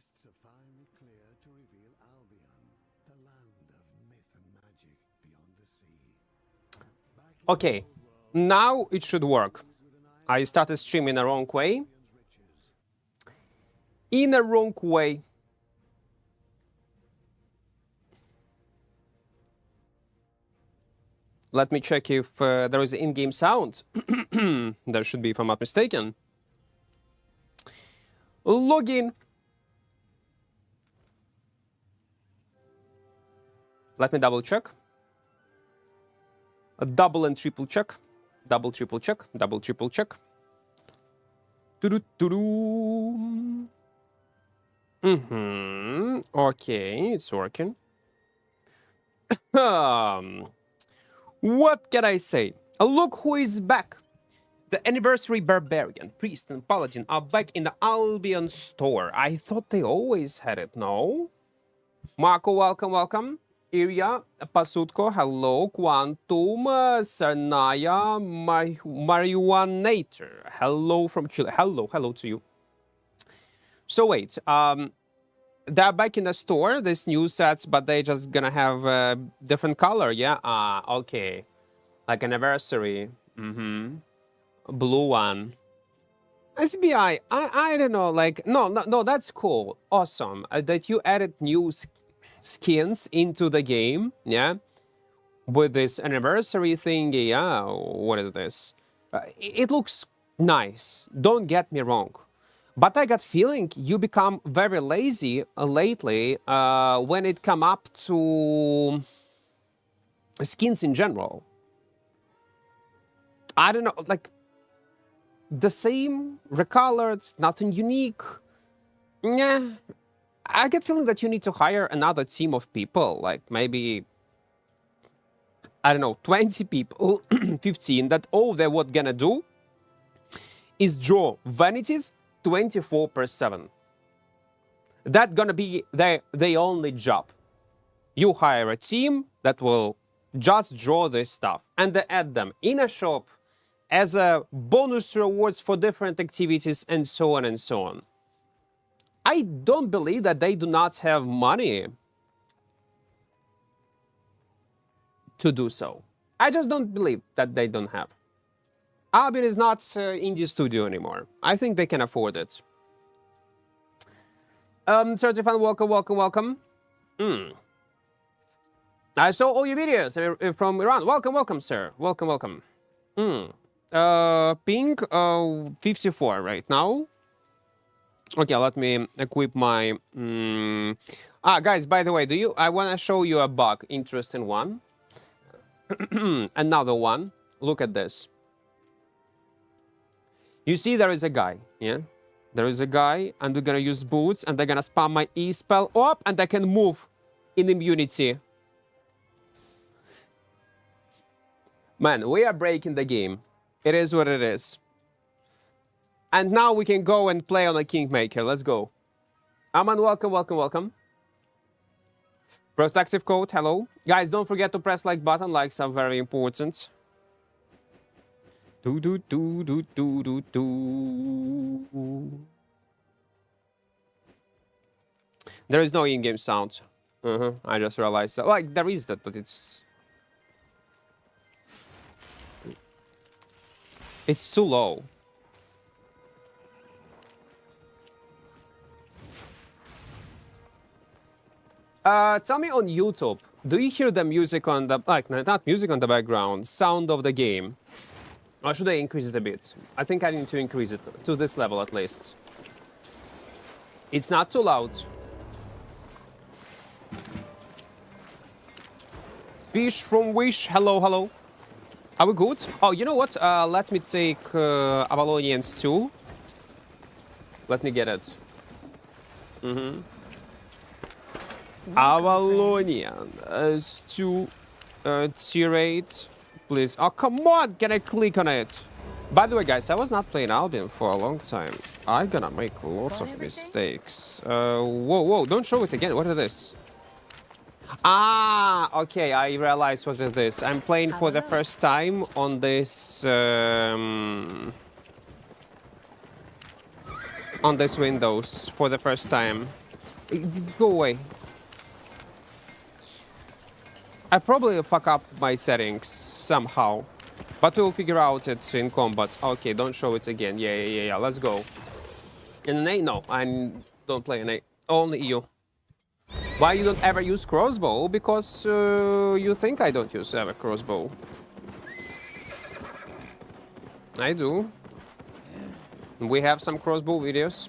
mists are finally clear to reveal Albion, the land of myth and magic beyond the sea. Okay, now it should work. I started streaming the wrong way. In a wrong way. Let me check if there is in-game sound. There should be, if I'm not mistaken. Login. Let me double check. A double and triple check. Double, triple check. Double, triple check. Okay, it's working. What can I say? Look who is back. The Anniversary Barbarian, Priest, and Paladin are back in the Albion store. I thought they always had it, no? Marco, welcome, welcome. Iria, Pasutko, hello. Quantum, Sarnaya, Marijuanator, hello from Chile. Hello, hello to you. So wait, they're back in the store, these new sets, but they just gonna have a different color, yeah? Okay. Like Anniversary. Blue one. SBI, I don't know, like, no, that's cool. Awesome. That you added new skins into the game, yeah? With this Anniversary thing, yeah, what is this? It looks nice, don't get me wrong. But I got feeling you become very lazy lately when it come up to skins in general. I don't know, like the same, recolored, nothing unique. Yeah, I get feeling that you need to hire another team of people, like maybe, I don't know, 20 people, 15, that all they're what gonna do is draw vanities 24/7. That's gonna be their only job. You hire a team that will just draw this stuff and they add them in a shop as a bonus rewards for different activities and so on and so on. I don't believe that they do not have money to do so. I just don't believe that they don't have. Albion is not indie studio anymore. I think they can afford it. 30 fan, welcome, welcome, welcome. I saw all your videos from Iran. Welcome, welcome, sir. Welcome, welcome. Ping 54 right now. Okay, let me equip my... guys, by the way, I want to show you a bug. Interesting one. Another one. Look at this. You see there is a guy, yeah? There is a guy, and we're gonna use boots, and they're gonna spam my E-spell up, and I can move in immunity. Man, we are breaking the game. It is what it is. And now we can go and play on a Kingmaker. Let's go. Aman, welcome, welcome, welcome. Protective code, hello. Guys, don't forget to press like button. Likes are very important. There is no in-game sound. I just realized that. Like, there is that, but it's too low. Tell me on YouTube, do you hear the music on the, like, not music on the background, sound of the game? Or should I increase it a bit? I think I need to increase it to this level at least. It's not too loud. Fish from Wish, hello, hello. Are we good? Oh, you know what? Let me take Avalonians too. Let me get it. Avalonian to tier 8. Please. Oh, come on! Can I click on it? By the way, guys, I was not playing Albion for a long time. I'm gonna make lots of mistakes. Whoa, don't show it again. What is this? Ah, okay, I realized what it is. I'm playing for the first time on this... on this Windows for the first time. Go away. I probably fuck up my settings somehow. But we'll figure out it in combat. Okay, don't show it again. Yeah. Let's go. In an A? No, I don't play an A. Only EU. Why you don't ever use crossbow? Because you think I don't use ever crossbow. I do. We have some crossbow videos.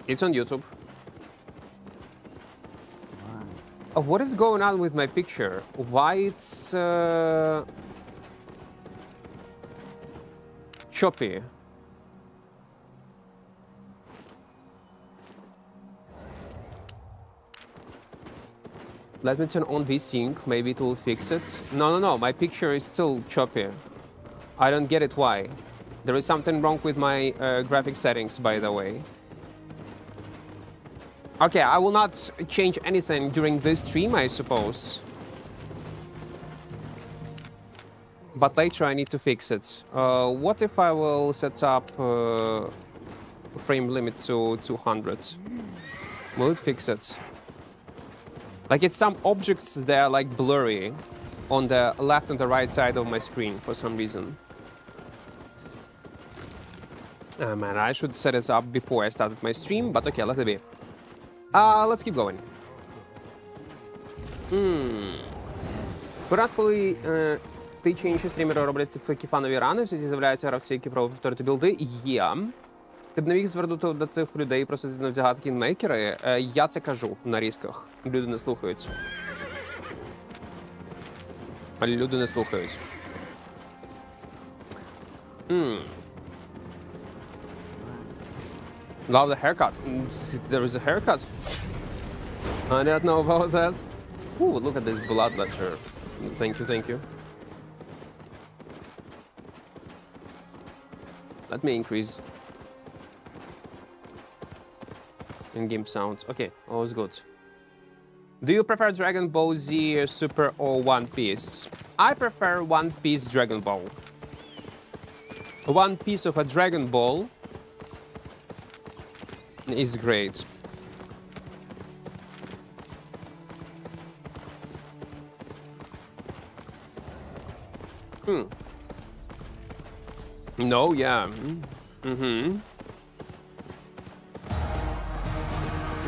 It's on YouTube. Oh, what is going on with my picture? Why it's choppy? Let me turn on VSync, maybe it will fix it. No, my picture is still choppy. I don't get it why. There is something wrong with my graphic settings, by the way. Okay, I will not change anything during this stream, I suppose. But later I need to fix it. What if I will set up frame limit to 200? Will it fix it? Like it's some objects that are like blurry on the left and the right side of my screen for some reason. Man, I should set it up before I started my stream, but okay, let it be. Let's keep going. Порад, коли ти чи інші стрімери роблять такі фанові рани, всі з'являються гравці, які пробують повторити білди, є. Ти б не міг звернути до цих людей і просити не вдягати кінмейкери? Я це кажу на різках. Люди не слухають. Але люди не слухають. Love the haircut. There is a haircut. I don't know about that. Ooh, look at this blood lecture. Thank you. Let me increase in-game sound. Okay, all's good. Do you prefer Dragon Ball Z Super or One Piece? I prefer One Piece Dragon Ball. One piece of a Dragon Ball is great. No, yeah.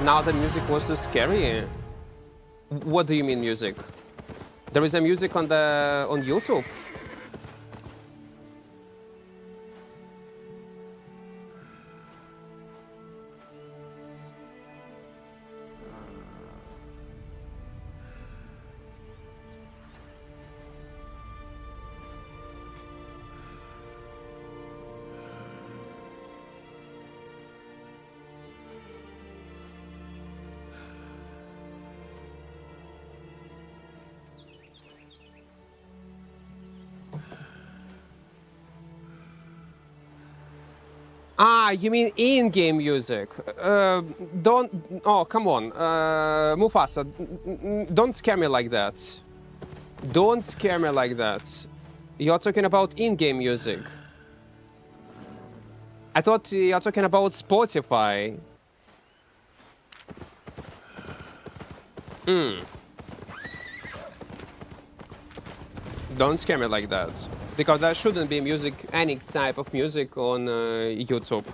Now the music was so scary. What do you mean music? There is a music on YouTube. Ah, you mean in-game music? Don't... Oh, come on. Mufasa, don't scare me like that. Don't scare me like that. You're talking about in-game music. I thought you're talking about Spotify. Don't scare me like that. Because there shouldn't be music, any type of music on YouTube.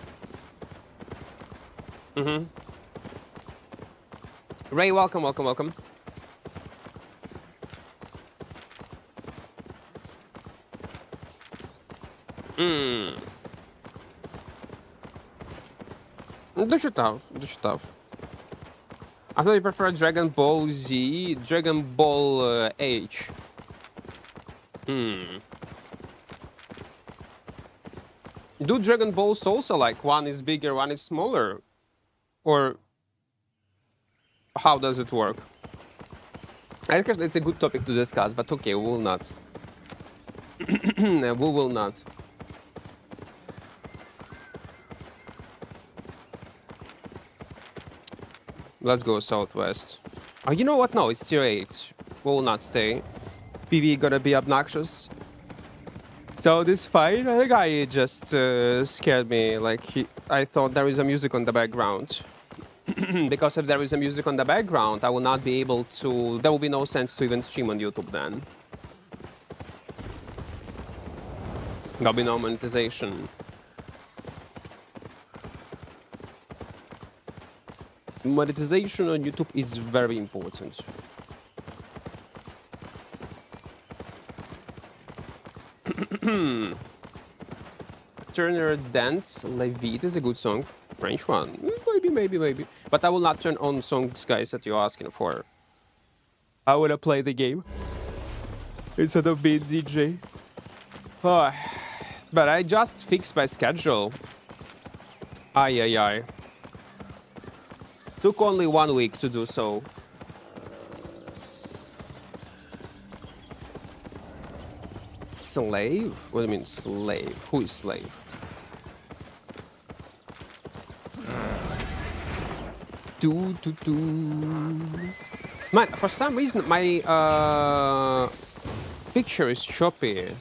Ray, welcome. Дочитав. I thought you prefer Dragon Ball Z, Dragon Ball H. Do Dragon Balls also like one is bigger, one is smaller? Or how does it work? I guess it's a good topic to discuss, but okay, we will not. We will not. Let's go southwest. Oh, you know what? No, it's tier 8. We will not stay. PV gonna be obnoxious. So this fight, the guy just scared me. Like I thought there is a music on the background. Because if there is a music on the background, I will not be able to... There will be no sense to even stream on YouTube then. There'll be no monetization. Monetization on YouTube is very important. Turner Dance Levite is a good song. French one. Maybe. But I will not turn on songs, guys, that you're asking for. I wanna play the game instead of being DJ. Oh, but I just fixed my schedule. Ay. Took only 1 week to do so. Slave? What do you mean slave? Who is slave? Man, for some reason my picture is choppy.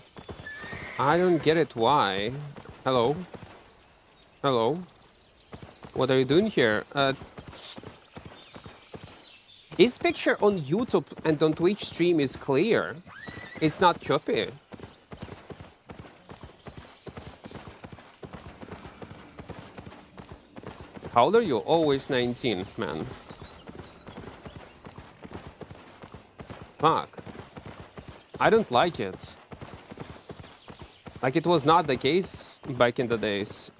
I don't get it why. Hello? What are you doing here? This picture on YouTube and on Twitch stream is clear. It's not choppy. How old are you? Always 19, man. Fuck. I don't like it. Like, it was not the case back in the days.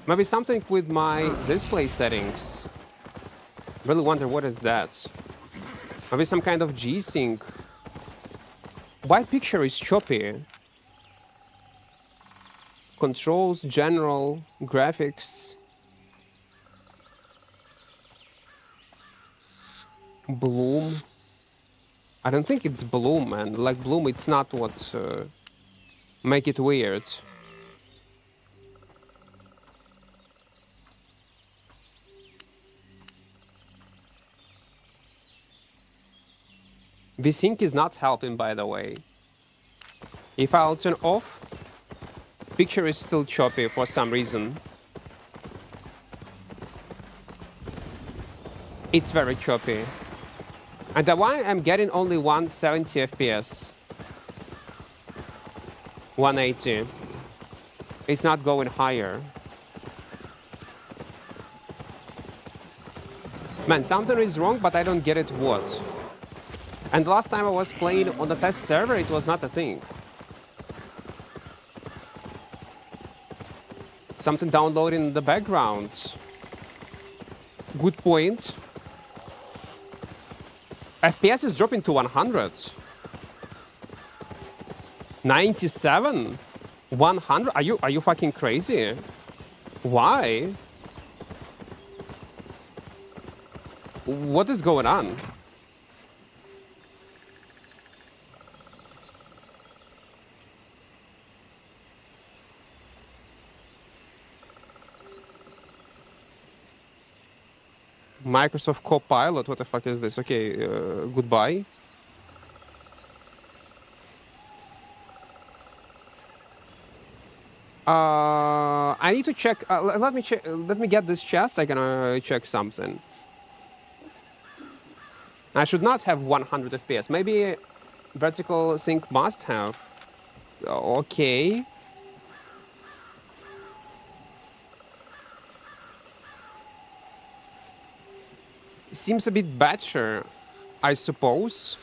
Maybe something with my display settings. Really wonder what is that. Maybe some kind of G-Sync. Why picture is choppy? Controls, general, graphics. Bloom. I don't think it's bloom, man. Like bloom, it's not what make it weird. V-Sync is not helping, by the way. If I'll turn off, picture is still choppy for some reason. It's very choppy. And the one I'm getting only 170 FPS. 180. It's not going higher. Man, something is wrong, but I don't get it what. And last time I was playing on the test server, it was not a thing. Something downloading in the background. Good point. FPS is dropping to 100. 97? 100? Are you fucking crazy? Why? What is going on? Microsoft Copilot, what the fuck is this? Okay, goodbye. I need to check. Let me check. Let me get this chest. I can check something. I should not have 100 FPS. Maybe vertical sync must have. Okay. Seems a bit better, I suppose,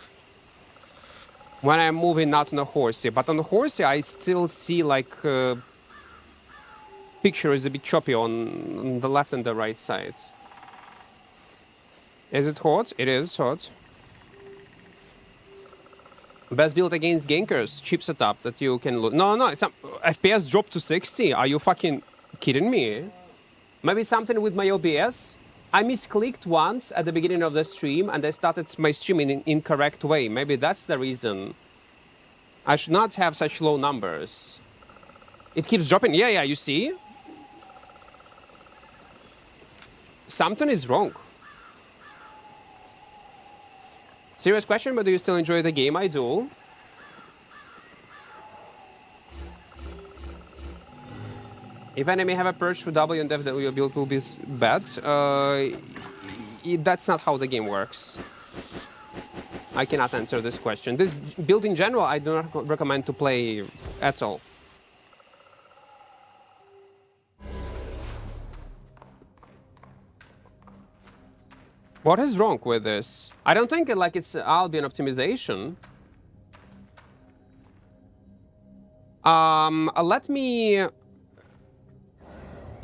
when I'm moving not on a horsey. But on the horsey, I still see like picture is a bit choppy on the left and the right sides. Is it hot? It is hot. Best build against gankers, chip setup that you can look. No, it's not. FPS dropped to 60. Are you fucking kidding me? Maybe something with my OBS? I misclicked once at the beginning of the stream and I started my stream in an incorrect way. Maybe that's the reason. I should not have such low numbers. It keeps dropping. Yeah, you see? Something is wrong. Serious question, but do you still enjoy the game? I do. If enemy have a perch to W and definitely your build will be bad. That's not how the game works. I cannot answer this question. This build in general, I do not recommend to play at all. What is wrong with this? I don't think it's Albion optimization. Let me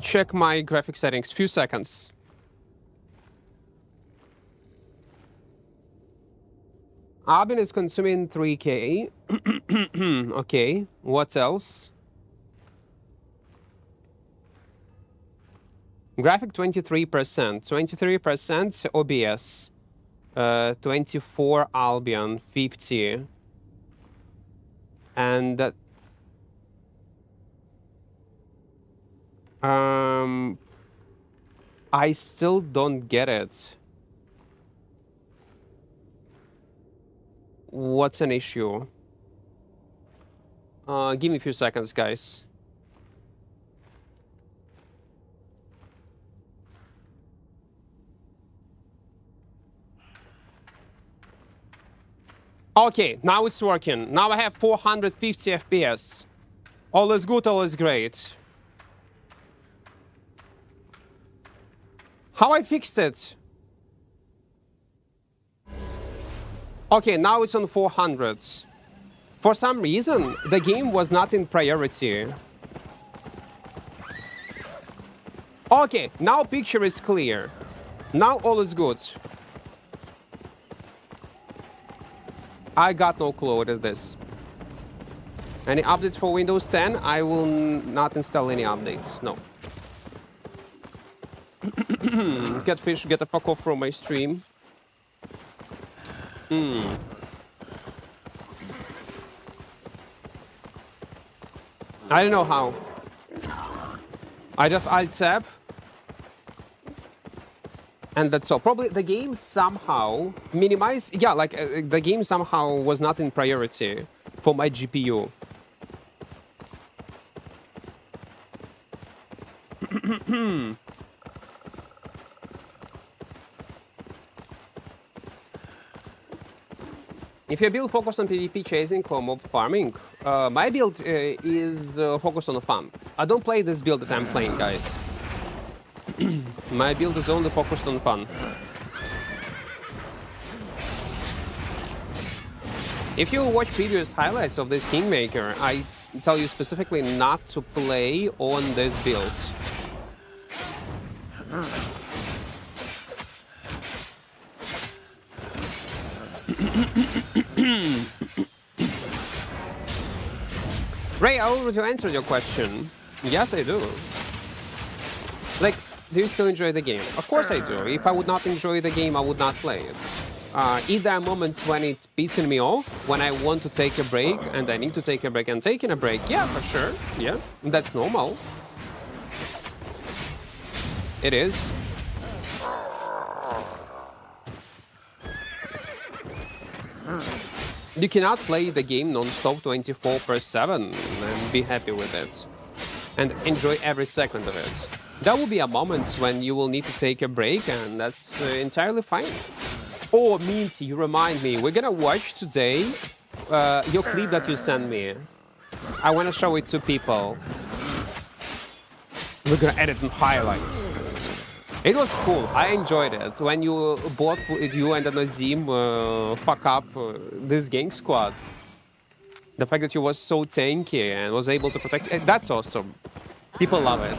check my graphic settings. Few seconds. Albion is consuming 3K. Okay, what else? Graphic 23%, 23% OBS, 24 Albion, 50, and that. I still don't get it. What's an issue? Give me a few seconds, guys. Okay, now it's working. Now I have 450 FPS. All is good, all is great. How I fixed it? Okay, now it's on 400. For some reason, the game was not in priority. Okay, now picture is clear. Now all is good. I got no clue what is this. Any updates for Windows 10? I will not install any updates, no. Catfish, get the fuck off from my stream. I don't know how. I just alt-tab. And that's all. Probably the game somehow minimized... Yeah, the game somehow was not in priority for my GPU. If your build focused on PvP chasing or mob farming, my build is focused on fun. I don't play this build that I'm playing, guys. My build is only focused on fun. If you watch previous highlights of this Kingmaker, I tell you specifically not to play on this build. Ray, I already answered your question. Yes, I do. Do you still enjoy the game? Of course I do. If I would not enjoy the game, I would not play it. If there are moments when it's pissing me off, when I want to take a break, and I need to take a break, and taking a break, yeah, for sure. Yeah, that's normal. It is. You cannot play the game non-stop 24/7 and be happy with it. And enjoy every second of it. There will be a moments when you will need to take a break, and that's entirely fine. Oh, Minty, you remind me. We're gonna watch today your clip that you sent me. I want to show it to people. We're gonna edit in highlights. It was cool. I enjoyed it. When you both, you and Nazim, fuck up this gang squad. The fact that you was so tanky and was able to protect... That's awesome. People love it.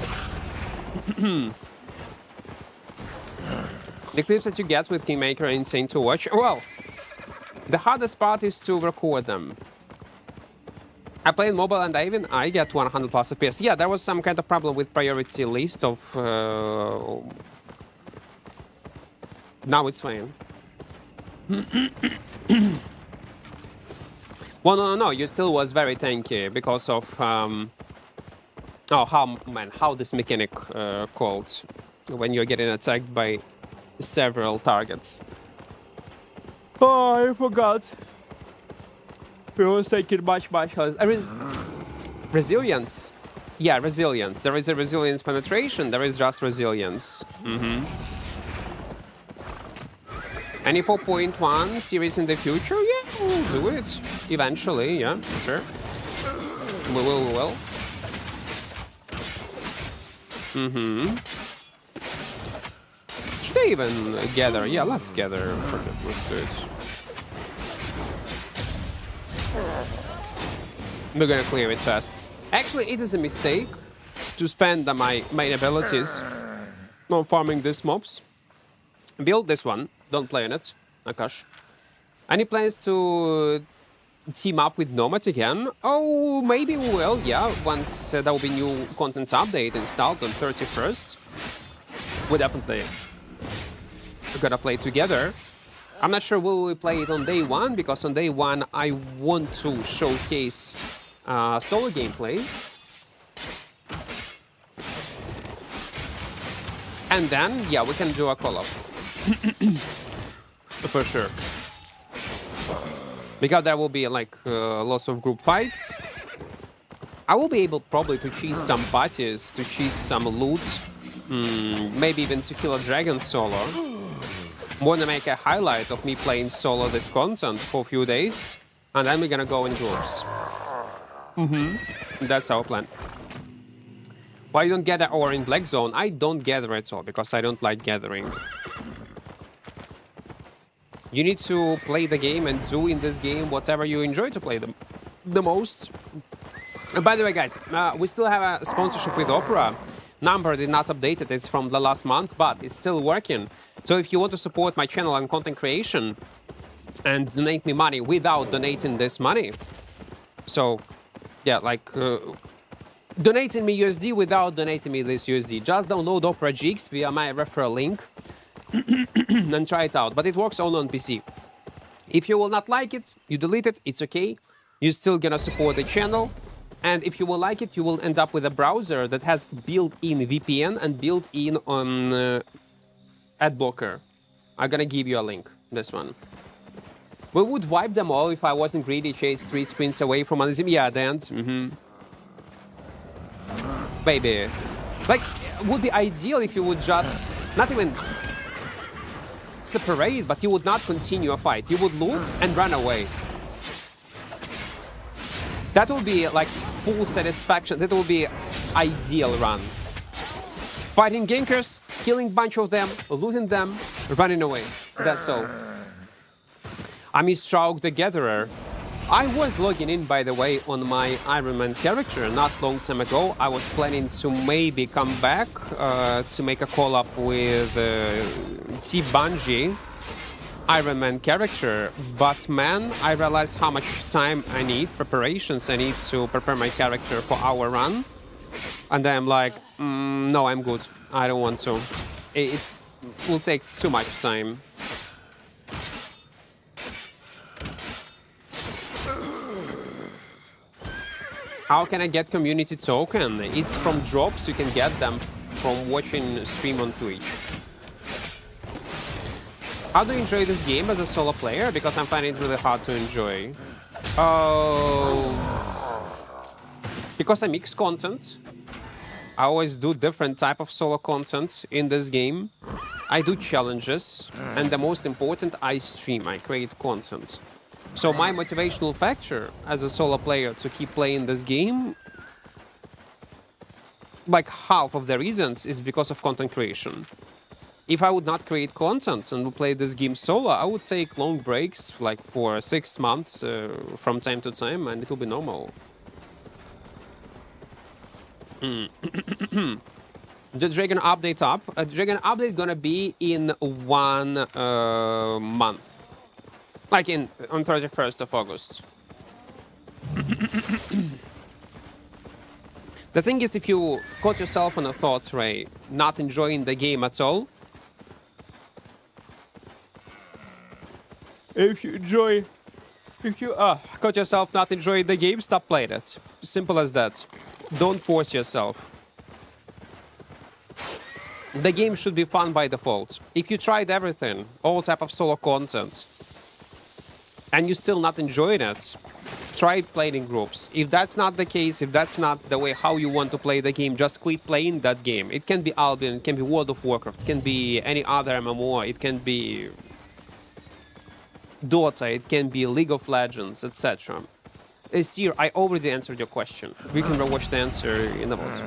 The clips that you get with Kingmaker are insane to watch. Well, the hardest part is to record them. I play in mobile and I get 100 plus FPS. Yeah, there was some kind of problem with priority list of... Now it's fine. Well, no, you still was very tanky because of... Oh, how this mechanic called when you're getting attacked by several targets. Oh, I forgot. We was taking much resilience. Yeah, resilience. There is a resilience penetration. There is just resilience. Any 4.1 series in the future? Yeah, we'll do it. Eventually, yeah, sure. We will. Should they even gather? Yeah, let's gather. Let's do it. We're gonna clear it fast. Actually, it is a mistake to spend my main abilities on farming these mobs. Build this one. Don't play on it, Akash. Any plans to team up with Nomad again? Oh, maybe we will, yeah. Once there will be new content update installed on 31st. We're definitely gonna play together. I'm not sure will we play it on day one, because on day one I want to showcase solo gameplay. And then, yeah, we can do a call-up. For sure. Because there will be like lots of group fights. I will be able probably to cheese some parties, to cheese some loot. Maybe even to kill a dragon solo. Wanna make a highlight of me playing solo this content for a few days. And then we're gonna go in groups. That's our plan. Why you don't gather ore in Black Zone? I don't gather at all, because I don't like gathering. You need to play the game and do in this game whatever you enjoy to play the most. And by the way, guys, we still have a sponsorship with Opera. Number did not update it. It's from the last month, but it's still working. So if you want to support my channel and content creation and donate me money without donating this money, so yeah, like donating me USD without donating me this USD, just download Opera GX via my referral link. And try it out, but it works only on PC. If you will not like it, you delete it, it's okay. You're still gonna support the channel. And if you will like it, you will end up with a browser that has built-in VPN and built-in on ad blocker. I'm gonna give you a link, this one. We would wipe them all if I wasn't greedy, chase 3 screens away from Anizim. Yeah, dance. Baby. Like, it would be ideal if you would just not even separate, but you would not continue a fight. You would loot and run away. That will be like full satisfaction. That will be ideal run. Fighting gankers, killing bunch of them, looting them, running away. That's all. I miss Straug the Gatherer. I was logging in, by the way, on my Iron Man character not long time ago. I was planning to maybe come back to make a call-up with T-Bungie Iron Man character. But man, I realized how much time I need, preparations I need to prepare my character for our run. And then I'm like, no, I'm good. I don't want to. It will take too much time. How can I get community token? It's from drops. You can get them from watching stream on Twitch. How do you enjoy this game as a solo player? Because I'm finding it really hard to enjoy. Oh, because I mix content. I always do different type of solo content in this game. I do challenges, and the most important, I stream. I create content. So my motivational factor as a solo player to keep playing this game, like half of the reasons is because of content creation. If I would not create content and play this game solo, I would take long breaks, like for 6 months from time to time, and it will be normal. The Dragon update up. Dragon update gonna be in 1 month. Like on 31st of August. The thing is, if you caught yourself on a thought, Ray, not enjoying the game at all, if you caught yourself not enjoying the game, stop playing it. Simple as that. Don't force yourself. The game should be fun by default. If you tried everything, all type of solo content, and you're still not enjoying it, try playing in groups. If that's not the case, if that's not the way how you want to play the game, just quit playing that game. It can be Albion, it can be World of Warcraft, it can be any other MMO, it can be Dota, it can be League of Legends, etc. Seer, I already answered your question. We can rewatch the answer in a bit.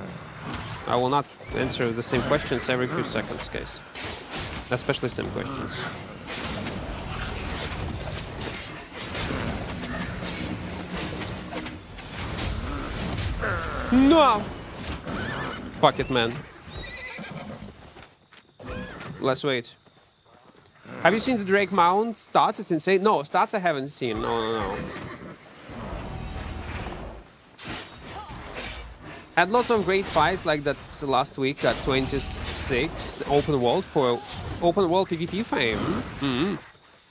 I will not answer the same questions every few seconds, guys. Especially same questions. No! Fuck it, man. Let's wait. Have you seen the Drake Mount stats? It's insane. No, stats I haven't seen. No. Had lots of great fights like that last week at 26 open world for open world PvP fame.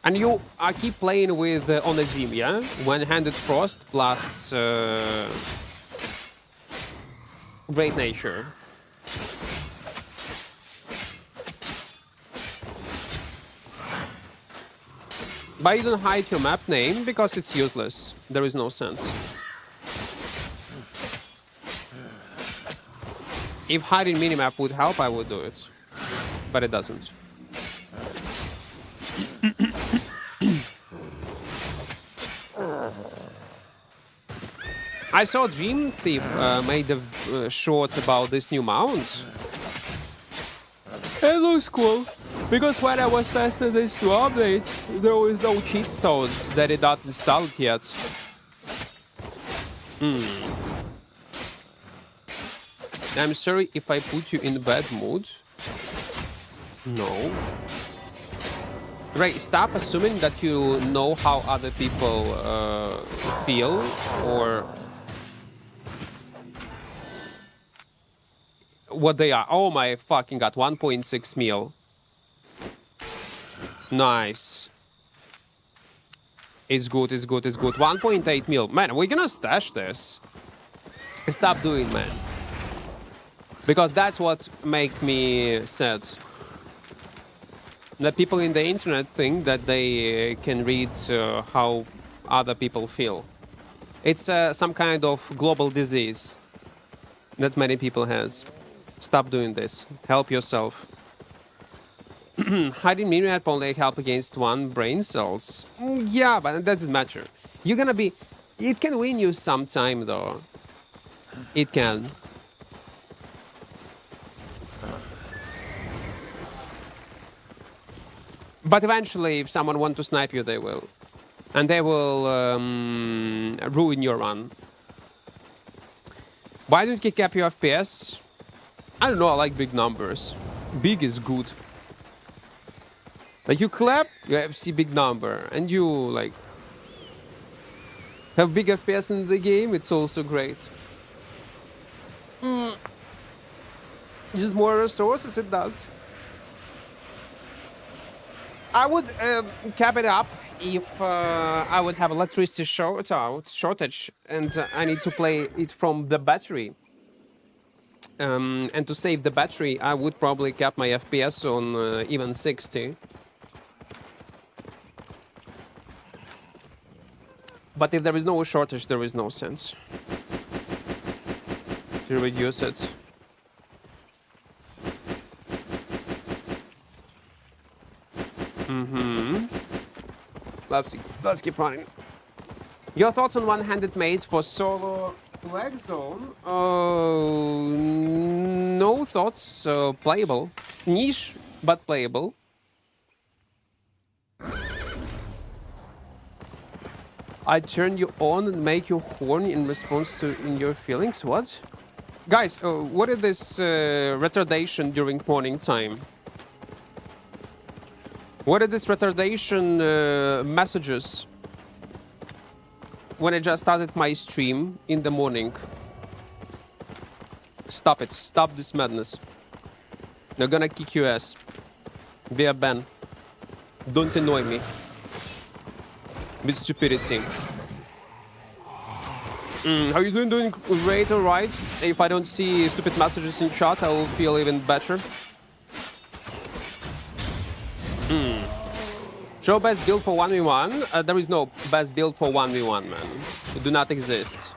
And you keep playing with Onezim, yeah? One-handed frost plus great nature. But you don't hide your map name because it's useless. There is no sense. If hiding minimap would help, I would do it. But it doesn't. I saw Dream Thief made the shorts about this new mount. It looks cool. Because when I was testing this new update, there was no cheat stones that it not installed yet. I'm sorry if I put you in bad mood. No. Ray, stop assuming that you know how other people feel or what they are. Oh my fucking god, 1.6 mil. Nice. It's good, it's good, it's good. 1.8 mil. Man, we're gonna stash this. Stop doing, man. Because that's what make me sad. That people in the internet think that they can read how other people feel. It's some kind of global disease that many people has. Stop doing this. Help yourself. Hiding minimap only help against one brain cells. Yeah, but that doesn't matter. You're gonna be... It can win you sometime, though. It can. But eventually, if someone wants to snipe you, they will. And they will ruin your run. Why don't you cap your FPS? I don't know, I like big numbers. Big is good. Like you clap, you see big number. And you like have big FPS in the game, it's also great. Use more resources, it does. I would cap it up if I would have electricity shortage and I need to play it from the battery. And to save the battery, I would probably cap my FPS on even 60. But if there is no shortage, there is no sense to reduce it. Let's keep running. Your thoughts on one-handed maze for solo flag zone? No thoughts. Playable. Niche, but playable. I turn you on and make you horny in response to your feelings. What? Guys, what is this retardation during morning time? What are these retardation messages when I just started my stream in the morning? Stop it. Stop this madness. They're gonna kick your ass. Via ban. Don't annoy me with stupidity. How you doing? Doing great, alright. If I don't see stupid messages in chat, I will feel even better. Show best build for 1v1. There is no best build for 1v1, man. do not exist.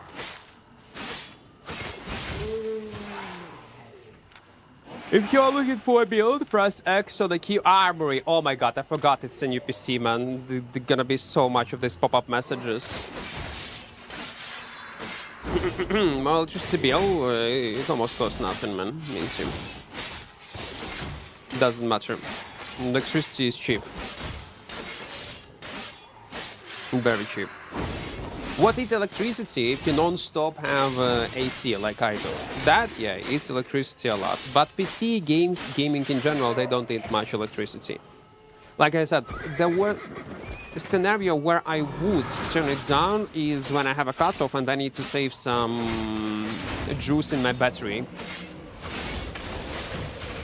If you're looking for a build, press X on the key. Armory. Oh my god, I forgot it's a new PC, man. There's gonna be so much of these pop-up messages. Well, electricity bill, it almost costs nothing, man. Means you. Doesn't matter. Electricity is cheap. Very cheap. What is electricity if you non-stop have AC like I do? That, yeah, it's electricity a lot. But PC games, gaming in general, they don't need much electricity. Like I said, the scenario where I would turn it down is when I have a cutoff and I need to save some juice in my battery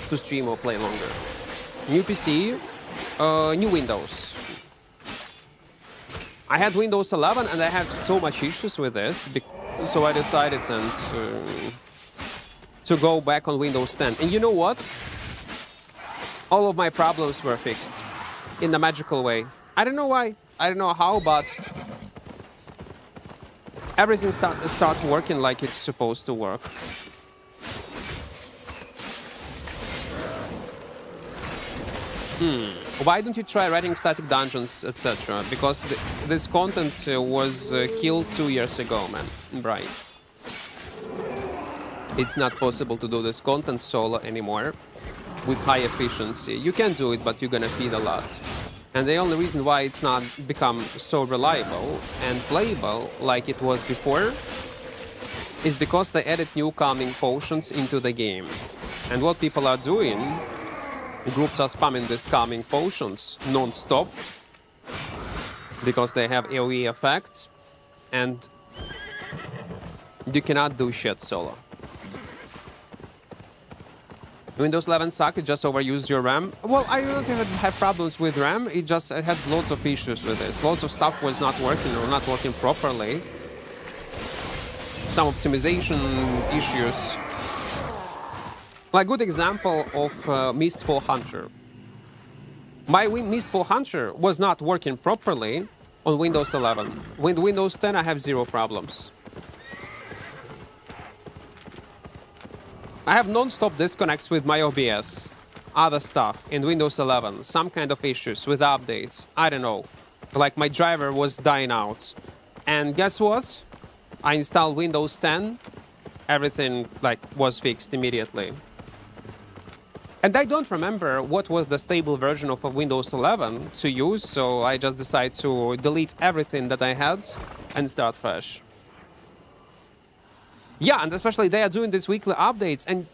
to stream or play longer. New PC, new Windows. I had Windows 11 and I had so much issues with this, so I decided to go back on Windows 10. And you know what? All of my problems were fixed in a magical way. I don't know why, I don't know how, but everything start working like it's supposed to work. Why don't you try writing static dungeons, etc.? Because this content was killed 2 years ago, man. Right. It's not possible to do this content solo anymore with high efficiency. You can do it, but you're gonna feed a lot. And the only reason why it's not become so reliable and playable like it was before is because they added new calming potions into the game. And what people are doing, groups are spamming these calming potions non-stop because they have AoE effect, and you cannot do shit solo. Windows 11 suck, it just overused your RAM. Well, I don't have problems with RAM, I had lots of issues with this. Lots of stuff was not working or not working properly. Some optimization issues. Like good example of Mistfall Hunter. My Mistfall Hunter was not working properly on Windows 11. With Windows 10 I have zero problems. I have non-stop disconnects with my OBS, other stuff in Windows 11, some kind of issues with updates, I don't know. Like my driver was dying out. And guess what? I installed Windows 10, everything like was fixed immediately. And I don't remember what was the stable version of Windows 11 to use, so I just decided to delete everything that I had and start fresh. Yeah, and especially they are doing these weekly updates, and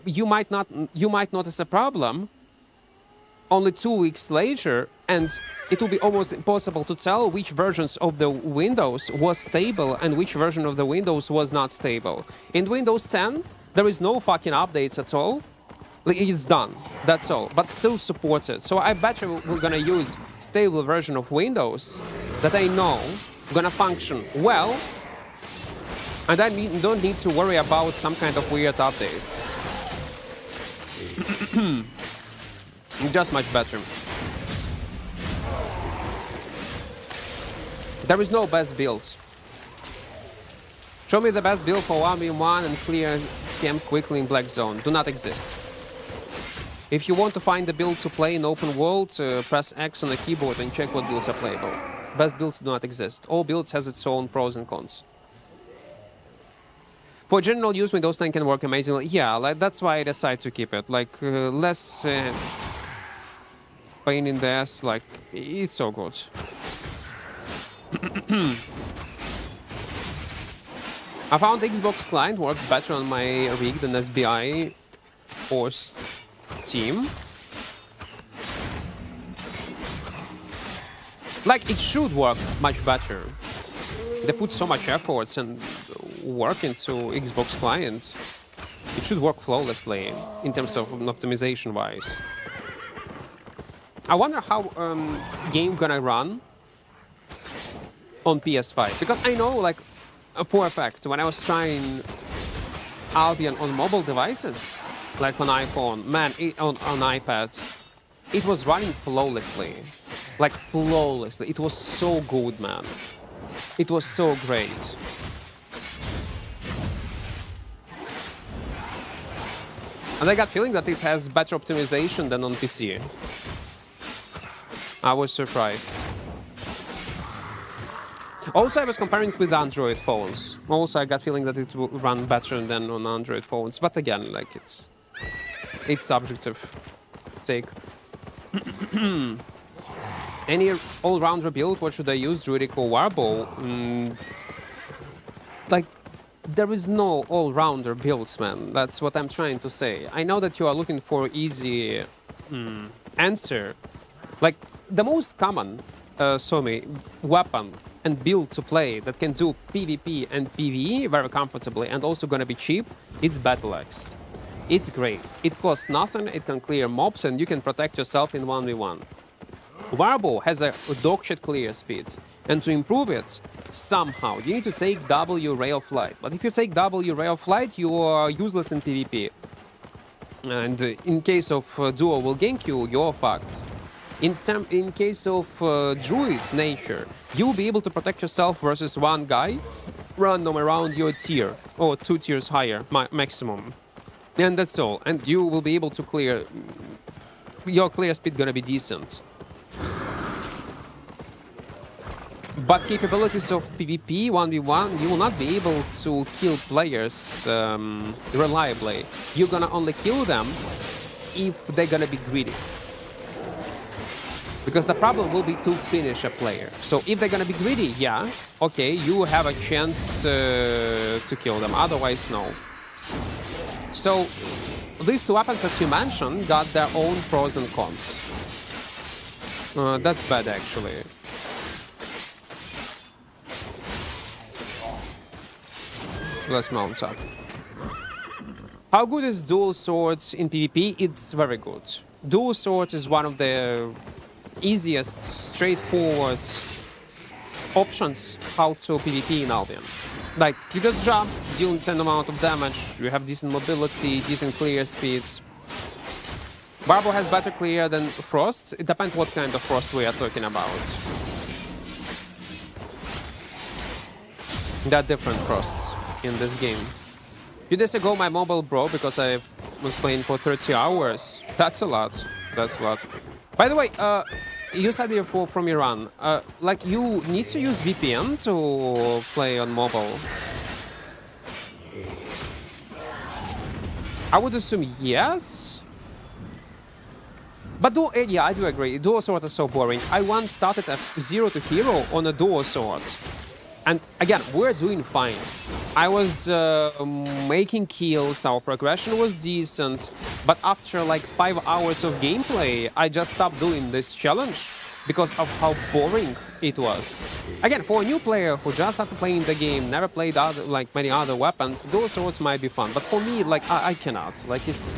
you might notice a problem only 2 weeks later, and it will be almost impossible to tell which versions of the Windows was stable and which version of the Windows was not stable. In Windows 10, there is no fucking updates at all. It's done, that's all, but still supported. So I bet you we're gonna use stable version of Windows that I know gonna function well, and I don't need to worry about some kind of weird updates. Just much better. There is no best build. Show me the best build for 1v1 and clear camp quickly in Black Zone. Do not exist. If you want to find the build to play in open world, press X on the keyboard and check what builds are playable. Best builds do not exist. All builds has its own pros and cons. For general use, Windows 10 can work amazingly. Yeah, like, that's why I decided to keep it. Like, less pain in the ass, like, it's so good. I found Xbox client works better on my rig than SBI or Steam. Like, it should work much better. They put so much efforts and work into Xbox clients. It should work flawlessly in terms of optimization-wise. I wonder how game gonna run on PS5, because I know, like, for a fact, when I was trying Albion on mobile devices, like on iPhone, man, on iPad, it was running flawlessly. Like, flawlessly. It was so good, man. It was so great. And I got feeling that it has better optimization than on PC. I was surprised. Also, I was comparing with Android phones. Also, I got feeling that it will run better than on Android phones. But again, like it's subjective take. Any all-rounder build, what should I use? Druidic or Warbow? Like, there is no all-rounder builds, man. That's what I'm trying to say. I know that you are looking for easy answer. Like, the most common weapon and build to play that can do PvP and PvE very comfortably and also gonna be cheap, it's Battle Axe. It's great. It costs nothing, it can clear mobs, and you can protect yourself in 1v1. Warbow has a dogshit clear speed, and to improve it, somehow, you need to take W Ray of Light. But if you take W Ray of Light, you are useless in PvP. And in case of Duo will gank you, you're fucked. In case of Druid nature, you'll be able to protect yourself versus one guy, random around your tier, or 2 tiers higher, maximum. And that's all. And you will be able to clear... Your clear speed gonna be decent. But capabilities of PvP 1v1, you will not be able to kill players reliably. You're gonna only kill them if they're gonna be greedy. Because the problem will be to finish a player. So if they're gonna be greedy, yeah, okay, you have a chance to kill them. Otherwise, no. So these two weapons that you mentioned got their own pros and cons. That's bad, actually. Let's mount up. How good is dual swords in PvP? It's very good. Dual swords is one of the easiest, straightforward options how to PvP in Albion. Like, you just jump, deal insane amount of damage, you have decent mobility, decent clear speeds. Warbow has better clear than Frost. It depends what kind of Frost we are talking about. There are different Frosts in this game. A few days ago my mobile broke because I was playing for 30 hours. That's a lot. That's a lot. By the way, you said you're from Iran. Like, you need to use VPN to play on mobile? I would assume yes. But yeah, I do agree. Dual sword is so boring. I once started a 0 to hero on a dual sword. And again, we're doing fine. I was making kills, our progression was decent, but after like 5 hours of gameplay, I just stopped doing this challenge because of how boring it was. Again, for a new player who just started playing the game, never played like many other weapons, dual swords might be fun. But for me, like, I cannot. Like, it's...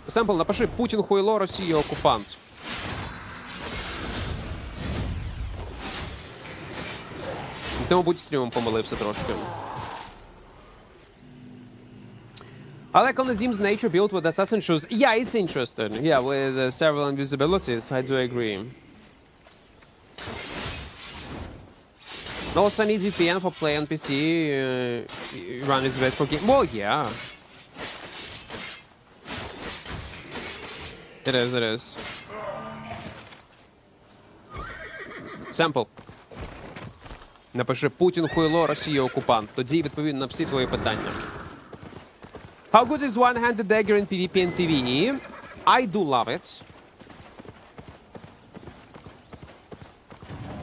Семпл, напиши «Путін хуйло, Росія окупант». Ти, мабуть, стрімом помилився трошки. I like Onezim's nature build with assassin shoes. Yeah, it's interesting. Yeah, with several invisibilities, I do agree. Also, I need VPN for play on PC. Run is bad for game. Well, yeah. It is, it is. Sample. Напиши «Путін хуйло, Росія окупант». Тоді відповім на всі твої питання. How good is one-handed dagger in PvP and PvE? I do love it.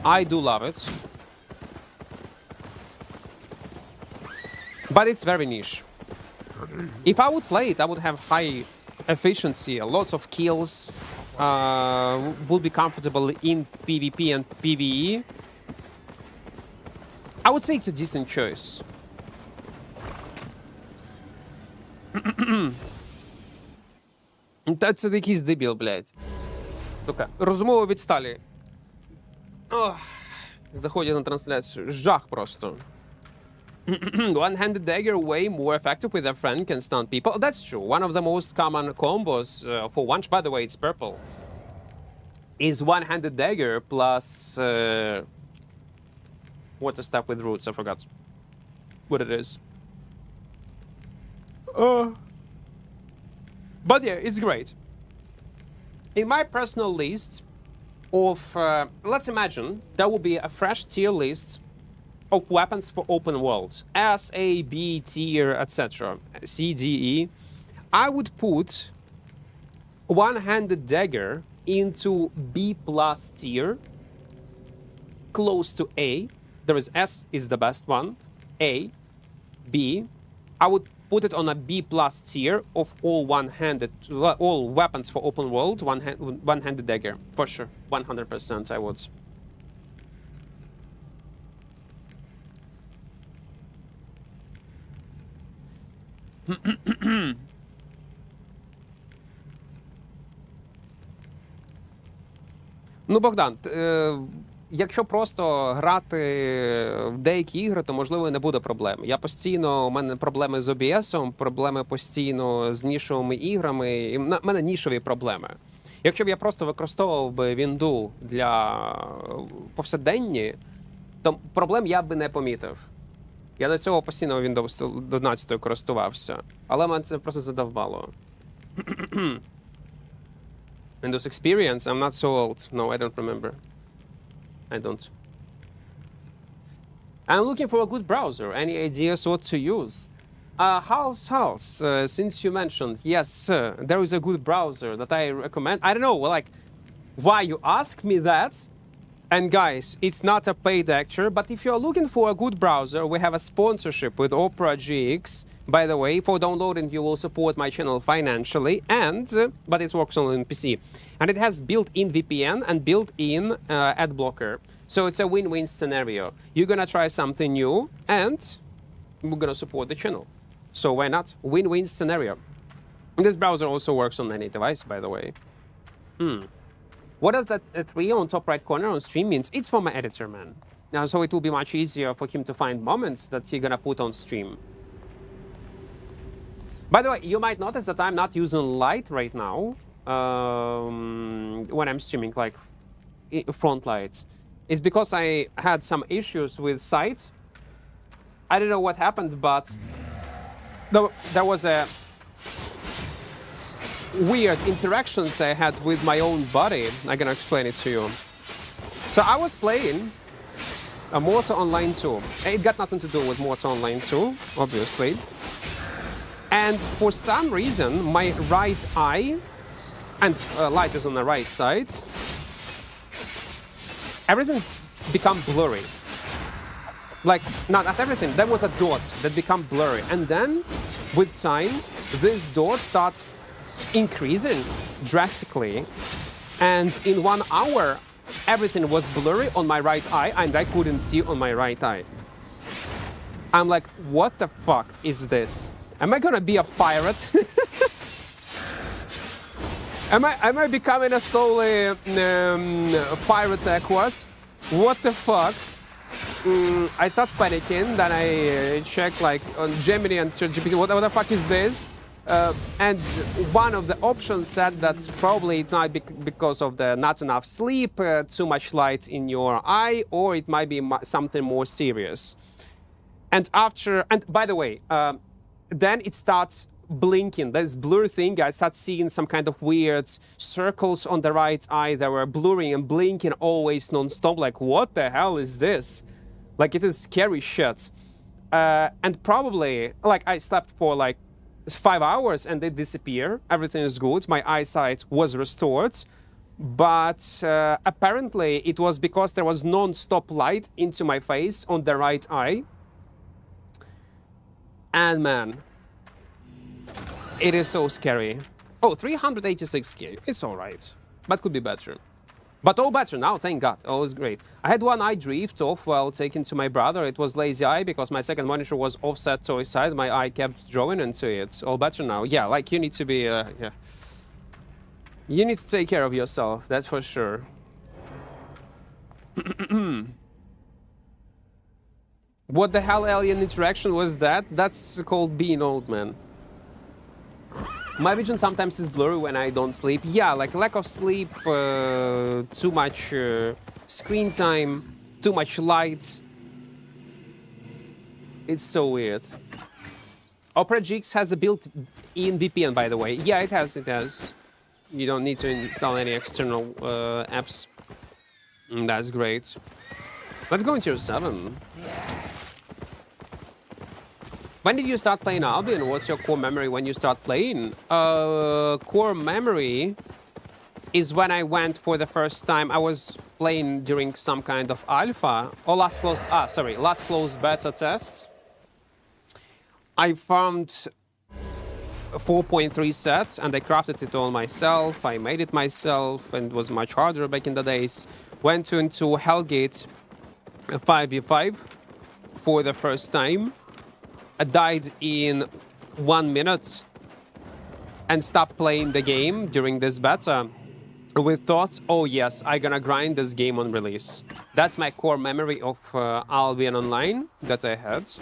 I do love it. But it's very niche. If I would play it, I would have high efficiency, lots of kills, would be comfortable in PvP and PvE. I would say it's a decent choice. Це якийсь дебіл, блядь. Сука. Розмова відсталі. Заходять на трансляцію. Жах просто. One-handed dagger way more effective with a friend can stun people. That's true. One of the most common combos for one. By the way, it's purple. is one-handed dagger plus water step with roots. I forgot what it is. But yeah, it's great. In my personal list of, let's imagine there will be a fresh tier list of weapons for open world. S, A, B tier, etc. C, D, E. I would put one-handed dagger into B plus tier, close to A. There is S is the best one. A, B. I would put it on a B plus tier of all one-handed, all weapons for open world, one-handed dagger, for sure, 100% I would. Ну, Богдан, якщо просто грати в деякі ігри, то, можливо, не буде проблем. У мене проблеми з OBS, проблеми постійно з нішовими іграми, і в мене нішові проблеми. Якщо б я просто використовував би Вінду для повсякденні, то проблем я би не помітив. Я до цього постійно Windows 11 користувався, але мене це просто задовбало. Windows Experience? I'm not so old. No, I don't remember. I don't. I'm looking for a good browser. Any ideas what to use? House, since you mentioned, yes, there is a good browser that I recommend. I don't know, like, why you ask me that? And guys, it's not a paid lecture, but if you're looking for a good browser, we have a sponsorship with Opera GX. By the way, for downloading, you will support my channel financially, but it works only on PC. And it has built-in VPN and built-in ad blocker. So it's a win-win scenario. You're gonna try something new, and we're gonna support the channel. So why not? Win-win scenario. This browser also works on any device, by the way. What does that 3 on top right corner on stream means? It's for my editor, man. Now, so it will be much easier for him to find moments that he's gonna put on stream. By the way, you might notice that I'm not using light right now when I'm streaming, like front lights. It's because I had some issues with sight. I don't know what happened, but there was a weird interactions I had with my own body. I'm gonna explain it to you. So I was playing a Mortar Online 2. It got nothing to do with Mortar Online 2, obviously. And for some reason, my right eye, and light is on the right side, everything's become blurry. Like, not everything, there was a dot that become blurry. And then, with time, this dot start increasing drastically. And in 1 hour, everything was blurry on my right eye, and I couldn't see on my right eye. I'm like, what the fuck is this? Am I gonna be a pirate? am I becoming a slowly pirate Equart? What the fuck? I start panicking, then I check like on Gemini and ChatGPT, what the fuck is this? And one of the options said that probably it might be because of the not enough sleep, too much light in your eye, or it might be something more serious. And by the way, then it starts blinking. This blur thing, I start seeing some kind of weird circles on the right eye that were blurring and blinking always non-stop. Like, what the hell is this? Like, it is scary shit. And probably, like, I slept for like 5 hours and they disappear. Everything is good. My eyesight was restored. But apparently it was because there was non-stop light into my face on the right eye. And man, it is so scary. Oh, 386k. It's all right, but could be better. But all better now, thank God. All is great. I had one eye drift off while taken to my brother. It was lazy eye because my second monitor was offset to his side. My eye kept drawing into it. All better now. Yeah, like you need to be, yeah. You need to take care of yourself, that's for sure. What the hell alien interaction was that? That's called being old, man. My vision sometimes is blurry when I don't sleep. Yeah, like lack of sleep, too much screen time, too much light. It's so weird. Opera GX has a built-in VPN, by the way. Yeah, it has, it has. You don't need to install any external apps. That's great. Let's go into your 7. When did you start playing Albion? What's your core memory when you start playing? Core memory is when I went for the first time. I was playing during some kind of alpha or last closed beta test. I farmed 4.3 sets and I crafted it all myself. I made it myself and it was much harder back in the days. Went into Hellgate 5v5 for the first time. I died in 1 minute and stopped playing the game during this beta with thoughts, oh yes, I'm gonna grind this game on release. That's my core memory of Albion Online that I had.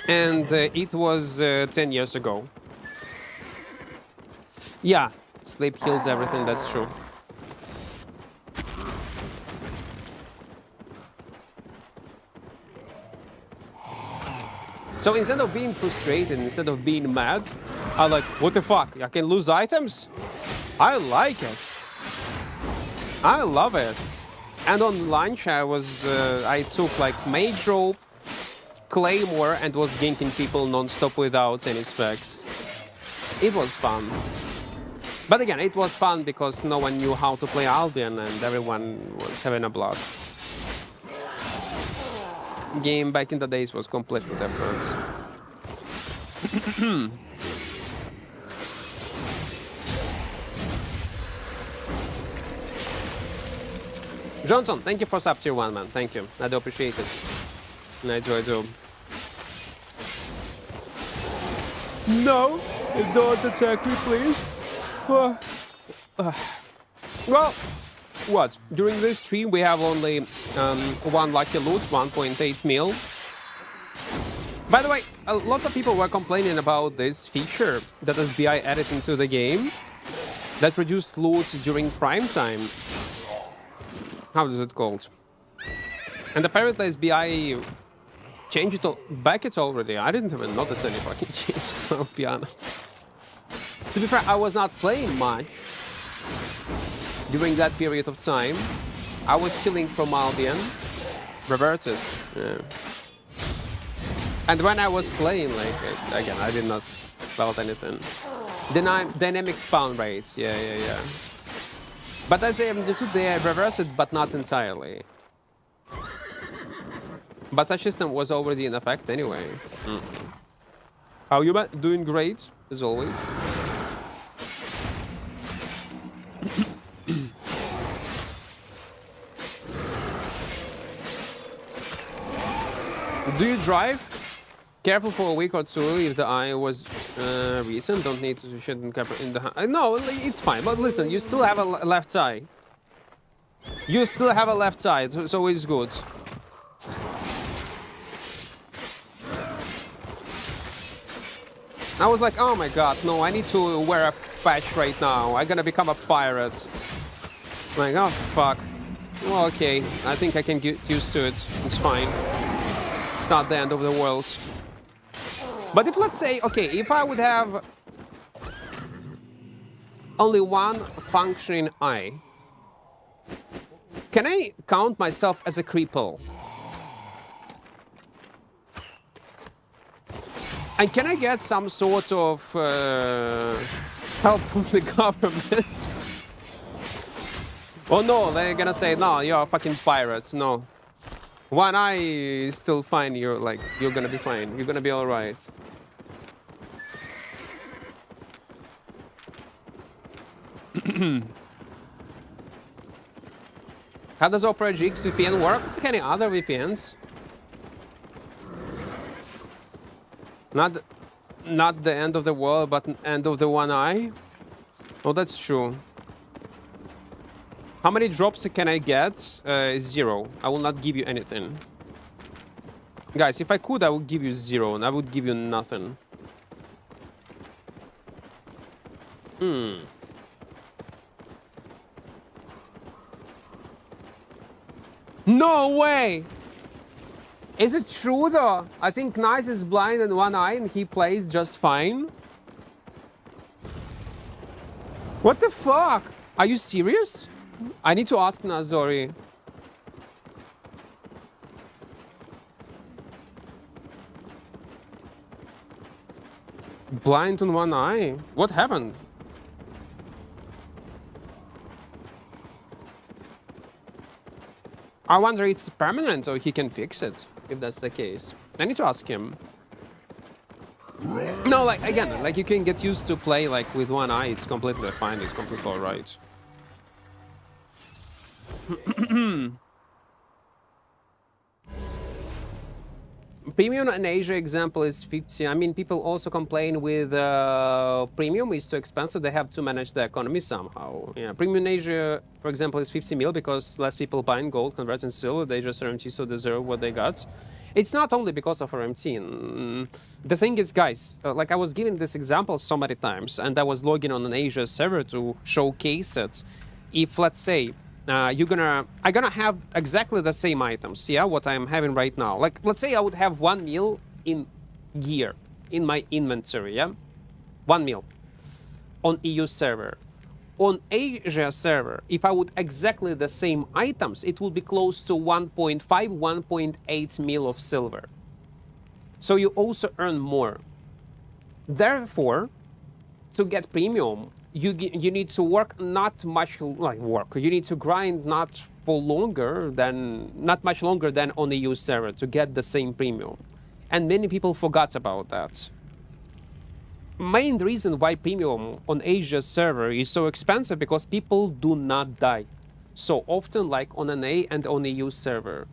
And it was 10 years ago. Yeah, sleep heals everything, that's true. So instead of being frustrated, instead of being mad, I'm like, what the fuck? I can lose items? I like it. I love it. And on lunch, I took like Mage Rope, Claymore, and was ganking people non-stop without any specs. It was fun. But again, it was fun because no one knew how to play Albion and everyone was having a blast. Game back in the days was completely different. Johnson, thank you for sub tier 1, man. Thank you. I do appreciate it. I do. No, don't attack me, please. Well, what? During this stream, we have only one lucky loot, 1.8 mil. By the way, lots of people were complaining about this feature that SBI added into the game that reduced loot during prime time. How is it called? And apparently SBI changed it back it already. I didn't even notice any fucking changes, I'll be honest. To be fair, I was not playing much during that period of time. I was chilling from Albion. Reverted. Yeah. And when I was playing, like, again, I did not felt anything. Dynamic spawn rates, yeah. But as I understood, they reversed it, but not entirely. But such system was already in effect anyway. How you doing? Great, as always. Do you drive? Careful for a week or two if the eye was recent. Don't need to shouldn't cover in the no, it's fine. But listen, you still have a left eye. You still have a left eye, so it's good. I was like, oh my god, no, I need to wear a patch right now. I'm gonna become a pirate. Like, oh fuck. Well, okay, I think I can get used to it. It's fine. It's not the end of the world. But if, let's say, okay, if I would have only one functioning eye, can I count myself as a cripple? And can I get some sort of help from the government? Oh no, they're gonna say, no, you're fucking pirates, no. One eye is still fine, you're gonna be fine, you're gonna be alright. How does Opera GX VPN work? Like any other VPNs. Not the end of the world, but end of the one eye. Oh, that's true. How many drops can I get? 0. I will not give you anything. Guys, if I could, I would give you 0, and I would give you nothing. No way! Is it true though? I think Nice is blind in one eye and he plays just fine. What the fuck? Are you serious? I need to ask Nazori. Blind in one eye? What happened? I wonder it's permanent or he can fix it, if that's the case. I need to ask him. No, like, again, like you can get used to play like with one eye, it's completely fine, it's completely alright. Premium in Asia example is 50. I mean, people also complain with premium is too expensive. They have to manage the economy somehow. Yeah, premium in Asia, for example, is 50 mil because less people buying gold, converting silver. They just RMT, so deserve what they got. It's not only because of RMT. The thing is, guys, like I was giving this example so many times, and I was logging on an Asia server to showcase it. If, let's say, I'm gonna have exactly the same items, yeah, what I'm having right now. Like, let's say I would have 1 mil in gear in my inventory, yeah? 1 mil on EU server. On Asia server, if I would exactly the same items, it would be close to 1.5, 1.8 mil of silver. So you also earn more. Therefore, to get premium, you need to work not much like work. You need to grind not much longer than on the EU server to get the same premium. And many people forgot about that. Main reason why premium on Asia server is so expensive because people do not die so often like on an A and on the EU server.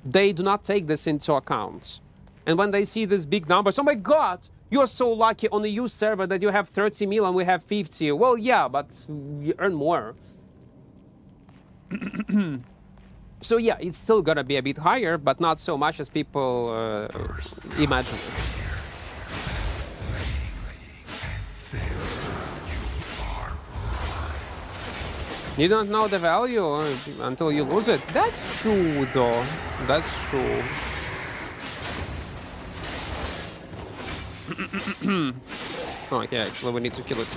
They do not take this into account. And when they see these big numbers, oh my god, you're so lucky on the EU server that you have 30 mil and we have 50. Well, yeah, but you earn more. So yeah, it's still gonna be a bit higher, but not so much as people imagine it. You don't know the value until you lose it. That's true, though. That's true. Okay, actually, we need to kill it.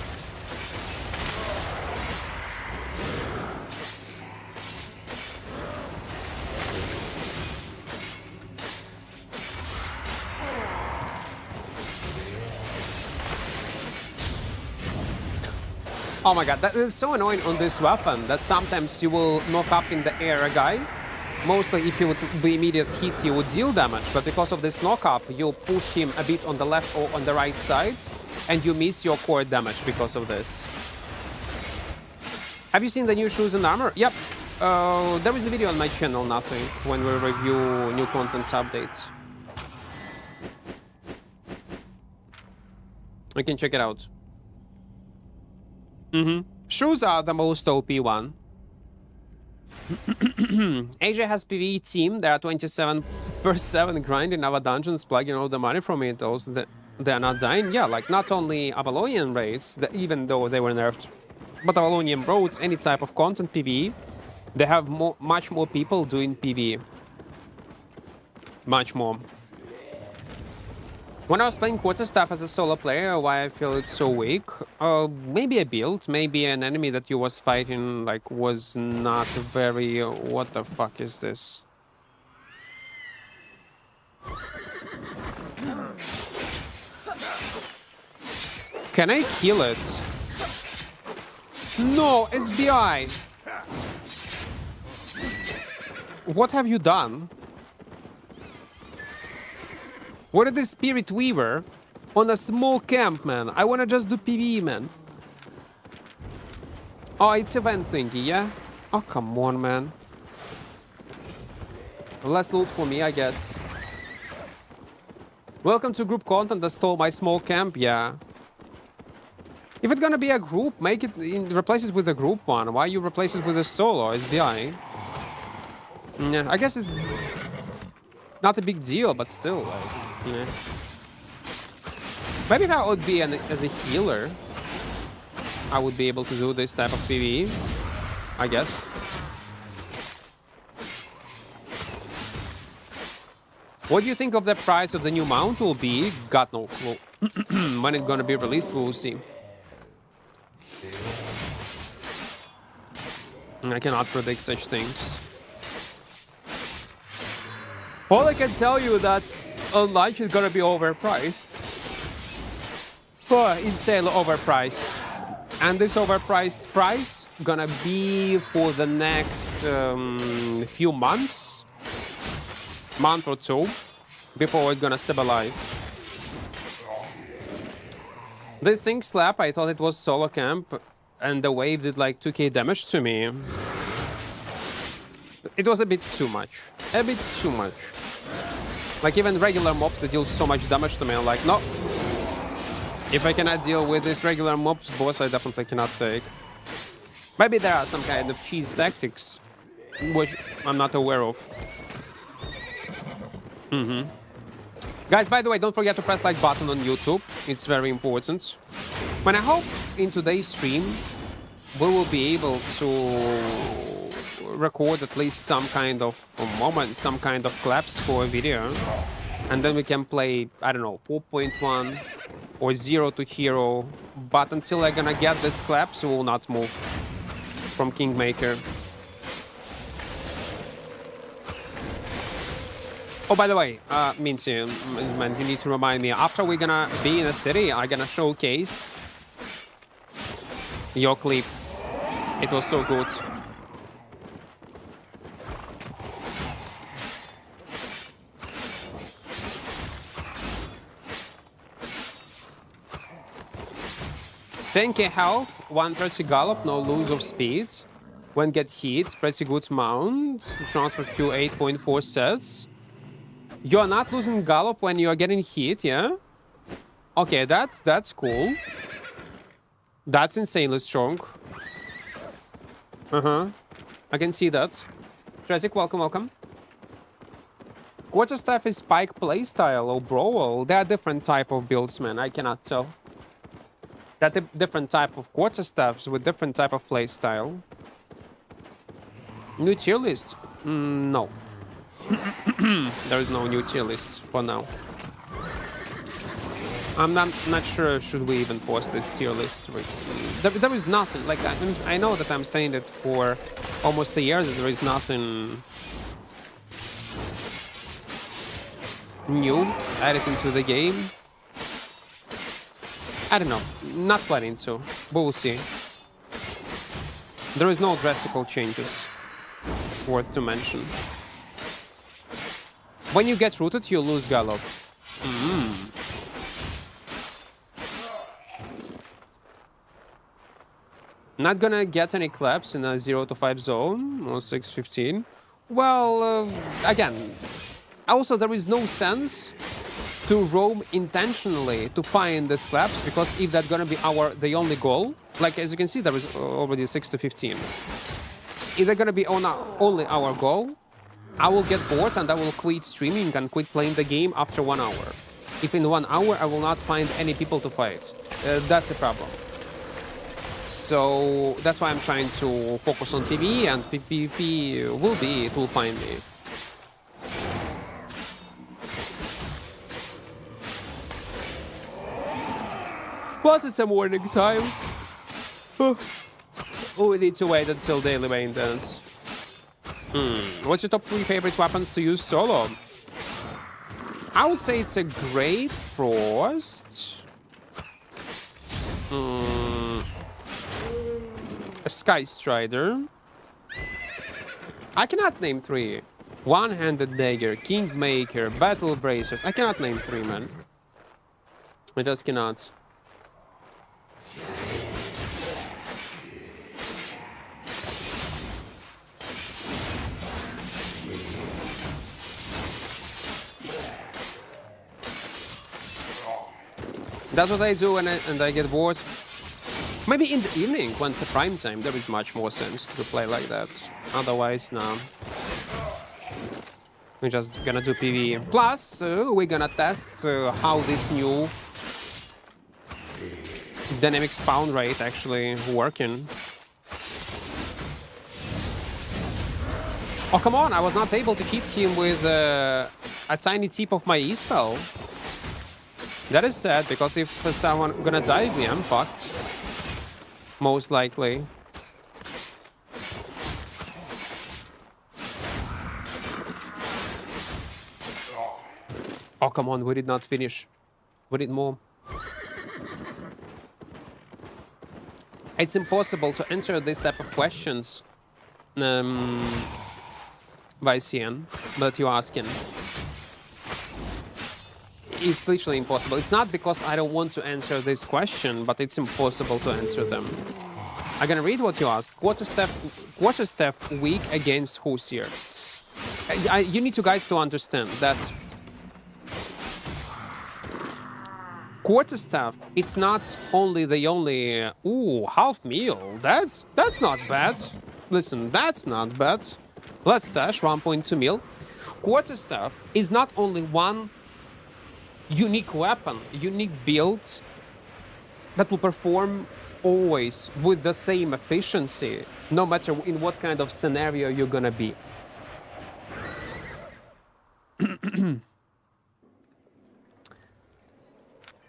Oh my god, that is so annoying on this weapon that sometimes you will knock up in the air a guy. Mostly if you would be immediate hit, you would deal damage, but because of this knock-up, you push him a bit on the left or on the right side, and you miss your core damage because of this. Have you seen the new shoes and armor? Yep. There is a video on my channel, nothing, when we review new content updates. You can check it out. Shoes are the most OP one. Asia has PvE team. There are 27/7 grinding our dungeons, plugging all the money from it. Also, they are not dying. Yeah, like not only Avalonian raids, even though they were nerfed, but Avalonian roads, any type of content PvE, they have much more people doing PvE. Much more. When I was playing quarterstaff as a solo player, why I feel it's so weak? Maybe a build, maybe an enemy that you was fighting like was not very... What the fuck is this? Can I kill it? No, SBI! What have you done? What is this Spirit Weaver on a small camp, man? I wanna just do PvE, man. Oh, it's event thingy, yeah? Oh, come on, man. Less loot for me, I guess. Welcome to group content that stole my small camp, yeah. If it's gonna be a group, make it replace it with a group one. Why you replace it with a solo SBI? Yeah, I guess it's not a big deal, but still, like, yeah. Maybe if I would be as a healer, I would be able to do this type of PvE, I guess. What do you think of the price of the new mount will be? Got no clue. When it's gonna be released, we'll see. I cannot predict such things. All I can tell you that launch is gonna be overpriced. Oh, insanely overpriced. And this overpriced price gonna be for the next few month or two, before it's gonna stabilize. This thing slap, I thought it was solo camp, and the wave did like 2k damage to me. It was a bit too much. A bit too much. Like even regular mobs that deal so much damage to me, I'm like, no. If I cannot deal with this regular mobs boss, I definitely cannot take. Maybe there are some kind of cheese tactics, which I'm not aware of. Guys, by the way, don't forget to press like button on YouTube. It's very important. When I hope in today's stream, we will be able to record at least some kind of moment, some kind of claps for a video. And then we can play, I don't know, 4.1 or 0 to hero. But until I'm gonna get this claps, we will not move from Kingmaker. Oh, by the way, Minty, man, you need to remind me, after we're gonna be in a city, I'm gonna showcase your clip. It was so good. $10k health, 130 gallop, no lose of speed. When get hit, pretty good mount. Transfer Q 8.4 sets. You're not losing gallop when you're getting hit, yeah? Okay, that's cool. That's insanely strong. I can see that. Tragic, welcome, welcome. Quarterstaff is spike playstyle or brawl. They are different type of builds, man. I cannot tell. That different type of quarterstaffs with different type of playstyle. New tier list? No. There is no new tier list for now. I'm not sure should we even post this tier list. There is nothing. Like I know that I'm saying it for almost a year that there is nothing new added into the game. I don't know. Not planning to, but we'll see. There is no drastic changes worth to mention. When you get rooted, you lose gallop. Not gonna get any claps in a 0 to 5 zone or 6-15. Well, again, also there is no sense to roam intentionally to find these claps, because if that's gonna be the only goal, like as you can see, there is already 6 to 15. If they're gonna be only our goal, I will get bored and I will quit streaming and quit playing the game after 1 hour. If in 1 hour I will not find any people to fight, that's a problem. So that's why I'm trying to focus on PvE, and PvP it will find me. Plus it's a morning time. We need to wait until daily maintenance. What's your top 3 favorite weapons to use solo? I would say it's a Great Frost. A Sky Strider. I cannot name 3. One-handed dagger, Kingmaker, battle bracers. I cannot name 3, man. I just cannot. That's what I do and I get bored. Maybe in the evening, when it's a prime time, there is much more sense to play like that. Otherwise, no. We're just gonna do PvE. Plus, we're gonna test how this new dynamic spawn rate actually working. Oh, come on, I was not able to hit him with a tiny tip of my E-spell. That is sad, because if someone gonna dive me, I'm fucked. Most likely. Oh, come on, we did not finish. We did more. It's impossible to answer this type of questions, Vicien, that you're asking. It's literally impossible. It's not because I don't want to answer this question, but it's impossible to answer them. I'm gonna read what you ask. Quarterstaff weak against Hoosier. You need you guys to understand that Quarterstaff, it's not only the only... Ooh, half meal. That's not bad. Listen, that's not bad. Let's stash 1.2 mil. Quarterstaff is not only one unique weapon, unique build that will perform always with the same efficiency, no matter in what kind of scenario you're gonna be.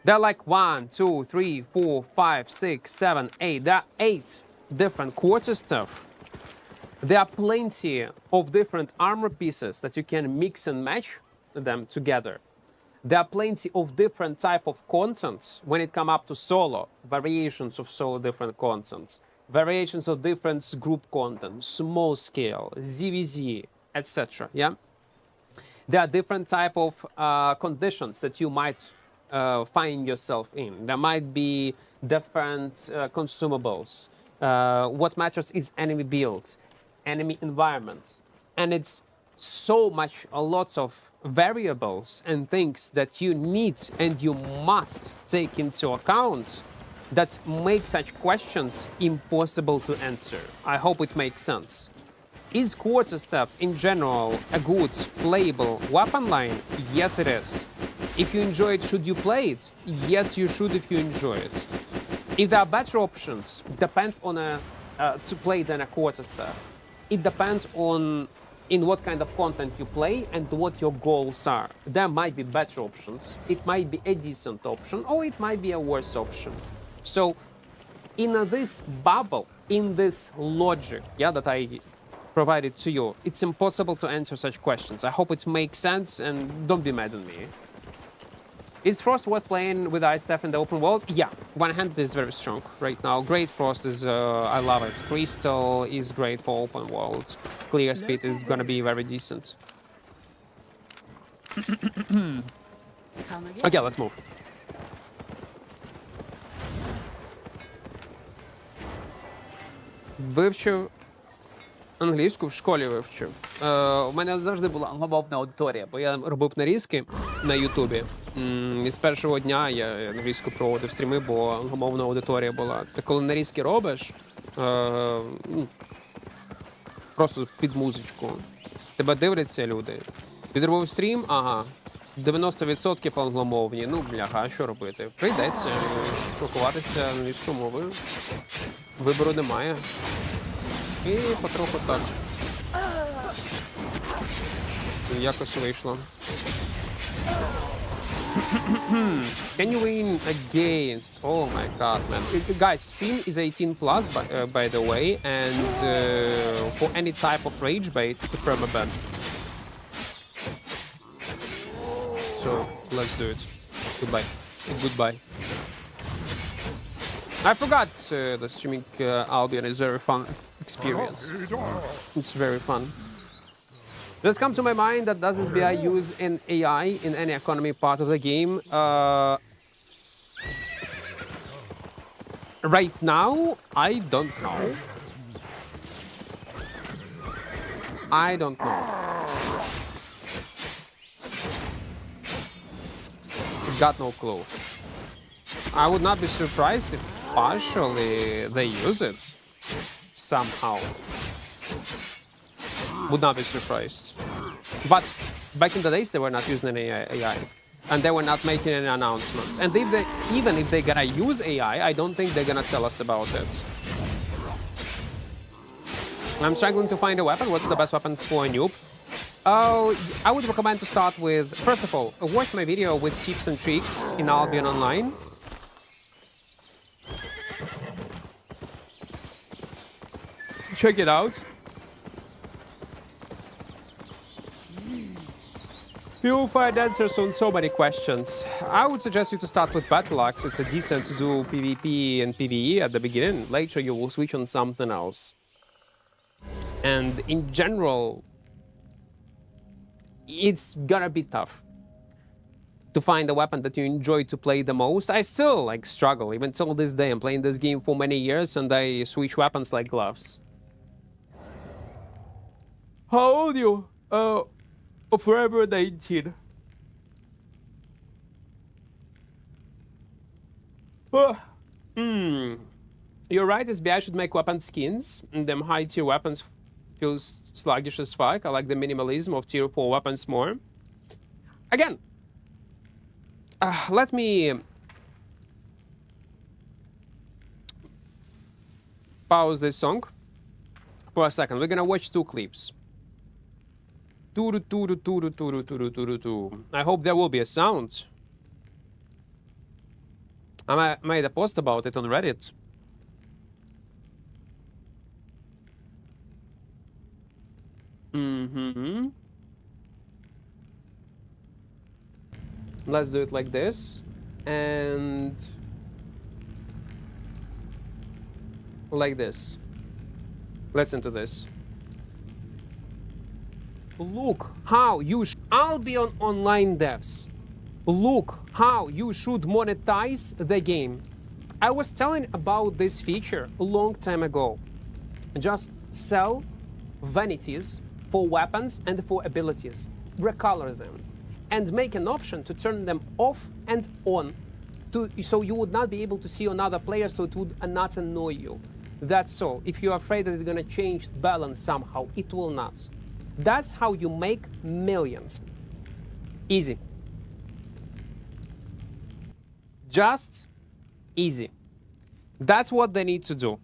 There are like 1, 2, 3, 4, 5, 6, 7, 8. There are 8 different quarterstaff. There are plenty of different armor pieces that you can mix and match them together. There are plenty of different type of contents when it comes up to solo, variations of solo different contents, variations of different group content, small scale, ZVZ, etc. Yeah, there are different type of conditions that you might find yourself in. There might be different consumables. What matters is enemy builds, enemy environments, and it's so much, lots of variables and things that you need and you must take into account that make such questions impossible to answer. I hope it makes sense. Is quarterstaff in general a good playable weapon line? Yes, it is. If you enjoy it, should you play it? Yes, you should if you enjoy it. If there are better options, depend on to play than a quarterstaff. It depends on in what kind of content you play and what your goals are. There might be better options. It might be a decent option, or it might be a worse option. So in this bubble, in this logic, yeah, that I provided to you, it's impossible to answer such questions. I hope it makes sense, and don't be mad at me. Is Frost worth playing with Ice Staff in the open world? Yeah, one-handed is very strong right now. Great Frost is, I love it. Crystal is great for open world. Clear speed is gonna be very decent. Okay, let's move. Вивчив англійську, в школі вивчив. У мене завжди була англомовна аудиторія, бо я робив нарізки на Ютубі. І з першого дня я англійську проводив стріми, бо англомовна аудиторія була. Ти коли нарізки робиш, просто під музичку, тебе дивляться люди. Підробив стрім, ага, 90% англомовні. Ну, бляха, що робити? Прийдеться спілкуватися англійською мовою. Вибору немає. І потроху так. Якось вийшло. Can you win against? Oh my god, man. Guys, stream is 18 plus, by the way, and for any type of rage bait, it's a permaban. So, let's do it. Goodbye. Goodbye. I forgot that streaming Albion is a very fun experience. It's very fun. Just come to my mind that does SBI use an AI in any economy part of the game? Right now, I don't know. I don't know. Got no clue. I would not be surprised if partially they use it somehow. Would not be surprised. But back in the days, they were not using any AI. And they were not making any announcements. And even if they're gonna use AI, I don't think they're gonna tell us about it. I'm struggling to find a weapon. What's the best weapon for a noob? Oh, I would recommend to start with, first of all, watch my video with tips and tricks in Albion Online. Check it out. You'll find answers on so many questions. I would suggest you to start with Battle Axe. It's a decent to do PvP and PvE at the beginning. Later you will switch on something else. And in general, it's gonna be tough to find a weapon that you enjoy to play the most. I still like struggle, even till this day. I'm playing this game for many years and I switch weapons like gloves. How old are you? Forever 19. You're right, SBI should make weapon skins. Them high tier weapons feels sluggish as fuck. I like the minimalism of tier 4 weapons more. Again, let me pause this song for a second. We're gonna watch 2 clips. I hope there will be a sound. I made a post about it on Reddit. Let's do it like this. And like this. Listen to this. Look how you Albion Online devs. Look how you should monetize the game. I was telling about this feature a long time ago. Just sell vanities for weapons and for abilities. Recolor them. And make an option to turn them off and on. So you would not be able to see on other players, so it would not annoy you. That's all. If you're afraid that it's gonna change the balance somehow, it will not. That's how you make millions. Easy. Just easy. That's what they need to do.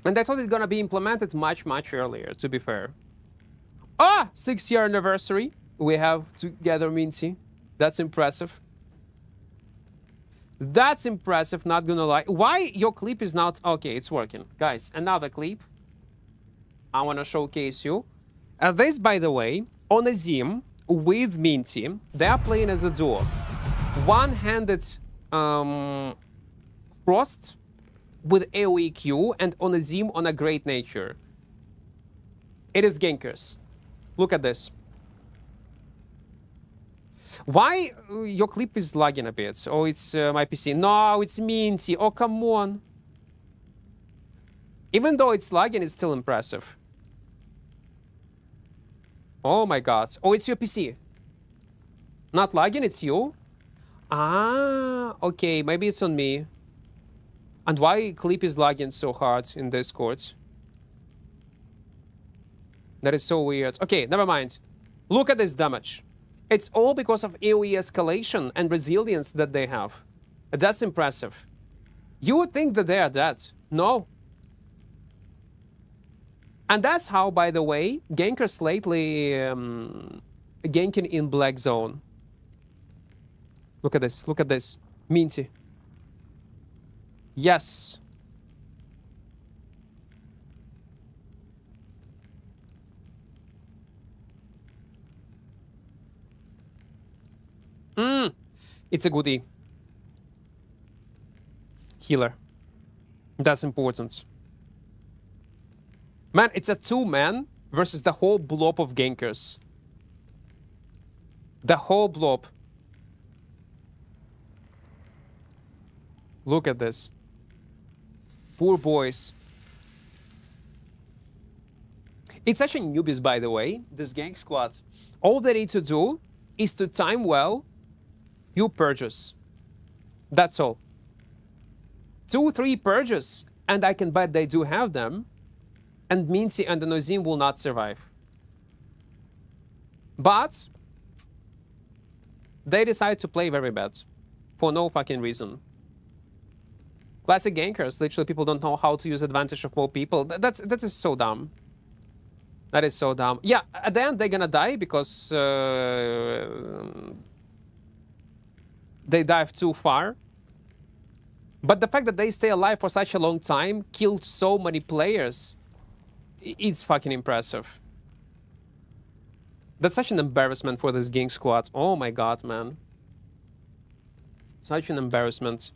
And I thought it's gonna be implemented much, much earlier, to be fair. 6-year anniversary. We have together, Minty. That's impressive. That's impressive, not gonna lie. Why your clip is not... Okay, it's working. Guys, another clip. I want to showcase you. This, by the way, on a Zim with Minty, they are playing as a duo. One-handed Frost with AoE Q and on a Zim on a Great Nature. It is gankers. Look at this. Why your clip is lagging a bit? Oh, it's my PC. No, it's Minty. Oh, come on. Even though it's lagging, it's still impressive. Oh my god. Oh, it's your PC. Not lagging, it's you? Ah, okay. Maybe it's on me. And why clip is lagging so hard in Discord? That is so weird. Okay, never mind. Look at this damage. It's all because of AoE escalation and resilience that they have. That's impressive. You would think that they are dead. No. And that's how, by the way, gankers lately ganking in Black Zone. Look at this. Look at this. Minty. Yes. It's a goodie. Healer. That's important. Man, it's a 2-man versus the whole blob of gankers. The whole blob. Look at this. Poor boys. It's such a newbies, by the way, this gang squad. All they need to do is to time well few purges. That's all. 2-3 purges, and I can bet they do have them, and Minty and the Nozim will not survive. But They decide to play very bad. For no fucking reason. Classic gankers. Literally, people don't know how to use advantage of more people. That is so dumb. That is so dumb. Yeah, at the end, they're gonna die because they dive too far. But the fact that they stay alive for such a long time, killed so many players, it's fucking impressive. That's such an embarrassment for this gang squad. Oh my god, man. Such an embarrassment.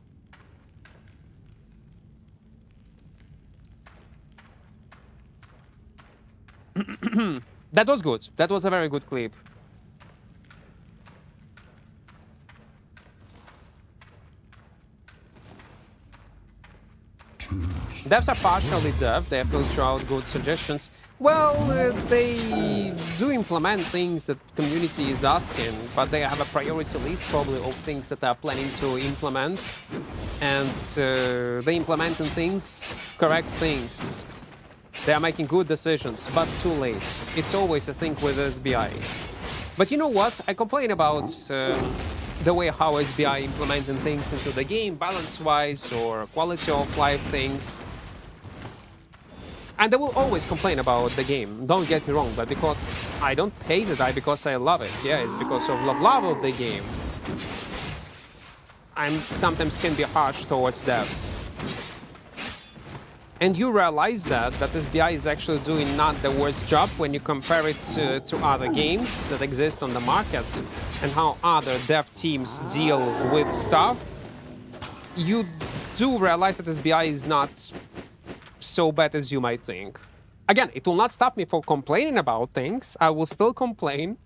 That was good. That was a very good clip. Devs are partially dev, they filter out good suggestions. Well, they do implement things that community is asking, but they have a priority list probably of things that they are planning to implement. And they implementing things, correct things. They are making good decisions, but too late. It's always a thing with SBI. But you know what? I complain about the way how SBI implementing things into the game, balance-wise or quality of life things. And I will always complain about the game, don't get me wrong, but because I don't hate it, because I love it. Yeah, it's because of love of the game. I'm sometimes can be harsh towards devs. And you realize that SBI is actually doing not the worst job when you compare it to other games that exist on the market and how other dev teams deal with stuff. You do realize that SBI is not so bad as you might think. Again, it will not stop me from complaining about things. I will still complain.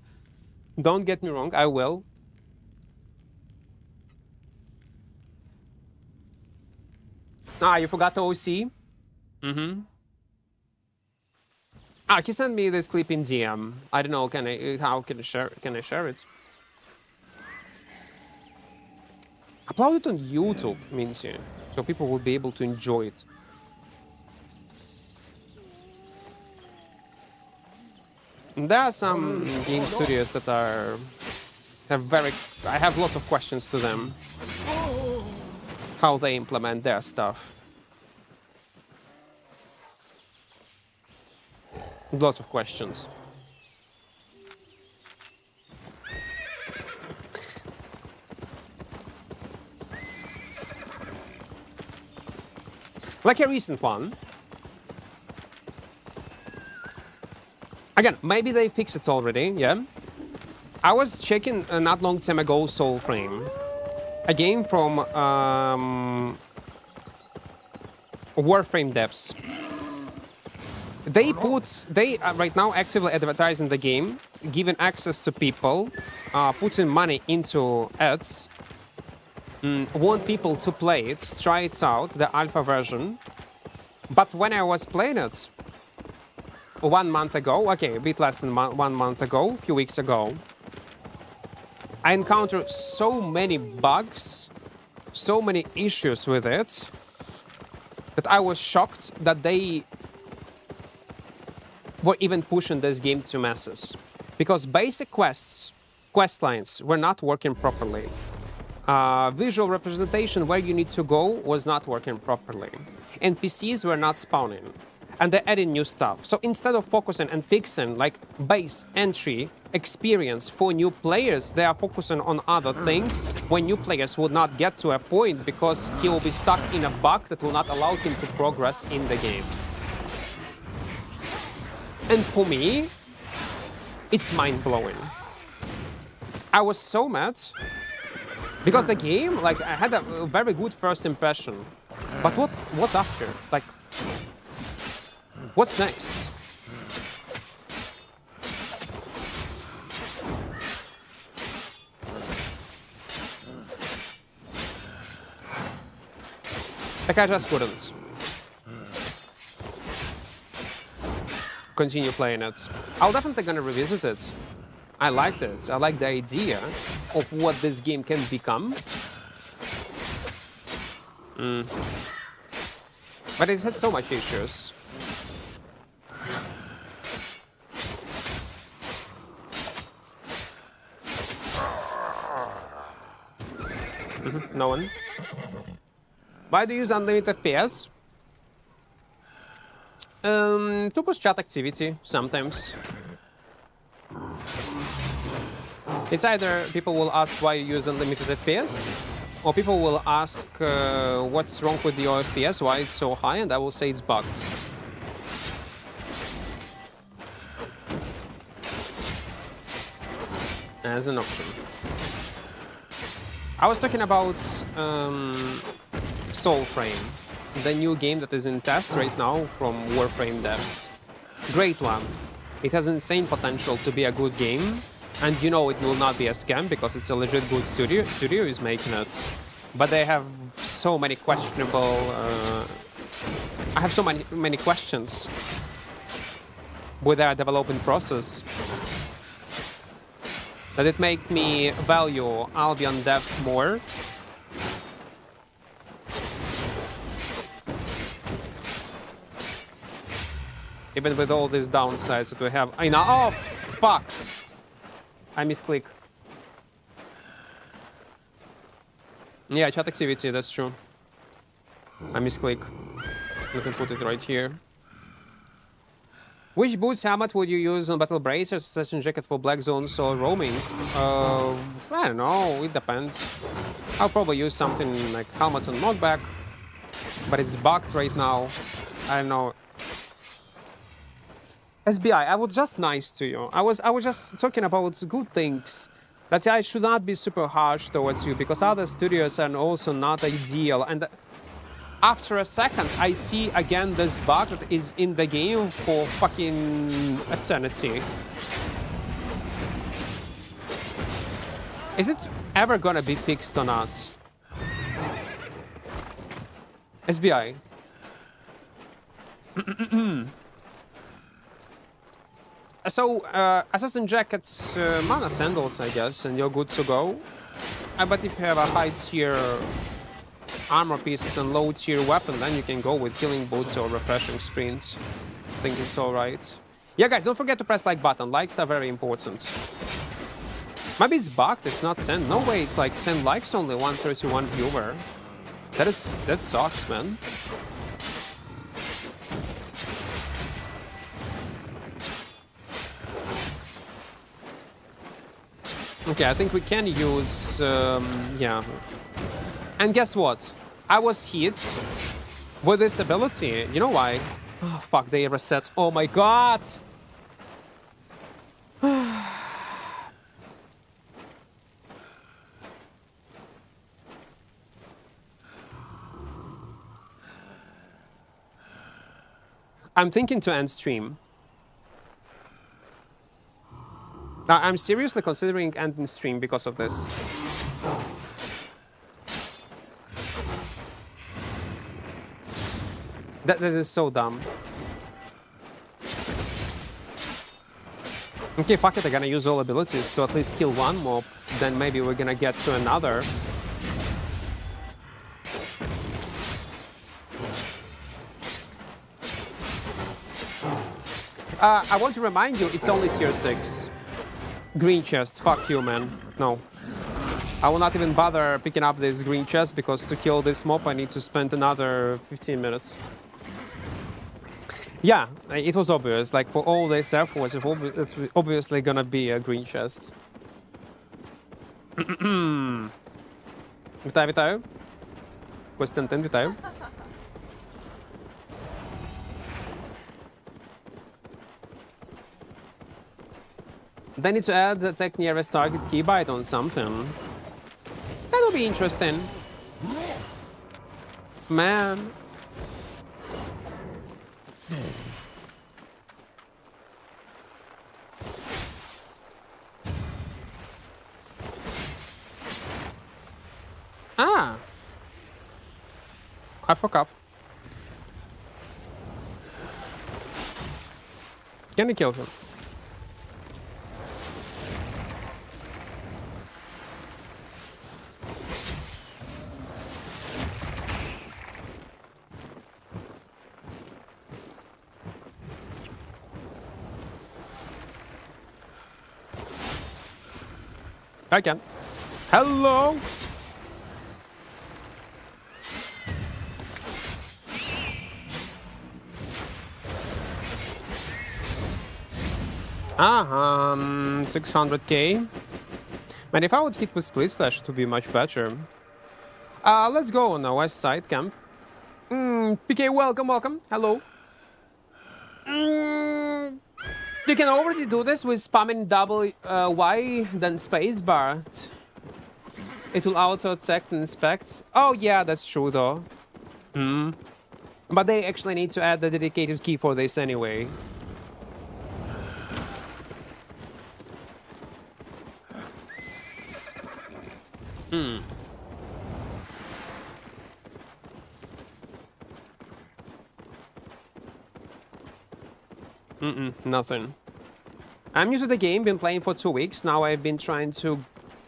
Don't get me wrong, I will. Ah, you forgot the OC? Mm-hmm. Ah, he sent me this clip in DM. I don't know, how can I share it? Upload it on YouTube, means you, so people will be able to enjoy it. And there are some game studios that I have lots of questions to them. How they implement their stuff. Lots of questions. Like a recent one. Again, maybe they fixed it already, yeah? I was checking not long time ago Soulframe. A game from Warframe devs. They right now actively advertising the game, giving access to people, putting money into ads, want people to play it, try it out, the alpha version. But when I was playing it 1 month ago, okay, a bit less than 1 month ago, a few weeks ago, I encountered so many bugs, so many issues with it, that I was shocked that they were even pushing this game to masses. Because basic quest lines were not working properly. Visual representation where you need to go was not working properly. NPCs were not spawning. And they're adding new stuff. So instead of focusing and fixing like base entry experience for new players, they are focusing on other things when new players will not get to a point because he will be stuck in a bug that will not allow him to progress in the game. And for me, it's mind-blowing. I was so mad because the game, like, I had a very good first impression. But what's after? Like, what's next? Like, I just couldn't continue playing it. I'm definitely gonna revisit it. I liked it. I like the idea of what this game can become. But it had so much issues. No one. Why do you use unlimited FPS? To push chat activity, sometimes. It's either people will ask why you use unlimited FPS, or people will ask what's wrong with your FPS, why it's so high, and I will say it's bugged. As an option. I was talking about Soulframe, the new game that is in test right now from Warframe devs. Great one. It has insane potential to be a good game, and you know it will not be a scam because it's a legit good studio. Studio is making it, but they have so many questionable. I have so many questions with their development process that it make me value Albion devs more. Even with all these downsides that we have. I know. Oh, fuck! I misclick. Yeah, chat activity, that's true. I misclick. Let me put it right here. Which boots helmet would you use on Battle Bracers, Assassin Jacket for Black Zones or roaming? I don't know, it depends. I'll probably use something like helmet on knockback, but it's bugged right now. I don't know. SBI, I was just nice to you. I was just talking about good things. That I should not be super harsh towards you because other studios are also not ideal. And after a second, I see again this bug that is in the game for fucking eternity. Is it ever gonna be fixed or not? SBI. So, Assassin Jacket's mana sandals, I guess, and you're good to go. But if you have a high tier armor pieces and low tier weapon, then you can go with healing boots or refreshing sprints. I think it's alright. Yeah, guys, don't forget to press like button. Likes are very important. Maybe it's bugged, it's not 10. No way, it's like 10 likes only, 131 viewer. That sucks, man. Okay, I think we can use, yeah. And guess what? I was hit with this ability. You know why? Oh, fuck, they reset. Oh my god! I'm thinking to end stream. I'm seriously considering ending stream because of this. That is so dumb. Okay, fuck it, I'm gonna use all abilities to at least kill one mob, then maybe we're gonna get to another. I want to remind you, it's only tier 6. Green chest, fuck you, man. No. I will not even bother picking up this green chest because to kill this mob I need to spend another 15 minutes. Yeah, it was obvious. Like, for all this efforts, it's obviously gonna be a green chest. Вітаю, вітаю. Костянтин, вітаю. They need to add the tech nearest target keybyte on something. That'll be interesting. Man. Ah. I fuck up. Can you kill him? I can. Hello! 600k. Man, if I would hit with split slash, it would be much better. Let's go on the west side camp. PK, welcome. Hello. You can already do this with spamming double Y, then spacebar. It will auto-attack and inspect. Oh yeah, that's true though. But they actually need to add the dedicated key for this anyway. Nothing. I'm new to the game, been playing for 2 weeks. Now I've been trying to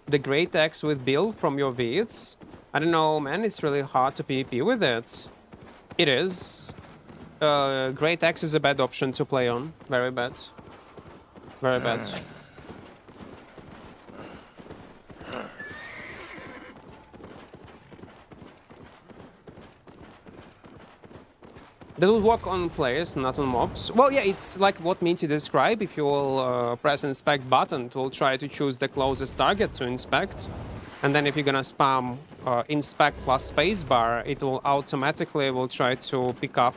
the Great Axe with Bill from your vids. I don't know, man, it's really hard to PvP with it. It is. Great Axe is a bad option to play on. Very bad. Very bad. That will work on players, not on mobs. Well, yeah, it's like what Minty described. If you will press inspect button, it will try to choose the closest target to inspect. And then if you're gonna spam inspect plus spacebar, it will automatically will try to pick up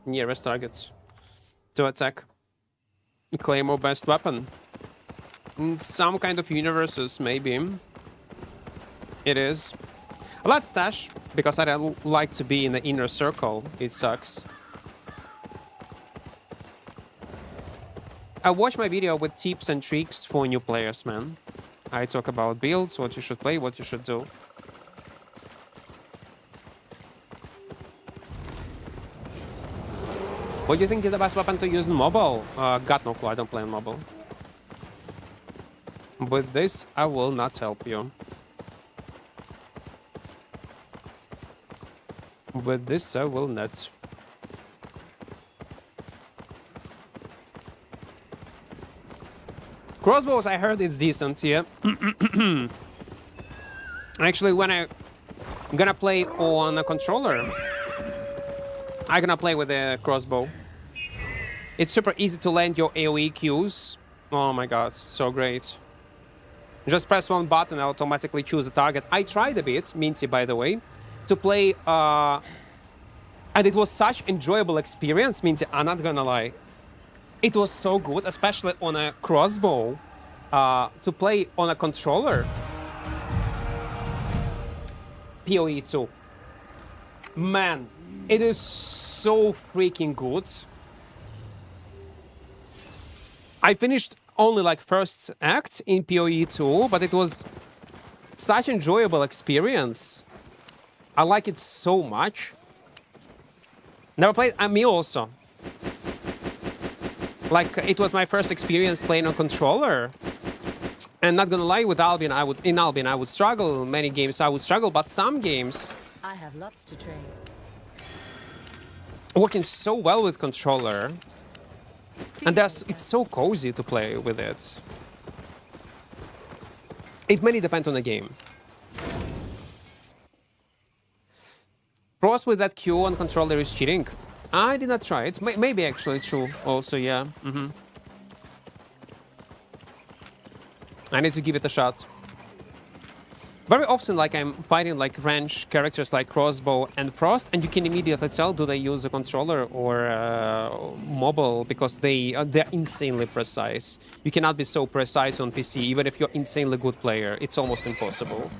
nearest targets to attack. Claymore best weapon. In some kind of universes, maybe. It is. Let's stash, because I don't like to be in the inner circle. It sucks. I watch my video with tips and tricks for new players, man. I talk about builds, what you should play, what you should do. What do you think is the best weapon to use in mobile? Got no clue, I don't play on mobile. With this, I will not help you. With this, I will not. Crossbows, I heard it's decent, yeah. Actually, when I'm gonna play on a controller, I'm gonna play with a crossbow. It's super easy to land your AoE Qs. Oh my god, so great. Just press one button and automatically choose a target. I tried a bit, Minty, by the way, to play, and it was such enjoyable experience, Minty, I'm not gonna lie. It was so good, especially on a crossbow, to play on a controller. PoE 2. Man, it is so freaking good. I finished only like first act in PoE 2, but it was such enjoyable experience. I like it so much. Never played me also. Like, it was my first experience playing on controller. And not gonna lie, with Albion, I would struggle. Many games I would struggle, but some games I have lots to trade. Working so well with controller. And it's so cozy to play with it. It mainly depends on the game. Pros with that Q on controller is cheating. I did not try it. Maybe actually true also, yeah. I need to give it a shot. Very often, like, I'm fighting like range characters like Crossbow and Frost, and you can immediately tell do they use a controller or mobile, because they're insanely precise. You cannot be so precise on PC, even if you're insanely good player. It's almost impossible.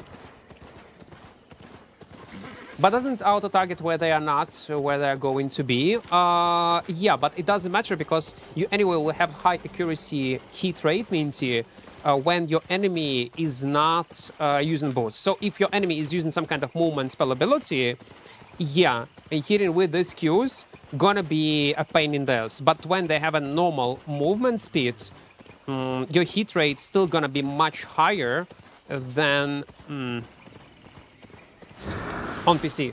But doesn't auto-target where they are not, where they're going to be? Yeah, but it doesn't matter, because you anyway will have high accuracy hit rate, Minty, when your enemy is not using both. So if your enemy is using some kind of movement spell ability, yeah, hitting with these Qs gonna be a pain in the ass. But when they have a normal movement speed, your hit rate still gonna be much higher than on PC.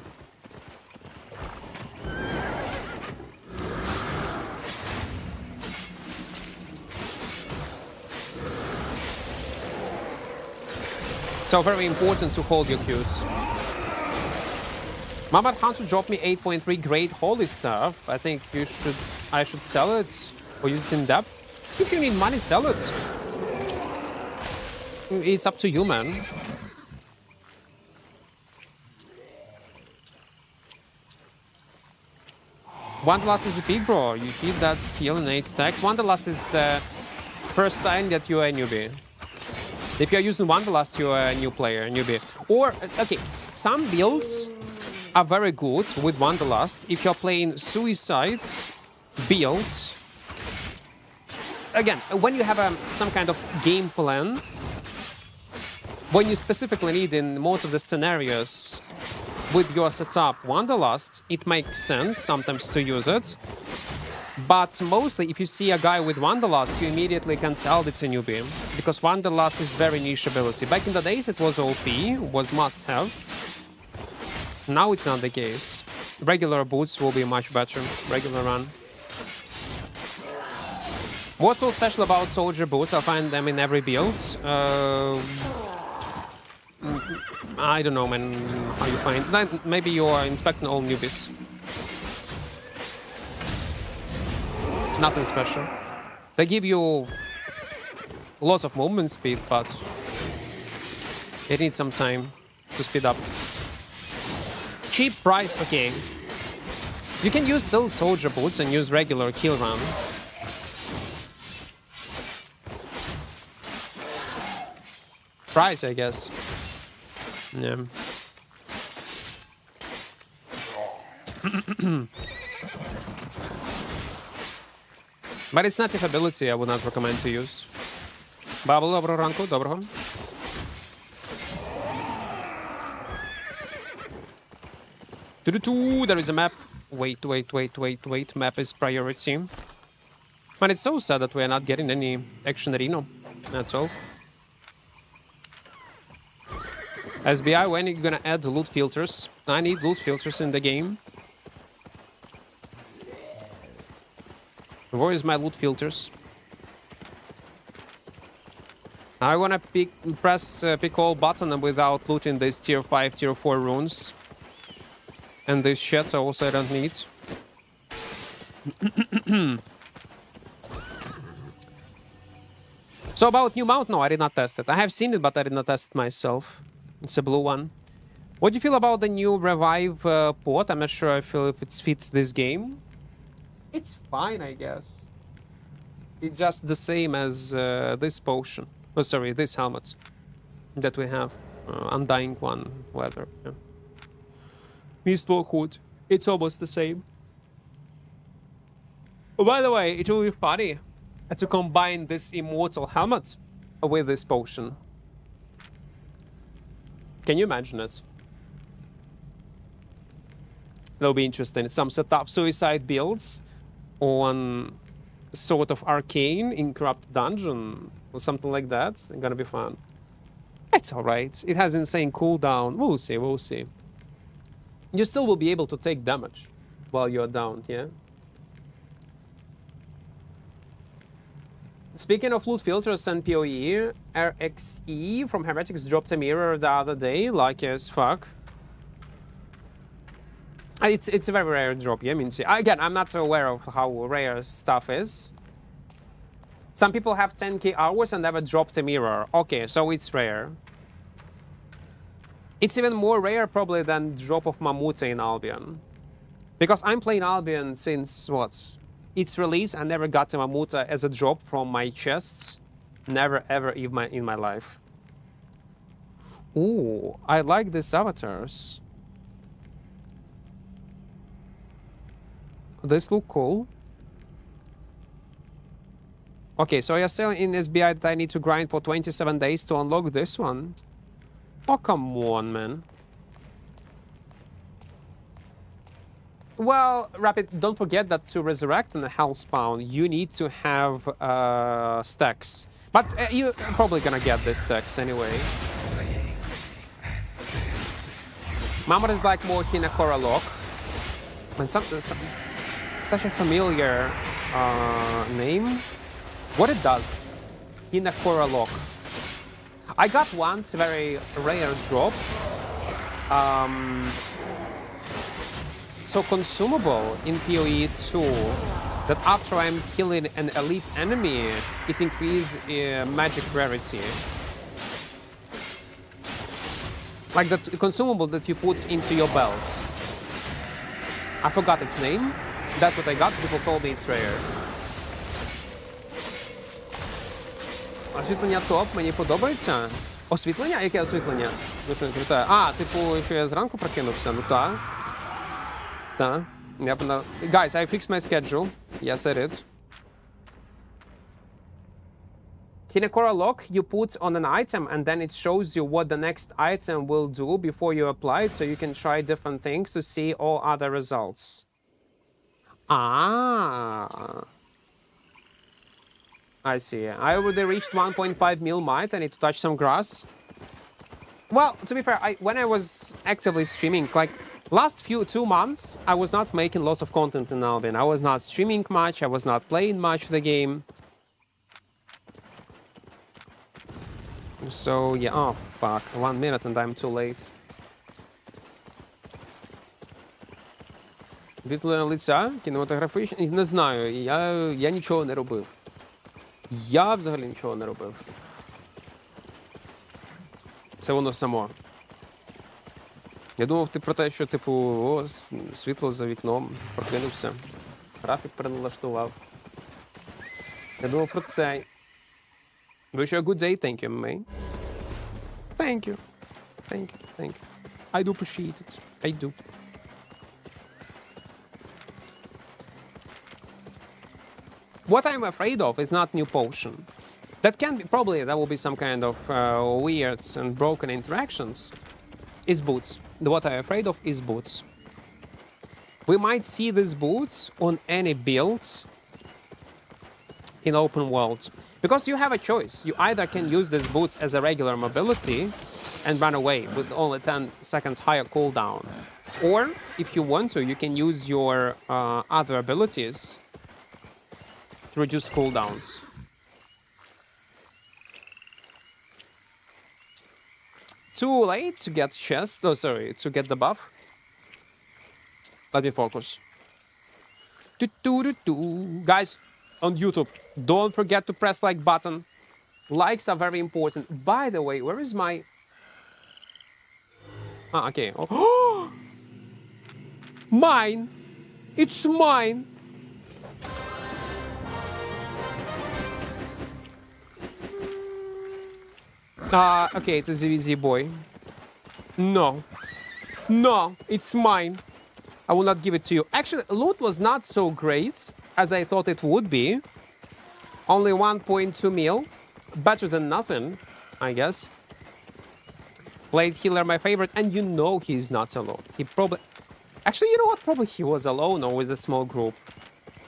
So very important to hold your Qs. Mamad Hunter dropped me 8.3 great holy stuff. I think I should sell it or use it in depth. If you need money, sell it. It's up to you, man. Wanderlust is a big bro. You hit that skill in 8 stacks. Wanderlust is the first sign that you are a newbie. If you're using Wanderlust, you're a new player, a newbie. Or, okay, some builds are very good with Wanderlust. If you're playing Suicide builds, again, when you have some kind of game plan, when you specifically need in most of the scenarios with your setup Wanderlust, it makes sense sometimes to use it. But mostly, if you see a guy with Wanderlust, you immediately can tell it's a newbie, because Wanderlust is very niche ability. Back in the days, it was OP, was must-have. Now it's not the case. Regular boots will be much better. Regular run. What's so special about soldier boots? I find them in every build. I don't know, man, how you find. Maybe you are inspecting all newbies. Nothing special. They give you lots of movement speed, but it needs some time to speed up. Cheap price, okay. You can use still soldier boots and use regular kill run. Price, I guess. Yeah. But it's native ability, I would not recommend to use. Бабл, доброго ранку, доброго. There is a map. Wait. Map is priority. Man, it's so sad that we are not getting any action arena. That's all. SBI, when are you gonna add loot filters? I need loot filters in the game. Where is my loot filters? I wanna press pick all button without looting these tier 5, tier 4 runes. And these shits also I don't need. So about new mount, no, I did not test it. I have seen it, but I did not test it myself. It's a blue one. What do you feel about the new revive pot? I'm not sure if it fits this game. It's fine, I guess. It's just the same as this potion. Oh, sorry, this helmet that we have. Undying one, whatever. Yeah. Mistwalk hood. It's almost the same. Oh, by the way, it will be funny to combine this immortal helmet with this potion. Can you imagine it? That'll be interesting. Some setup suicide builds on sort of arcane in corrupt dungeon or something like that. It's gonna be fun. It's alright. It has insane cooldown. We'll see, we'll see. You still will be able to take damage while you're down, yeah? Speaking of loot filters and PoE, RXE from Heretics dropped a mirror the other day, lucky as fuck. It's a very rare drop, yeah? I mean, see, again, I'm not aware of how rare stuff is. Some people have 10k hours and never dropped a mirror. Okay, so it's rare. It's even more rare probably than drop of Mamuta in Albion. Because I'm playing Albion since, what? Its release, I never got a Mamuta as a drop from my chests. Never ever in my life. Ooh, I like these avatars. This look cool. Okay, so you're saying in SBI that I need to grind for 27 days to unlock this one? Oh, come on, man. Well, Rapid, don't forget that to resurrect on a Hellspawn, you need to have stacks. But you're probably gonna get the stacks anyway. Mammoth is like more Hinakora Lock. And such a familiar name. What it does? Hinakora Lock. I got once a very rare drop. So consumable in PoE 2 that after I'm killing an elite enemy, it increases magic rarity. Like the consumable that you put into your belt. I forgot its name. That's what I got. People told me it's rare. Освітлення топ, мені подобається. Освітлення? Яке освітлення? Дуже не круте. А, типу, що я зранку прокинувся? Ну так. Так. Guys, I fixed my schedule. Yes, I did. Kinekora lock you put on an item and then it shows you what the next item will do before you apply it, so you can try different things to see all other results. Ah. I see. I already reached 1.5 mil might. I need to touch some grass. Well, to be fair, when I was actively streaming, like last 2 months, I was not making lots of content in Albion. I was not streaming much. I was not playing much the game. So, yeah. Oh, fuck. 1 minute and I'm too late. Відлення лиця, кінематографічні. Не знаю, я нічого не робив. Я взагалі нічого не робив. Це воно само. Я думав ти про те, що, типу, о, світло за вікном, прокинувся, графік переналаштував. Я думав про це. Wish you a good day, thank you, mate. Thank you. Thank you, thank you. I do appreciate it. I do. What I'm afraid of is not new potion. That can be, probably that will be some kind of weird and broken interactions. Is boots. What I'm afraid of is boots. We might see these boots on any build in open world. Because you have a choice. You either can use these boots as a regular mobility and run away with only 10 seconds higher cooldown. Or, if you want to, you can use your other abilities to reduce cooldowns. Too late to get chest. Oh, sorry, to get the buff. Let me focus. Guys, on YouTube, don't forget to press like button. Likes are very important. By the way, where is my... Ah, okay. Oh. Mine! It's mine! Okay, it's a ZVZ boy. No. No, it's mine. I will not give it to you. Actually, loot was not so great as I thought it would be. Only 1.2 mil. Better than nothing, I guess. Blade Healer, my favorite. And you know he's not alone. He probably... Actually, you know what? Probably he was alone or with a small group.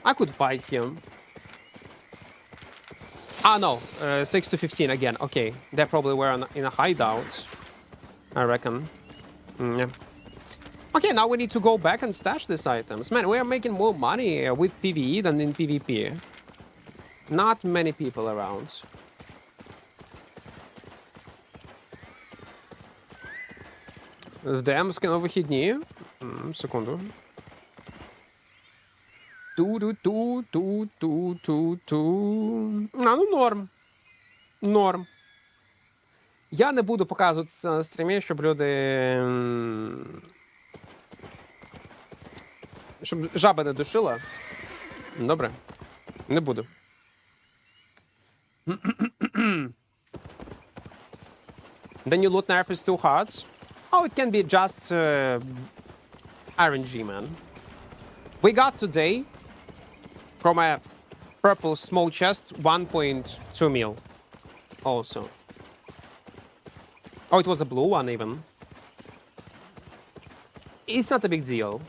I could fight him. Ah, no. 6 to 15 again. Okay. They probably were in a hideout, I reckon. Yeah. Okay, now we need to go back and stash these items. Man, we are making more money with PvE than in PvP. Not many people around. В Демське на вихідні. Секунду. А, ну норм. Норм. Я не буду показувати це на стрімі, щоб люди... Щоб жаба не душила. Добре. Не буду. The new loot nerf is too hard. Oh, it can be just RNG, man. We got today, from a purple small chest, 1.2 mil. Also. Oh, it was a blue one, even. It's not a big deal.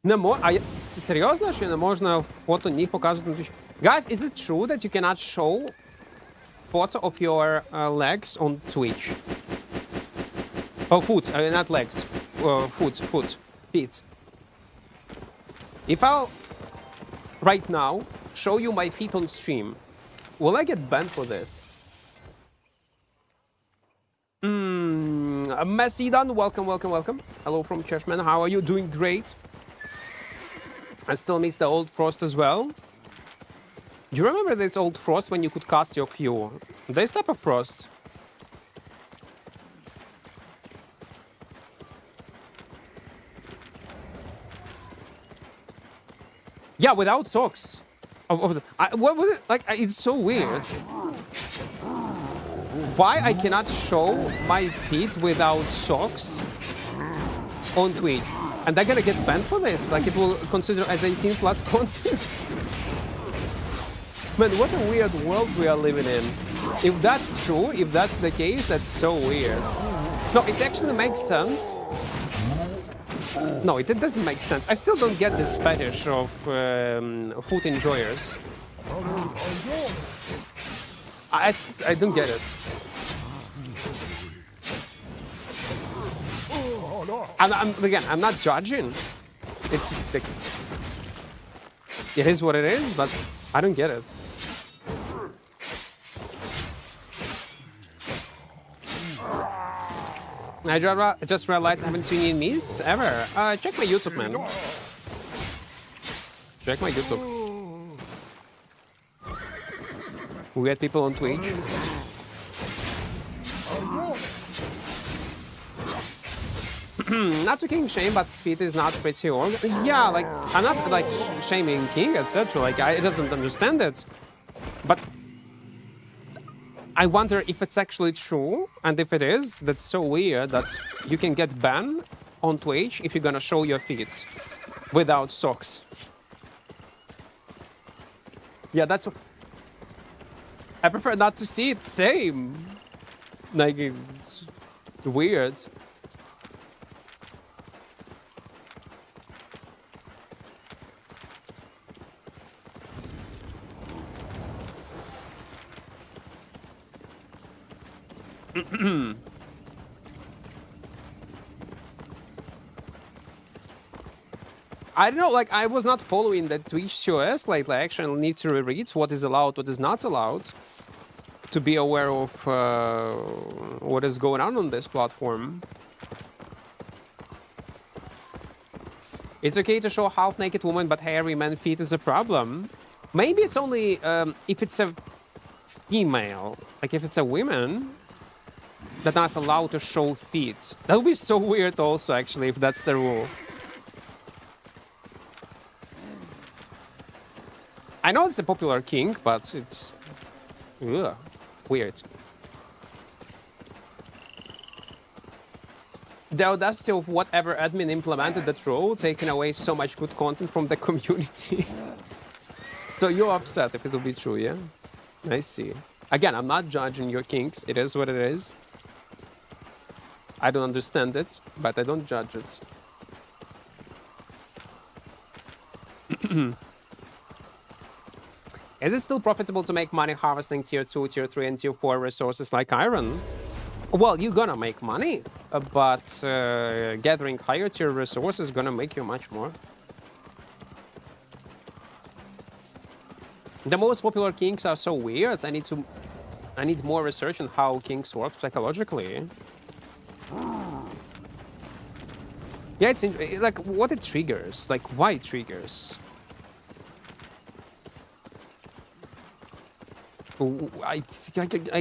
Не а це серйозно, що не можна фото ніг показувати на Twitch? Guys, is it true that you cannot show photo of your legs on Twitch? Oh, foot, not legs. Foot. Feet. If I'll, right now, show you my feet on stream, will I get banned for this? Messidon, welcome, welcome, welcome. Hello from Churchman. How are you? Doing great. I still miss the old Frost as well. Do you remember this old Frost when you could cast your Q? This type of Frost. Yeah, without socks. What was it? Like, it's so weird. Why I cannot show my feet without socks on Twitch? And they're gonna get banned for this? Like, it will consider as 18 plus content? Man, what a weird world we are living in. If that's true, if that's the case, that's so weird. No, it actually makes sense. No, it doesn't make sense. I still don't get this fetish of food enjoyers. I don't get it. Again, I'm not judging. It is what it is, but I don't get it. I just realized I haven't seen any mists ever. Check my YouTube, man. Check my YouTube. We get people on Twitch. Not to king shame, but Pete is not pretty org. Yeah, like, I'm not like shaming King, etc. Like, I doesn't understand it. But I wonder if it's actually true, and if it is, that's so weird that you can get banned on Twitch if you're gonna show your feet without socks. Yeah, that's what I prefer not to see it. Same. Like, it's weird. I don't know, like, I was not following the Twitch TOS lately. I actually need to reread what is allowed, what is not allowed, to be aware of what is going on this platform. It's okay to show half-naked woman, but hairy man feet is a problem. Maybe it's only if it's a female, like if it's a woman, they're not allowed to show feet. That would be so weird also, actually, if that's the rule. I know it's a popular king, but it's weird. The audacity of whatever admin implemented that rule, taking away so much good content from the community. So you're upset if it will be true, yeah? I see. Again, I'm not judging your kings. It is what it is. I don't understand it, but I don't judge it. Is it still profitable to make money harvesting tier 2, tier 3, and tier 4 resources like iron? Well, you're gonna make money, but gathering higher tier resources is gonna make you much more. The most popular kings are so weird. I need more research on how kings work psychologically. Yeah, it's like what it triggers, like why it triggers. I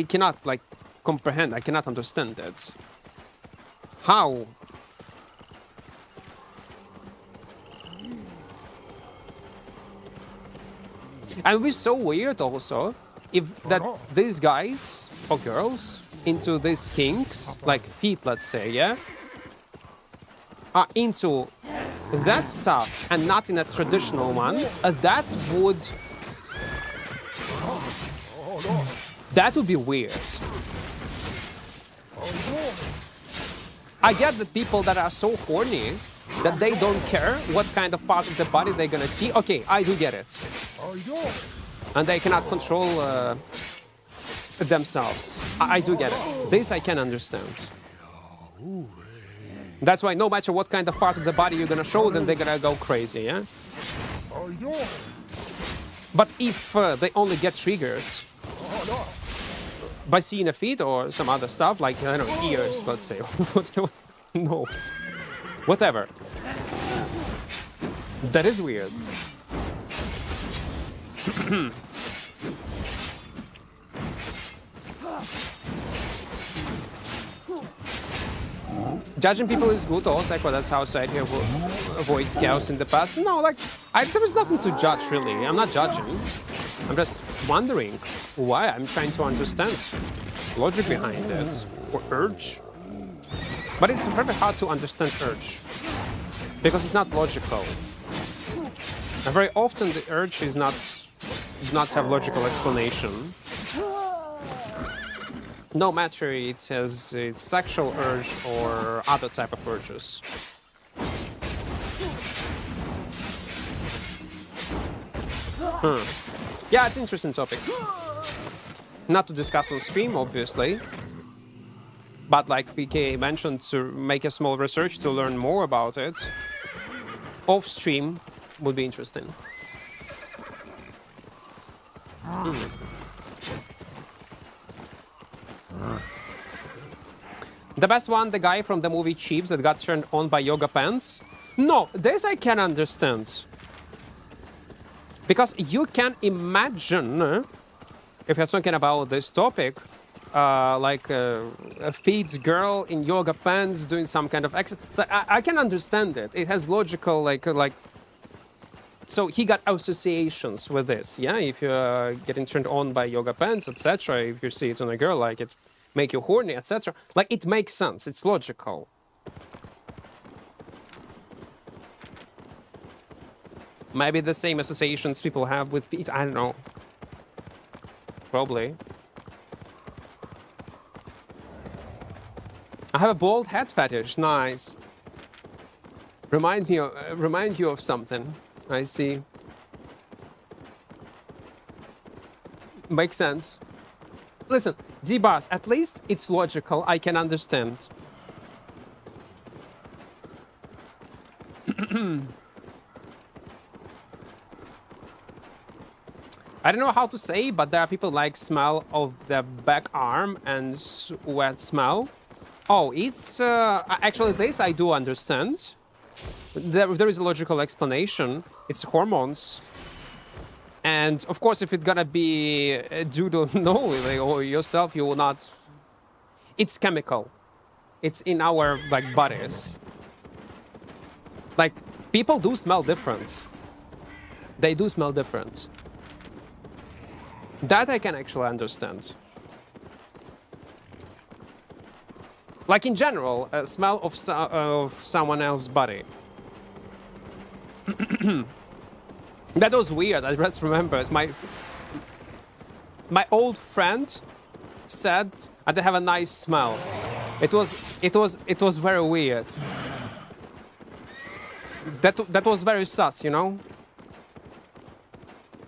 cannot like comprehend. I cannot understand that. How? And it would be so weird also if that these guys or girls into these kings, like feet, let's say, yeah, are into that stuff and not in a traditional one. That would be weird. I get that people that are so horny that they don't care what kind of part of the body they're gonna see. Okay, I do get it. And they cannot control themselves. I do get it. This I can understand. That's why no matter what kind of part of the body you're gonna show them, they're gonna go crazy, yeah? But if they only get triggered by seeing a feet or some other stuff, like, I don't know, ears, let's say, whatever, nose, whatever. That is weird. Judging people is good also, like, well, that's how I said you avoid chaos in the past. No, like, there is nothing to judge, really. I'm not judging. I'm just wondering why. I'm trying to understand logic behind it, or urge. But it's very hard to understand urge, because it's not logical. And very often the urge does not have logical explanation. No matter it has its sexual urge or other type of urges. Yeah, it's an interesting topic. Not to discuss on stream, obviously. But like PK mentioned, to make a small research to learn more about it off stream would be interesting. The best one, the guy from the movie Chiefs that got turned on by yoga pants. No, this I can understand. Because you can imagine, if you're talking about this topic, like a fit girl in yoga pants doing some kind of exercise. So I can understand it. It has logical, like. So he got associations with this, yeah? If you're getting turned on by yoga pants, etc., if you see it on a girl, like it make you horny, etc. Like, it makes sense. It's logical. Maybe the same associations people have with feet. I don't know. Probably. I have a bald head fetish. Nice. Remind you of something. I see. Makes sense. Listen, D-Bars, at least it's logical. I can understand. I don't know how to say, but there are people like smell of the back arm and sweat smell. Oh, it's actually this I do understand. There is a logical explanation. It's hormones. And of course, if it's gonna be due to knowing or yourself, you will not. It's chemical. It's in our like bodies. Like, people do smell different. They do smell different. That I can actually understand. Like, in general, a smell of someone else's body. That was weird. I just remembered. My old friend said I did have a nice smell. It was very weird. That was very sus, you know?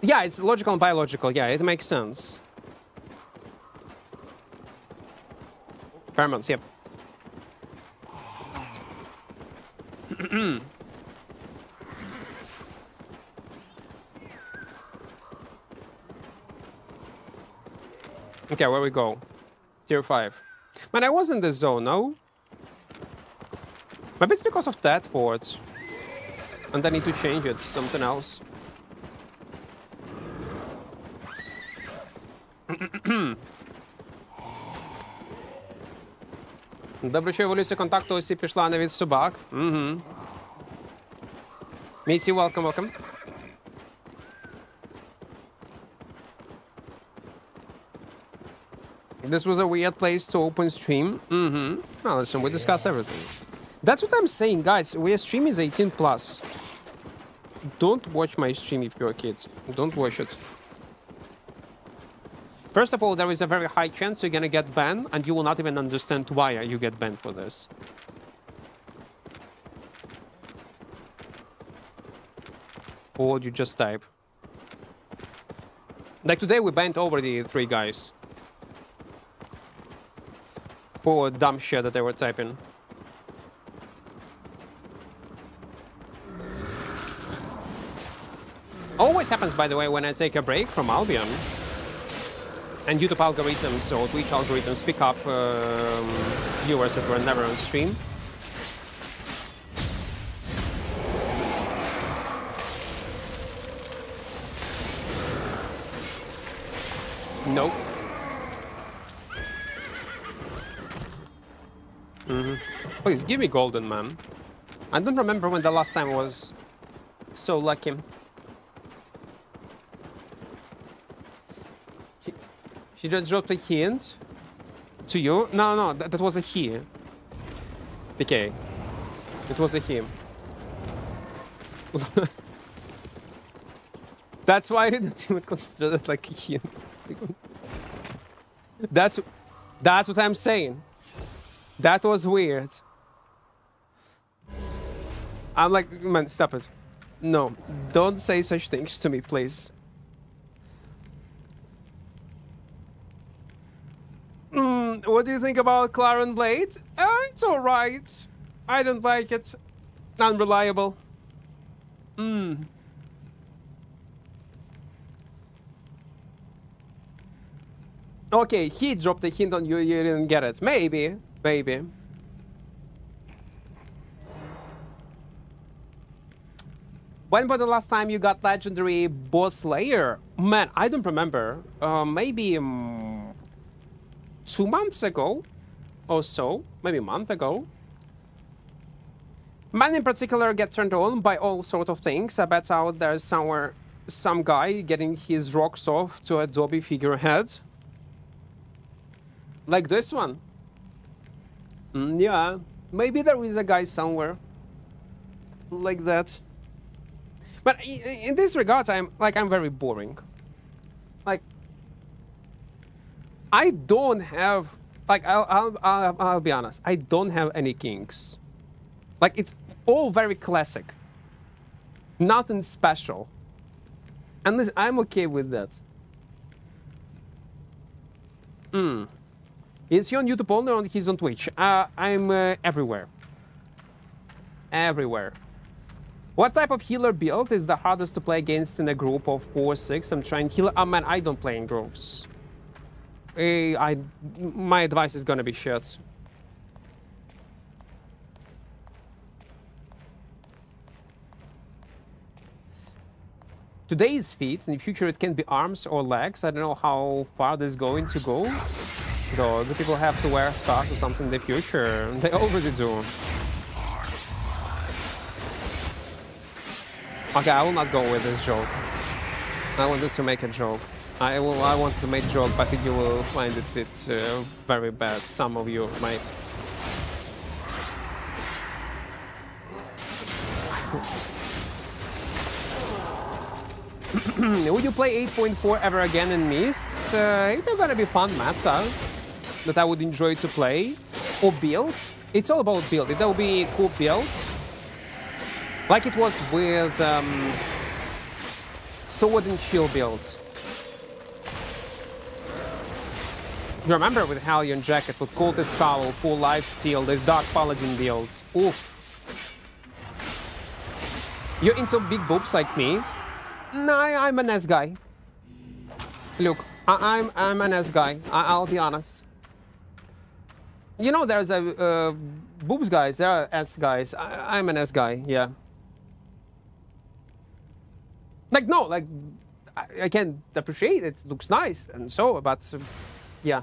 Yeah, it's logical and biological. Yeah, it makes sense. Pheromones, yep. Okay, where we go? Tier 5. Man, I was in the zone, no? Maybe it's because of that fort. And I need to change it to something else. Добре, що еволюція контакту осі пішла не від собак. Угу. Міці, welcome, welcome. This was a weird place to open stream. Mm-hmm. No, listen, we discuss everything. That's what I'm saying, guys. Our stream is 18 plus. Don't watch my stream if you're a kid. Don't watch it. First of all, there is a very high chance you're gonna get banned, and you will not even understand why you get banned for this. Or you just type. Like today, we banned already 3 guys. For dumb shit that they were typing. Always happens, by the way, when I take a break from Albion. And YouTube algorithms or Twitch algorithms pick up viewers that were never on stream. Nope. Please give me golden, man. I don't remember when the last time was so lucky. He just dropped a hint to you. No, that was a he. PK. It was a him. That's why I didn't even consider that like a hint. That's what I'm saying. That was weird. I'm like, man, stop it. No, don't say such things to me, please. What do you think about Claren Blade? It's alright. I don't like it. Unreliable. Okay, he dropped a hint on you, you didn't get it. Maybe. Maybe. When was the last time you got legendary boss layer? Man, I don't remember. Maybe 2 months ago or so. Maybe a month ago. Men in particular get turned on by all sort of things. I bet out there's somewhere some guy getting his rocks off to Adobe figurehead. Like this one. Yeah, maybe there is a guy somewhere like that. But in this regard, I'm very boring. Like, I don't have, like, I'll be honest, I don't have any kinks. Like, it's all very classic. Nothing special. And listen, I'm okay with that. Is he on YouTube only or he's on Twitch? I'm everywhere. Everywhere. What type of healer build is the hardest to play against in a group of 4-6? I'm trying healer. Oh man, I don't play in groups. My advice is gonna be shit. Today is feet, in the future it can be arms or legs. I don't know how far this is going to go. Though, do people have to wear scarves or something in the future? They already do. Okay, I will not go with this joke. I wanted to make a joke. I wanted to make a joke, but you will find it very bad. Some of you might. Would you play 8.4 ever again in Mists? It's gonna be fun meta that I would enjoy to play. Or build. It's all about build. It will be cool builds. Like it was with sword and shield builds. You remember with Hellion Jacket, with Cultist Cowl, full lifesteal, there's Dark Paladin builds. Oof. You're into big boobs like me? No, I'm an S guy. Look, I'm an S guy. I'll be honest. You know, there's a boobs guys, there are S guys. I'm an S guy, yeah. Like, no, like, I can appreciate it. It looks nice and so, but, yeah.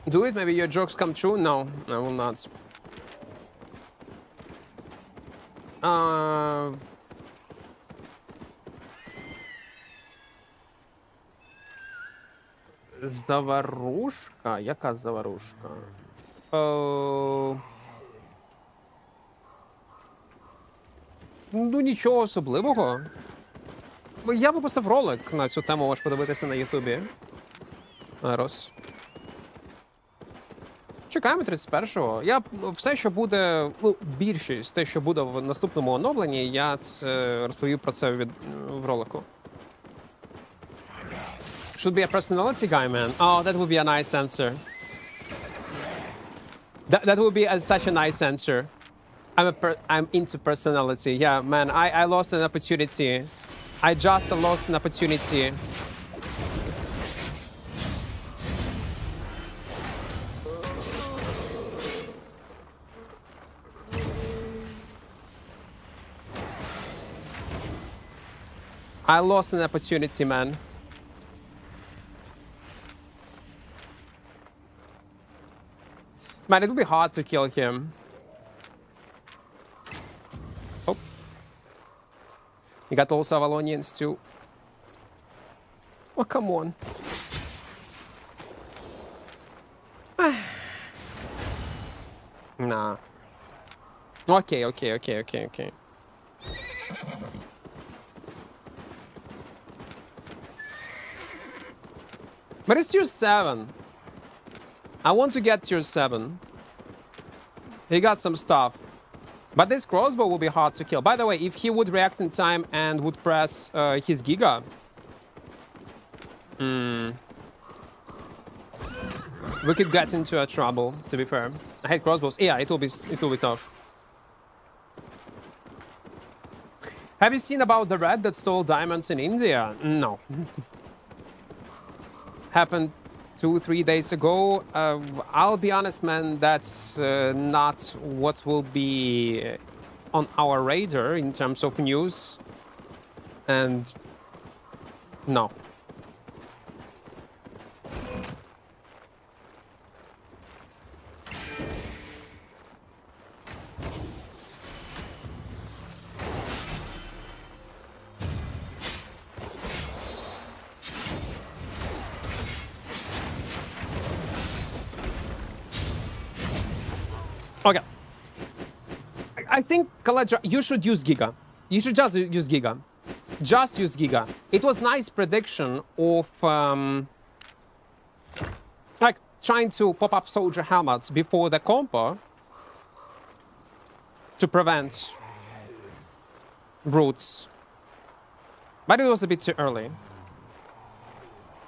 Do it, maybe your jokes come true? No, I will not. Заварушка? Яка заварушка? Ну, нічого особливого. Я випустив ролик на цю тему, можеш подивитися на Ютубі. Зараз. Чекаємо 31-го. Я все, що буде, ну, більшість, те, що буде в наступному оновленні, я розповів про це в ролику. Should be a personality guy, man. Oh, that would be a nice answer. That would be such a nice answer. I'm into personality. Yeah, man, I lost an opportunity. I just lost an opportunity. I lost an opportunity, man. Man, it would be hard to kill him. Oh. You got also Avalonians too. Oh, come on. Nah. Okay. But it's tier 7. I want to get tier 7. He got some stuff. But this crossbow will be hard to kill. By the way, if he would react in time and would press his Giga... we could get into a trouble, to be fair. I hate crossbows. Yeah, it will be tough. Have you seen about the rat that stole diamonds in India? No. Happened 2-3 days ago. I'll be honest, man, that's not what will be on our radar in terms of news. And no. Okay. I think, Kaladra, you should use Giga. You should just use Giga. Just use Giga. It was nice prediction of like trying to pop up soldier helmets before the compo to prevent brutes. But it was a bit too early.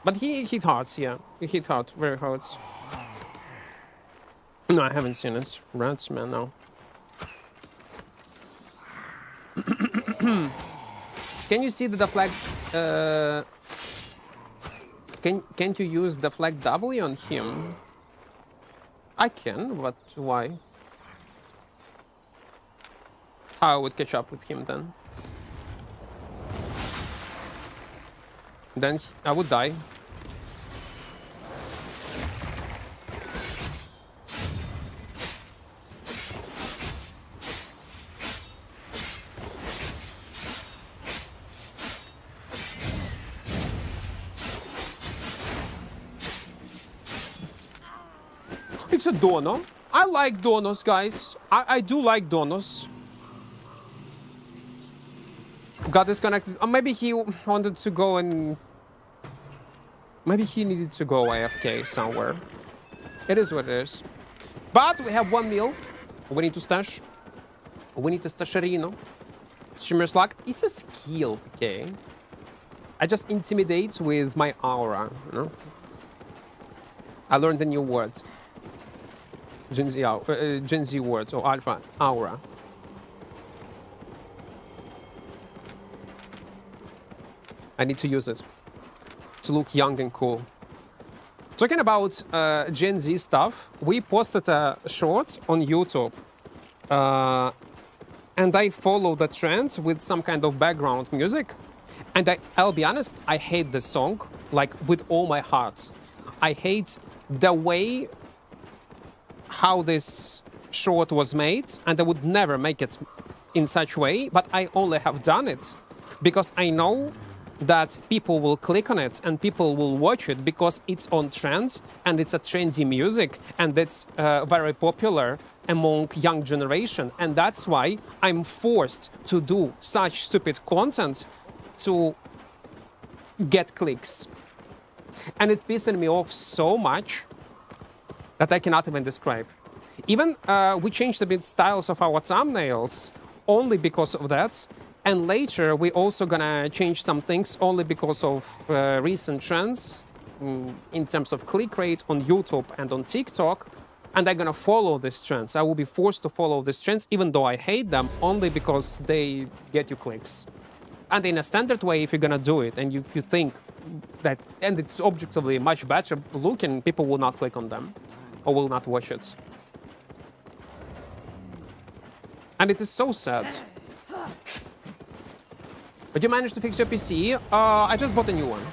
But he hit hard, yeah. He hit hard, very hard. No, I haven't seen it. Rats, man, no. Can you see the deflect? Can't you use deflect W on him? I can, but why? How I would catch up with him then? Then I would die. It's a dono. I like donos, guys. I do like donos. Got disconnected. Or maybe he wanted to go and... Maybe he needed to go AFK somewhere. It is what it is. But we have 1 meal. We need to stash. We need to stash Reno. Shimmer's Luck. It's a skill, okay? I just intimidate with my aura, you know? I learned a new word. Gen Z words, or Alpha, aura. I need to use it to look young and cool. Talking about Gen Z stuff, we posted a short on YouTube. And I follow the trend with some kind of background music. And I'll be honest, I hate the song, like with all my heart. I hate the way how this short was made, and I would never make it in such way, but I only have done it because I know that people will click on it and people will watch it because it's on trend and it's a trendy music and it's very popular among young generation, and that's why I'm forced to do such stupid content to get clicks. And it pissed me off so much that I cannot even describe. Even we changed a bit styles of our thumbnails only because of that. And later we also gonna change some things only because of recent trends in terms of click rate on YouTube and on TikTok. And I'm gonna follow these trends. I will be forced to follow these trends, even though I hate them, only because they get you clicks. And in a standard way, if you're gonna do it, and if you think that, and it's objectively much better looking, people will not click on them, or will not watch it. And it is so sad. But you managed to fix your PC? I just bought a new one.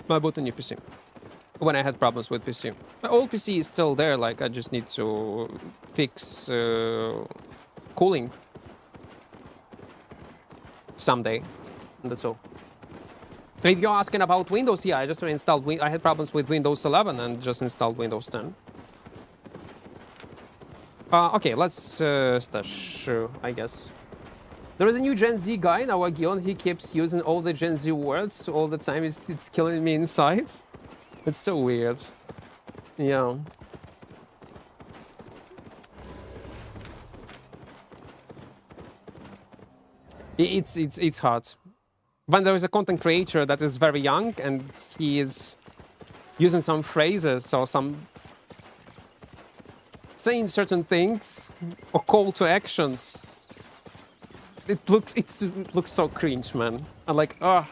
I bought a new PC. When I had problems with PC. My old PC is still there, like I just need to fix cooling. Someday. That's all. If you're asking about Windows, yeah, I just reinstalled. I had problems with Windows 11 and just installed Windows 10. Okay, let's stash, I guess. There is a new Gen Z guy in our guild. He keeps using all the Gen Z words all the time. It's killing me inside. It's so weird. Yeah. It's hard. When there is a content creator that is very young and he is using some phrases or some saying certain things or call to actions, it looks so cringe, man. I'm like, oh.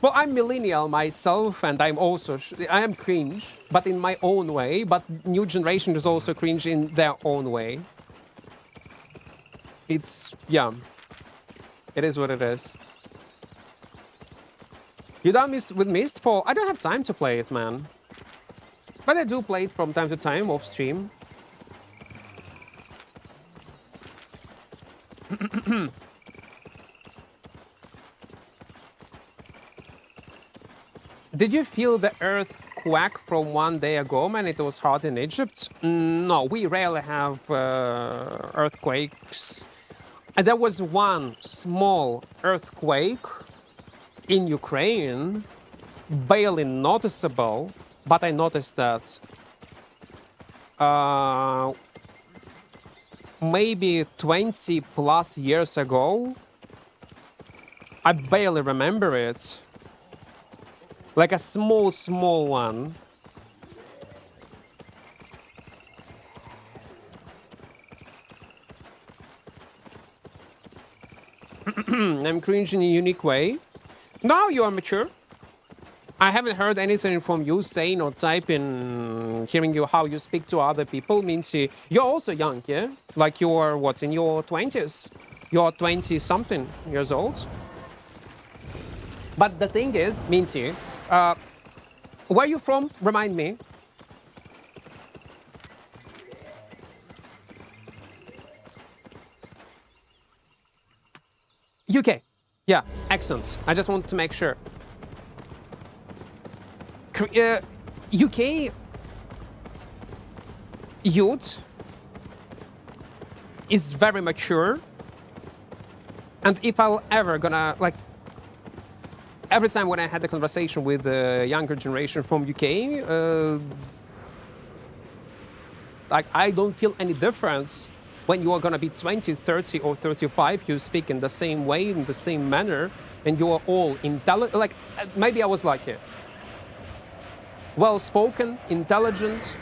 Well, I'm millennial myself, and I am cringe, but in my own way. But new generation is also cringe in their own way. Yeah. It is what it is. You done with Mistfall? I don't have time to play it, man. But I do play it from time to time off stream. Did you feel the earthquake from 1 day ago, man? It was hard in Egypt. No, we rarely have earthquakes. And there was one small earthquake in Ukraine, barely noticeable, but I noticed that maybe 20 plus years ago. I barely remember it. Like a small one. I'm cringe in a unique way. No, you are mature. I haven't heard anything from you saying or typing, hearing you how you speak to other people. Means you're also young, yeah? Like you're what, in your 20s? You're 20-something years old. But the thing is, Minty, where are you from? Remind me. UK. Yeah, excellent. I just wanted to make sure. UK youth is very mature. And if I'll ever gonna, like, every time when I had a conversation with the younger generation from UK, like, I don't feel any difference when you are gonna be 20, 30, or 35. You speak in the same way, in the same manner, and you are all intelligent. Like, maybe I was lucky. Well-spoken, intelligent.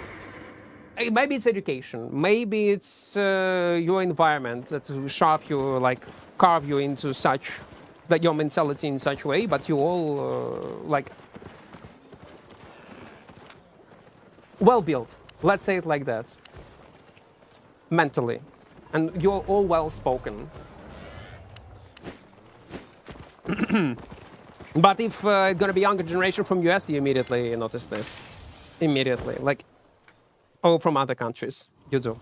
Maybe it's education. Maybe it's your environment that will shape you, like, carve you into such, that your mentality in such a way, but you all, like, well-built. Let's say it like that. Mentally. And you're all well-spoken. But if it's gonna be younger generation from US, you immediately notice this. Immediately. Like, or from other countries. You do.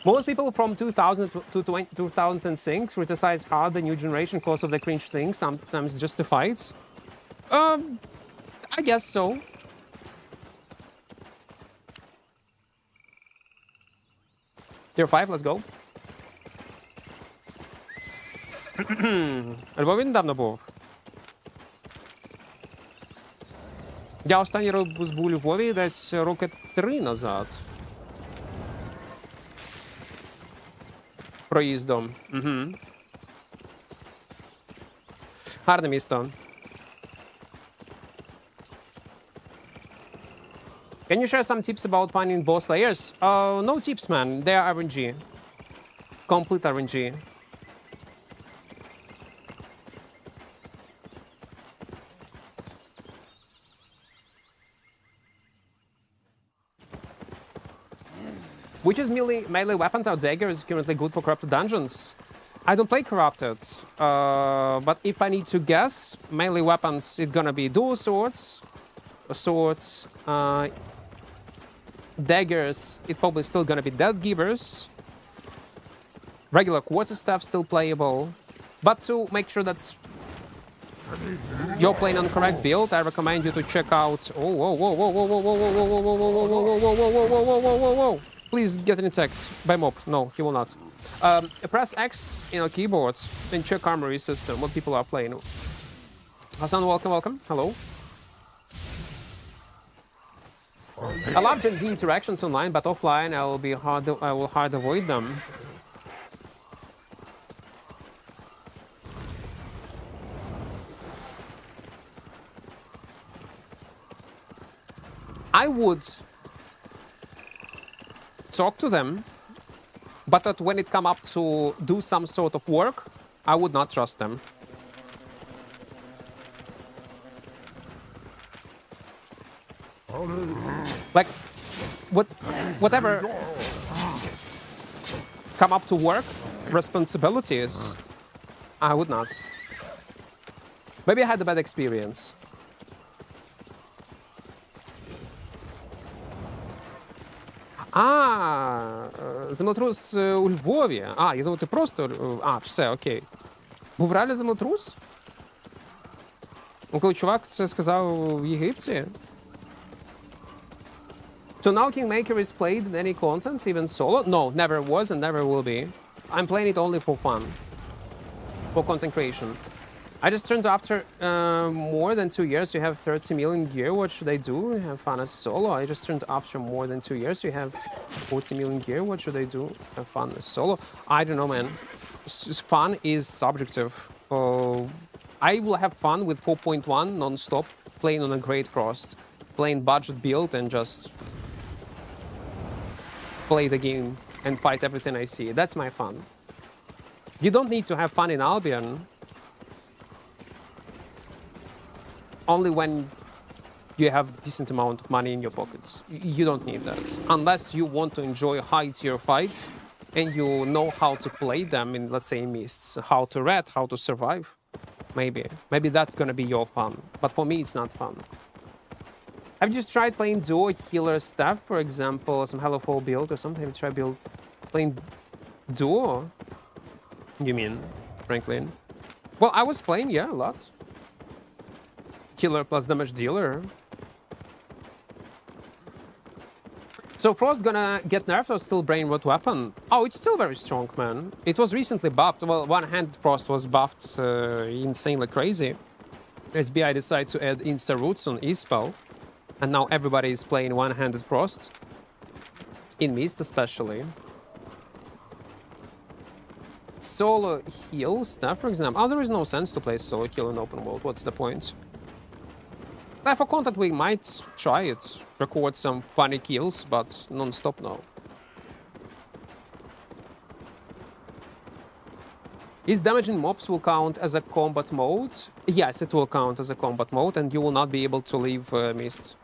Most people from 2000 to 2006 criticize hard the new generation because of the cringe things, sometimes justified. I guess so. Tier 5, let's go. Альбо він недавно був. Я останній раз був у Львові десь роки 3 назад. Проїздом. Гарне місто. Can you share some tips about finding boss layers? No tips, man. They are RNG. Complete RNG. Which is melee weapons or dagger is currently good for corrupted dungeons? I don't play corrupted, but if I need to guess, melee weapons it's gonna be dual swords, daggers it probably still gonna be death givers. Regular quarterstaff still playable, but to make sure that you're playing on correct build, I recommend you to check out. Oh, whoa, whoa, whoa, whoa, whoa, whoa, whoa, whoa, whoa, whoa, whoa, whoa, whoa, whoa, whoa, whoa, whoa, whoa, whoa! Please get attacked by mob. No, he will not. Press X in a keyboard and check armory system. What people are playing. Hassan, welcome, welcome. Hello. I love Gen Z interactions online, but offline I will hard avoid them. I would talk to them, but that when it come up to do some sort of work, I would not trust them. Like, whatever come up to work, responsibilities, I would not. Maybe I had a bad experience. Землетрус у Львові. Я думаю, ти просто... все, окей. Був реально землетрус? Коли чувак це сказав в Єгипті? So now Kingmaker is played in any content, even solo? No, never was and never will be. I'm playing it only for fun. For content creation. I just turned after more than 2 years. You have 30 million gear. What should I do? Have fun as solo. I just turned after more than 2 years. You have 40 million gear. What should I do? Have fun as solo. I don't know, man. Fun is subjective. I will have fun with 4.1 non-stop, playing on a great frost, playing budget build and just play the game and fight everything I see. That's my fun. You don't need to have fun in Albion. Only when you have a decent amount of money in your pockets. You don't need that. Unless you want to enjoy high-tier fights and you know how to play them in, let's say, mists, how to red, how to survive. Maybe. Maybe that's gonna be your fun. But for me, it's not fun. Have you just tried playing duo healer staff, for example, some Hello 4 build or something? Have you tried playing duo? You mean, Franklin? Well, I was playing, yeah, a lot. Killer plus damage dealer. So Frost gonna get nerfed or still brain rot weapon? Oh, it's still very strong, man. It was recently buffed. Well, one-handed Frost was buffed insanely crazy. SBI decided to add insta roots on E-spell. And now everybody is playing one-handed Frost. In Mist especially. Solo heal stuff, for example. Oh, there is no sense to play solo heal in open world. What's the point? For content, we might try it. Record some funny kills, but non-stop now. Is damaging mobs will count as a combat mode? Yes, it will count as a combat mode, and you will not be able to leave Mist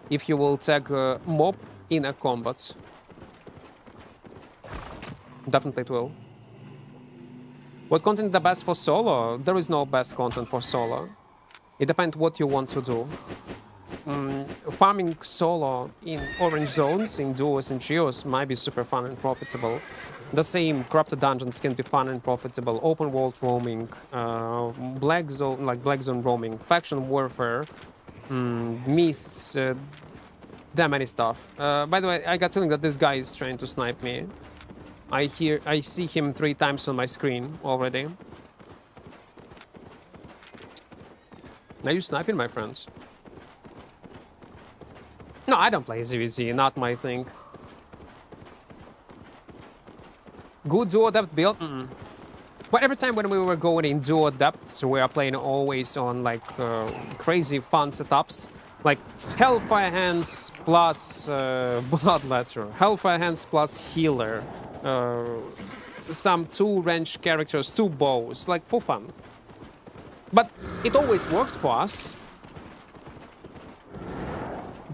if you will tag a mob in a combat. Definitely it will. What content is the best for solo? There is no best content for solo. It depends what you want to do. Farming solo in orange zones, in duos and trios might be super fun and profitable. The same corrupted dungeons can be fun and profitable. Open world roaming, black zone roaming, faction warfare, mists, there are many stuff. By the way, I got feeling that this guy is trying to snipe me. I see him 3 times on my screen already. Are you sniping, my friends? No, I don't play ZVZ, not my thing. Good duo depth build? But every time when we were going in duo depths, we are playing always on like crazy fun setups. Like Hellfire Hands plus Bloodletter, Hellfire Hands plus Healer, some 2 range characters, 2 bows, like for fun. But it always worked for us.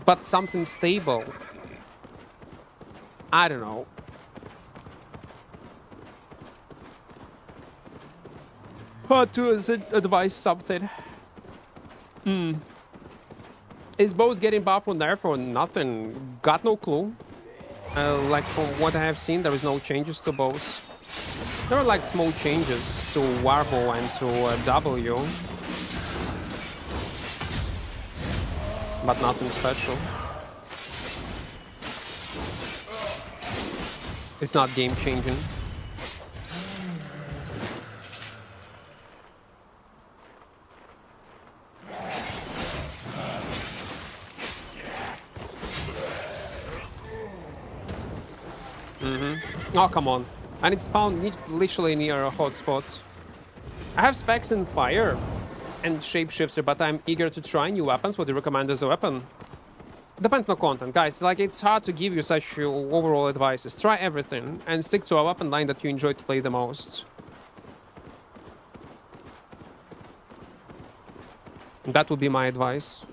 But something stable, I don't know. Hard to advise something. Is bows getting buffed or nerf or nothing? Got no clue. Like from what I have seen, there is no changes to bows. There are like small changes to Warbow and to W. But nothing special. It's not game changing. Oh, come on. And it's spawned literally near a hotspot. I have specs in fire and shapeshifter, but I'm eager to try new weapons. What do you recommend as a weapon? Depends on content, guys. Like, it's hard to give you such overall advices. Try everything and stick to a weapon line that you enjoy to play the most. That would be my advice.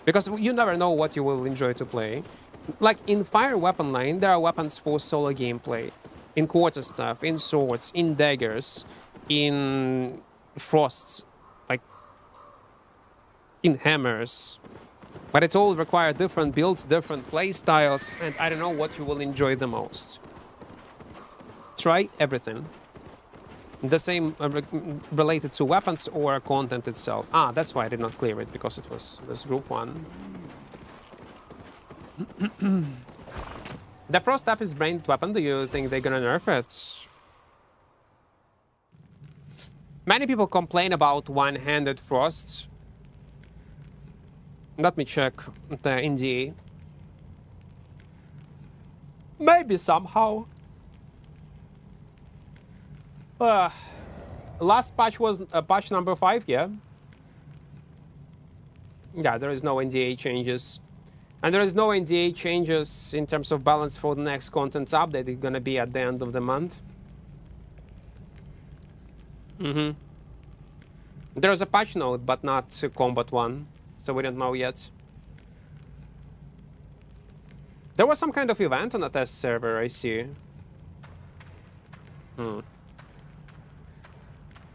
Because you never know what you will enjoy to play. Like, in fire weapon line, there are weapons for solo gameplay. In quarterstaff, in swords, in daggers, in frosts, like in hammers. But it all requires different builds, different play styles, and I don't know what you will enjoy the most. Try everything. The same related to weapons or content itself. Ah, that's why I did not clear it, because it was this group 1. The frost staff is brained weapon. Do you think they're gonna nerf it? Many people complain about one-handed frost. Let me check the NDA. Maybe somehow. Last patch was patch number 5, yeah? Yeah, there is no NDA changes. And there is no NDA changes in terms of balance for the next contents update. It's gonna be at the end of the month. There's a patch note, but not a combat one. So we don't know yet. There was some kind of event on a test server, I see.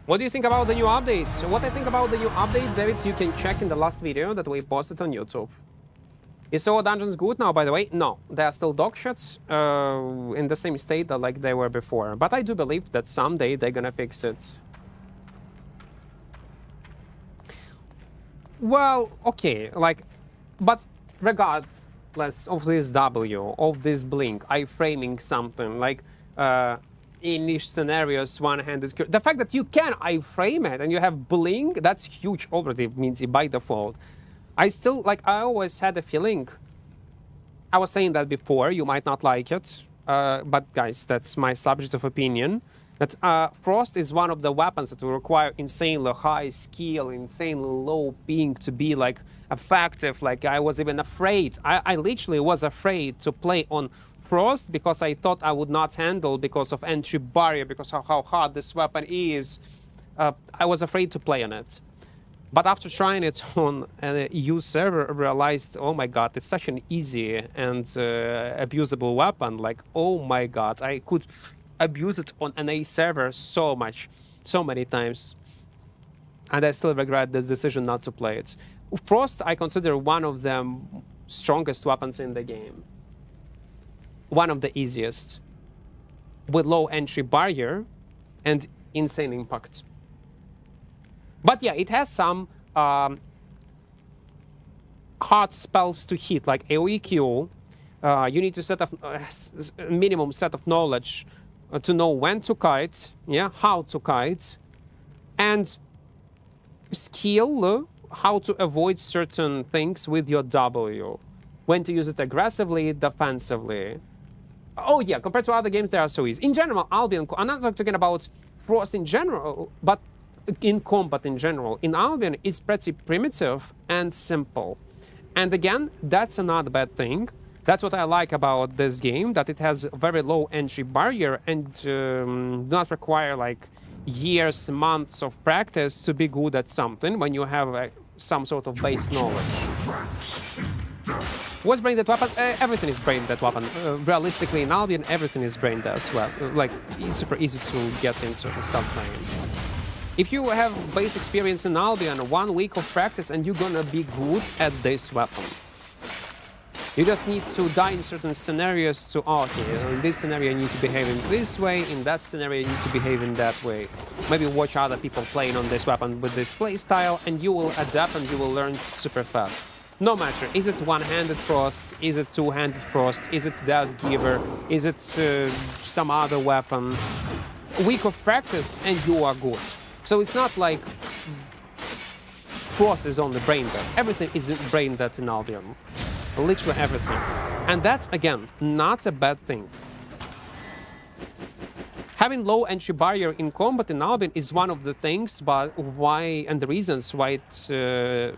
What do you think about the new updates? What I think about the new update, David, you can check in the last video that we posted on YouTube. Is Solo Dungeons good now, by the way? No, they are still dog shits in the same state that like they were before. But I do believe that someday they're gonna fix it. Well, okay, like, but regardless of this W, of this blink, iframing something, like, in niche scenarios, one-handed... The fact that you can iframe it and you have blink, that's huge already, means by default. I still, like, I always had a feeling, I was saying that before, you might not like it, but guys, that's my subject of opinion, that Frost is one of the weapons that will require insanely high skill, insanely low ping to be, like, effective. Like, I was even afraid, I literally was afraid to play on Frost because I thought I would not handle because of entry barrier, because of how hard this weapon is. I was afraid to play on it. But after trying it on an EU server, I realized, oh my god, it's such an easy and abusable weapon. Like, oh my god, I could abuse it on an A server so much, so many times. And I still regret this decision not to play it. Frost, I consider one of the strongest weapons in the game. One of the easiest. With low entry barrier and insane impact. But yeah, it has some hard spells to hit, like AoE Q. You need to set a minimum set of knowledge to know when to kite, yeah, how to kite, and skill, how to avoid certain things with your W. When to use it aggressively, defensively. Oh yeah, compared to other games, they are so easy. In general, Albion, I'm not talking about Frost in general, but in combat in general. In Albion, it's pretty primitive and simple. And again, that's not a bad thing. That's what I like about this game, that it has a very low entry barrier and do not require like years, months of practice to be good at something when you have some sort of base knowledge. What's brain dead weapon? Everything is brain dead weapon. Realistically, in Albion, everything is brain dead. Well, like, it's super easy to get into and start playing. If you have base experience in Albion, 1 week of practice and you're gonna be good at this weapon. You just need to die in certain scenarios to, oh, okay, in this scenario you need to behave in this way, in that scenario you need to behave in that way. Maybe watch other people playing on this weapon with this playstyle and you will adapt and you will learn super fast. No matter, is it one-handed frost, is it two-handed frost, is it Death Giver, is it some other weapon. A week of practice and you are good. So it's not like frost is only brain dead. Everything is brain dead in Albion. Literally everything. And that's, again, not a bad thing. Having low entry barrier in combat in Albion is one of the things, but why, and the reasons why it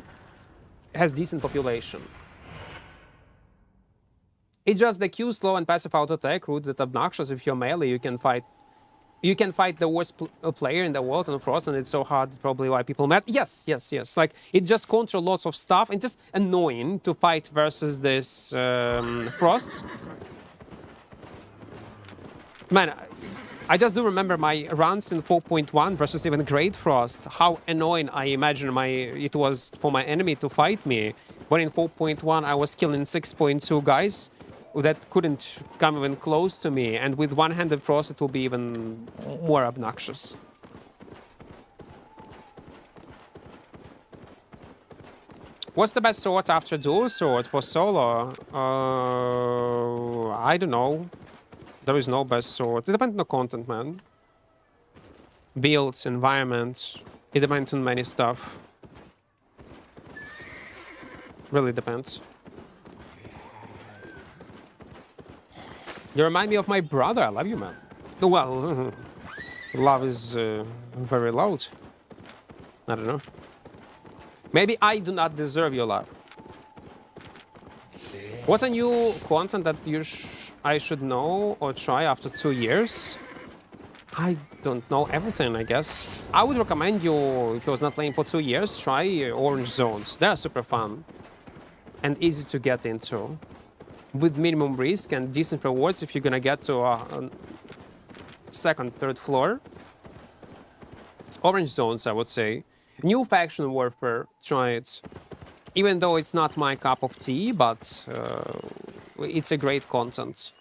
has decent population. It's just the Q slow and passive auto attack route that obnoxious. If you're melee, you can fight the worst player in the world on Frost, and it's so hard, probably why people mad. Yes, yes, yes. Like, it just control lots of stuff, and just annoying to fight versus this Frost. Man, I just do remember my runs in 4.1 versus even Great Frost. How annoying I imagine it was for my enemy to fight me. When in 4.1 I was killing 6.2 guys that couldn't come even close to me, and with one-handed frost it will be even more obnoxious. What's the best sword after dual sword for solo? I don't know. There is no best sword. It depends on the content, man. Builds, environment. It depends on many stuff. Really depends. You remind me of my brother. I love you, man. Well, love is very loud. I don't know. Maybe I do not deserve your love. What's a new content that I should know or try after 2 years? I don't know everything, I guess. I would recommend you, if you was not playing for 2 years, try Orange Zones. They're super fun and easy to get into, with minimum risk and decent rewards if you're gonna get to a second, third floor. Orange Zones, I would say. New Faction Warfare, try it. Even though it's not my cup of tea, but it's a great content.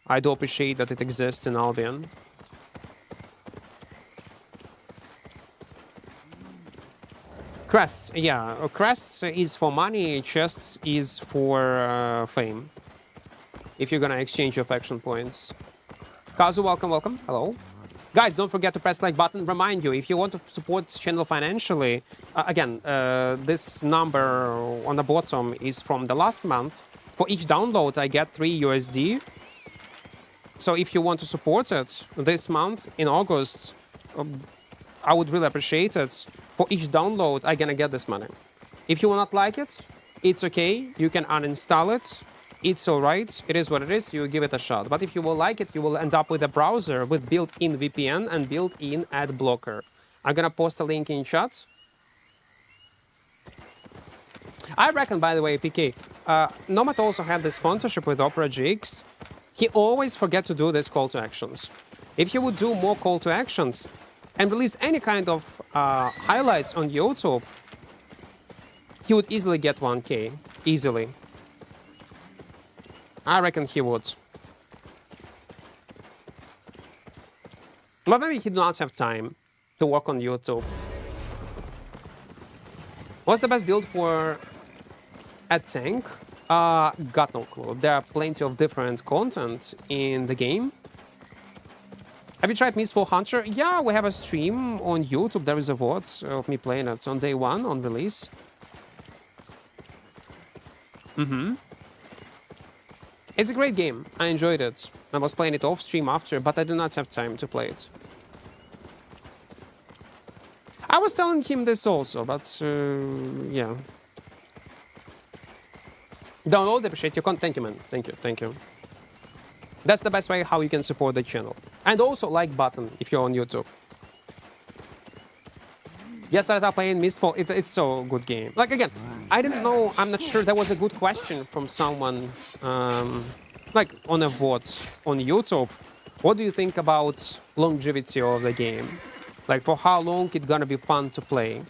I do appreciate that it exists in Albion. Crests, yeah. Crests is for money, chests is for fame. If you're gonna exchange your faction points. Kazu, welcome, welcome. Hello. Guys, don't forget to press the like button. Remind you, if you want to support this channel financially, again, this number on the bottom is from the last month. For each download, I get 3 USD. So if you want to support it this month, in August, I would really appreciate it. For each download, I'm gonna get this money. If you will not like it, it's okay. You can uninstall it. It's alright. It is what it is. You give it a shot. But if you will like it, you will end up with a browser with built-in VPN and built-in ad blocker. I'm gonna post a link in chat. I reckon, by the way, PK, Nomad also had the sponsorship with Opera GX. He always forget to do this call to actions. If he would do more call to actions and release any kind of highlights on YouTube, he would easily get 1K. Easily. I reckon he would. But maybe he does not have time to work on YouTube. What's the best build for a tank? Got no clue. There are plenty of different content in the game. Have you tried Mistfall Hunter? Yeah, we have a stream on YouTube. There is a VOD of me playing it on day 1 on release. It's a great game. I enjoyed it. I was playing it off stream after, but I do not have time to play it. I was telling him this also, but yeah. Download, appreciate your content. Thank you, man. Thank you, thank you. That's the best way how you can support the channel. And also like button if you're on YouTube. Yes, I started playing Mistfall. It's so good game. Like again, I didn't know. I'm not sure. There was a good question from someone, like on a vote on YouTube. What do you think about longevity of the game? Like for how long it's gonna be fun to play?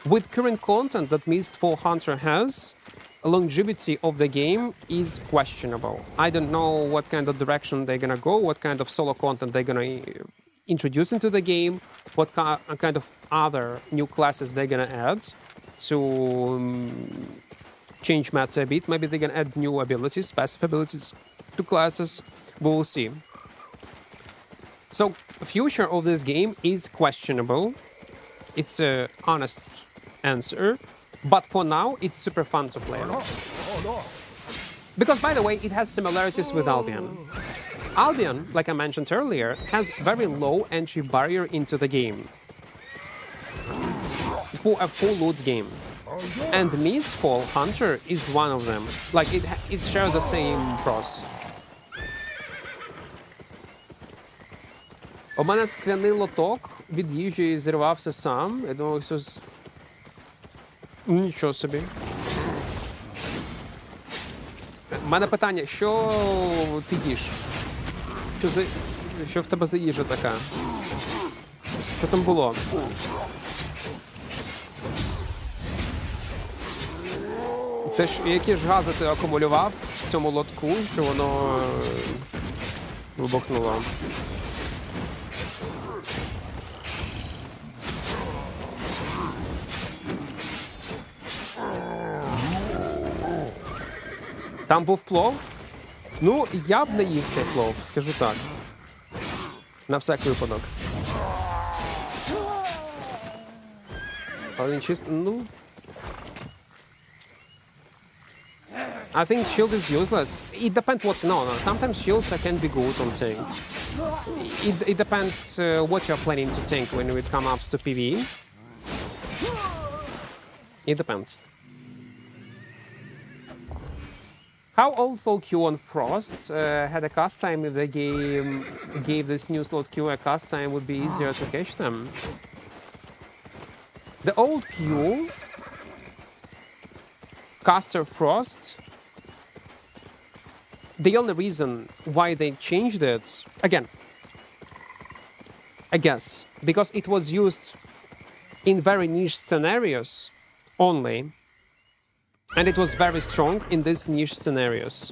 With current content that Mistfall Hunter has, longevity of the game is questionable. I don't know what kind of direction they're gonna go, what kind of solo content they're gonna introduce into the game, what kind of other new classes they're gonna add to change meta a bit. Maybe they're gonna add new abilities, passive abilities to classes. We'll see. So, future of this game is questionable. It's an honest answer. But for now, it's super fun to play. Because, by the way, it has similarities with Albion. Albion, like I mentioned earlier, has very low entry barrier into the game. For a full loot game. And Mistfall Hunter is one of them. Like, it shares the same pros. У мене скляний лоток від їжі зірвався сам. Я думав, щось... Нічого собі. У мене питання, що ти їш? Що в тебе за їжа така? Що там було? Які ж гази ти акумулював в цьому лотку, що воно вибухнуло? Там був плов? Ну, я б не їв цей плов, скажу так. На всяк випадок. Але він чисто, ну... I think shield is useless. It depends what... No, sometimes shields can be good on tanks. It depends what you're planning to tank when it comes to PvE. It depends. How old slot Q on Frost had a cast time? If the game gave this new slot Q a cast time, would be easier to catch them. The old Q, Caster Frost, the only reason why they changed it, again, I guess, because it was used in very niche scenarios only. And it was very strong in these niche scenarios.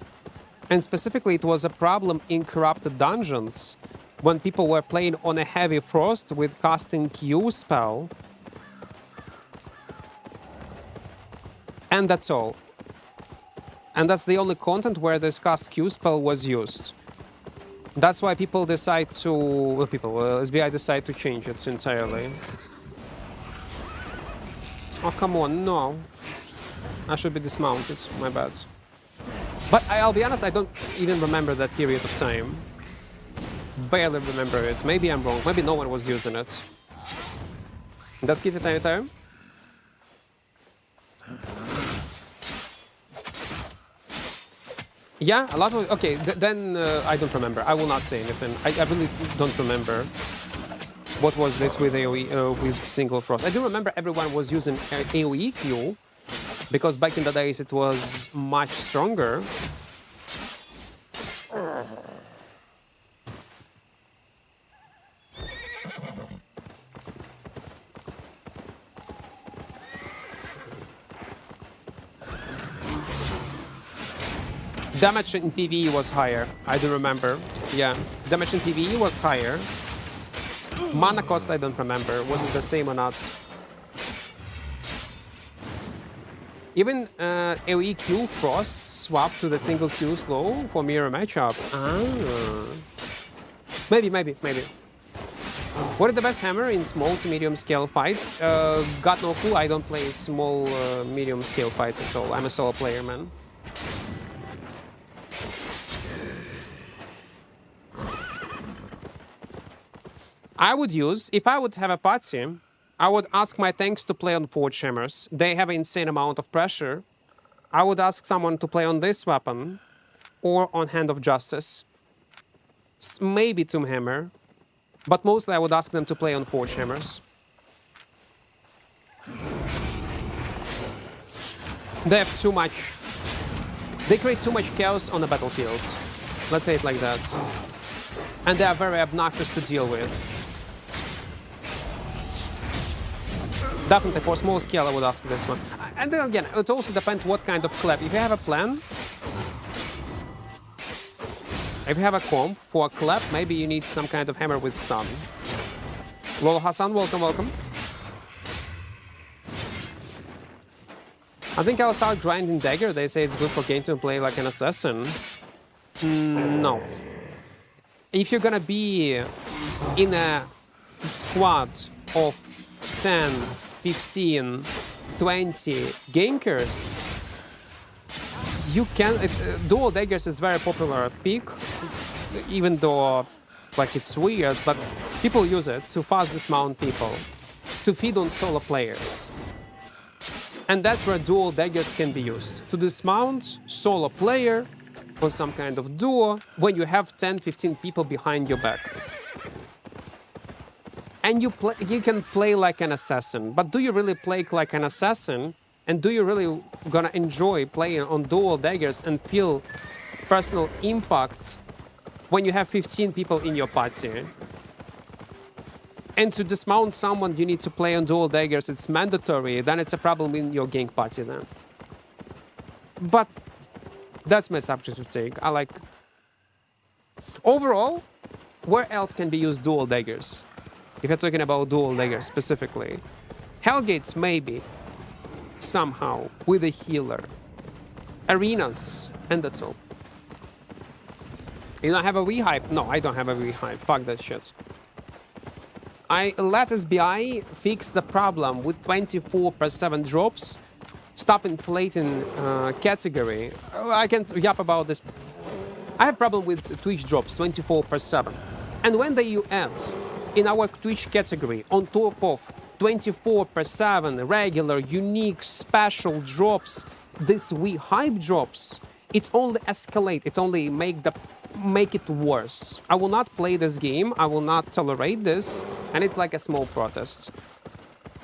And specifically, it was a problem in corrupted dungeons when people were playing on a heavy frost with casting Q spell. And that's all. And that's the only content where this cast Q spell was used. That's why people decide to... Well, SBI decide to change it entirely. Oh, come on, no. I should be dismounted, my bad. But I'll be honest, I don't even remember that period of time. Barely remember it. Maybe I'm wrong. Maybe no one was using it. That kit at time? Yeah, a lot of... Okay, then I don't remember. I will not say anything. I really don't remember what was this with AoE, with single frost. I do remember everyone was using AoE Q, because back in the days it was much stronger. Damage in PvE was higher, I do remember. Yeah, damage in PvE was higher. Mana cost I don't remember, was it the same or not? Even AoE Q Frost swapped to the single Q slow for mirror matchup. Ah. Maybe. What is the best hammer in small to medium scale fights? Got no clue, I don't play small, medium scale fights at all. I'm a solo player, man. I would use, if I would have a party, I would ask my tanks to play on Forge Hammers. They have an insane amount of pressure. I would ask someone to play on this weapon or on Hand of Justice. Maybe Tomb Hammer. But mostly I would ask them to play on Forge Hammers. They have too much... They create too much chaos on the battlefield. Let's say it like that. And they are very obnoxious to deal with. Definitely, for small scale, I would ask this one. And then again, it also depends what kind of clap. If you have a plan, if you have a comp for a clap, maybe you need some kind of hammer with stun. Lol Hassan, welcome, welcome. I think I'll start grinding dagger. They say it's good for game to play like an assassin. No. If you're gonna be in a squad of 10, 15, 20 gankers, you can... dual daggers is very popular at peak, even though like it's weird, but people use it to fast dismount people, to feed on solo players. And that's where dual daggers can be used, to dismount solo player or some kind of duo when you have 10, 15 people behind your back. And you can play like an assassin, but do you really play like an assassin? And do you really gonna enjoy playing on dual daggers and feel personal impact when you have 15 people in your party? And to dismount someone, you need to play on dual daggers. It's mandatory. Then it's a problem in your gank party then. But that's my subjective take. I like... Overall, where else can be used dual daggers? If you're talking about dual daggers specifically. Hellgates, maybe. Somehow. With a healer. Arenas. And that's all. You don't have a V-hype? No, I don't have a V-hype. Fuck that shit. I let SBI fix the problem with 24/7 drops. Stop inflating category. I can yap about this. I have problem with Twitch drops 24/7. And when they add in our Twitch category on top of 24/7 regular, unique, special drops, this we hype drops, it only escalate. It only make it worse. I will not play this game. I will not tolerate this. And it's like a small protest.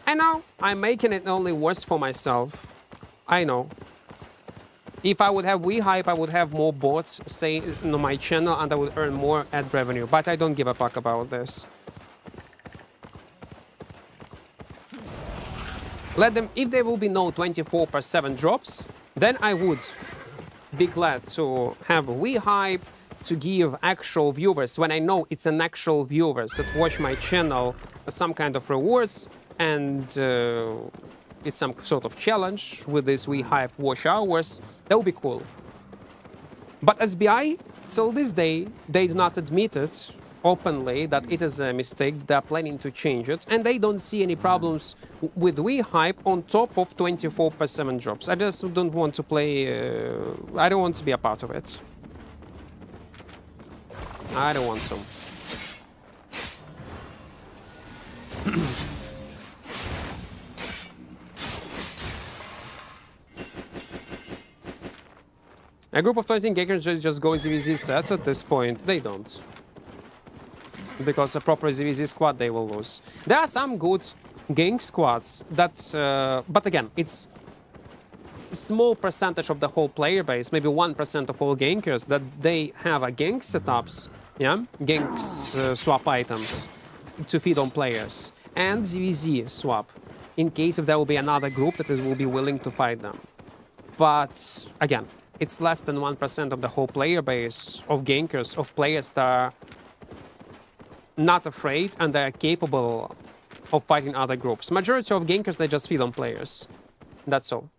I know I'm making it only worse for myself. I know. If I would have WeHype, I would have more bots say on my channel and I would earn more ad revenue. But I don't give a fuck about this. Let them, if there will be no 24/7 drops, then I would be glad to have WeHype, to give actual viewers, when I know it's an actual viewers that watch my channel, some kind of rewards, and it's some sort of challenge with this WeHype watch hours, that would be cool. But SBI, till this day, they do not admit it openly that it is a mistake. They're planning to change it, and they don't see any problems with WeHype on top of 24/7 drops. I just don't want to play, I don't want to be a part of it. I don't want to. A group of 20 gankers just go ZVZ sets at this point. They don't. Because a proper ZVZ squad they will lose. There are some good gank squads that... but again, it's small percentage of the whole player base, maybe 1% of all gankers, that they have a gank setups, yeah? Ganks swap items to feed on players. And ZVZ swap, in case if there will be another group that will be willing to fight them. But, again, it's less than 1% of the whole player base of gankers, of players that are not afraid and they are capable of fighting other groups. Majority of gankers, they just feed on players. That's all.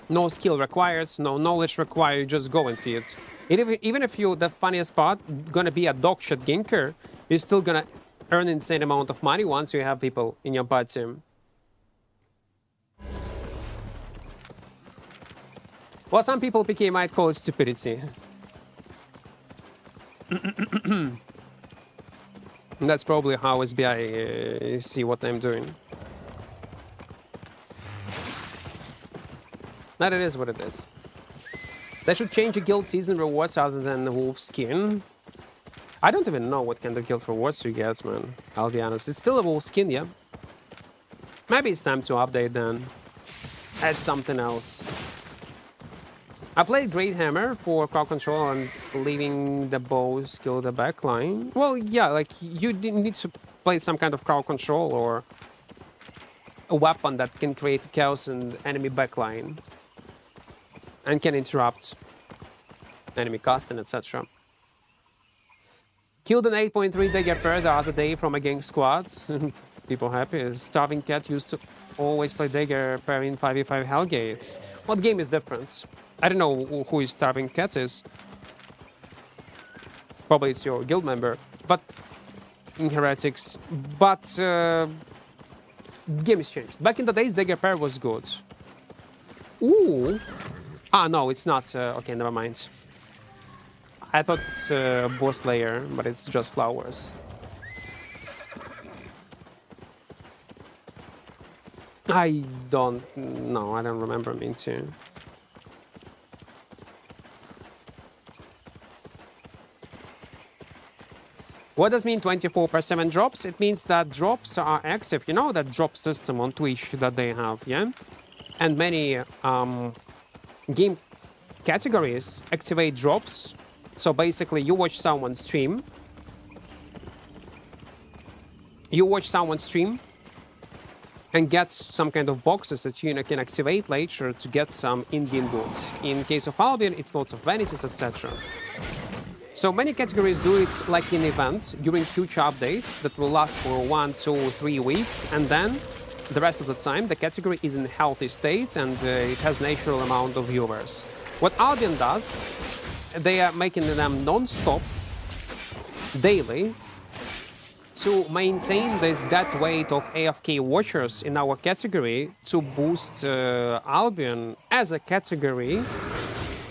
No skill required, no knowledge required, you just go and feed. Even if you're the funniest part, gonna be a dogshit ganker, you're still gonna earn insane amount of money once you have people in your bot team. Well, some people PK might call it stupidity. And that's probably how SBI see what I'm doing. But it is what it is. They should change the guild season rewards other than the wolf skin. I don't even know what kind of guild rewards you get, man. I'll be honest. It's still a wolf skin, yeah? Maybe it's time to update then. Add something else. I played Great Hammer for crowd control and leaving the bow skill the backline. Well, yeah, like you need to play some kind of crowd control or a weapon that can create chaos in enemy backline and can interrupt enemy casting, etc. Killed an 8.3 dagger pair the other day from a gang squad. People happy. Starving Cat used to always play dagger pair in 5v5 Hellgates. What game is different? I don't know who is Starving Cat is. Probably it's your guild member. But in Heretics. But game is changed. Back in the days, dagger pair was good. Ooh. Ah, no, it's not. Okay, never mind. I thought it's boss layer, but it's just flowers. I don't know. I don't remember me too. What does mean 24/7 drops? It means that drops are active. You know that drop system on Twitch that they have, yeah? And many game categories activate drops. So basically, you watch someone stream. And get some kind of boxes that you can activate later to get some in-game goods. In case of Albion, it's lots of vanities, etc. So many categories do it like an event during huge updates that will last for 1, 2, 3 weeks, and then the rest of the time the category is in a healthy state and it has natural amount of viewers. What Albion does, they are making them non-stop, daily, to maintain this dead weight of AFK watchers in our category to boost Albion as a category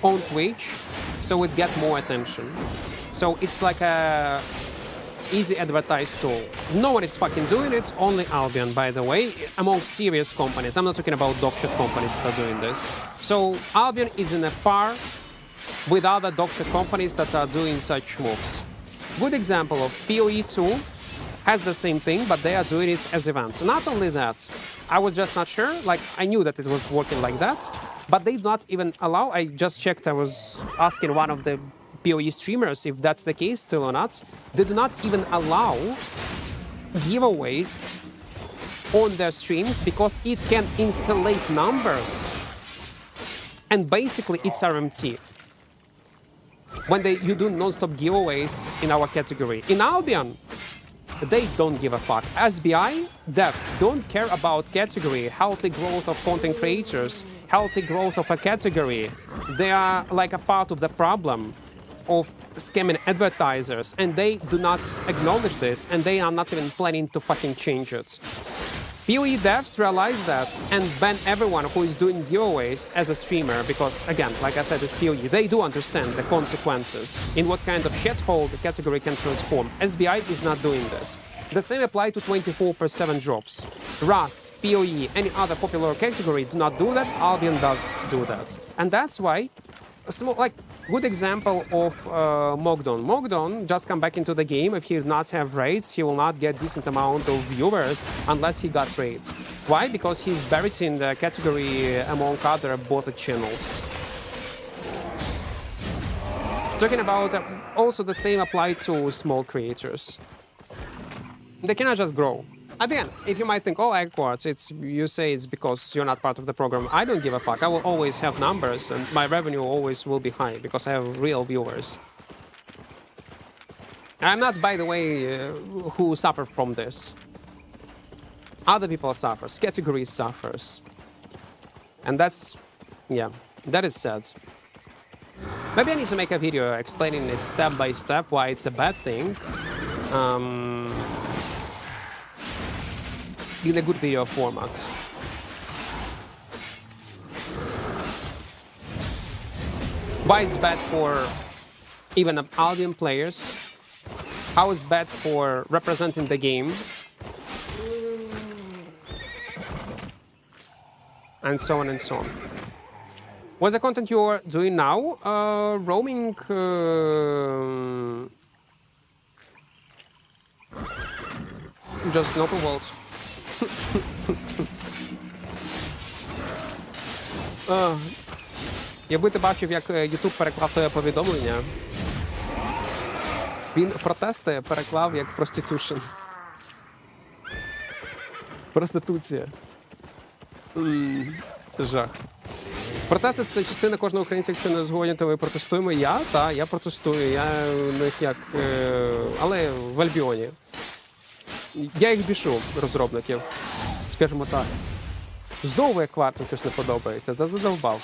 on Twitch, so it get more attention. So it's like a easy advertised tool. No one is fucking doing it, only Albion, by the way, among serious companies. I'm not talking about dogshit companies that are doing this. So Albion is in a par with other dogshit companies that are doing such moves. Good example of PoE2 has the same thing, but they are doing it as events. Not only that, I was just not sure, like I knew that it was working like that, but they do not even allow, I just checked, I was asking one of the PoE streamers if that's the case still or not, they do not even allow giveaways on their streams because it can inflate numbers. And basically it's RMT. When you do non-stop giveaways in our category. In Albion, they don't give a fuck. SBI devs don't care about category, healthy growth of content creators, healthy growth of a category. They are like a part of the problem of scamming advertisers, and they do not acknowledge this, and they are not even planning to fucking change it. PoE devs realize that and ban everyone who is doing giveaways as a streamer because, again, like I said, it's PoE. They do understand the consequences in what kind of shithole the category can transform. SBI is not doing this. The same apply to 24/7 drops. Rust, PoE, any other popular category do not do that. Albion does do that. And that's why, good example of Mogdon. Mogdon just come back into the game. If he does not have raids, he will not get decent amount of viewers unless he got raids. Why? Because he's buried in the category among other botted channels. Talking about also the same apply to small creators. They cannot just grow. At the end, if you might think, oh, Equart, you say it's because you're not part of the program. I don't give a fuck. I will always have numbers, and my revenue always will be high because I have real viewers. I'm not, by the way, who suffer from this. Other people suffer. Category suffers. And that's, yeah, that is sad. Maybe I need to make a video explaining it step by step why it's a bad thing. In a good video format. Why it's bad for even Albion players how it's bad for representing the game, and so on and so on. What's the content you're doing now? Roaming. Just no world. Якби ти бачив, як YouTube переклав твоє повідомлення, він протести переклав як prostitution. Проституція. Це жах. Протести – це частина кожного українця, якщо не згодні, то ми протестуємо. Я протестую, я в них як... але в Альбіоні. Я їх бішу, розробників, скажімо так. Знову Екварту щось не подобається, та задовбав.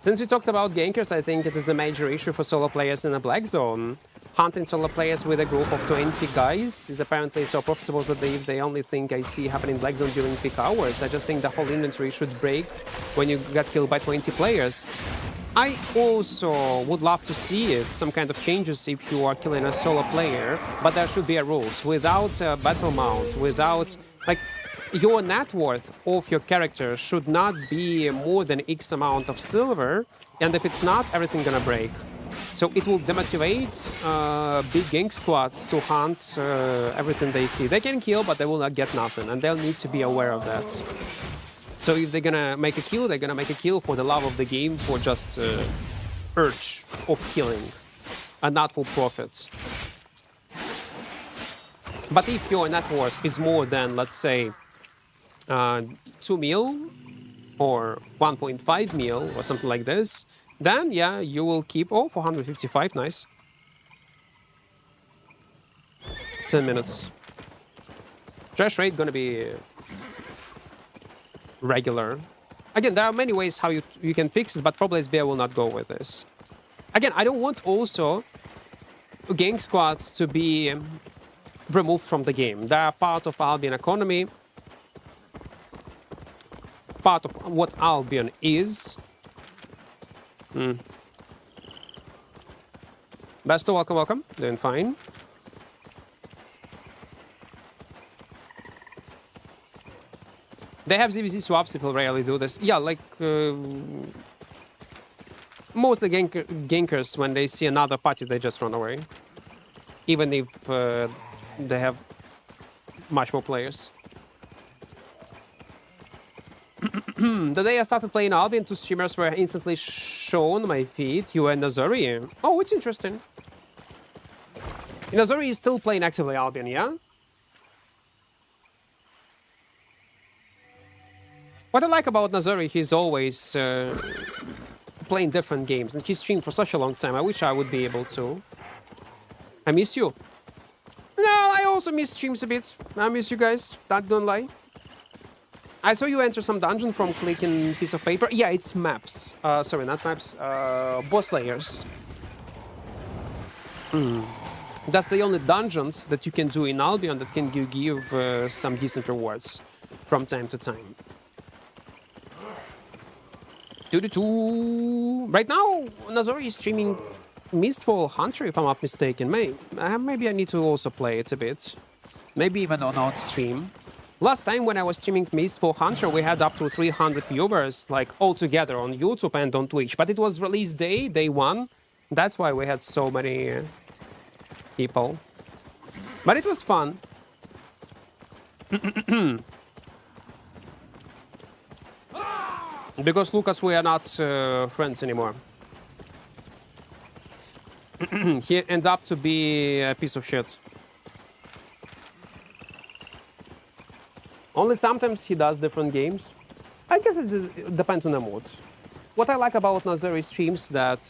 Since you talked about gankers, I think it is a major issue for solo players in a black zone. Hunting solo players with a group of 20 guys is apparently so profitable that they the only thing I see happening in black zone during peak hours. I just think the whole inventory should break when you get killed by 20 players. I also would love to see it, some kind of changes if you are killing a solo player, but there should be a rules. Without a battle mount, without... like, your net worth of your character should not be more than X amount of silver, and if it's not, everything gonna break. So it will demotivate big gang squads to hunt everything they see. They can kill, but they will not get nothing, and they'll need to be aware of that. So if they're gonna make a kill, they're gonna make a kill for the love of the game, for just urge of killing, and not for profits. But if your net worth is more than, let's say, 2 mil or 1.5 mil or something like this, then yeah, you will keep 455, nice. 10 minutes. Trash rate gonna be regular. Again, there are many ways how you can fix it, but probably SBI will not go with this. Again, I don't want also gang squads to be removed from the game. They are part of Albion economy, part of what Albion is. Besto, welcome, welcome. Doing fine. They have ZVZ swaps, people rarely do this. Yeah, like mostly gankers, when they see another party, they just run away. Even if they have much more players. The day I started playing Albion, 2 streamers were instantly shown my feed, you and Nazari. Oh, it's interesting. Nazari is still playing actively Albion, yeah? What I like about Nazari, he's always playing different games, and he streamed for such a long time. I wish I would be able to. I miss you. No, I also miss streams a bit. I miss you guys, don't lie. I saw you enter some dungeon from clicking piece of paper. Yeah, it's maps. Sorry, not maps. Boss layers. That's the only dungeons that you can do in Albion that can give some decent rewards from time to time. Right now, Nazori is streaming Mistfall Hunter, if I'm not mistaken. Maybe I need to also play it a bit. Maybe even on stream. Last time when I was streaming Mistfall Hunter, we had up to 300 viewers, like all together on YouTube and on Twitch. But it was release day 1. That's why we had so many people. But it was fun. Because Lucas, we are not friends anymore. He ended up to be a piece of shit. Only sometimes he does different games. I guess it depends on the mood. What I like about Nazari streams that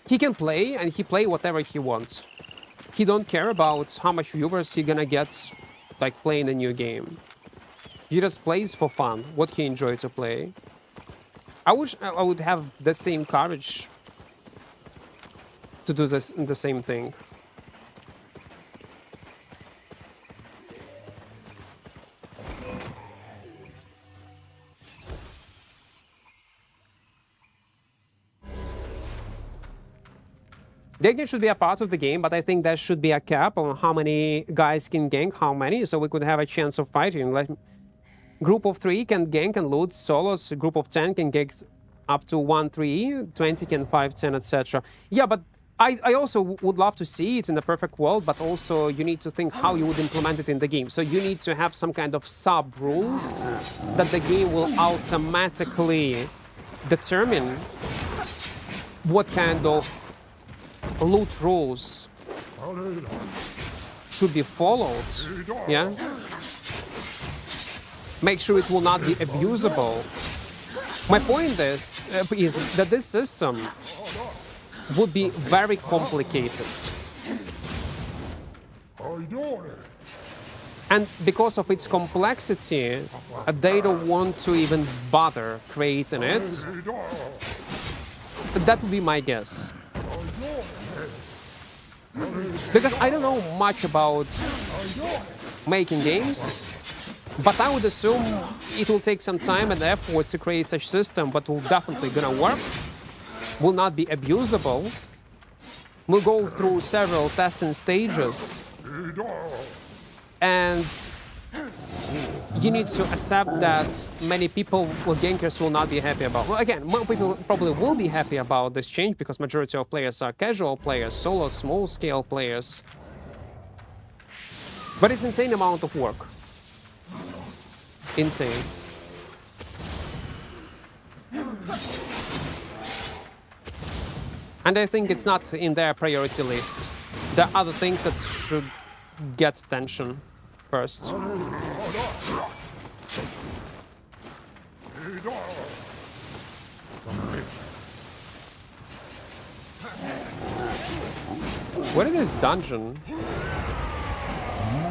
he can play and he play whatever he wants. He don't care about how much viewers he gonna get, like playing a new game. He just plays for fun, what he enjoys to play. I wish I would have the same courage to do the same thing. Ganking should be a part of the game, but I think there should be a cap on how many guys can gank, how many, so we could have a chance of fighting. Like, group of 3 can gank and loot solos, a group of 10 can gank up to 1-3, 20 can 5-10, etc. Yeah, but I also would love to see it in the perfect world, but also you need to think how you would implement it in the game. So you need to have some kind of sub-rules that the game will automatically determine what kind of loot rules should be followed. Yeah? Make sure it will not be abusable. My point is that this system would be very complicated. And because of its complexity, they don't want to even bother creating it. That would be my guess. Because I don't know much about making games, but I would assume it will take some time and effort to create such system, but will definitely gonna work, will not be abusable, will go through several testing stages, and you need to accept that many people, well, gankers will not be happy about. Well, again, more people probably will be happy about this change because majority of players are casual players, solo, small-scale players. But it's insane amount of work. Insane. And I think it's not in their priority list. There are other things that should get attention first. What is this dungeon?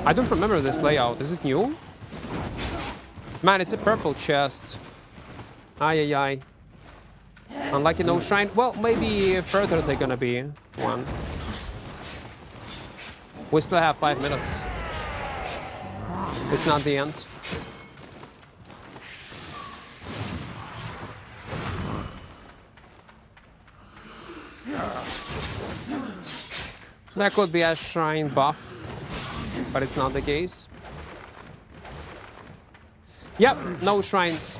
I don't remember this layout. Is it new? Man, it's a purple chest. Ay, ay, ay. Unlucky no shrine. Well, maybe further they're gonna be one. We still have 5 minutes. It's not the end. There could be a shrine buff, but it's not the case. Yep, no shrines.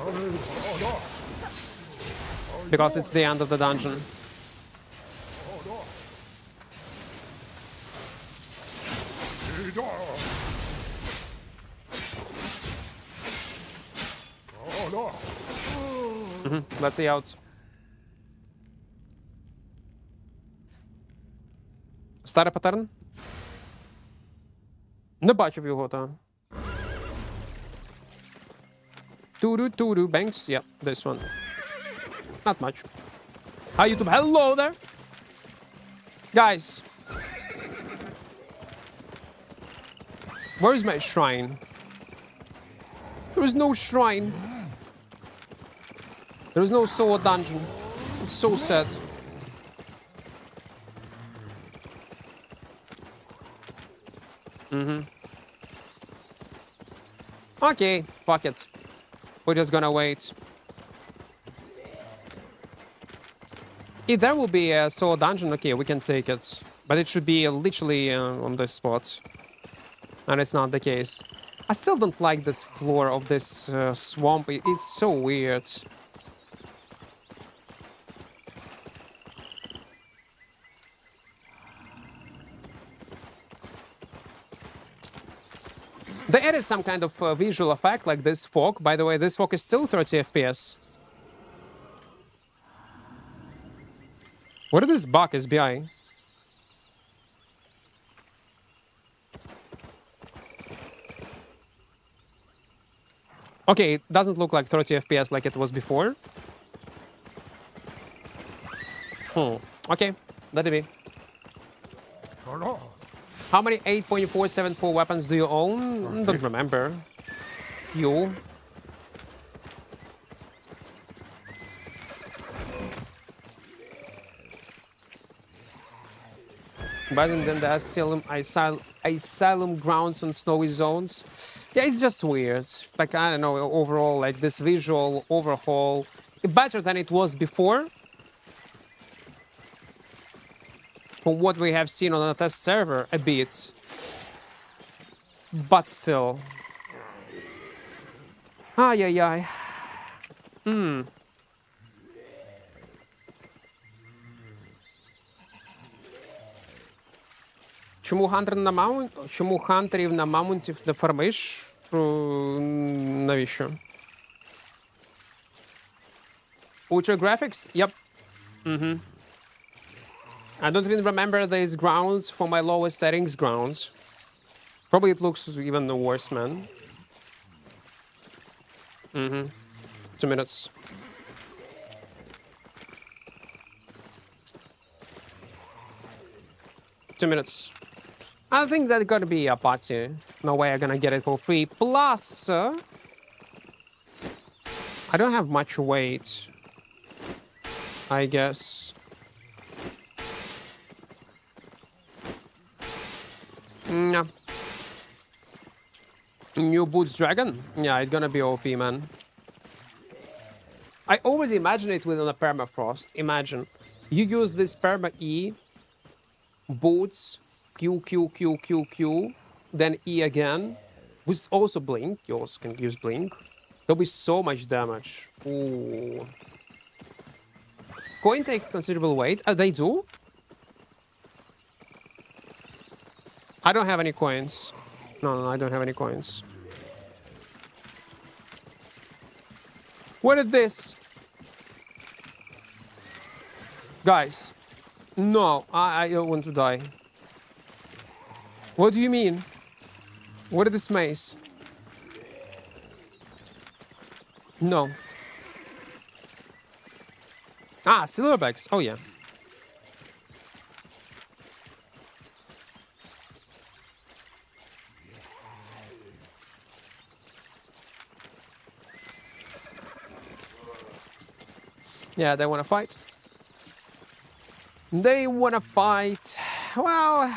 Because it's the end of the dungeon. Let's see out. Старий паттерн? Не бачив його, та. Tudu banks. Yeah, this one. Not much. Hi, YouTube. Hello there. Guys. Where is my shrine? There is no shrine. There is no solo dungeon. It's so sad. Okay, fuck it. We're just gonna wait. If there will be a solo dungeon, okay, we can take it. But it should be literally on this spot. And it's not the case. I still don't like this floor of this swamp. It's so weird. They added some kind of visual effect like this fog. By the way, this fog is still 30 FPS. What is this bug SBI? Okay, it doesn't look like 30 FPS like it was before. Okay, let it be. How many 8.474 weapons do you own? Don't remember. Few. Better than the asylum grounds on snowy zones. Yeah, it's just weird. Like, I don't know, overall, like this visual overhaul. Better than it was before. from what we have seen on a test server, a bit. But still. Ай-яй-яй. Чому хантерів на маунтів не фармиш? Навіщо? Ultra graphics? Yep. I don't even remember these grounds for my lowest settings grounds. Probably it looks even worse, man. 2 minutes. I think that's gonna be a party. No way I'm gonna get it for free. Plus, I don't have much weight, I guess. No. New boots dragon? Yeah, it's gonna be OP, man. I already imagine it within a permafrost. Imagine. You use this perma E, boots, Q, Q, Q, Q, Q, then E again, with also blink. You also can use blink. There'll be so much damage. Ooh. Coin take considerable weight. They do? I don't have any coins. No, I don't have any coins. What is this? Guys. No, I don't want to die. What do you mean? What is this maze? No. Ah, silverbacks. Oh, yeah. Yeah, they want to fight. They want to fight. Well...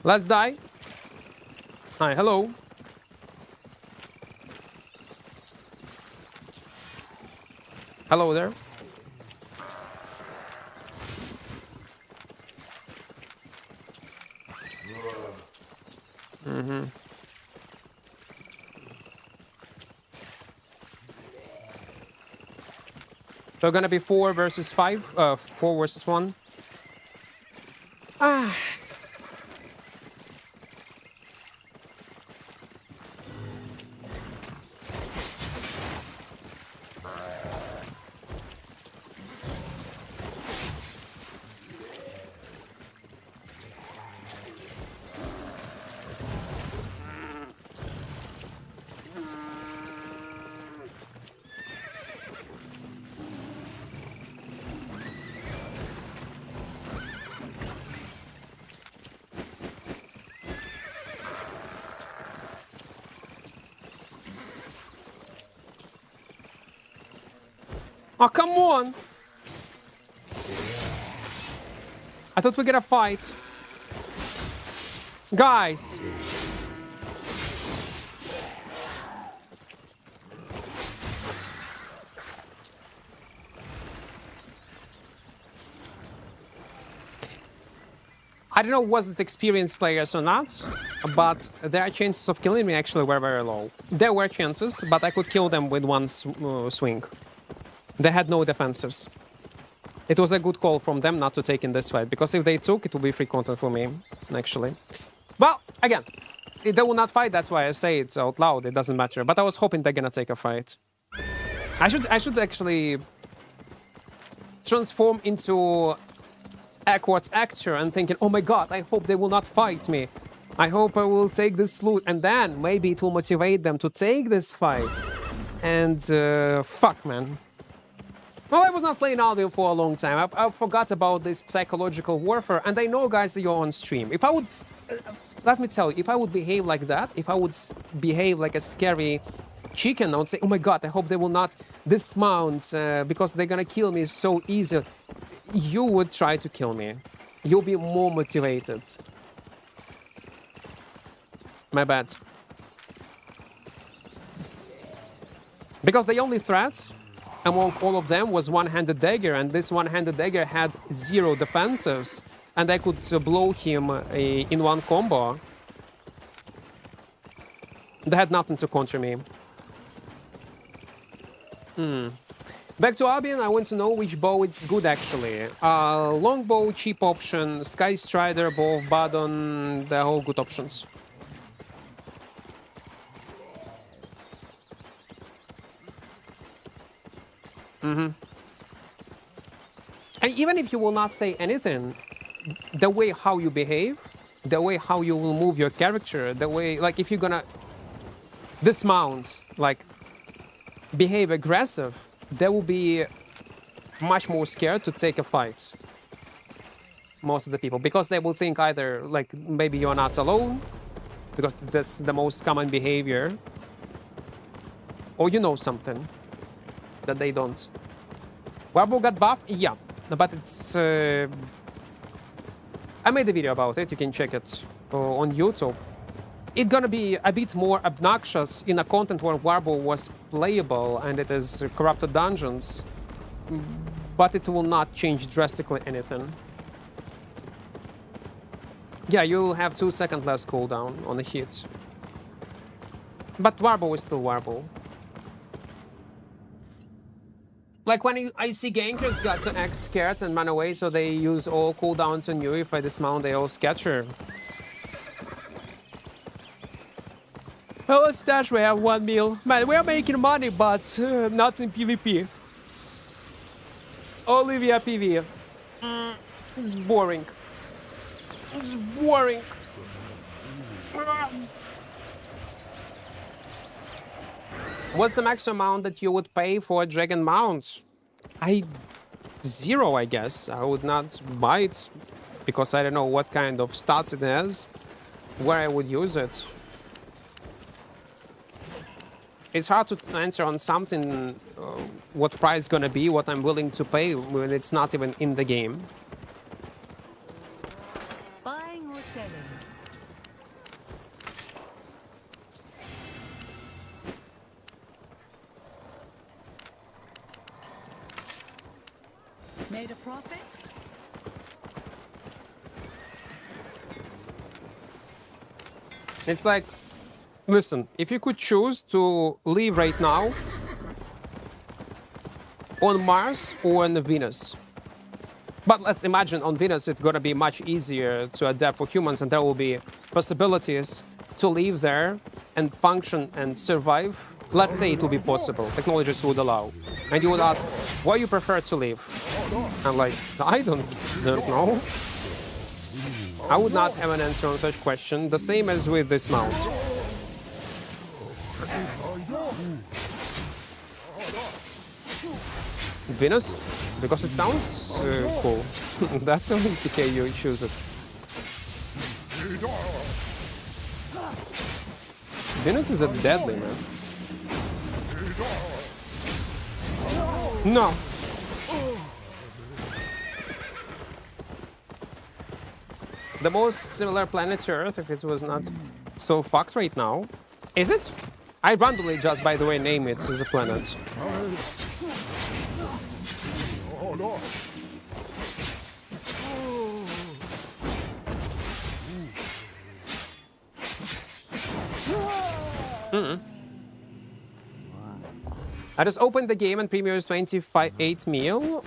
Let's die. Hi, hello. Hello there. So gonna be 4 versus 5? 4 versus 1? Ah. Oh, come on! I thought we were gonna fight. Guys! I don't know was it experienced players or not, but their chances of killing me actually were very low. There were chances, but I could kill them with one swing. They had no defensives. It was a good call from them not to take in this fight, because if they took, it would be free content for me, actually. Well, again, they will not fight, that's why I say it out loud, it doesn't matter. But I was hoping they're gonna take a fight. I should actually transform into Equart's actor and thinking, oh my god, I hope they will not fight me. I hope I will take this loot, and then maybe it will motivate them to take this fight. And, fuck, man. Well, I was not playing Albion for a long time. I forgot about this psychological warfare, and I know, guys, that you're on stream. If I would... let me tell you, if I would behave like that, if I would behave like a scary chicken, I would say, oh my god, I hope they will not dismount, because they're gonna kill me so easy. You would try to kill me. You'll be more motivated. My bad. Because the only threat among all of them was one-handed dagger, and this one-handed dagger had 0 defensives, and I could blow him in one combo. They had nothing to counter me. Back to Albion, I want to know which bow is good actually. Longbow, cheap option, Sky Strider, Bow of Badon, they're all good options. And even if you will not say anything, the way how you behave, the way how you will move your character, the way, like if you're gonna dismount, like behave aggressive, they will be much more scared to take a fight. Most of the people, because they will think either like maybe you're not alone, because that's the most common behavior, or you know something that they don't. Warbow got buffed? Yeah, but it's... I made a video about it, you can check it on YouTube. It's gonna be a bit more obnoxious in a content where Warbow was playable and it is corrupted dungeons, but it will not change drastically anything. Yeah, you'll have 2 seconds less cooldown on a hit. But Warbow is still Warbow. Like when I see gankers got to act scared and run away, so they use all cooldowns on you. If I dismount, they all scatter. Hello, Stash, we have 1 mil. Man, we're making money, but not in PvP. Only via PV. It's boring. It's boring. What's the max amount that you would pay for a dragon mount? 0, I guess. I would not buy it because I don't know what kind of stats it has, where I would use it. It's hard to answer on something, what price gonna be, what I'm willing to pay when it's not even in the game. Buying or selling? Made a profit? It's like, listen, if you could choose to live right now on Mars or on Venus. But let's imagine on Venus it's gonna be much easier to adapt for humans, and there will be possibilities to live there and function and survive. Let's say it will be possible, technologies would allow. And you would ask, why you prefer to live? I'm like, I don't know. I would not have an answer on such question, the same as with this mount. Venus? Because it sounds cool. That's only TK you choose it. Venus is a deadly, man. No. The most similar planet to Earth, if it was not so fucked right now. Is it? I randomly just, by the way, name it as a planet. I just opened the game and premium is 28 mil.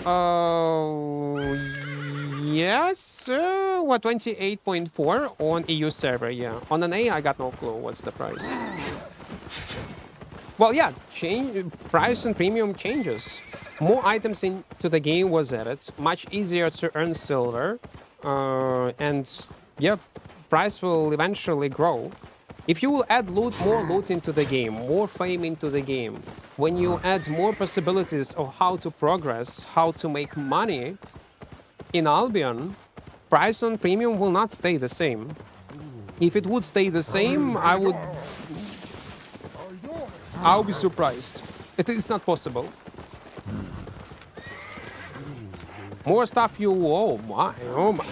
Yes, what, 28.4 on EU server, yeah. On an A, I got no clue what's the price. Well, yeah, price and premium changes. More items into the game was added, much easier to earn silver, and yeah, price will eventually grow. If you will add more loot into the game, more fame into the game, when you add more possibilities of how to progress, how to make money in Albion, price on premium will not stay the same. If it would stay the same, I'll be surprised. It is not possible. More stuff you... Oh my, oh my.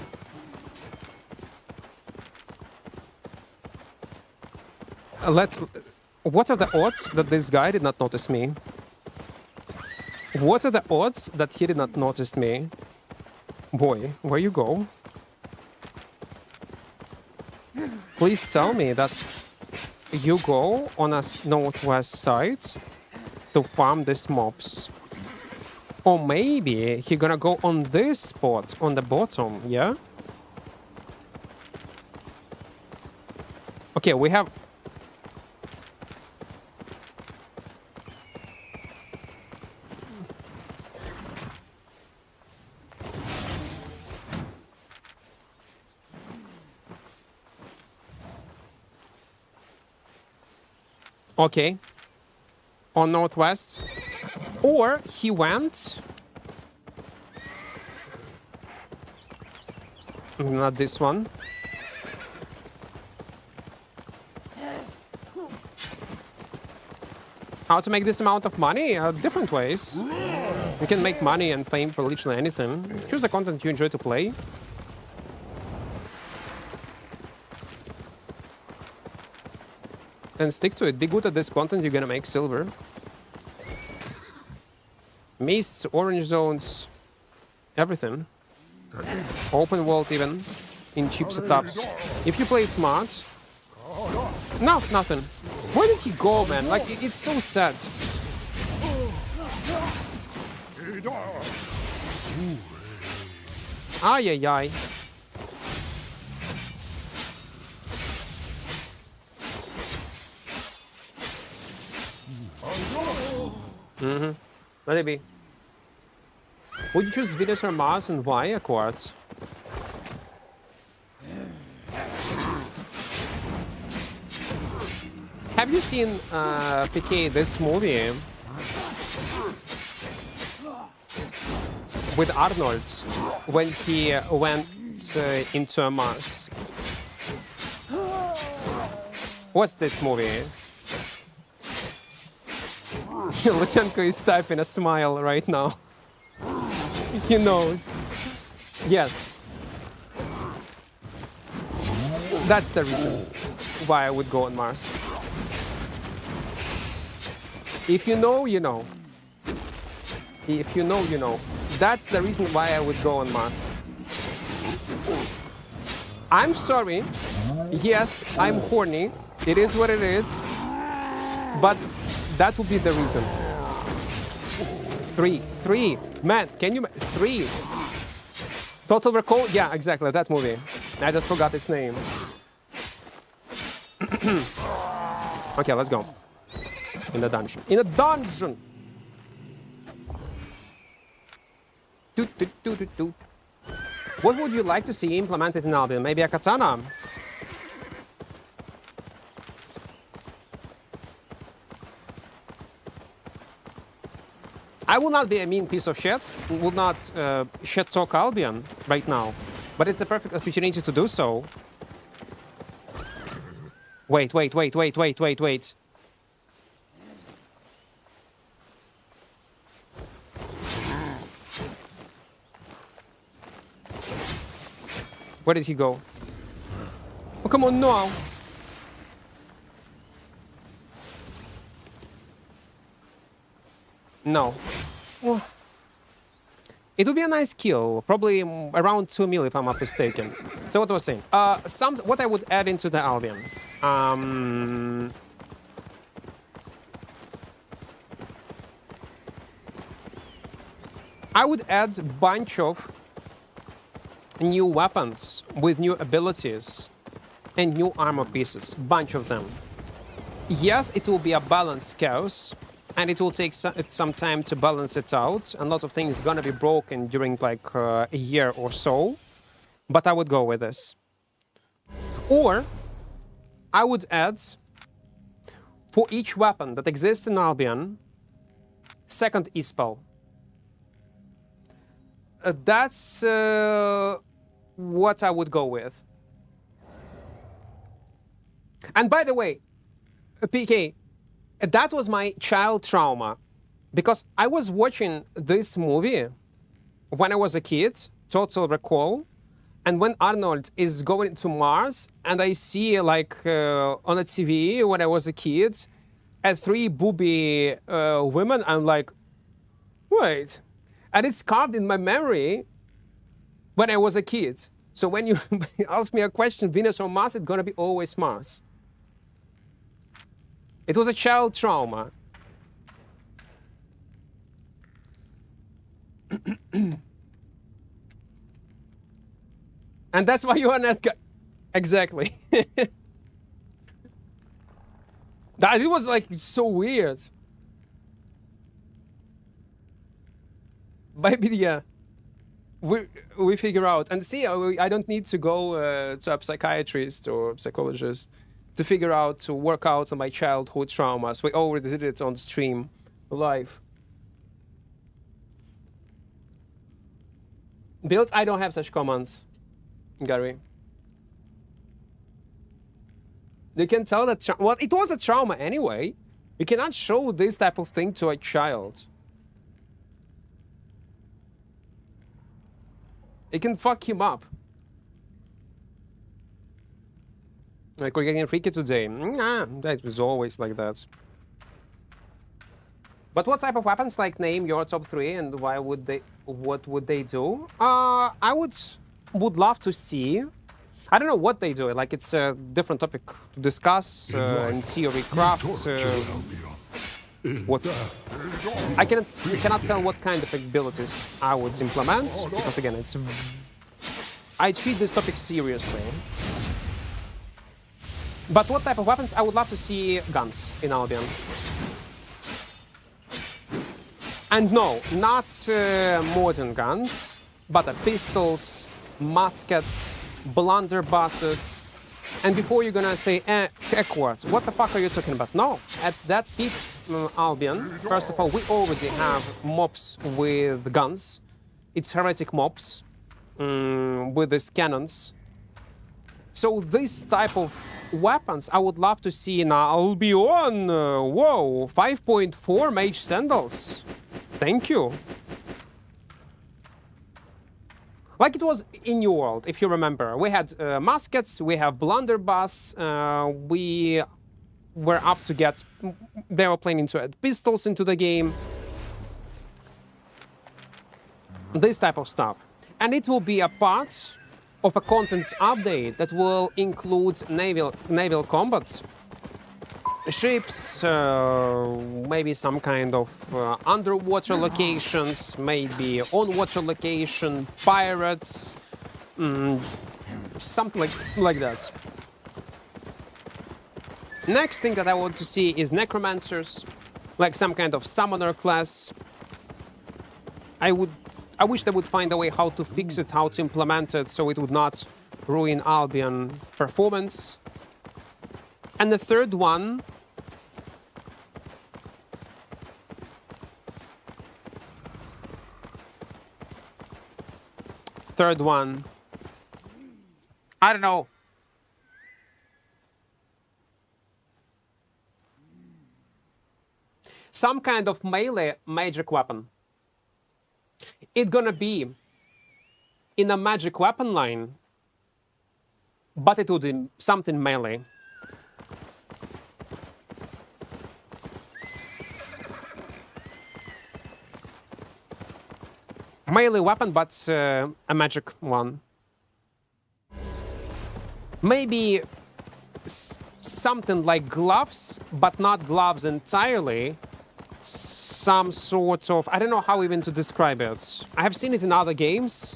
What are the odds that this guy did not notice me? What are the odds that he did not notice me? Boy, where you go? Please tell me that you go on a northwest side to farm these mobs. Or maybe he gonna go on this spot on the bottom, yeah? Okay, we have... Okay. On northwest. Or he went... Not this one. How to make this amount of money? Different ways. You can make money and fame for literally anything. Choose the content you enjoy to play. And stick to it. Be good at this content, you're gonna make silver. Mists, orange zones, everything. Open world even, in cheap setups. If you play smart... No, nothing. Where did he go, man? Like, it's so sad. Ay, ay, ay. Let it be. Would you choose Venus or Mars and why, Equart? Have you seen, PK, this movie? With Arnold, when he went into Mars. What's this movie? Luchenko is typing a smile right now. He knows. Yes. That's the reason why I would go on Mars. If you know, you know. If you know, you know. That's the reason why I would go on Mars. I'm sorry. Yes, I'm horny. It is what it is. But that would be the reason. Three. Man, can you... 3. Total Recall? Yeah, exactly, that movie. I just forgot its name. Okay, let's go. In the dungeon. In a dungeon! What would you like to see implemented in Albion? Maybe a katana? I will not be a mean piece of shit. Will not shit talk Albion right now. But it's a perfect opportunity to do so. Wait. Where did he go? Oh, come on, no. No. Oh. It would be a nice kill, probably around 2 mil if I'm not mistaken. So what I was saying, what I would add into the Albion. I would add a bunch of new weapons with new abilities and new armor pieces, bunch of them. Yes, it will be a balanced chaos, and it will take some time to balance it out, and lots of things gonna be broken during like a year or so, but I would go with this. Or I would add, for each weapon that exists in Albion, second E-spell. That's what I would go with. And by the way, PK, that was my child trauma, because I was watching this movie when I was a kid, Total Recall, and when Arnold is going to Mars, and I see like on a TV when I was a kid, 3 booby women, I'm like, Wait. And it's carved in my memory when I was a kid. So when you ask me a question, Venus or Mars, it's gonna be always Mars. It was a child trauma. And that's why you're an S guy. Exactly. That it was like so weird. Maybe yeah. We figure out and see. I don't need to go to a psychiatrist or psychologist to figure out to work out on my childhood traumas. We already did it on stream live. Build. I don't have such commands, Gary. You can tell that. Well, it was a trauma anyway. You cannot show this type of thing to a child. It can fuck him up. Like we're getting freaky today. Nah, that was always like that. But what type of weapons? Like name your top 3 and why would they? What would they do? I would love to see. I don't know what they do. Like it's a different topic to discuss in theory craft. What I cannot tell what kind of abilities I would implement because again, I treat this topic seriously. But what type of weapons? I would love to see guns in Albion. And no, not modern guns, but pistols, muskets, blunderbusses. And before you're gonna say, Equart, what the fuck are you talking about? No, at that peak Albion, first of all, we already have mobs with guns. It's heretic mobs with these cannons. So this type of weapons I would love to see in Albion. Whoa, 5.4 mage sandals. Thank you. Like it was in New World, if you remember. We had muskets, we have blunderbuss, we were up to get... They were planning to add pistols into the game. This type of stuff. And it will be a part of a content update that will include naval combats. Ships, maybe some kind of underwater locations, maybe on-water location, pirates, something like that. Next thing that I want to see is necromancers, like some kind of summoner class. I wish they would find a way how to fix it, how to implement it, so it would not ruin Albion performance. And the third one... I don't know. Some kind of melee magic weapon. It's gonna be in a magic weapon line, but it would be something melee. Melee weapon, but a magic one. Maybe something like gloves, but not gloves entirely. Some sort of... I don't know how even to describe it. I have seen it in other games.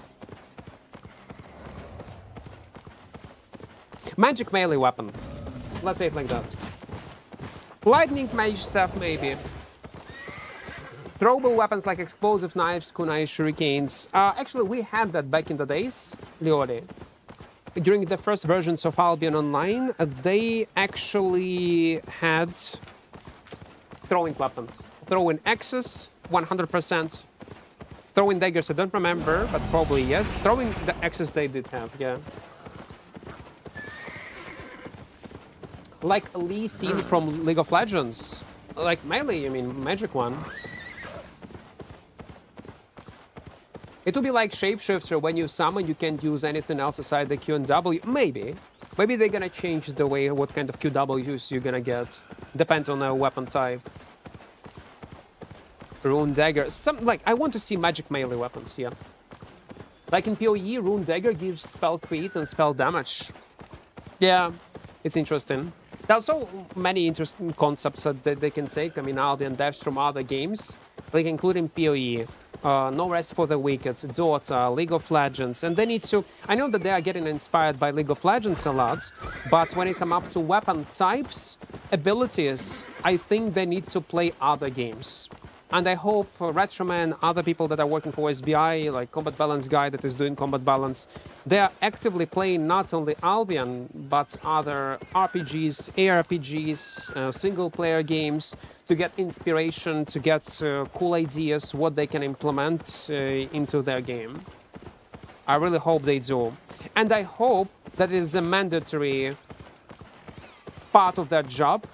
Magic melee weapon. Let's say it like that. Lightning mage stuff, maybe. Throwable weapons like explosive knives, kunai, shurikens. Actually, we had that back in the days, Leori. During the first versions of Albion Online, they actually had throwing weapons. Throwing axes, 100%. Throwing daggers, I don't remember, but probably yes. Throwing the axes they did have, yeah. Like Lee Sin from League of Legends. Like melee, I mean, magic one. It would be like Shapeshifter, when you summon, you can't use anything else aside the Q and W. Maybe. Maybe they're gonna change the way, what kind of QWs you're gonna get. Depends on the weapon type. Rune Dagger. I want to see magic melee weapons here. Like in PoE, Rune Dagger gives spell crit and spell damage. Yeah, it's interesting. There's so many interesting concepts that they can take. I mean, Albion devs from other games, like including PoE, No Rest for the Wicked, Dota, League of Legends, and they need to... I know that they are getting inspired by League of Legends a lot, but when it comes up to weapon types, abilities, I think they need to play other games. And I hope Retroman, other people that are working for SBI, like Combat Balance guy that is doing Combat Balance, they are actively playing not only Albion, but other RPGs, ARPGs, single-player games, to get inspiration, to get cool ideas, what they can implement into their game. I really hope they do. And I hope that it is a mandatory part of their job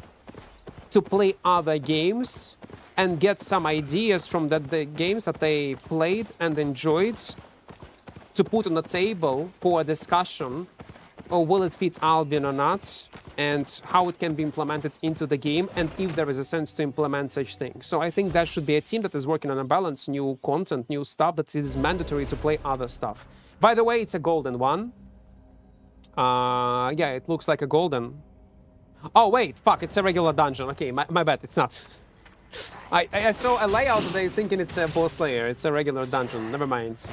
to play other games and get some ideas from the games that they played and enjoyed to put on the table for a discussion, or will it fit Albion or not, and how it can be implemented into the game, and if there is a sense to implement such things. So I think there should be a team that is working on a balance, new content, new stuff that is mandatory to play other stuff. By the way, it's a golden one. Yeah, it looks like a golden. Oh wait, fuck, it's a regular dungeon. Okay, my bad, it's not. I saw a layout today thinking it's a boss layer. It's a regular dungeon. Never mind.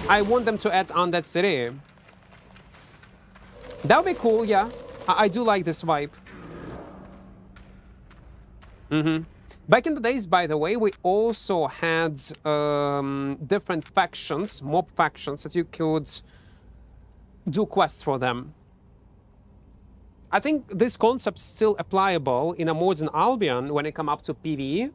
I want them to add Undead City. That would be cool, yeah. I do like this vibe. Back in the days, by the way, we also had different factions, mob factions, that you could do quests for them. I think this concept's still applicable in a modern Albion when it comes up to PvE.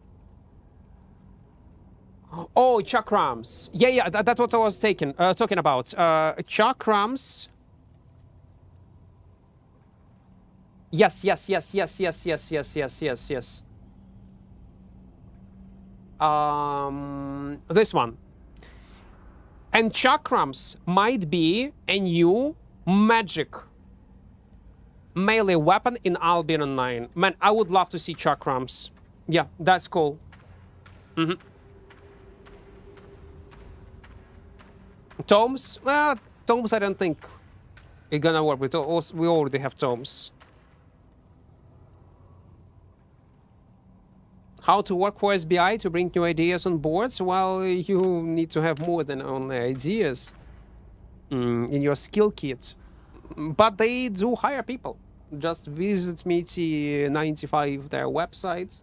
Oh, chakrams. Yeah, that's what I was talking about. Chakrams. Yes. This one. And chakrams might be a new magic melee weapon in Albion Online. Man, I would love to see chakrams. Yeah, that's cool. Tomes? Well, tomes I don't think it's gonna work with. We already have tomes. How to work for SBI to bring new ideas on boards? Well, you need to have more than only ideas in your skill kit. But they do hire people. Just visit Meaty95, their website,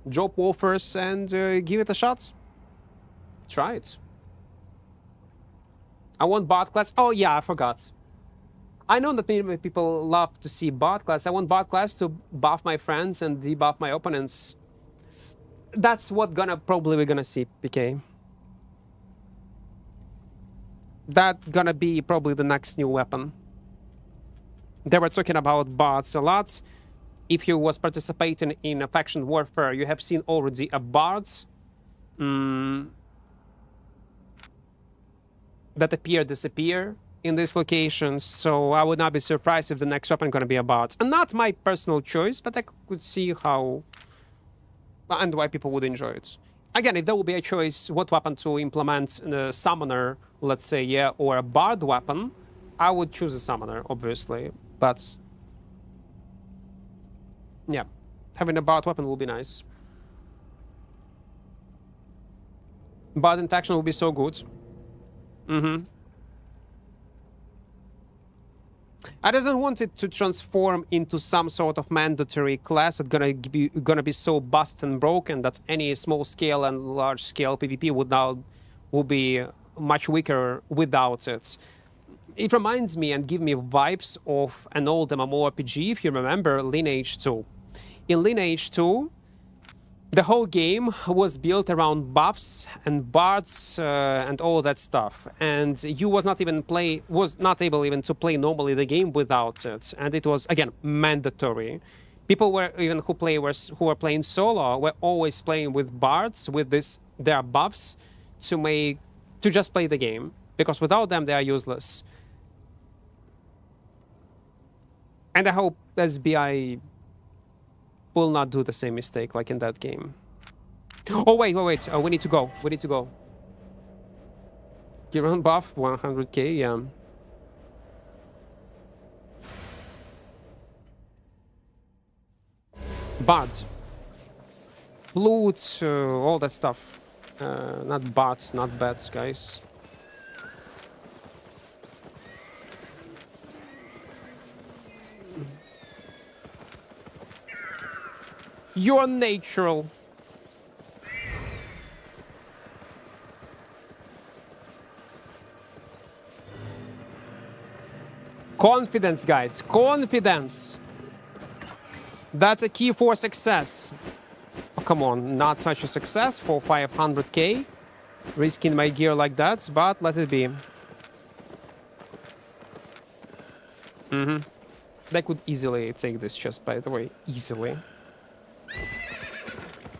job offers, and give it a shot. Try it. I want bot class. Oh yeah, I forgot. I know that many people love to see bot class. I want bot class to buff my friends and debuff my opponents. That's what probably we're gonna see, PK. That's gonna be probably the next new weapon. They were talking about bots a lot. If you was participating in a faction warfare, you have seen already a bard that disappear in these locations. So I would not be surprised if the next weapon gonna be a bot. And not my personal choice, but I could see how and why people would enjoy it. Again, if there will be a choice what weapon to implement, a summoner, let's say, yeah, or a bard weapon, I would choose a summoner, obviously. But yeah, having a bard weapon will be nice. Bard in faction will be so good. I doesn't want it to transform into some sort of mandatory class that's gonna be so bust and broken that any small scale and large scale PvP will be much weaker without it. It reminds me and give me vibes of an old mmorpg, if you remember, Lineage 2. In Lineage 2, the whole game was built around buffs and bards and all that stuff, and you was not able even to play normally the game without it, and it was again mandatory. People were even who were playing solo were always playing with bards with their buffs to just play the game, because without them they are useless. And I hope SBI will not do the same mistake like in that game. Oh, wait. Oh, we need to go. Giron buff, 100k, yeah. Bard. Loot, all that stuff. Not bots, not bats, guys. You're natural. Confidence, guys. Confidence. That's a key for success. Oh, come on, not such a success for 500k. Risking my gear like that, but let it be. They could easily take this chest, by the way. Easily.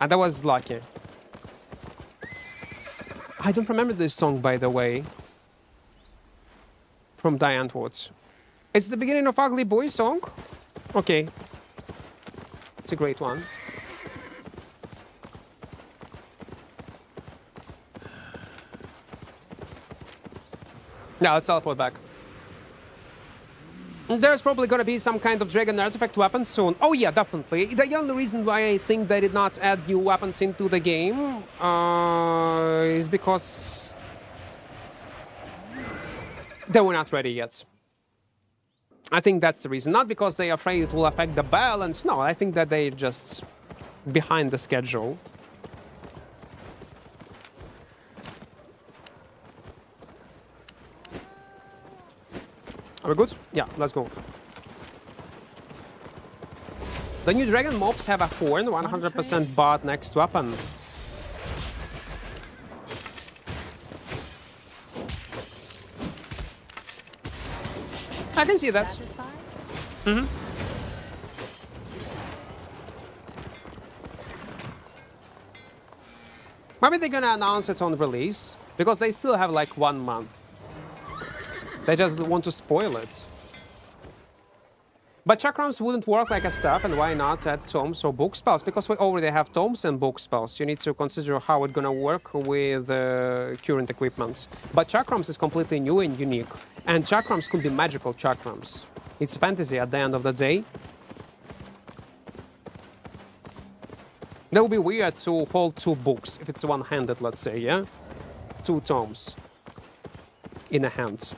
And that was lucky. I don't remember this song, by the way. From Diane Woods. It's the beginning of Ugly Boy song? Okay. It's a great one. Now let's teleport back. There's probably gonna be some kind of dragon artifact weapon soon. Oh yeah, definitely. The only reason why I think they did not add new weapons into the game is because they were not ready yet. I think that's the reason. Not because they're afraid it will affect the balance. No, I think that they're just behind the schedule. Are we good? Yeah, let's go. The new dragon mobs have a horn, 100% bot next weapon. I can see that. Maybe they're gonna announce it on release, because they still have like 1 month. They just want to spoil it. But chakrams wouldn't work like a staff, and why not add tomes or book spells? Because we already have tomes and book spells. You need to consider how it's gonna work with current equipment. But chakrams is completely new and unique. And chakrams could be magical chakrams. It's fantasy at the end of the day. That would be weird to hold 2 books, if it's one-handed, let's say, yeah? 2 tomes in a hand.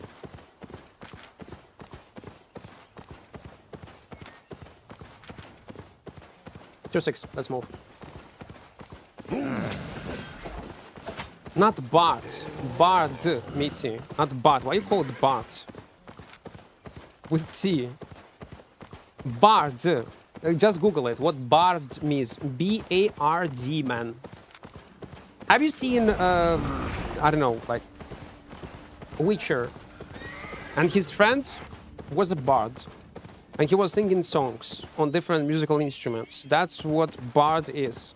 2-6, let's move. Not Bart. Bard, Mitty. Not Bart. Why you call it Bart? With T. Bard. Just Google it. What Bard means. B-A-R-D, man. Have you seen, I don't know, like, Witcher? And his friend was a bard. And he was singing songs on different musical instruments. That's what bard is.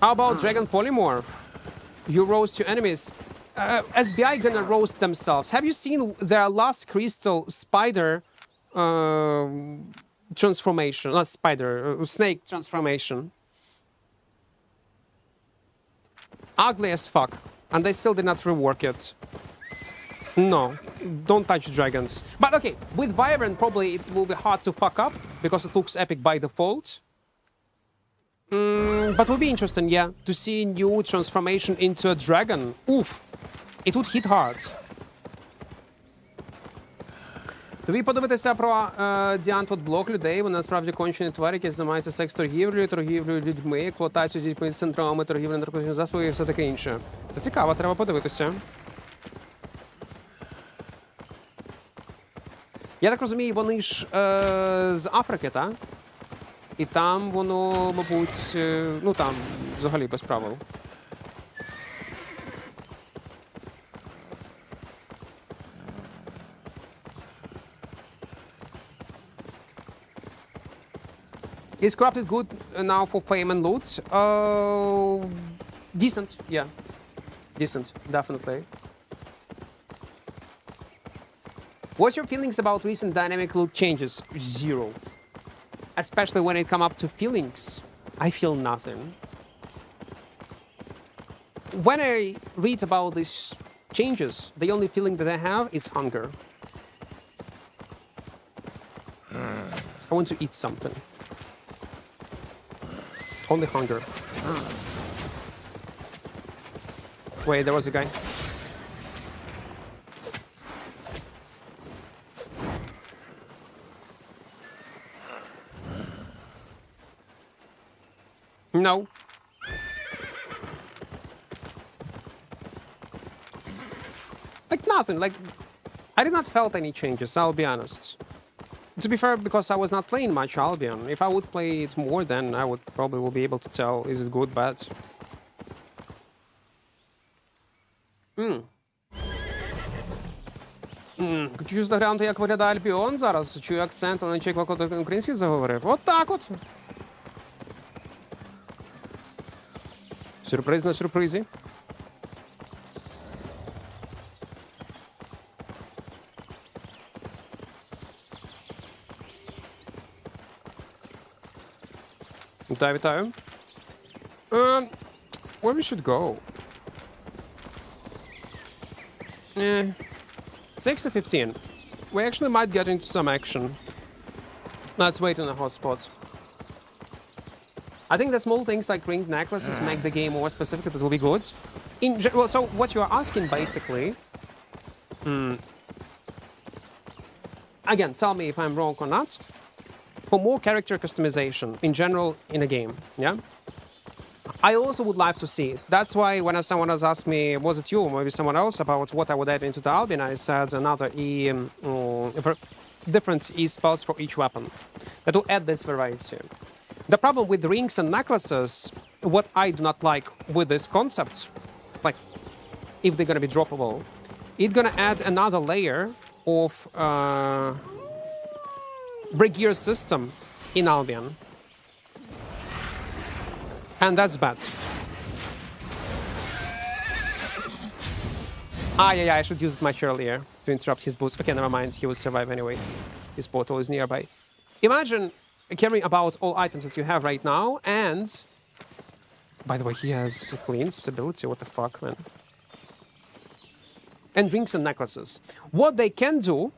How about Dragon Polymorph? You roast your enemies. SBI gonna roast themselves. Have you seen their last crystal spider transformation? Not spider, snake transformation. Ugly as fuck. And they still did not rework it. No, don't touch dragons. But okay, with Vibrant probably it will be hard to fuck up because it looks epic by default. But would be interesting, yeah, to see new transformation into a dragon. Oof, it would hit hard. Тобі подивитися про Діантвот блок людей. Вони насправді кончені тварі, які займаються секс-торгівлею, торгівлею людьми, експлуатацією дітьми з синдромами, торгівлею наркотичних засобів і все таке інше. Це цікаво, треба подивитися. Я так розумію, вони ж з Африки, так? І там воно, мабуть, ну там взагалі без правил. Is corrupted good now for fame and loot? Decent, yeah. Decent, definitely. What's your feelings about recent dynamic loot changes? Zero. especially when it comes up to feelings, I feel nothing. When I read about these changes, the only feeling that I have is hunger. I want to eat something. Only hunger. Wait, there was a guy. No. Like nothing, like I did not felt any changes, I'll be honest. To be fair, because I was not playing much Albion. If I would play it more, then I would probably will be able to tell is it good, bad. Хочу заглянути, як виглядає Альбіон зараз. Чую акцент, але не чую, як український заговорив. От так от. Сюрприз на сюрпризі. Вітаю, вітаю. Where we should go? 6 to 15. We actually might get into some action. Let's wait in a hotspot. I think the small things like ringed necklaces make the game more specific. That will be good. Well, so what you are asking basically... Again, tell me if I'm wrong or not. For more character customization in general in a game, yeah? I also would like to see it. That's why when someone has asked me, was it you or maybe someone else, about what I would add into the Albion, I said another different E-spells for each weapon. That will add this variety. The problem with rings and necklaces, what I do not like with this concept, like if they're gonna be droppable, it's gonna add another layer of Brigadier system in Albion. And that's bad. Yeah, I should use it much earlier to interrupt his boots. Okay, never mind, he would survive anyway. His portal is nearby. Imagine caring about all items that you have right now, and... By the way, he has a cleanse ability, what the fuck, man. And rings and necklaces. What they can do,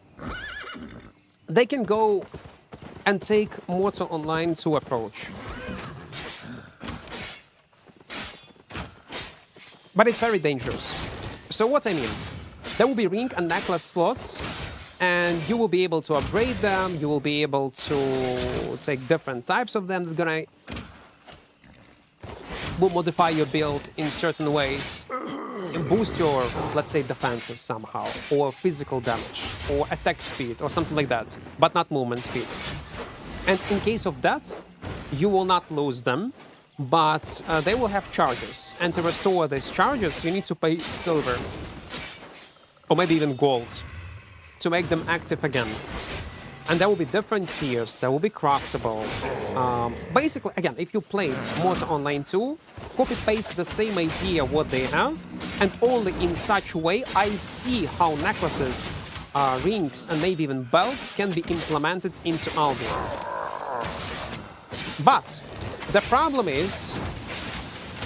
they can go and take Mortal Online to approach. But it's very dangerous. So what I mean, there will be ring and necklace slots, and you will be able to upgrade them, you will be able to take different types of them that will modify your build in certain ways and boost your, let's say, defensive somehow, or physical damage, or attack speed, or something like that, but not movement speed. And in case of that, you will not lose them, but they will have charges. And to restore these charges, you need to pay silver, or maybe even gold, to make them active again. And there will be different tiers, there will be craftable. Basically, again, if you played Mortal Online 2, copy-paste the same idea what they have, and only in such a way I see how necklaces, rings, and maybe even belts can be implemented into Albion. But the problem is,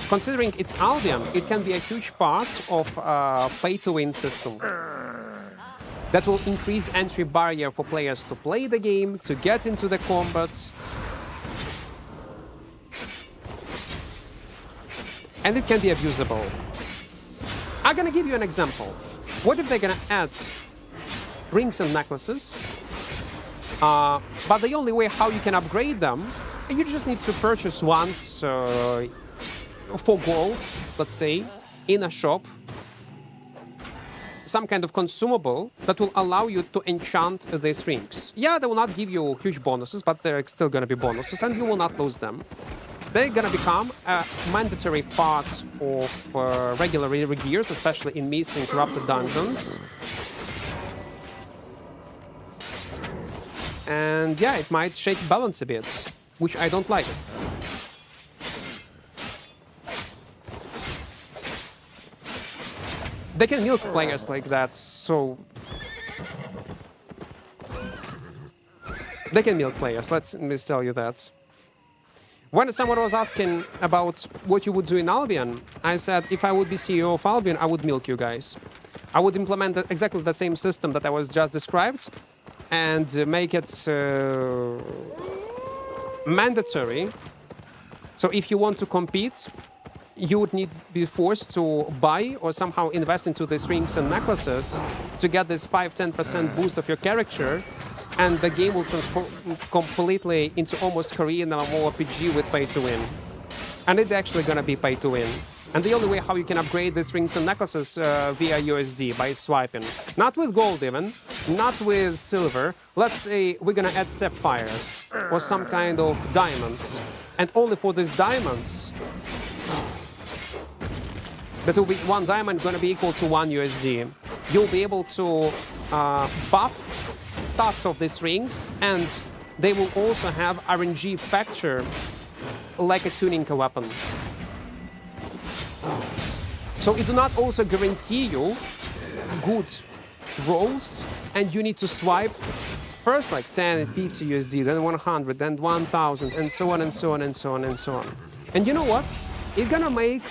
considering it's Albion, it can be a huge part of pay-to-win system. That will increase entry barrier for players to play the game, to get into the combat. And it can be abusable. I'm gonna give you an example. What if they're gonna add rings and necklaces, but the only way how you can upgrade them, you just need to purchase once for gold, let's say, in a shop, some kind of consumable that will allow you to enchant these rings. Yeah, they will not give you huge bonuses, but they're still gonna be bonuses, and you will not lose them. They're gonna become a mandatory part of regular gears, especially in missing corrupted dungeons. And yeah, it might shake balance a bit, which I don't like. They can milk players like that, so... They can milk players, let me tell you that. When someone was asking about what you would do in Albion, I said if I would be CEO of Albion, I would milk you guys. I would implement exactly the same system that I was just described and make it mandatory. So if you want to compete, you would need to be forced to buy or somehow invest into these rings and necklaces to get this 5-10% boost of your character, and the game will transform completely into almost Korean mmorpg with pay to win. And it's actually gonna be pay to win. And the only way how you can upgrade these rings and necklaces via USD, by swiping. Not with gold even, not with silver. Let's say we're gonna add sapphires or some kind of diamonds. And only for these diamonds, that will be 1 diamond gonna be equal to 1 USD. You'll be able to buff stats of these rings, and they will also have RNG factor like a tuning weapon. So it do not also guarantee you good rolls, and you need to swipe first like 10, 50 USD, then 100, then 1,000, and so on and so on and so on and so on. And you know what? It's gonna make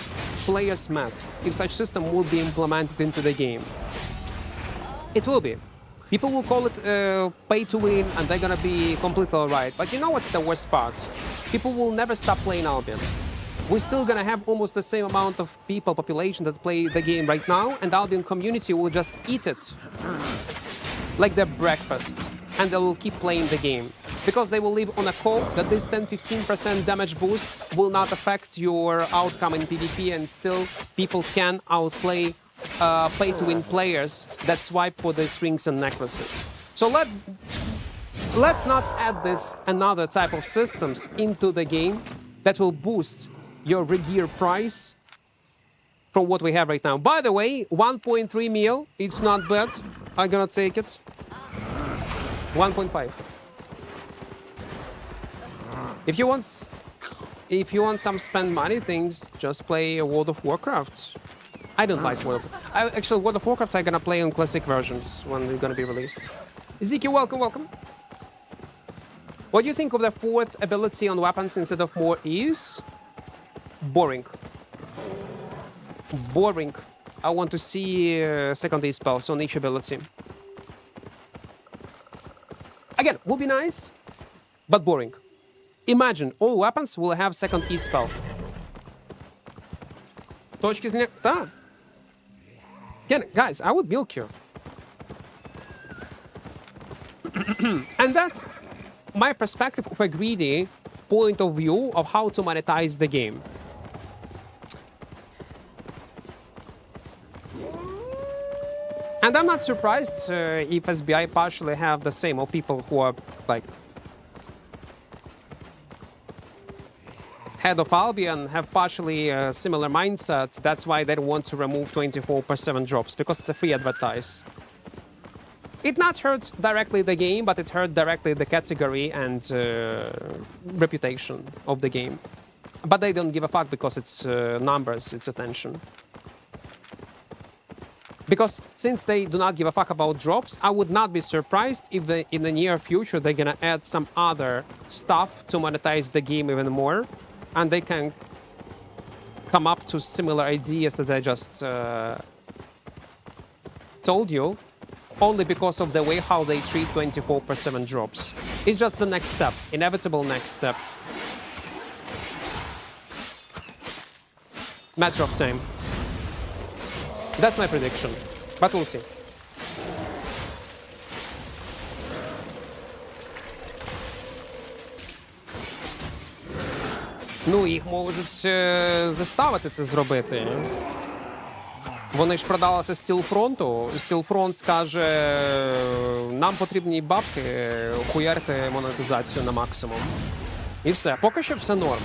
players mad if such system will be implemented into the game. It will be. People will call it pay to win, and they're gonna be completely alright. But you know what's the worst part? People will never stop playing Albion. We're still gonna have almost the same amount of people, population that play the game right now, and Albion community will just eat it like their breakfast, and they will keep playing the game. Because they will live on a hope that this 10-15% damage boost will not affect your outcome in PvP, and still people can outplay pay-to-win players that swipe for these rings and necklaces. So let's not add this another type of systems into the game that will boost your regear price from what we have right now. By the way, 1.3 mil, it's not bad. I'm gonna take it. 1.5. If you want some spend money things, just play World of Warcraft. I don't like World of Warcraft. Actually, World of Warcraft I'm gonna play on classic versions when they're gonna be released. Ezekiel, welcome, welcome. What do you think of the 4th ability on weapons instead of more ease? Boring. Boring. I want to see second E spells on each ability. Again, will be nice, but boring. Imagine all weapons will have second E spell. Точки зрения... Да. Again, guys, I would milk you. And that's my perspective of a greedy point of view of how to monetize the game. And I'm not surprised if SBI partially have the same, or people who are like head of Albion have partially similar mindsets. That's why they don't want to remove 24/7 drops, because it's a free advertise. It not hurt directly the game, but it hurt directly the category and reputation of the game. But they don't give a fuck because it's numbers, it's attention. Because since they do not give a fuck about drops, I would not be surprised if in the near future they're gonna add some other stuff to monetize the game even more, and they can come up to similar ideas that I just told you, only because of the way how they treat 24/7 drops. It's just the next step, inevitable next step. Matter of time. That's my prediction, but we'll see. Ну, їх можуть заставити це зробити. Вони ж продалися Стілфронту. Стілфронт скаже, нам потрібні бабки, хуярте монетизацію на максимум. І все. Поки що все норм.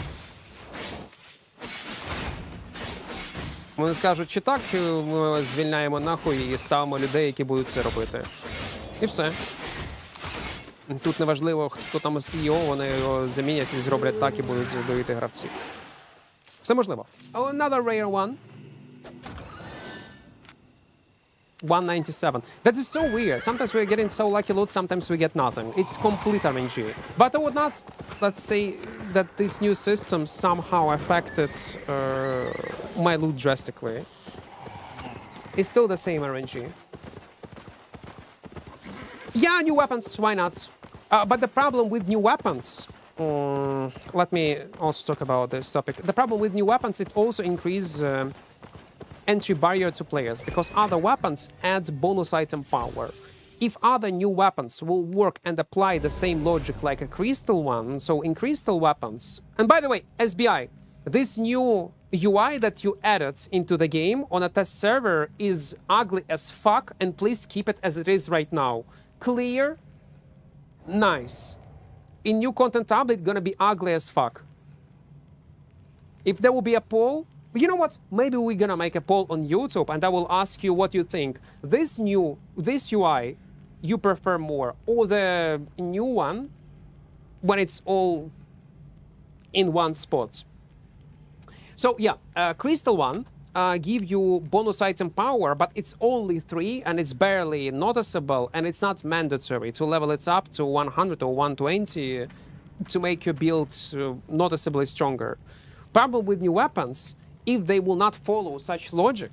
Вони скажуть, чи так ми звільняємо нахуй і ставимо людей, які будуть це робити. І все. Тут неважливо, хто там CEO, вони його замінять і зроблять так, і будуть доїти гравці. Все можливо. Another rare one. 197. That is so weird. Sometimes we're getting so lucky loot, sometimes we get nothing. It's complete RNG. But I would not, let's say, that this new system somehow affected my loot drastically. It's still the same RNG. Yeah, new weapons, why not? But the problem with new weapons, let me also talk about this topic. The problem with new weapons, it also increases entry barrier to players, because other weapons add bonus item power. If other new weapons will work and apply the same logic like a crystal one, so in crystal weapons... And by the way, SBI, this new UI that you added into the game on a test server is ugly as fuck, and please keep it as it is right now. Clear, nice. In new content update, it's gonna be ugly as fuck. If there will be a poll, you know what? Maybe we're gonna make a poll on YouTube, and I will ask you what you think. This UI, you prefer more, or the new one when it's all in one spot? So yeah, crystal one. Give you bonus item power, but it's only 3 and it's barely noticeable, and it's not mandatory to level it up to 100 or 120 to make your build noticeably stronger. Problem with new weapons, if they will not follow such logic,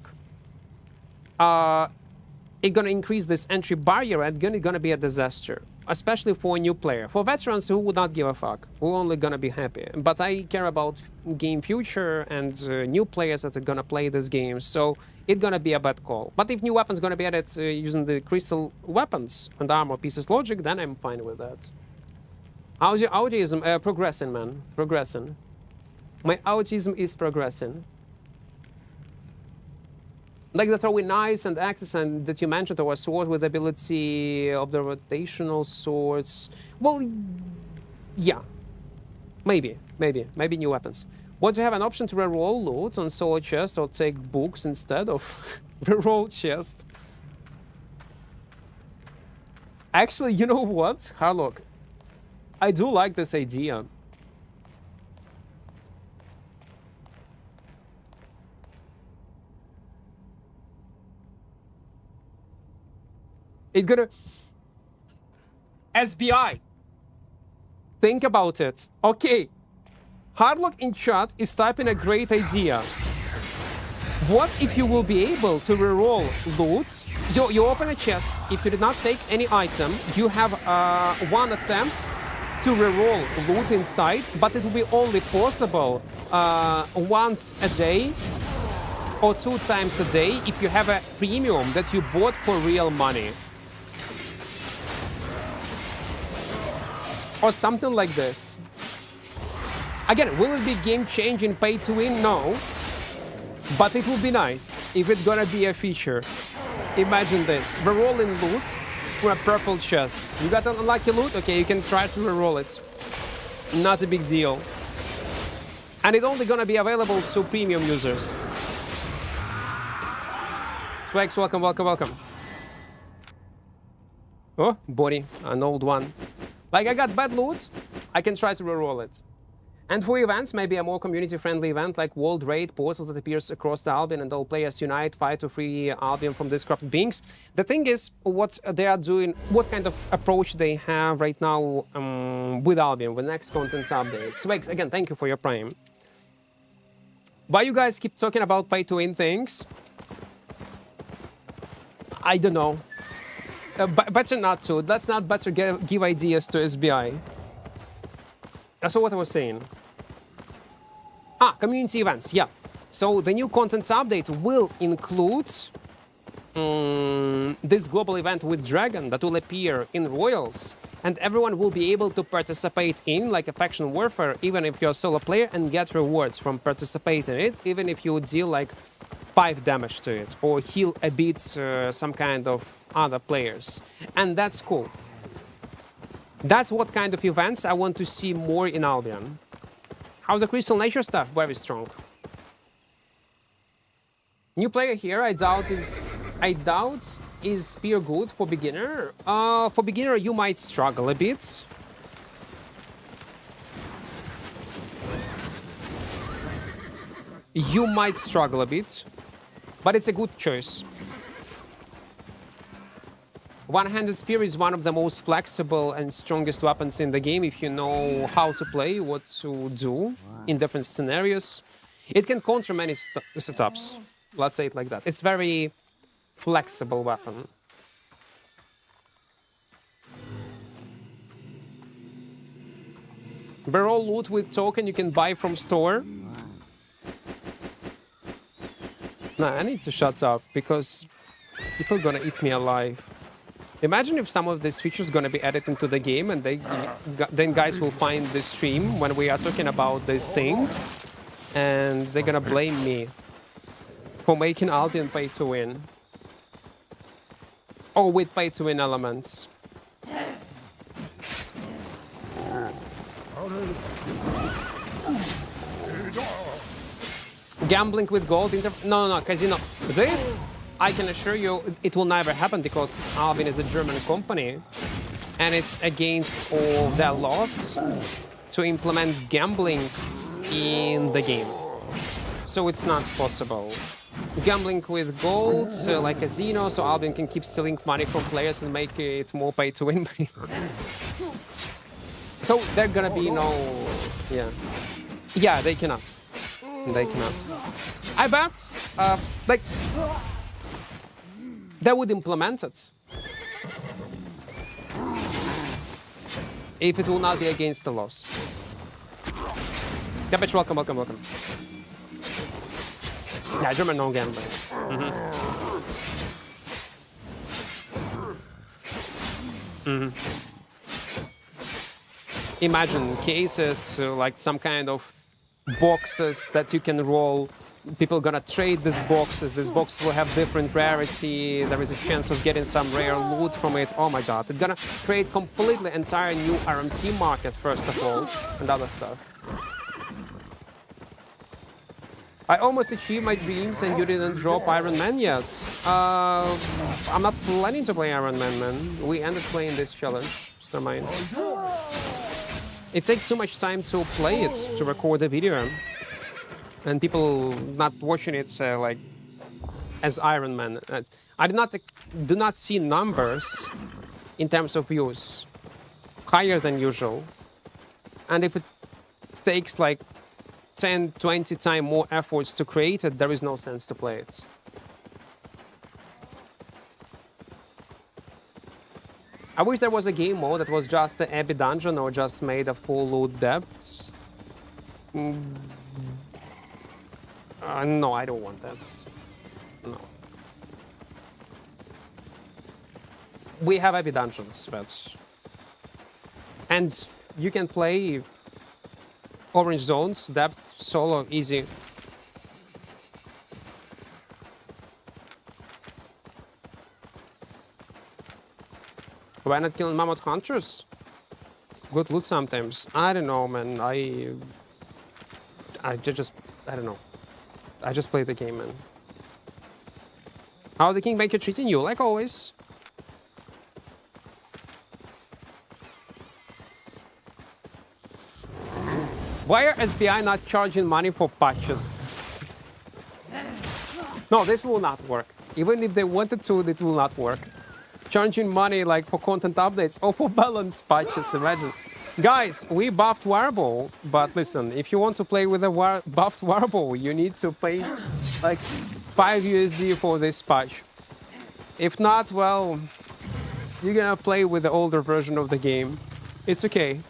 it's gonna increase this entry barrier and gonna be a disaster, especially for a new player. For veterans who would not give a fuck, who only gonna be happy. But I care about game future and new players that are gonna play this game, so it's gonna be a bad call. But if new weapons gonna be added using the crystal weapons and armor pieces logic, then I'm fine with that. How's your autism? Progressing, man. Progressing. My autism is progressing. Like the throwing knives and axes and that you mentioned, or a sword with the ability of the rotational swords. Well, yeah. Maybe new weapons. Want to have an option to reroll loot on solo chest or take books instead of reroll chest? Actually, you know what? Harlock, I do like this idea. It's gonna... SBI. Think about it. Okay. Hardlock in chat is typing a great idea. What if you will be able to reroll loot? You open a chest. If you did not take any item, you have one attempt to reroll loot inside, but it will be only possible once a day or 2 times a day if you have a premium that you bought for real money. Or something like this. Again, will it be game-changing pay to win? No. But it will be nice if it's gonna be a feature. Imagine this. Rerolling loot for a purple chest. You got an unlucky loot? Okay, you can try to reroll it. Not a big deal. And it's only gonna be available to premium users. Swags, welcome, welcome, welcome. Oh, body, an old one. Like, I got bad loot, I can try to reroll it. And for events, maybe a more community-friendly event like World Raid Portal that appears across the Albion and all players unite, fight to free Albion from these corrupt beings. The thing is, what they are doing, what kind of approach they have right now with Albion, with next content update. Swags, again, thank you for your prime. Why you guys keep talking about pay-to-win things? I don't know. Better not to. Let's not better give ideas to SBI. That's what I was saying. Community events, yeah. So the new content update will include this global event with Dragon that will appear in Royals. And everyone will be able to participate in, like a faction warfare, even if you're a solo player, and get rewards from participating in it, even if you deal like 5 damage to it, or heal a bit some kind of other players. And that's cool. That's what kind of events I want to see more in Albion. How's the Crystal Nature stuff? Very strong. New player here, I doubt is Spear good for beginner? For beginner, you might struggle a bit. You might struggle a bit, but it's a good choice. One-handed spear is one of the most flexible and strongest weapons in the game if you know how to play, what to do in different scenarios. It can counter many setups. Let's say it like that. It's very flexible weapon. Barrel loot with token you can buy from store. Nah, I need to shut up because people are gonna eat me alive. Imagine if some of these features gonna be added into the game and then guys will find this stream when we are talking about these things and they're gonna blame me for making Albion pay to win. Or with pay to win elements. Gambling with gold no, casino. This, I can assure you, it will never happen because Albion is a German company and it's against all their laws to implement gambling in the game. So it's not possible. Gambling with gold, like casino, so Albion can keep stealing money from players and make it more pay to win. So there gonna be no... Yeah, they cannot. They cannot. I bet, like, they would implement it if it will not be against the laws. Cabbage, welcome. Yeah, German no gambling. Imagine cases like some kind of boxes that you can roll. People gonna trade these boxes. This box will have different rarity. There is a chance of getting some rare loot from it. Oh my god, it's gonna create completely entire new RMT market first of all, and other stuff. I almost achieved my dreams and you didn't drop Iron Man yet. I'm not planning to play Iron Man, man. We ended playing this challenge. Just never mind. It takes too much time to play it, to record the video. And people not watching it like as Iron Man. I do not see numbers in terms of views higher than usual. And if it takes like 10, 20 times more efforts to create it, there is no sense to play it. I wish there was a game mode that was just the Abbey dungeon or just made of full loot depths. No, I don't want that. No. We have Abbey dungeons, but... And you can play Orange Zones, depth, solo, easy. Why not killing Mammoth Hunters? Good loot sometimes. I don't know, man. I don't know. I just play the game, man. How the Kingmaker treating you? Like always. Why are SBI not charging money for patches? No, this will not work. Even if they wanted to, it will not work. Charging money like for content updates or for balance patches, imagine. Guys, we buffed Warble, but listen, if you want to play with a buffed Warble, you need to pay like 5 USD for this patch. If not, well, you're gonna play with the older version of the game. It's okay.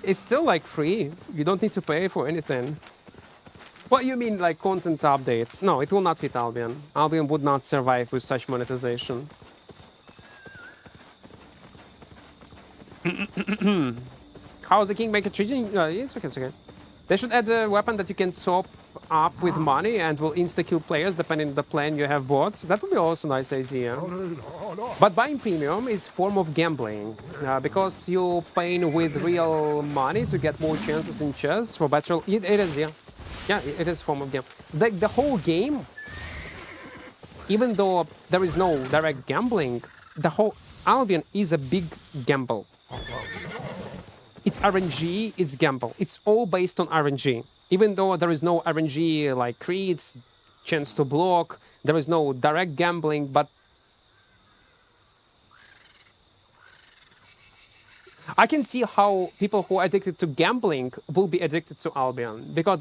It's still like free. You don't need to pay for anything. What you mean like content updates? No, it will not fit Albion. Albion would not survive with such monetization. How's the Kingmaker treating? It's okay, it's okay. They should add a weapon that you can top up with money and will insta-kill players depending on the plan you have bought. That would be also a nice idea. But buying premium is a form of gambling because you're paying with real money to get more chances in chess for better. It is, yeah. Yeah, it is a form of gambling. The whole game, even though there is no direct gambling, the whole Albion is a big gamble. It's RNG, it's gamble. It's all based on RNG. Even though there is no RNG like creeds, chance to block, there is no direct gambling, but I can see how people who are addicted to gambling will be addicted to Albion because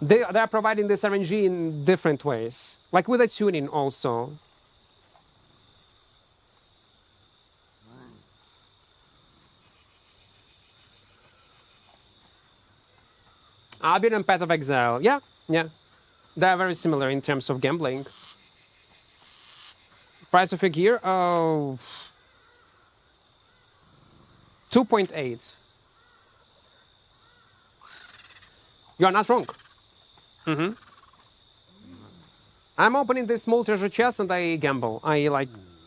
they're providing this RNG in different ways, like with the tuning also. Albion and Path of Exile, yeah, yeah. They're very similar in terms of gambling. Price of a gear, oh, 2.8. You are not wrong. I'm opening this small treasure chest and I gamble.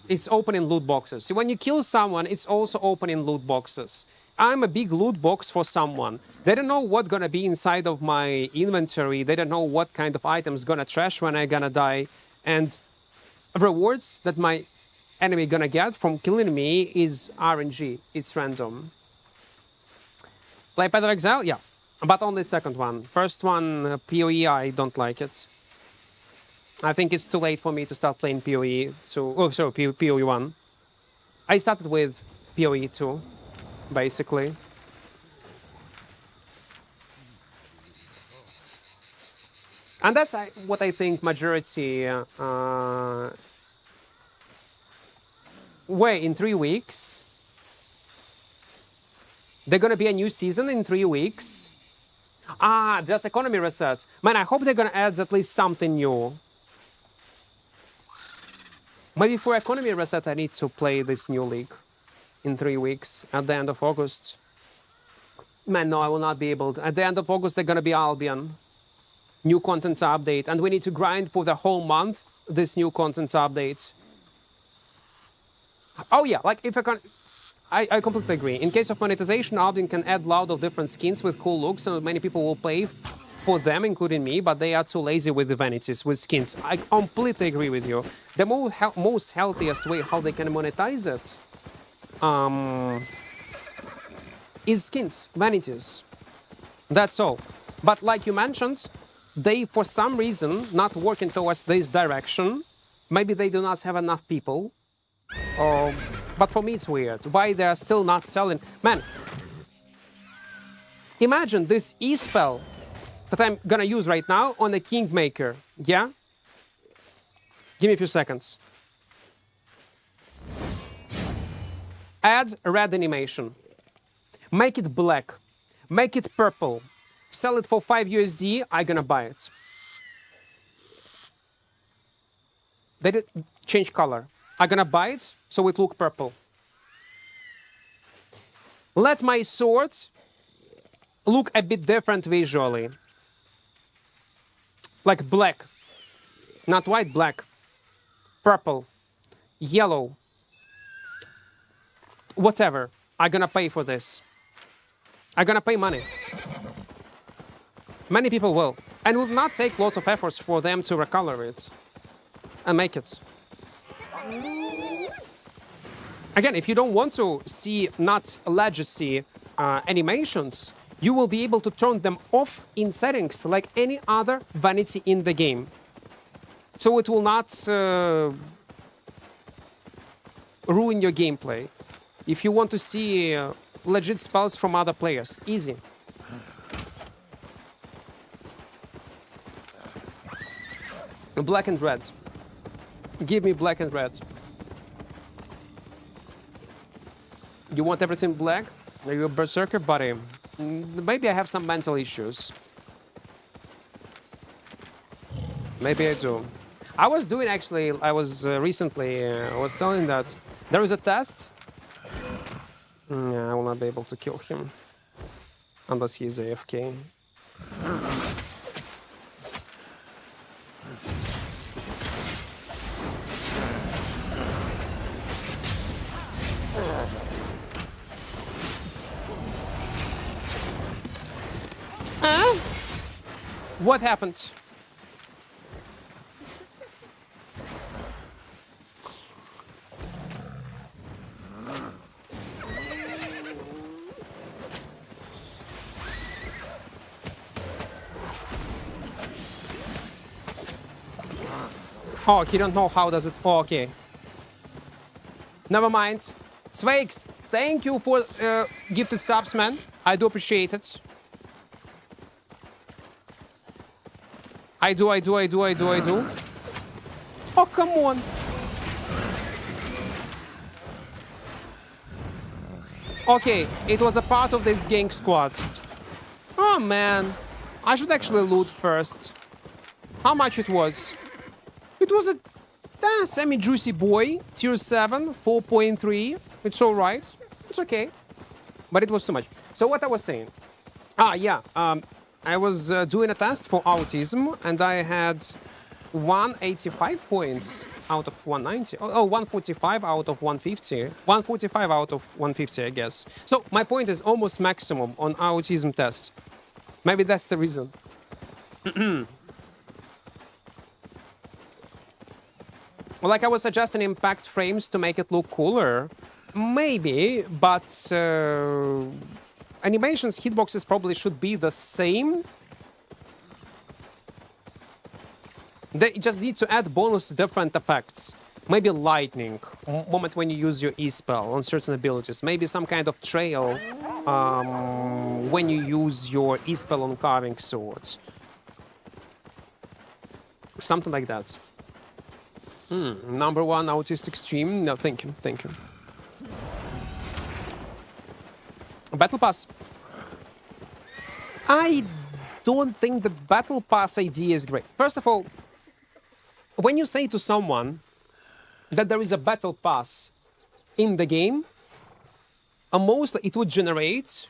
It's opening loot boxes. See, when you kill someone, it's also opening loot boxes. I'm a big loot box for someone. They don't know what's gonna be inside of my inventory. They don't know what kind of items gonna trash when I gonna die. And rewards that my enemy gonna get from killing me is RNG. It's random. Play Path of Exile? Yeah. But only second one. First one, PoE, I don't like it. I think it's too late for me to start playing PoE 2. Oh, sorry, PoE 1. I started with PoE 2, basically. And that's what I think majority... wait, in 3 weeks? There's gonna be a new season in 3 weeks? Ah, just economy resets. Man, I hope they're gonna add at least something new. Maybe for economy reset, I need to play this new league in 3 weeks at the end of August. Man, no, I will not be able to. At the end of August, they're gonna be Albion. New content update. And we need to grind for the whole month this new content update. Oh yeah, like if I completely agree. In case of monetization, Albion can add loud of different skins with cool looks, and many people will pay for them, including me, but they are too lazy with the vanities, with skins. I completely agree with you. The most healthiest way how they can monetize it is skins, vanities. That's all. But like you mentioned, they, for some reason, not working towards this direction. Maybe they do not have enough people. But for me, it's weird. Why they are still not selling? Man, imagine this E-spell that I'm gonna use right now on a Kingmaker. Yeah? Give me a few seconds. Add red animation. Make it black. Make it purple. Sell it for 5 USD. I'm gonna buy it. They did change color. I'm gonna buy it so it look purple. Let my sword look a bit different visually. Like black. Not white, black. Purple. Yellow. Whatever. I'm gonna pay for this. I'm gonna pay money. Many people will. And it will not take lots of efforts for them to recolor it and make it. Again, if you don't want to see not legacy animations, you will be able to turn them off in settings like any other vanity in the game. So it will not ruin your gameplay. If you want to see legit spells from other players, easy. Black and red. Give me black and red. You want everything black? Are you a berserker, buddy? Maybe I have some mental issues. Maybe I do. I was doing actually, I was recently, I was telling that there is a test. Yeah, I will not be able to kill him. Unless he is AFK. What happened? Oh, he don't know how does it... Oh, okay. Never mind. Swakes, thank you for gifted subs, man. I do appreciate it. I do. Oh, come on. Okay, it was a part of this gang squad. Oh, man. I should actually loot first. How much it was? It was a semi-juicy boy. Tier 7, 4.3. It's alright. It's okay. But it was too much. So what I was saying. I was doing a test for autism, and I had 185 points out of 190. Oh, 145 out of 150. 145 out of 150, I guess. So my point is almost maximum on autism test. Maybe that's the reason. Like I was suggesting impact frames to make it look cooler. Maybe, but animations, hitboxes probably should be the same. They just need to add bonus different effects. Maybe lightning, moment when you use your E-spell on certain abilities. Maybe some kind of trail when you use your E-spell on carving swords. Something like that. Number 1 autistic stream. No, thank you. Battle Pass. I don't think the Battle Pass idea is great. First of all, when you say to someone that there is a Battle Pass in the game, mostly it would generate,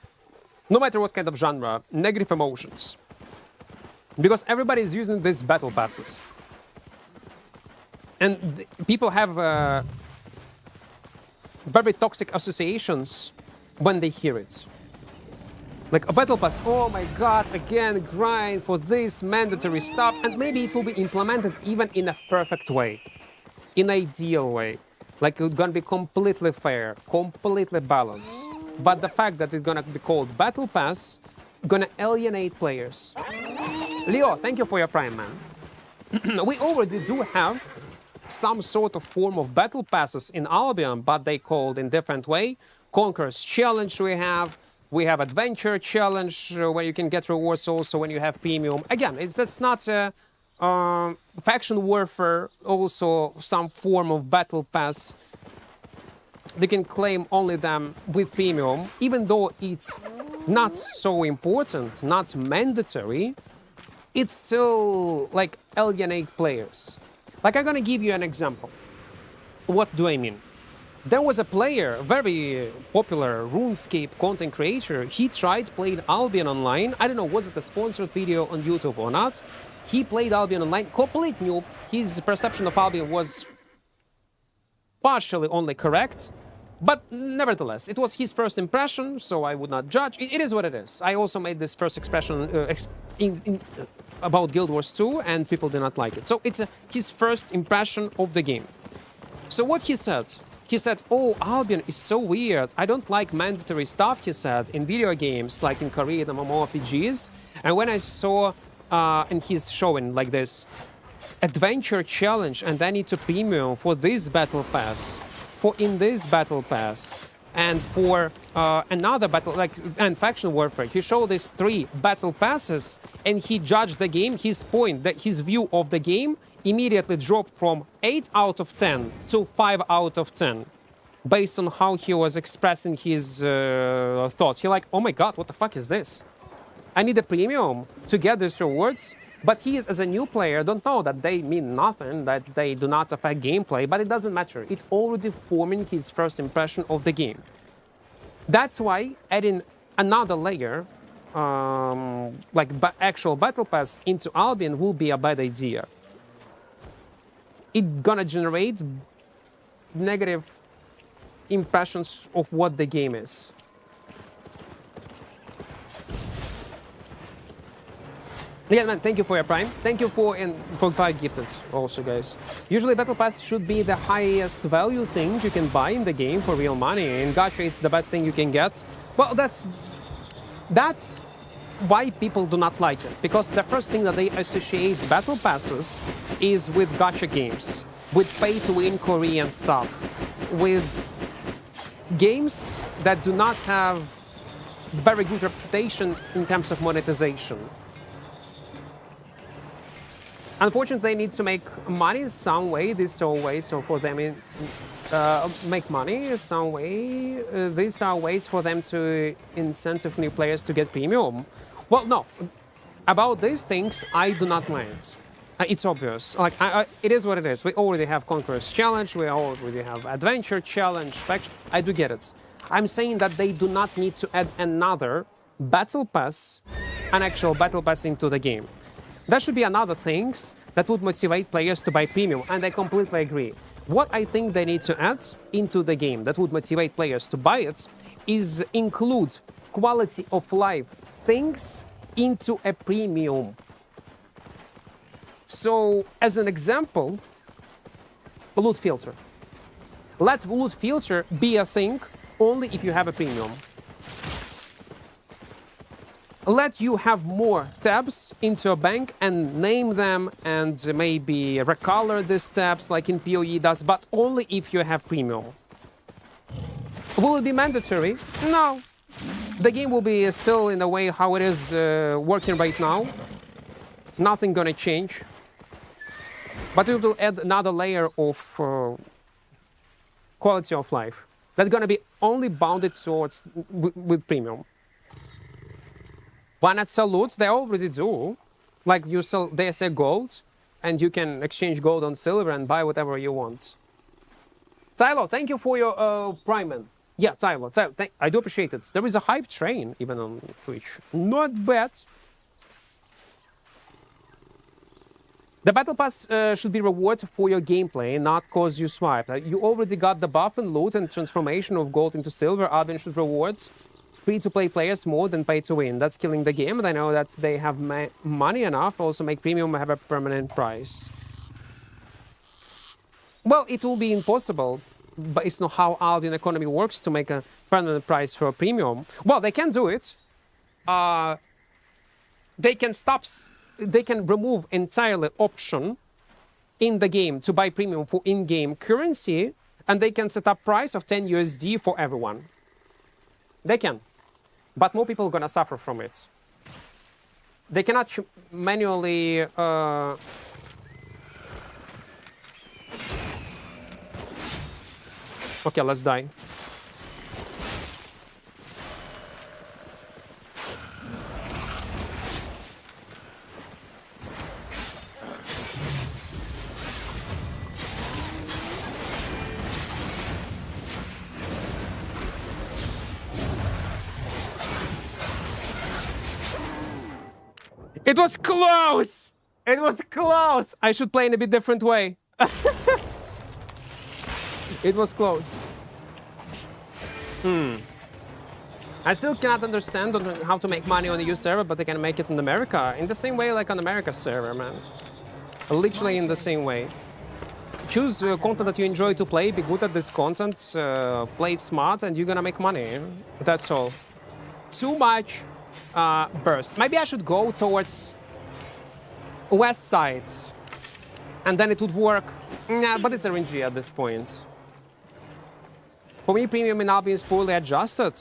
no matter what kind of genre, negative emotions. Because everybody is using these Battle Passes. And people have very toxic associations when they hear it. Like a Battle Pass, oh my god, again, grind for this mandatory stuff, and maybe it will be implemented even in a perfect way, in an ideal way. Like it's gonna be completely fair, completely balanced. But the fact that it's gonna be called Battle Pass, gonna alienate players. Leo, thank you for your Prime, man. We already do have some sort of form of Battle Passes in Albion, but they called in different way. Conqueror's Challenge we have Adventure Challenge, where you can get rewards also when you have Premium. Again, that's not faction warfare, also some form of Battle Pass. They can claim only them with Premium, even though it's not so important, not mandatory, it's still like alienate players. Like I'm gonna give you an example. What do I mean? There was a player, very popular RuneScape content creator. He tried playing Albion Online. I don't know, was it a sponsored video on YouTube or not? He played Albion Online, complete noob. His perception of Albion was partially only correct. But nevertheless, it was his first impression, so I would not judge. It is what it is. I also made this first expression about Guild Wars 2, and people did not like it. So it's his first impression of the game. So what he said? He said, oh, Albion is so weird. I don't like mandatory stuff, he said, in video games, like in Korean mmorpgs. And when I saw, and he's showing like this, Adventure Challenge, and I need to Premium for this Battle Pass, for in this Battle Pass, and for another battle, like, and Faction Warfare. He showed these 3 Battle Passes, and he judged the game, his point, that his view of the game immediately dropped from 8 out of 10 to 5 out of 10, based on how he was expressing his thoughts. He like, oh my god, what the fuck is this? I need a Premium to get these rewards. But he is, as a new player, don't know that they mean nothing, that they do not affect gameplay, but it doesn't matter. It's already forming his first impression of the game. That's why adding another layer, like actual Battle Pass into Albion will be a bad idea. It's gonna generate negative impressions of what the game is. Yeah, man, thank you for your Prime. Thank you for 5 gifted also, guys. Usually Battle Pass should be the highest value thing you can buy in the game for real money. In Gacha, it's the best thing you can get. Well, that's why people do not like it. Because the first thing that they associate Battle Passes is with Gacha games, with pay-to-win Korean stuff, with games that do not have very good reputation in terms of monetization. Unfortunately, they need to make money some way, this or way, so for them make money some way. These are ways for them to incentive new players to get premium. Well, no, about these things, I do not mind. It's obvious. Like, it is what it is. We already have Conqueror's Challenge, we already have Adventure Challenge, Faction. I do get it. I'm saying that they do not need to add another Battle Pass, an actual Battle Pass into the game. That should be another things that would motivate players to buy premium, and I completely agree. What I think they need to add into the game that would motivate players to buy it is include quality of life things into a premium. So, as an example, loot filter. Let loot filter be a thing only if you have a premium. Let you have more tabs into a bank and name them and maybe recolor these tabs like in PoE does, but only if you have premium. Will it be mandatory? No. The game will be still in the way how it is working right now. Nothing gonna change. But it will add another layer of quality of life. That's gonna be only bounded towards with premium. Why not sell loot? They already do. Like you sell, they say gold, and you can exchange gold on silver and buy whatever you want. Tylo, thank you for your Prime. Yeah, Tylo, I do appreciate it. There is a hype train even on Twitch. Not bad. The Battle Pass should be reward for your gameplay, not cause you swipe. You already got the buff and loot and transformation of gold into silver. Advent should rewards free-to-play players more than pay-to-win. That's killing the game, and I know that they have money enough. Also make premium have a permanent price. Well, it will be impossible, but it's not how Albion economy works to make a permanent price for a premium. Well, they can do it. They can remove entirely option in the game to buy premium for in-game currency, and they can set up price of 10 USD for everyone. They can. But more people are gonna suffer from it. They cannot manually Okay, let's die. It was close! It was close! I should play in a bit different way. It was close. I still cannot understand how to make money on the EU server, but they can make it in America. In the same way like on America's server, man. Literally in the same way. Choose content that you enjoy to play, be good at this content, play it smart, and you're gonna make money. That's all. Too much burst. Maybe I should go towards west sides, and then it would work. Nah, but it's RNG at this point. For me, premium in Albion is poorly adjusted.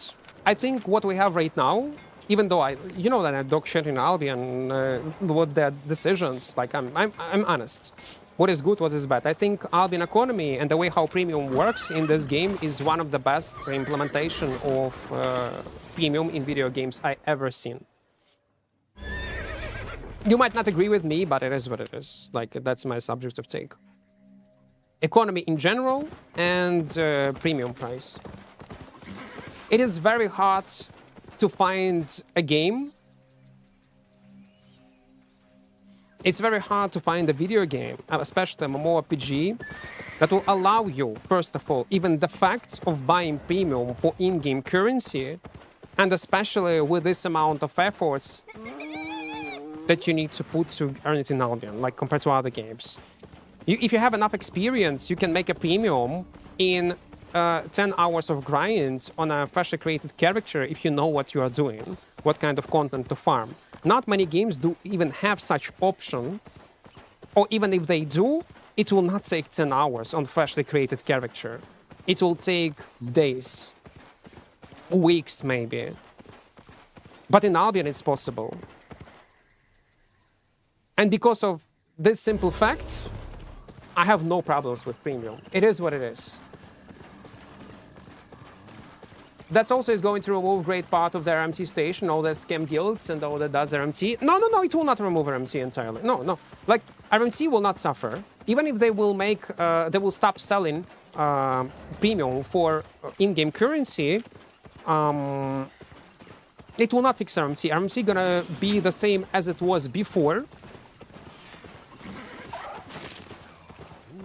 I think what we have right now, even though you know that I dog shit in Albion, what their decisions, like I'm honest. What is good, what is bad. I think Albion economy and the way how premium works in this game is one of the best implementation of premium in video games I ever seen. You might not agree with me, but it is what it is. Like, that's my subjective take. Economy in general and premium price. It is very hard to find a game. It's very hard to find a video game, especially a mmorpg, that will allow you, first of all, even the fact of buying premium for in-game currency, and especially with this amount of efforts that you need to put to earn it in Albion, like compared to other games. If you have enough experience, you can make a premium in 10 hours of grind on a freshly created character if you know what you are doing, what kind of content to farm. Not many games do even have such option, or even if they do, it will not take 10 hours on freshly created character. It will take days weeks maybe. But in Albion it's possible. And because of this simple fact, I have no problems with premium. It is what it is. That's also is going to remove great part of their RMT station, all the scam guilds and all that does RMT. No, it will not remove RMT entirely. No. Like, RMT will not suffer. Even if they will make, they will stop selling premium for in-game currency, it will not fix RMT. RMT gonna be the same as it was before.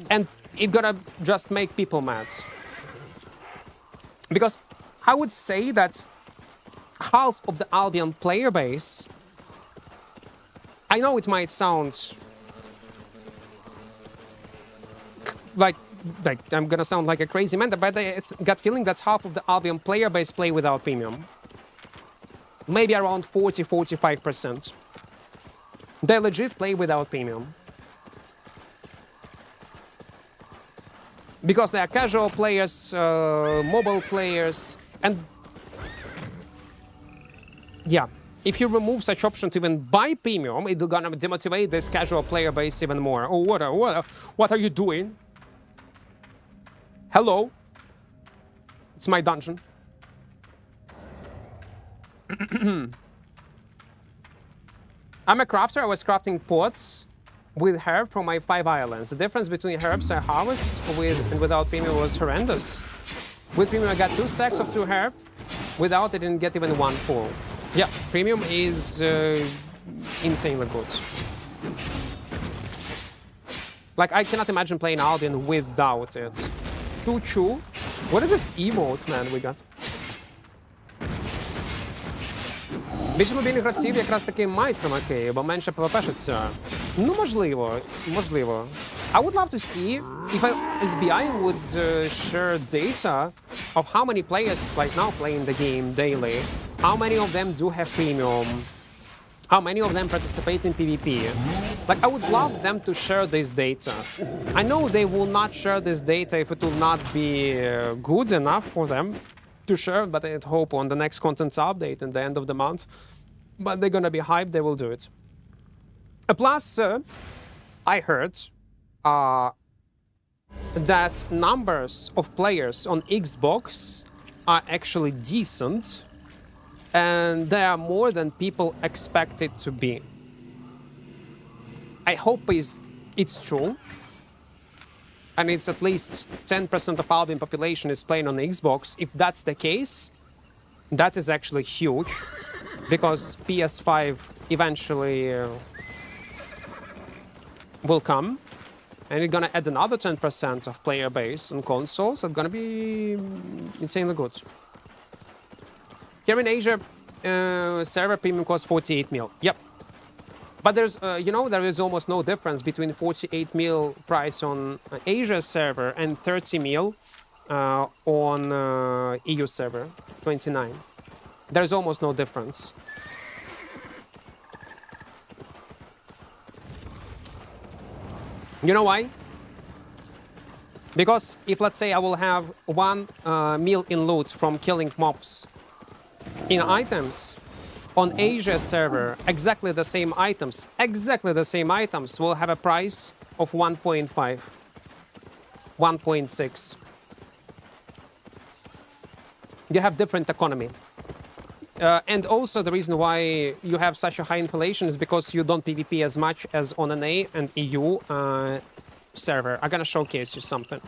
And it gonna just make people mad. Because I would say that half of the Albion player base, I know it might sound like I'm gonna sound like a crazy man, but I got feeling that half of the Albion player base play without premium. Maybe around 40-45%. They legit play without premium. Because they are casual players, mobile players, and yeah, if you remove such option to even buy premium, it's gonna demotivate this casual player base even more. Oh, what are you doing? Hello? It's my dungeon. I'm a crafter. I was crafting pots with herb from my 5 islands. The difference between herbs I harvest with and without premium was horrendous. With premium I got 2 stacks of 2 herb. Without I didn't get even 1 full. Yeah, premium is insanely good. Like, I cannot imagine playing Albion without it. Choo-choo. What is this emote, man, we got? Більше мобільних гравців якраз таки мають примаки, бо менше PvP-шиться. Ну, можливо. I would love to see if SBI would share data of how many players right now playing the game daily, how many of them do have premium, how many of them participate in PvP. Like, I would love them to share this data. I know they will not share this data if it will not be good enough for them to share, but I hope on the next content update at the end of the month. But they're gonna be hyped, they will do it. Plus, I heard that numbers of players on Xbox are actually decent, and they are more than people expect it to be. I hope it's true. And it's at least 10% of Albion population is playing on the Xbox. If that's the case, that is actually huge, because PS5 eventually will come, and it's gonna add another 10% of player base on consoles. It's gonna be insanely good. Here in Asia, server premium costs 48 mil. Yep. But there's, there is almost no difference between 48 mil price on Asia server and 30 mil on EU server, 29. There's almost no difference. You know why? Because if, let's say, I will have 1 mil in loot from killing mobs in items, on Asia server, exactly the same items will have a price of 1.5, 1.6. You have different economy. And also the reason why you have such a high inflation is because you don't PvP as much as on an A and EU server. I'm gonna showcase you something.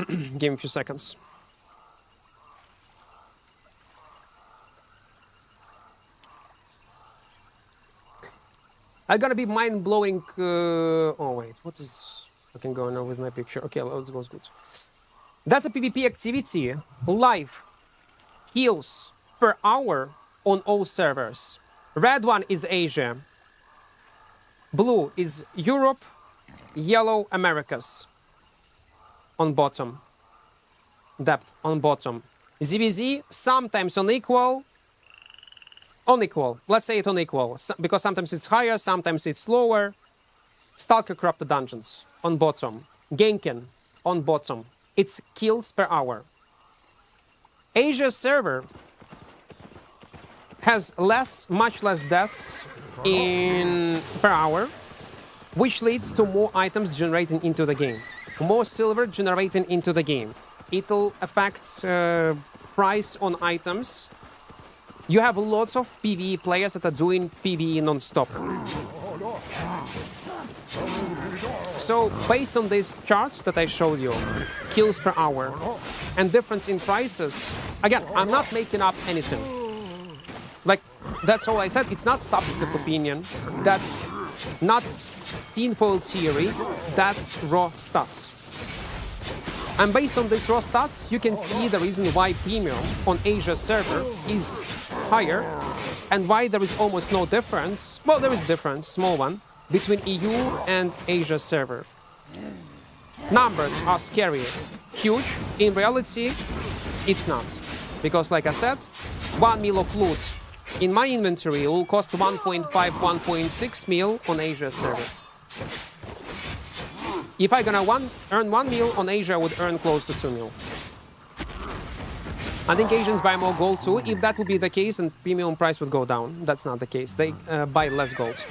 Give me a few seconds. I'm gonna be mind-blowing. Oh wait, what is fucking going on with my picture? Okay, that was good. That's a PvP activity. Live heals per hour on all servers. Red one is Asia. Blue is Europe. Yellow Americas. On bottom. Depth on bottom. ZVZ sometimes unequal. Unequal. Let's say it unequal, because sometimes it's higher, sometimes it's lower. Stalker Corrupted Dungeons on bottom. Genkin on bottom. It's kills per hour. Asia's server has much less deaths per hour, which leads to more items generating into the game, more silver generating into the game. It'll affect price on items. You have lots of PvE players that are doing PvE non-stop. So based on these charts that I showed you, kills per hour and difference in prices, again, I'm not making up anything. Like, that's all I said. It's not subjective opinion. That's not tinfoil theory. That's raw stats. And based on these raw stats, you can see the reason why premium on Asia server is higher and why there is almost no difference. Well, there is a difference, small one, between EU and Asia server. Numbers are scary, huge. In reality, it's not. Because like I said, 1 mil of loot in my inventory will cost 1.5, 1.6 mil on Asia server. If I'm gonna earn 1 mil on Asia, I would earn close to 2 mil. I think Asians buy more gold too. If that would be the case, then premium price would go down. That's not the case. They buy less gold.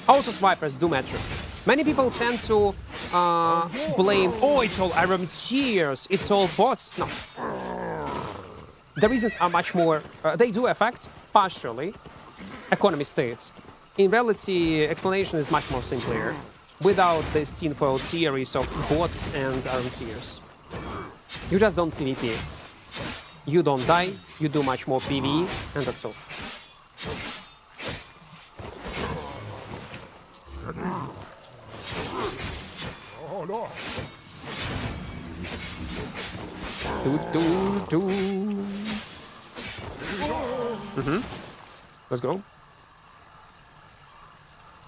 Also, swipers do matter. Many people tend to blame, oh, it's all Arab tiers, it's all bots. No. The reasons are much more, they do affect, partially, economy states. In reality, explanation is much more simpler, without these tinfoil theories of bots and Arab tiers. You just don't PvP. You don't die, you do much more PvE, and that's all. Let's go.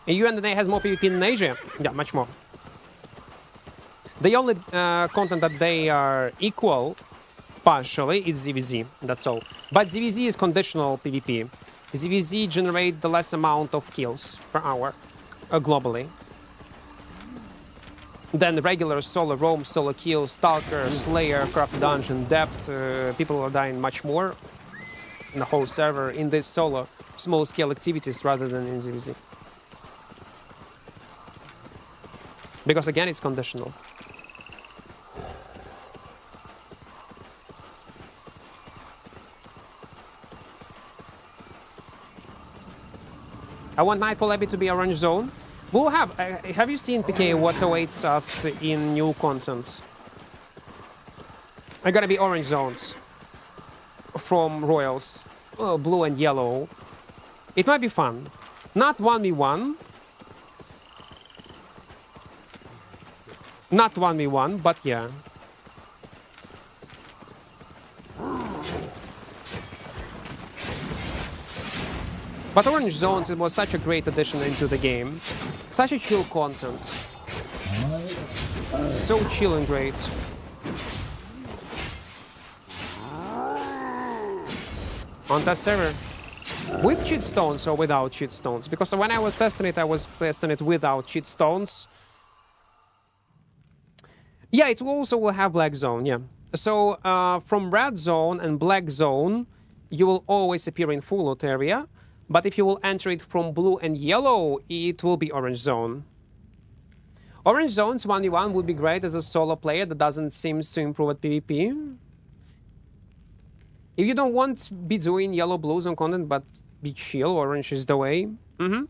EU and has more PvP than Asia. Yeah, much more. The only content that they are equal, partially, is ZVZ. That's all. But ZVZ is conditional PvP. ZVZ generate the less amount of kills per hour globally than regular solo roam, solo kill, stalker, slayer, corrupt dungeon, depth. People are dying much more in the whole server in this solo small scale activities rather than in ZVZ. Because again, it's conditional. I want Nightfall Abbey to be orange zone. We'll have you seen, PK, what awaits us in new content? Are gonna be orange zones from Royals, blue and yellow. It might be fun. Not 1v1. Not 1v1, but yeah. But Orange Zones, it was such a great addition into the game. Such a chill content. So chill and great. On that server. With cheat stones or without cheat stones? Because when I was testing it, I was testing it without cheat stones. Yeah, it also will have black zone, yeah. So from red zone and black zone, you will always appear in full loot area. But if you will enter it from blue and yellow, it will be orange zone. Orange zones 1v1 would be great as a solo player that doesn't seem to improve at PvP. If you don't want to be doing yellow blues on content, but be chill, orange is the way. And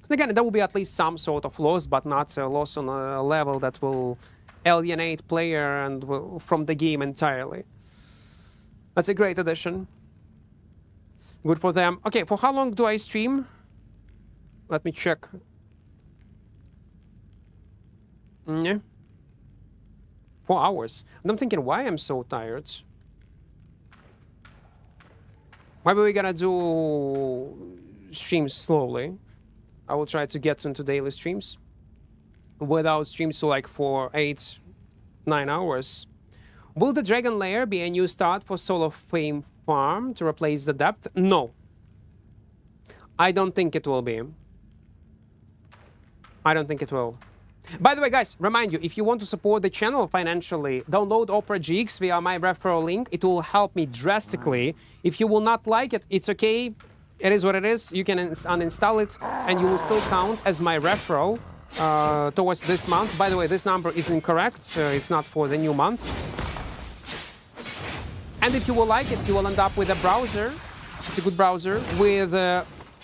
again, there will be at least some sort of loss, but not a loss on a level that will alienate player and from the game entirely. That's a great addition. Good for them. Okay, for how long do I stream? Let me check. Yeah. 4 hours. And I'm thinking, why I'm so tired? Maybe we're gonna do streams slowly. I will try to get into daily streams. Without streams to like for 8, 9 hours. Will the Dragon Lair be a new start for Solo Fame Farm to replace the depth? No. I don't think it will be. I don't think it will. By the way, guys, remind you, if you want to support the channel financially, download mmorpg via my referral link. It will help me drastically. If you will not like it, it's okay. It is what it is. You can uninstall it, and you will still count as my referral towards this month. By the way, this number is incorrect. It's not for the new month. And if you will like it, you will end up with a browser. It's a good browser with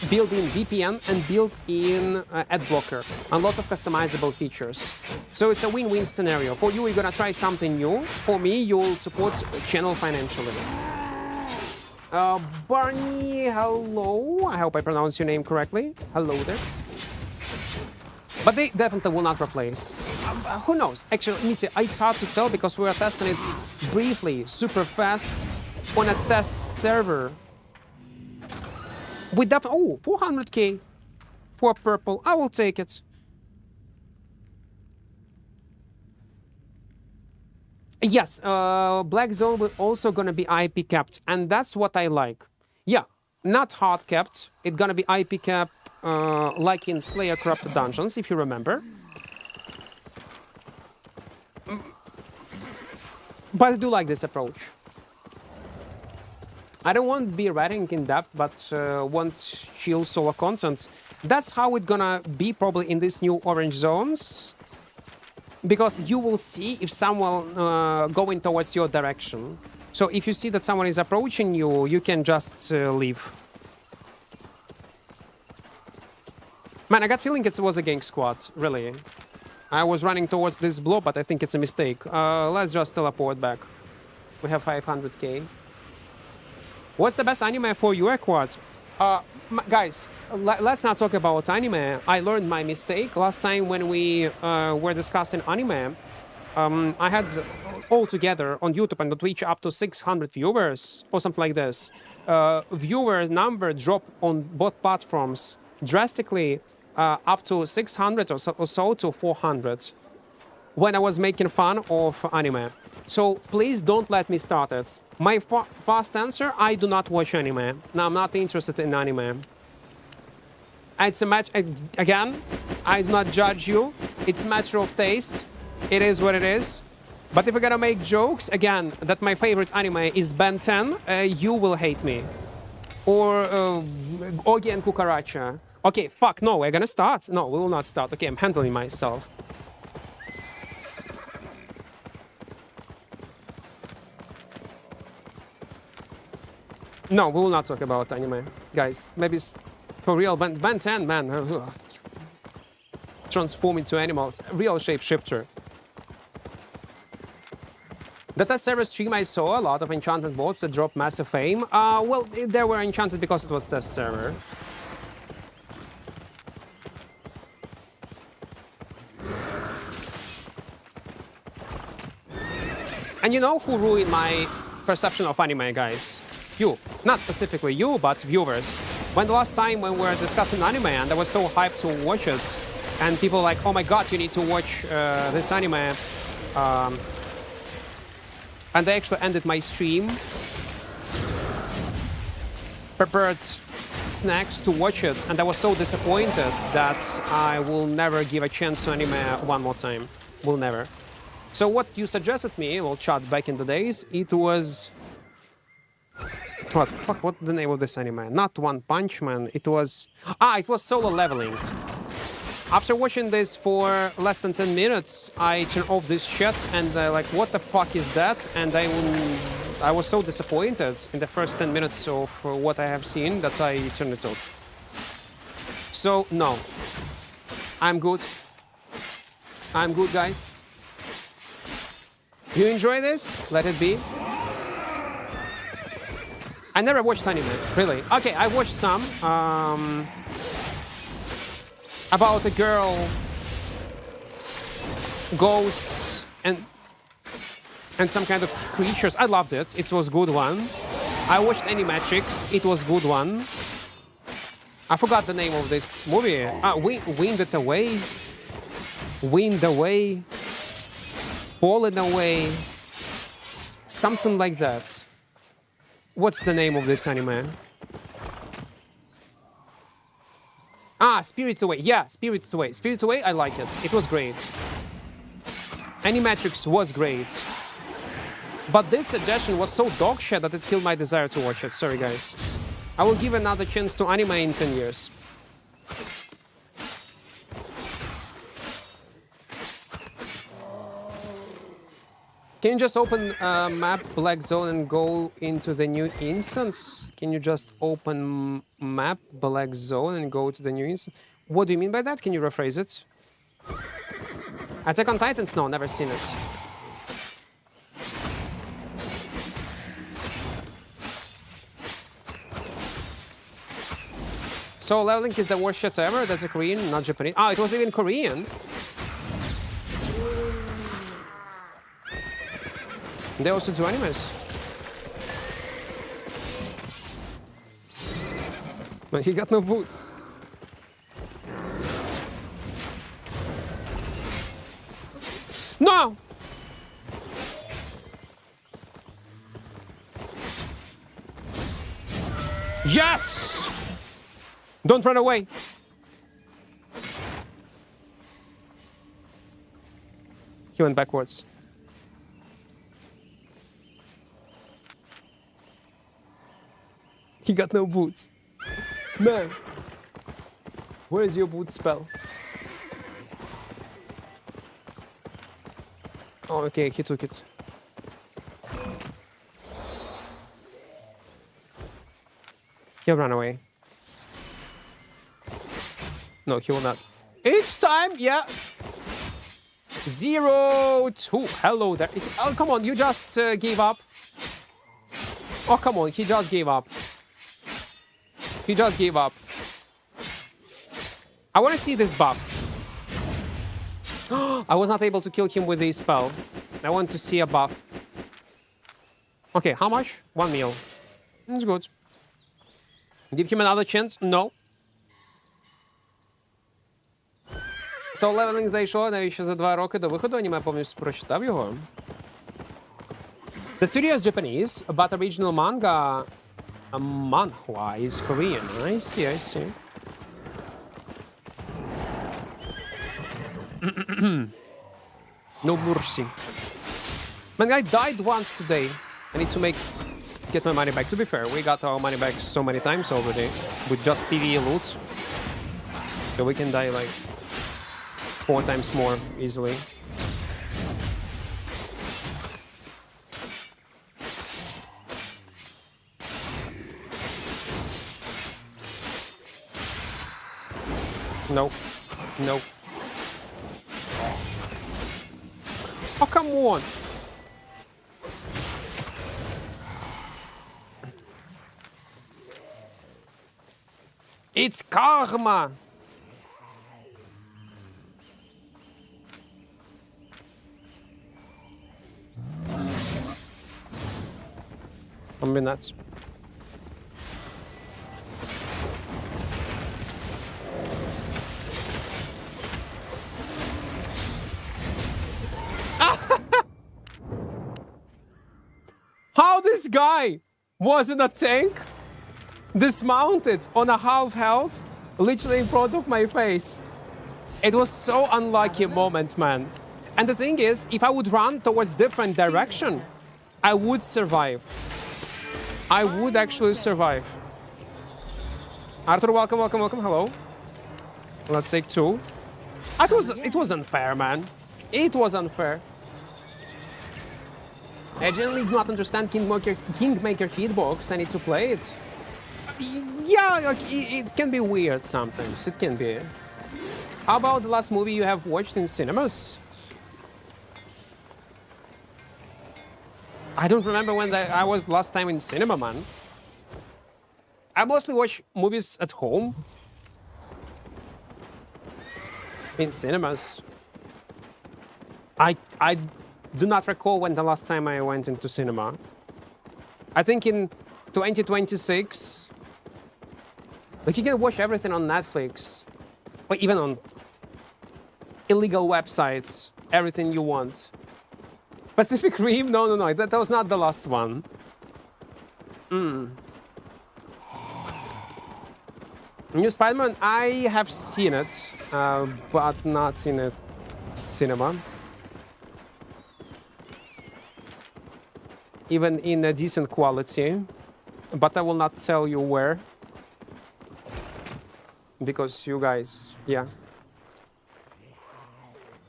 built-in VPN and built-in ad blocker and lots of customizable features. So it's a win-win scenario. For you, you're gonna try something new. For me, you'll support the channel financially. Barney, hello. I hope I pronounced your name correctly. Hello there. But they definitely will not replace. Who knows? Actually, it's hard to tell because we are testing it briefly, super fast, on a test server. We definitely... Oh, 400k for purple. I will take it. Yes, Black Zone will also gonna be IP capped, and that's what I like. Yeah, not hard capped. It's gonna be IP capped, like in Slayer Corrupted Dungeons, if you remember. But I do like this approach. I don't want to be writing in depth, but want chill solo content. That's how it's gonna be probably in these new orange zones. Because you will see if someone going towards your direction. So if you see that someone is approaching you, you can just leave. Man, I got feeling it was a gang squad, really. I was running towards this blob, but I think it's a mistake. Let's just teleport back. We have 500k. What's the best anime for you, Equart? Guys, let's not talk about anime. I learned my mistake last time when we were discussing anime. I had altogether on YouTube and on Twitch up to 600 viewers or something like this. Viewer number dropped on both platforms drastically up to 600 or so to 400 when I was making fun of anime. So please don't let me start it. My fast answer, I do not watch anime. No, I'm not interested in anime. It's a match, again, I do not judge you. It's a matter of taste. It is what it is. But if we're gonna make jokes, again, that my favorite anime is Ben 10, you will hate me. Or Ogi and Kukaracha. Okay, fuck, no, we're gonna start? No, we will not start. Okay, I'm handling myself. No, we will not talk about anime, guys. Maybe it's for real. Ben 10, man. Transform into animals. Real shapeshifter. The test server stream, I saw a lot of enchanted bots that dropped massive fame. Well, they were enchanted because it was test server. And you know who ruined my perception of anime, guys? You. Not specifically you, but viewers. When the last time when we were discussing anime and I was so hyped to watch it, and people like, oh my god, you need to watch this anime. And they actually ended my stream. Prepared snacks to watch it, and I was so disappointed that I will never give a chance to anime one more time. Will never. So what you suggested me, well, chat back in the days, it was... What? Fuck, what's the name of this anime? Not One Punch Man, it was... it was Solo Leveling. After watching this for less than 10 minutes, I turned off this shit and like, what the fuck is that? And I was so disappointed in the first 10 minutes of what I have seen that I turned it off. So, no. I'm good. I'm good, guys. You enjoy this? Let it be. I never watched anime, really. Okay, I watched some. About a girl, ghosts, and some kind of creatures. I loved it. It was good one. I watched Animatrix. It was good one. I forgot the name of this movie. Wind It Away. Wind Away. Fallen Away. Something like that. What's the name of this anime? Ah, Spirited Away. Yeah, Spirited Away. Spirited Away, I like it. It was great. Animatrix was great. But this suggestion was so dog shit that it killed my desire to watch it. Sorry, guys. I will give another chance to anime in 10 years. Can you just open map black zone and go into the new instance? Can you just open map black zone and go to the new instance? What do you mean by that? Can you rephrase it? Attack on Titans? No, never seen it. So leveling is the worst shit ever? That's a Korean, not Japanese. Ah, it was even Korean. They also do animes. But he got no boots. No! Yes! Don't run away. He went backwards. He got no boots. Man. Where is your boot spell? Oh, okay, he took it. He'll run away. No, he will not. It's time, yeah. 0-2. Hello there. Oh, come on, you just gave up. Oh, come on, he just gave up. He just gave up. I want to see this buff. I was not able to kill him with this spell. I want to see a buff. Okay, how much? 1 mil. That's good. Give him another chance? No. So Leveling зайшло, навіщо за 2 роки до виходу аніме повністю прочитав його. The studio is Japanese, but original manga, manhwa is Korean. I see, I see. No mercy. Man, I died once today. I need to get my money back. To be fair, we got our money back so many times already with just PvE loot. So we can die like 4 times more easily. Nope. Nope. Oh, come on. It's karma. I'm being nuts. How this guy was in a tank, dismounted on a half health, literally in front of my face. It was so unlucky moment, man. And the thing is, if I would run towards different direction, I would survive. I would actually survive. Arthur, welcome, welcome, welcome. Hello. Let's take 2. It was unfair, man. It was unfair. I generally do not understand Kingmaker hitbox. I need to play it. Yeah, like, it can be weird sometimes. It can be. How about the last movie you have watched in cinemas? I don't remember when I was last time in cinema, man. I mostly watch movies at home. In cinemas. I do not recall when the last time I went into cinema. I think in 2026. Like, you can watch everything on Netflix. Or even on illegal websites. Everything you want. Pacific Rim? No, no, no. That was not the last one. New Spider-Man, I have seen it, but not in a cinema. Even in a decent quality, but I will not tell you where. Because you guys, yeah.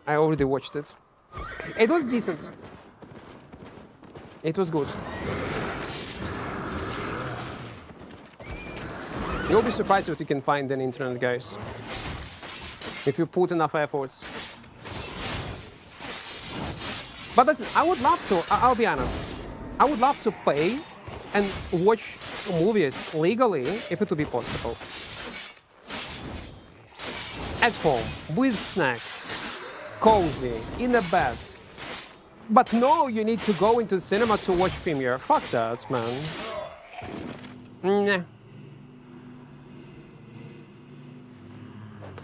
I already watched it. It was decent. It was good. You'll be surprised what you can find on the internet, guys. If you put enough efforts. But listen, I would love to, I'll be honest. I would love to pay and watch movies legally if it would be possible. At home, with snacks, cozy, in a bed. But no, you need to go into cinema to watch premiere. Fuck that, man. Nah.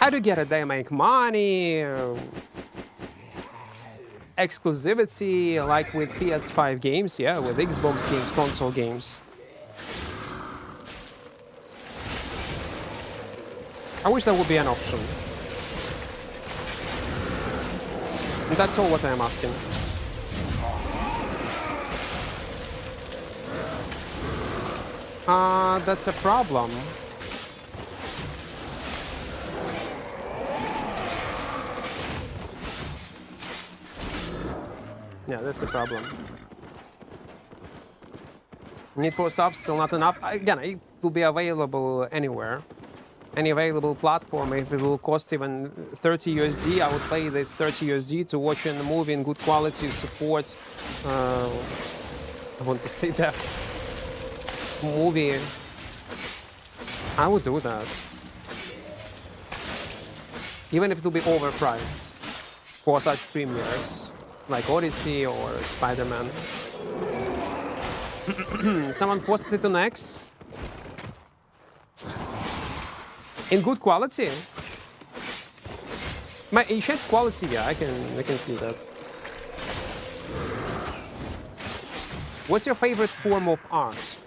How do you get it? They make money, exclusivity, like with PS5 games, yeah, with Xbox games, console games. I wish that would be an option. And that's all what I'm asking. That's a problem. Yeah, that's a problem. Need for subs still not enough. Again, it will be available anywhere. Any available platform. If it will cost even 30 USD, I would pay this 30 USD to watch a movie in good quality, support. I want to say that movie. I would do that. Even if it will be overpriced for such premieres. Like Odyssey or Spider-Man. Someone posted it on X. In good quality? My Asian's quality, yeah, I can see that. What's your favorite form of art?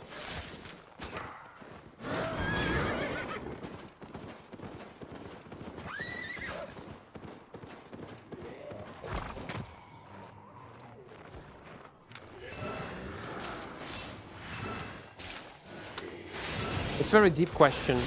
It's a very deep question.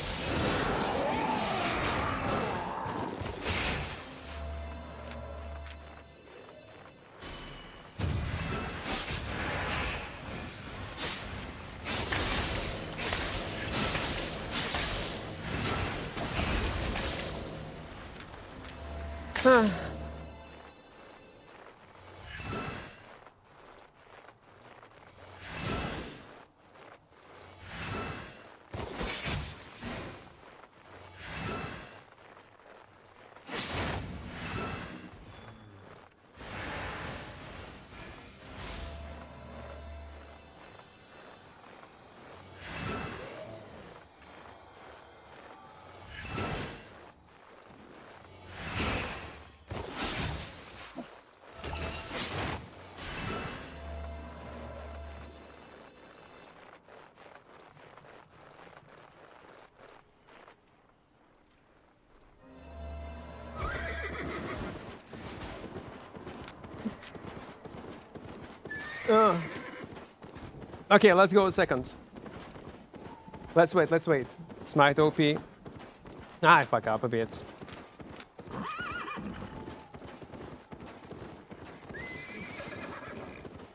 Okay, let's go a second. Let's wait. Smite OP. I fuck up a bit.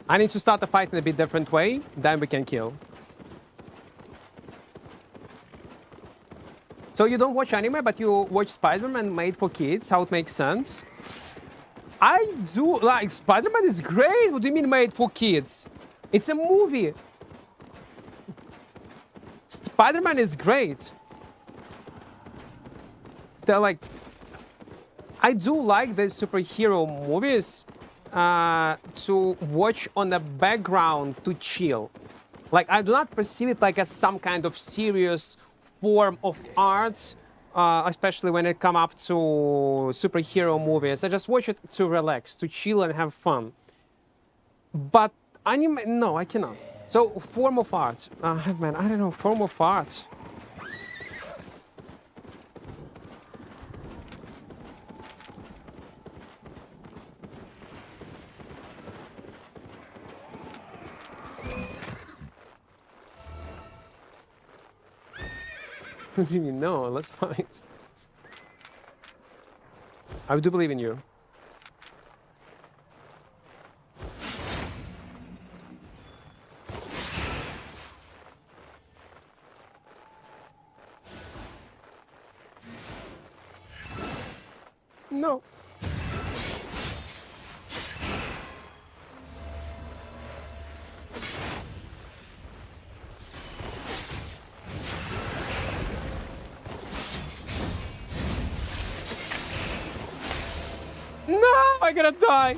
I need to start the fight in a bit different way, then we can kill. So you don't watch anime, but you watch Spider-Man made for kids, how it makes sense? I do, like, Spider-Man is great. What do you mean made for kids? It's a movie. Spider-Man is great. They're like, I do like the superhero movies to watch on the background to chill. Like, I do not perceive it like as some kind of serious form of art, especially when it comes up to superhero movies. I just watch it to relax, to chill and have fun. But anime, no, I cannot. So, form of art. Man, I don't know, form of art. What do you mean? No, let's fight. I do believe in you. No. No, I gotta die.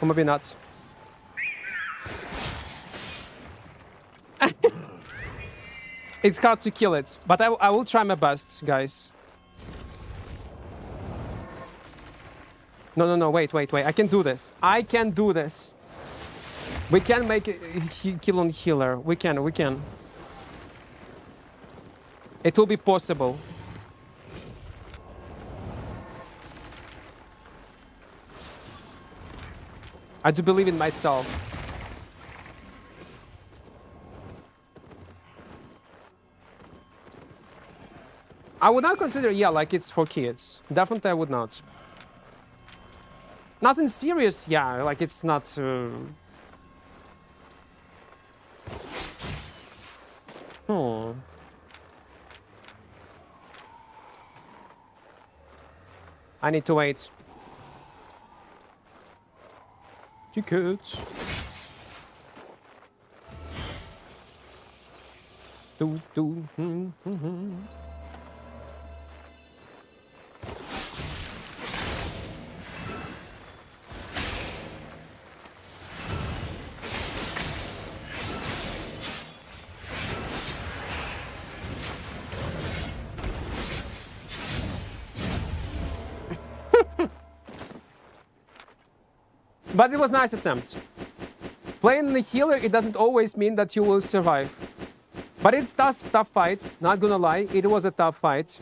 I'm gonna be nuts. It's hard to kill it, but I will try my best, guys. No, wait. I can do this. I can do this. We can make it kill on healer. We can. It will be possible. I do believe in myself. I would not consider, yeah, like it's for kids. Definitely I would not. Nothing serious, yeah, like it's not... I need to wait. Tickets. But it was a nice attempt. Playing the healer, it doesn't always mean that you will survive. But it's tough fight, not gonna lie, it was a tough fight.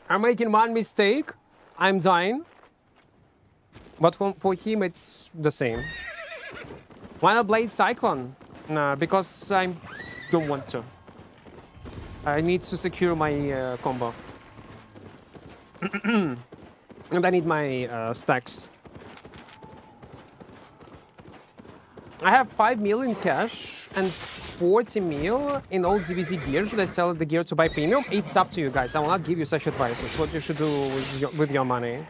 I'm making one mistake, I'm dying. But for him, it's the same. Why not Blade Cyclone? Nah, because I don't want to. I need to secure my combo. And I need my stacks. I have 5 million cash and 40 mil in old ZVZ gear. Should I sell the gear to buy premium? It's up to you guys. I will not give you such advice. It's what you should do with your money.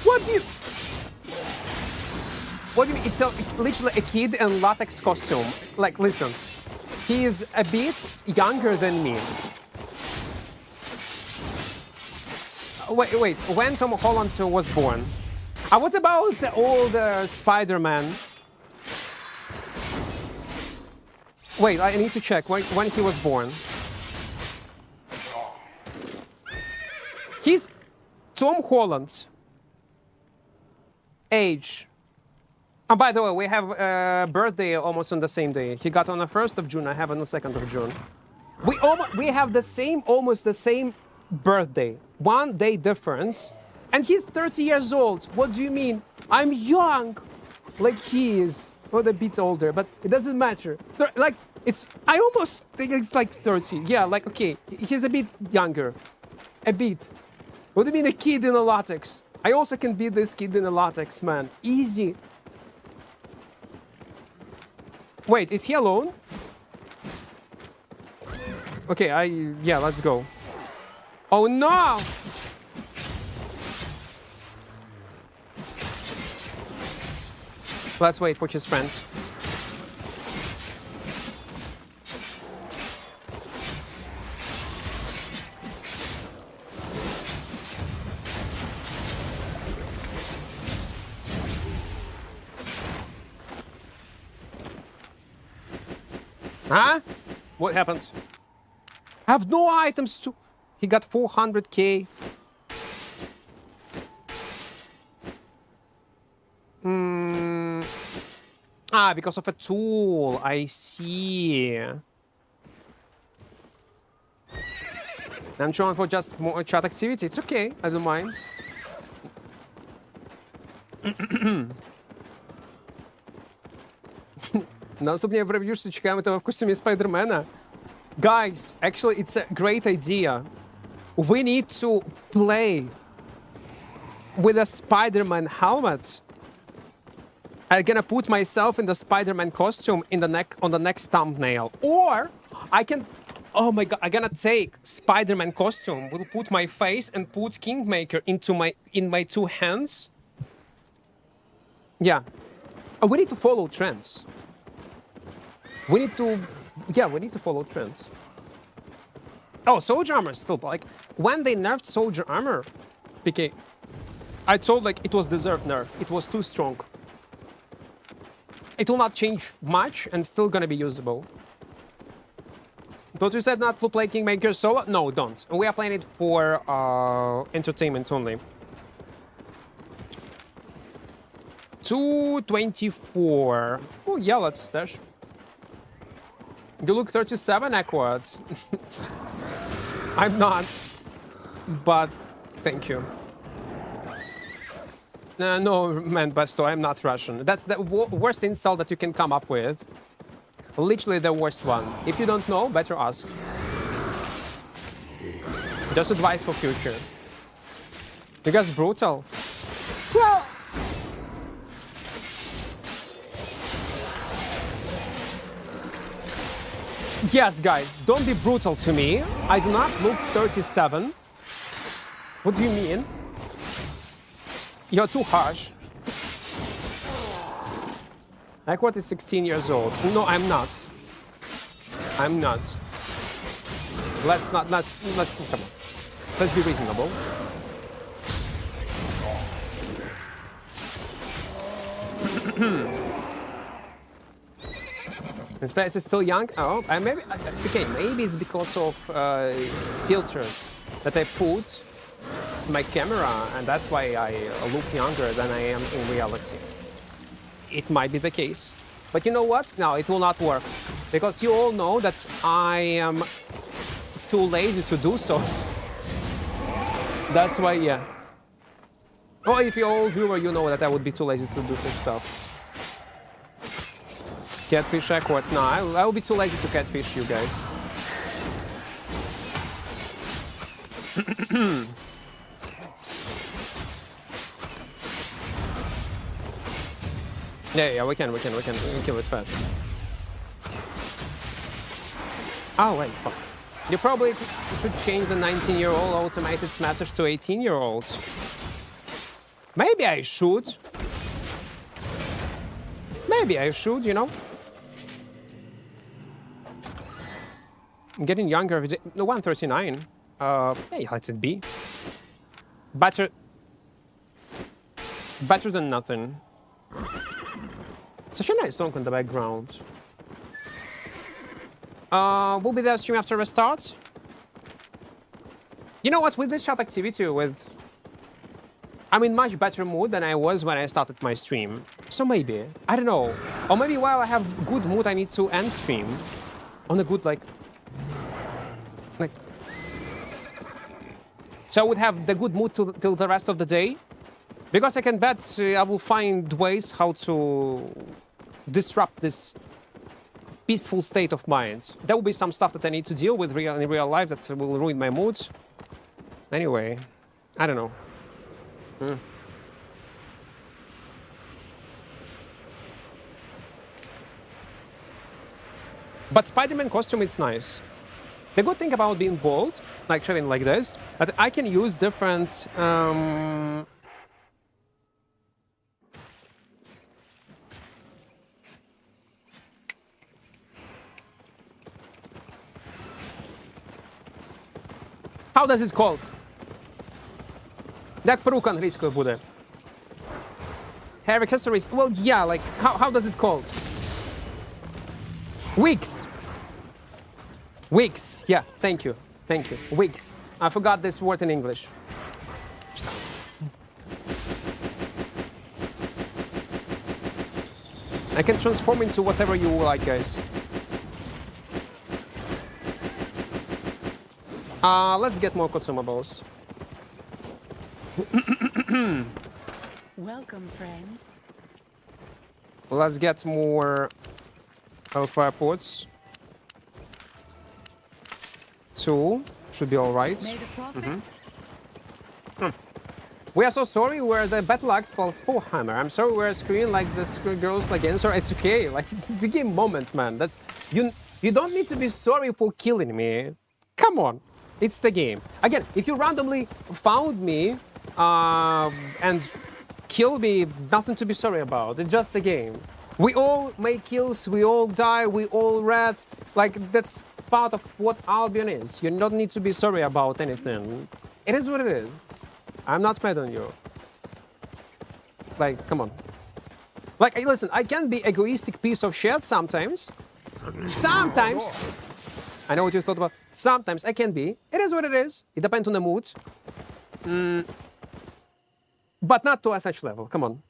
What do you mean? It's literally a kid in latex costume. Like, listen. He is a bit younger than me. Wait. When Tom Holland was born? What about the old Spider-Man? Wait, I need to check when he was born. He's Tom Holland. Age. And by the way, we have a birthday almost on the same day. He got on the 1st of June, I have on the 2nd of June. We have almost the same birthday. 1 day difference. And he's 30 years old. What do you mean? I'm young. Like he is. Or a bit older, but it doesn't matter. Like, I almost think it's like 30. Yeah, like, okay, he's a bit younger. A bit. What do you mean a kid in a latex? I also can be this kid in a latex, man. Easy. Wait, is he alone? Okay, yeah, let's go. Oh no! Let's wait for his friends. Huh? What happened? I have no items to... He got 400k. Because of a tool. I see. I'm trying for just more chat activity. It's okay. I don't mind. На наступній прев'юшці чекаємо тебе в костюмі Спайдермена. Guys, actually, it's a great idea. We need to play with a Spider-Man helmet. I'm gonna put myself in the Spider-Man costume in the on the next thumbnail. Or I can, oh my god, I'm gonna take Spider-Man costume, will put my face and put Kingmaker in my two hands. Yeah. We need to follow trends. We need to follow trends. Oh, soldier armor is still like when they nerfed soldier armor, PK, I told like it was deserved nerf. It was too strong. It will not change much and still gonna be usable. Don't you said not to play Kingmaker solo? No, don't. We are playing it for entertainment only. 224. Oh yeah, let's stash. You look 37, Equart. I'm not, but thank you. No, man, Basto, I'm not Russian. That's the worst insult that you can come up with. Literally the worst one. If you don't know, better ask. Just advice for future. You guys brutal. Well, yes, guys, don't be brutal to me. I do not look 37. What do you mean? You're too harsh. Equart is 16 years old. No, I'm not. I'm not. Let's come on. Let's be reasonable. His face is still young. Oh, maybe it's because of filters that I put in my camera, and that's why I look younger than I am in reality. It might be the case. But you know what? No, it will not work. Because you all know that I am too lazy to do so. That's why, yeah. Oh, if you're old viewer, you know that I would be too lazy to do such stuff. Catfish Equart. No, I'll be too lazy to catfish you guys. Yeah, we can kill it fast. Oh, wait, fuck. You probably should change the 19-year-old automated message to 18-year-olds. Maybe I should. Maybe I should, you know? I'm getting younger every day. No, 139. Hey, let it be. Better than nothing. Such a nice song in the background. We'll be there stream after restart. You know what? With this chat activity, I'm in much better mood than I was when I started my stream. So maybe, I don't know. Or maybe while I have good mood, I need to end stream on a good like. So I would have the good mood till the rest of the day. Because I can bet I will find ways how to disrupt this peaceful state of mind. There will be some stuff that I need to deal with in real life that will ruin my mood. Anyway, I don't know. But Spider-Man costume is nice. The good thing about being bold, like showing like this, that I can use different How does it called? Як перука англійською буде? Hair accessories. Well, yeah, like how does it called? Wigs. Wigs. Yeah, thank you. Thank you. Wigs. I forgot this word in English. I can transform into whatever you like, guys. Let's get more consumables. Welcome, friend. Let's get more fire ports. 2 should be all right. May the prophet. We are so sorry we're the battle axe Spellhammer. I'm sorry we're screaming like the girls like Answer. It's okay. Like it's the game moment, man. That's you don't need to be sorry for killing me. Come on. It's the game. Again, if you randomly found me and killed me, nothing to be sorry about. It's just the game. We all make kills, we all die, we all rats. Like that's part of what Albion is. You don't need to be sorry about anything. It is what it is. I'm not mad on you. Like, come on. Like, listen, I can be egoistic piece of shit sometimes. Sometimes. I know what you thought about. Sometimes I can be. It is what it is. It depends on the mood. But not to a such level. Come on.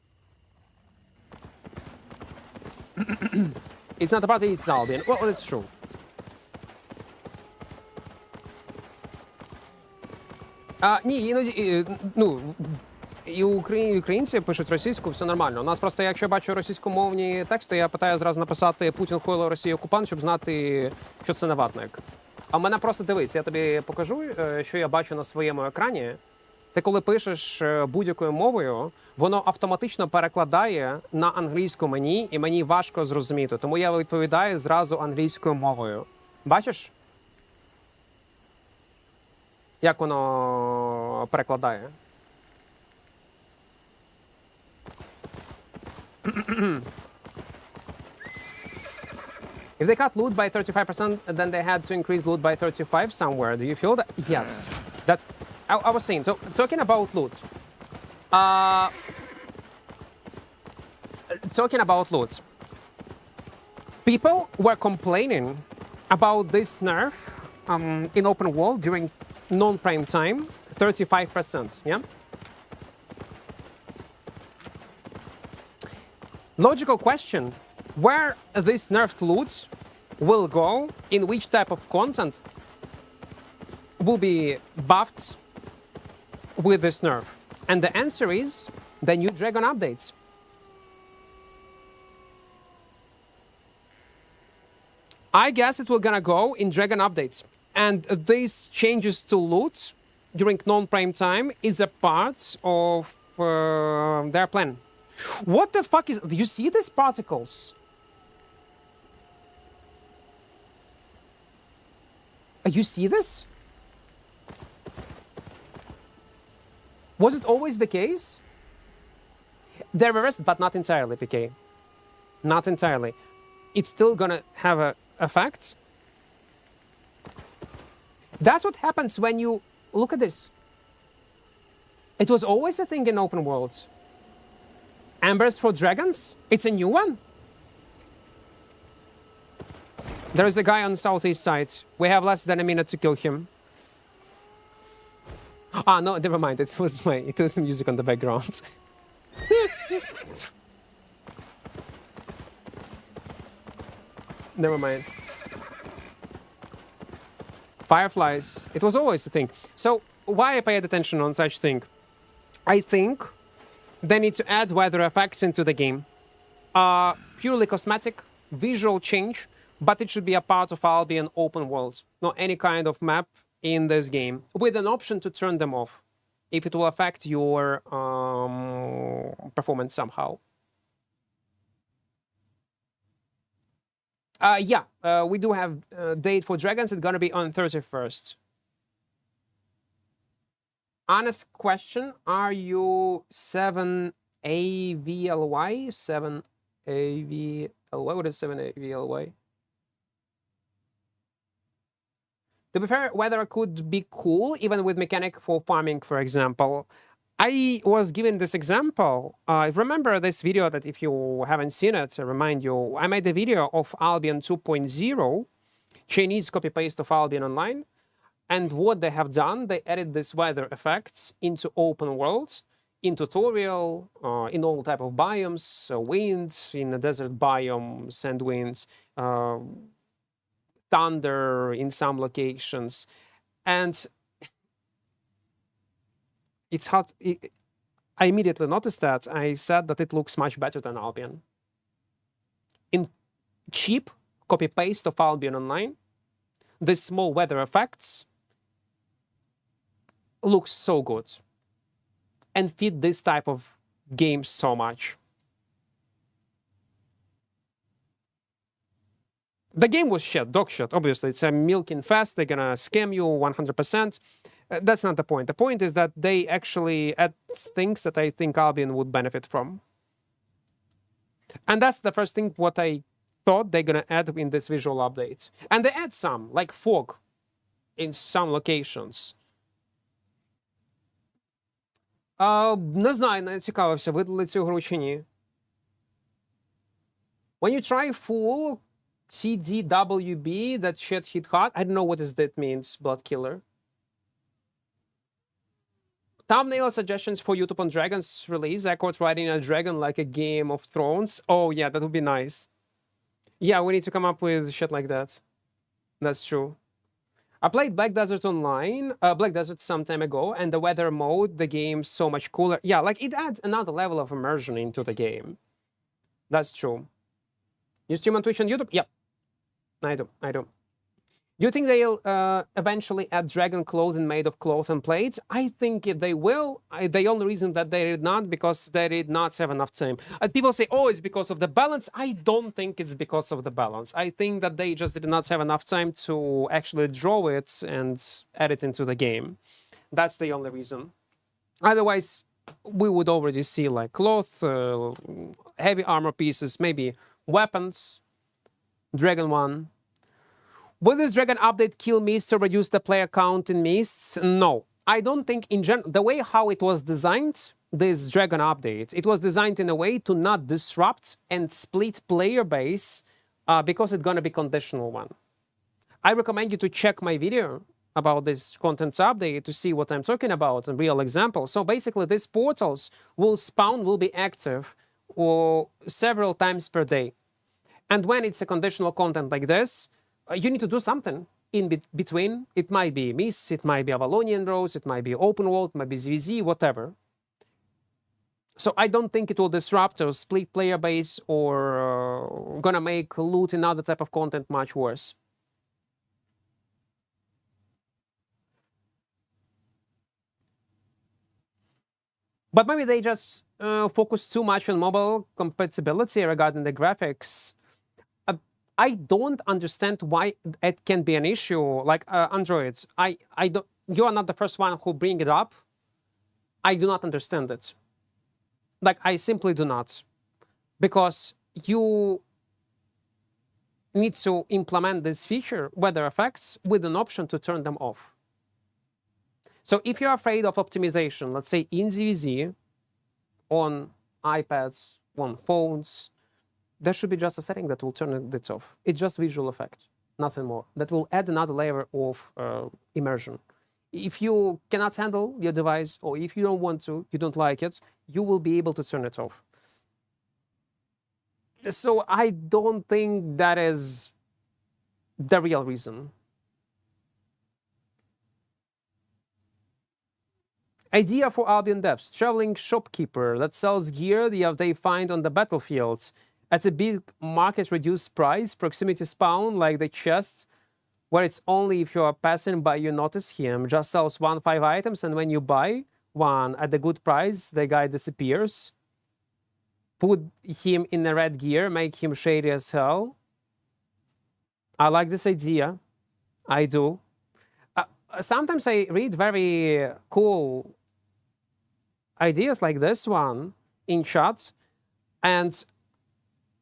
It's not a party, it's Albion. Well, that's true. Ні, іноді, ну, і українці пишуть російську, все нормально. У нас просто, якщо я бачу російськомовні тексти, я питаю зразу написати «Путін хойло Росія окупант», щоб знати, що це не ватник. А в мене просто дивись, я тобі покажу, що я бачу на своєму екрані. Ти коли пишеш будь-якою мовою, воно автоматично перекладає на англійську мені, і мені важко зрозуміти. Тому я відповідаю зразу англійською мовою. Бачиш? Як воно перекладає? If they cut loot by 35%, then they had to increase loot by 35 somewhere. Do you feel that? Yes. That I was saying. So talking about loot. Talking about loot. People were complaining about this nerf in open world during non-prime time, 35%, yeah? Logical question, where this nerfed loot will go, in which type of content will be buffed with this nerf? And the answer is the new Dragon updates. I guess it will gonna go in Dragon updates. And these changes to loot during non-prime time is a part of their plan. What the fuck is... Do you see these particles? You see this? Was it always the case? They're reversed, but not entirely, PK. Not entirely. It's still gonna have an effect. That's what happens when you look at this. It was always a thing in open worlds. Embers for dragons? It's a new one. There is a guy on the southeast side. We have less than a minute to kill him. Ah, no, never mind. It was music on the background. Never mind. Fireflies, it was always a thing. So why I paid attention on such thing? I think they need to add weather effects into the game. Purely cosmetic, visual change, but it should be a part of Albion open world, not any kind of map in this game, with an option to turn them off if it will affect your performance somehow. Yeah, we do have a date for dragons. It's gonna be on 31st. Honest question, are you 7AVLY? 7AVLY? What is 7AVLY? To be fair, weather could be cool, even with mechanic for farming, for example. I was given this example. Remember this video that if you haven't seen it, I remind you, I made a video of Albion 2.0, Chinese copy-paste of Albion Online. And what they have done, they added these weather effects into open world, in tutorial, in all type of biomes, wind, in the desert biome, sand winds, thunder in some locations. And it's hard. I immediately noticed that. I said that it looks much better than Albion. In cheap copy-paste of Albion Online, the small weather effects looks so good and fit this type of games so much. The game was shit, dog shit, obviously. It's a milking fest. They're gonna scam you 100%. That's not the point. The point is that they actually add things that I think Albion would benefit from. And that's the first thing what I thought they're gonna add in this visual update. And they add some, like fog, in some locations. Не знаю, не цікавився, видали цю гру чи ні. When you try full CDWB, that shit hit hot. I don't know what that means, Blood Killer. Thumbnail suggestions for YouTube on Dragon's release. Equart riding a dragon like a Game of Thrones. Oh yeah, that would be nice. Yeah, we need to come up with shit like that. That's true. I played Black Desert Online, Black Desert some time ago, and the weather mode, the game's so much cooler. Yeah, like it adds another level of immersion into the game. That's true. You stream on Twitch and YouTube? Yep. I do. Do you think they'll eventually add dragon clothing made of cloth and plates? I think they will. The only reason that they did not, because they did not have enough time. People say, oh, it's because of the balance. I don't think it's because of the balance. I think that they just did not have enough time to actually draw it and add it into the game. That's the only reason. Otherwise, we would already see like cloth, heavy armor pieces, maybe weapons, Dragon 1. Will this Dragon update kill Mists or reduce the player count in Mists? No. I don't think in general, the way how it was designed, this Dragon update, it was designed in a way to not disrupt and split player base because it's gonna be conditional one. I recommend you to check my video about this contents update to see what I'm talking about, a real example. So basically these portals will spawn, will be active several times per day. And when it's a conditional content like this, you need to do something in between. It might be Mists, it might be Avalonian Roads, it might be Open World, it might be ZVZ, whatever. So I don't think it will disrupt or split player base or gonna make loot and other type of content much worse. But maybe they just focus too much on mobile compatibility regarding the graphics. I don't understand why it can be an issue. Like Androids, I don't. You are not the first one who bring it up. I do not understand it. Like I simply do not, because you need to implement this feature, weather effects, with an option to turn them off. So if you're afraid of optimization, let's say in ZVZ, on iPads, on phones, there should be just a setting that will turn it off. It's just visual effect, nothing more. That will add another layer of immersion. If you cannot handle your device, or if you don't want to, you don't like it, you will be able to turn it off. So I don't think that is the real reason. Idea for Albion devs: traveling shopkeeper that sells gear they find on the battlefields at a big market reduced price, proximity spawn like the chests, where it's only if you are passing by you notice him, just sells 1-5 items, and when you buy one at a good price, the guy disappears. Put him in a red gear, make him shady as hell. I like this idea. I do. Sometimes I read very cool ideas like this one in chat, and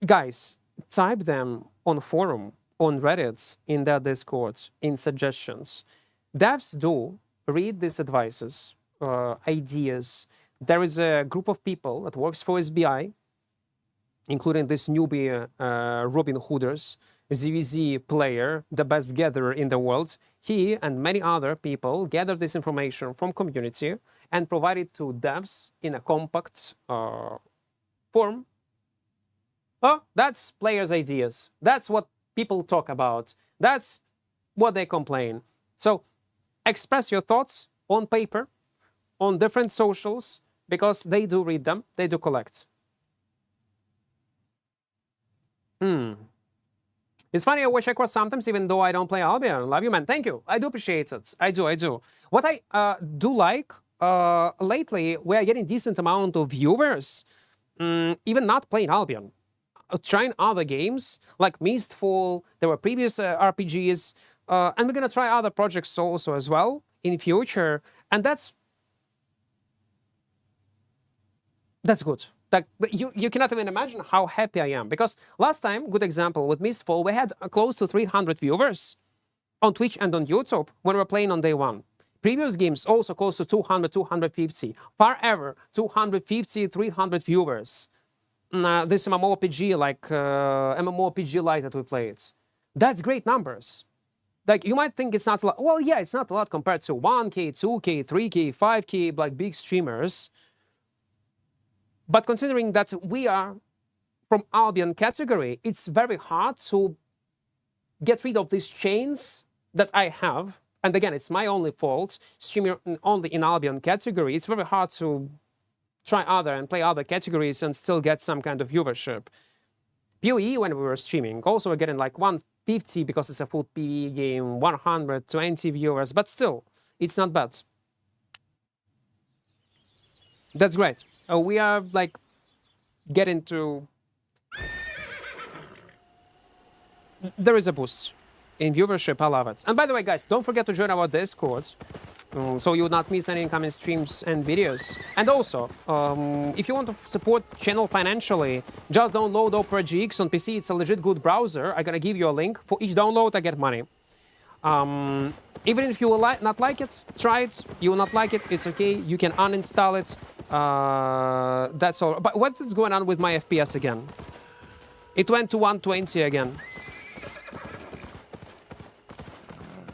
guys, type them on forum, on Reddit, in their discords, in suggestions. Devs do read these advices, ideas. There is a group of people that works for SBI, including this newbie Robin Hooders, ZVZ player, the best gatherer in the world. He and many other people gather this information from community and provide it to devs in a compact form. Oh, that's players' ideas. That's what people talk about. That's what they complain. So express your thoughts on paper, on different socials, because they do read them, they do collect. It's funny, I watch Equart sometimes, even though I don't play Albion. Love you, man. Thank you. I do appreciate it. I do. What I do like, lately, we are getting decent amount of viewers, even not playing Albion. Trying other games, like Mistfall, there were previous RPGs, and we're gonna try other projects also as well in future, and that's good. Like, you cannot even imagine how happy I am, because last time, good example, with Mistfall, we had close to 300 viewers on Twitch and on YouTube when we were playing on day one. Previous games also close to 200, 250. Far ever, 250, 300 viewers. This mmorpg, like mmorpg Lite that we played. That's great numbers. Like, you might think it's not a lot. Well, yeah, it's not a lot compared to 1K, 2K, 3K, 5K, like big streamers. But considering that we are from Albion category, it's very hard to get rid of these chains that I have. And again, it's my only fault, streaming only in Albion category. It's very hard to try other and play other categories and still get some kind of viewership. PoE, when we were streaming, also we're getting like 150 because it's a full PvE game, 120 viewers, but still, it's not bad. That's great. We are like getting to... There is a boost in viewership, I love it. And by the way, guys, don't forget to join our Discord, so you will not miss any incoming streams and videos. And also, if you want to support the channel financially, just download Opera GX on PC. It's a legit good browser. I'm gonna give you a link. For each download, I get money. Even if you will not like it, try it. You will not like it, it's okay. You can uninstall it. That's all. But what is going on with my FPS again? It went to 120 again.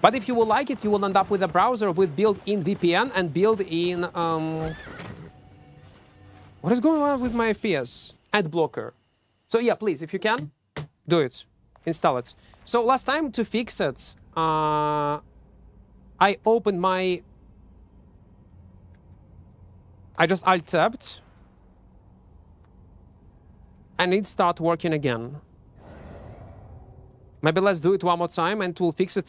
But if you will like it, you will end up with a browser with built-in VPN and built-in... What is going on with my FPS? Ad blocker. So yeah, please, if you can, do it. Install it. So last time, to fix it, I opened my... I just alt-tabbed. And it started working again. Maybe let's do it one more time and it will fix it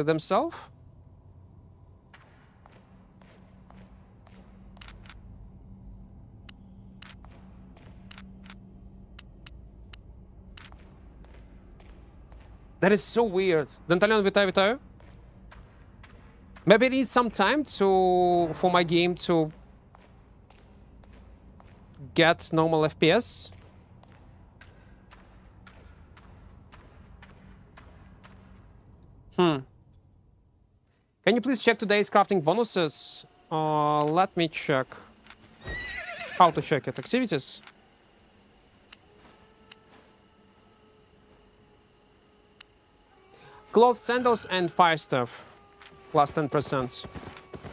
themselves. That is so weird. Dentalion, вітаю. Maybe it needs some time for my game to get normal FPS. Can you please check today's crafting bonuses? Let me check. How to check it? Activities? Cloth, sandals, and fire stuff. Plus 10%.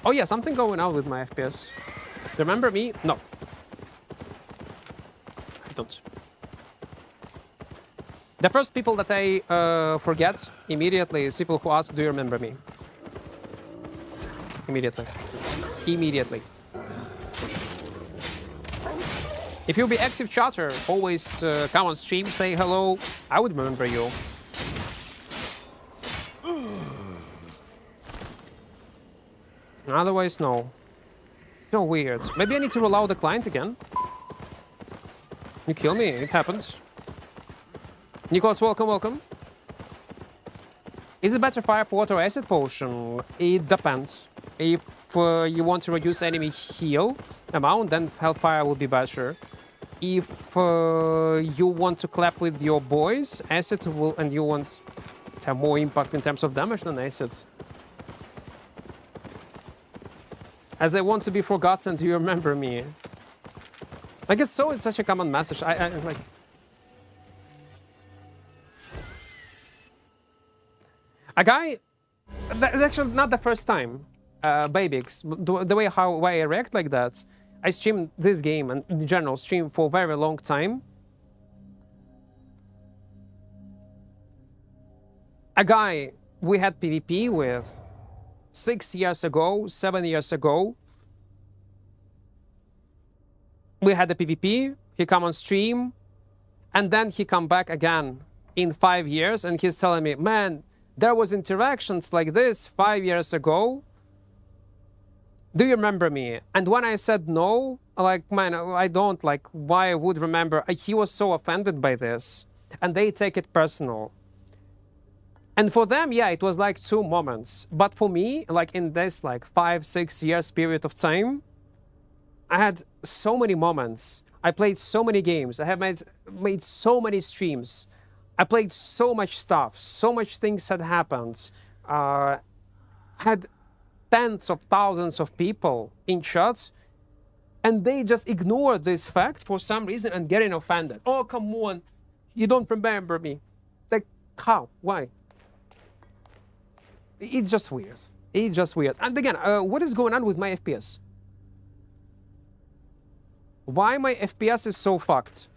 Oh yeah, something going on with my FPS. Remember me? No. I don't. The first people that I forget immediately is people who ask, do you remember me? Immediately. If you'll be active chatter, always come on stream, say hello, I would remember you. Otherwise, no. It's so weird. Maybe I need to roll out the client again. You kill me, it happens. Nicholas, welcome. Is it better fire pot or acid potion? It depends. If you want to reduce enemy heal amount, then hellfire will be better. If you want to clap with your boys, acid will, and you want to have more impact in terms of damage than acid. As I want to be forgotten, do you remember me? I guess so, it's such a common message. I like... A guy... That's actually not the first time, Babix. The way why I react like that, I stream this game and in general stream for a very long time. A guy we had PvP with 6 years ago, 7 years ago, we had a PvP, he come on stream, and then he come back again in 5 years, and he's telling me, man, there was interactions like this 5 years ago. Do you remember me? And when I said no, like, man, I don't, like, why I would remember? He was so offended by this, and they take it personal. And for them, yeah, it was like 2 moments. But for me, like in this like 5-6 years period of time, I had so many moments. I played so many games. I have made so many streams. I played so much stuff. So much things had happened. Had tens of thousands of people in chat, and they just ignore this fact for some reason and getting offended. Oh, come on, you don't remember me. Like, how? Why? It's just weird. It's just weird. And again, what is going on with my FPS? Why my FPS is so fucked?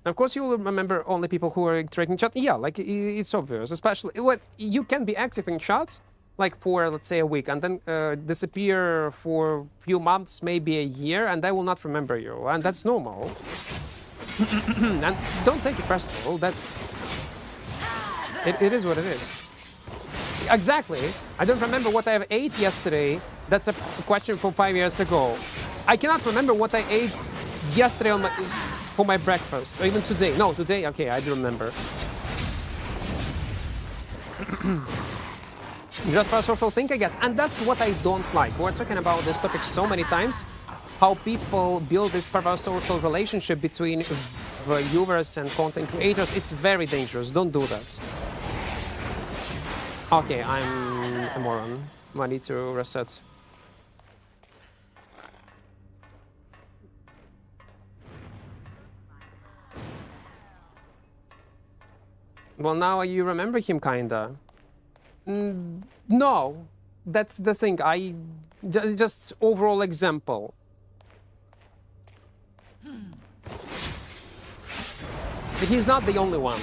Of course, you will remember only people who are interacting chat. Yeah, like, it's obvious. Especially, what you can be active in chat, like, for, let's say, a week, and then disappear for a few months, maybe a year, and I will not remember you. And that's normal. And don't take it personal. That's... It is what it is. Exactly. I don't remember what I ate yesterday. That's a question from 5 years ago. I cannot remember what I ate yesterday for my breakfast, or even today. No, today, okay, I do remember. Just parasocial thing, I guess. And that's what I don't like. We're talking about this topic so many times. How people build this parasocial relationship between viewers and content creators. It's very dangerous. Don't do that. Okay, I'm a moron. I need to reset. Well, now you remember him, kinda. No, that's the thing. Just overall example. But he's not the only one.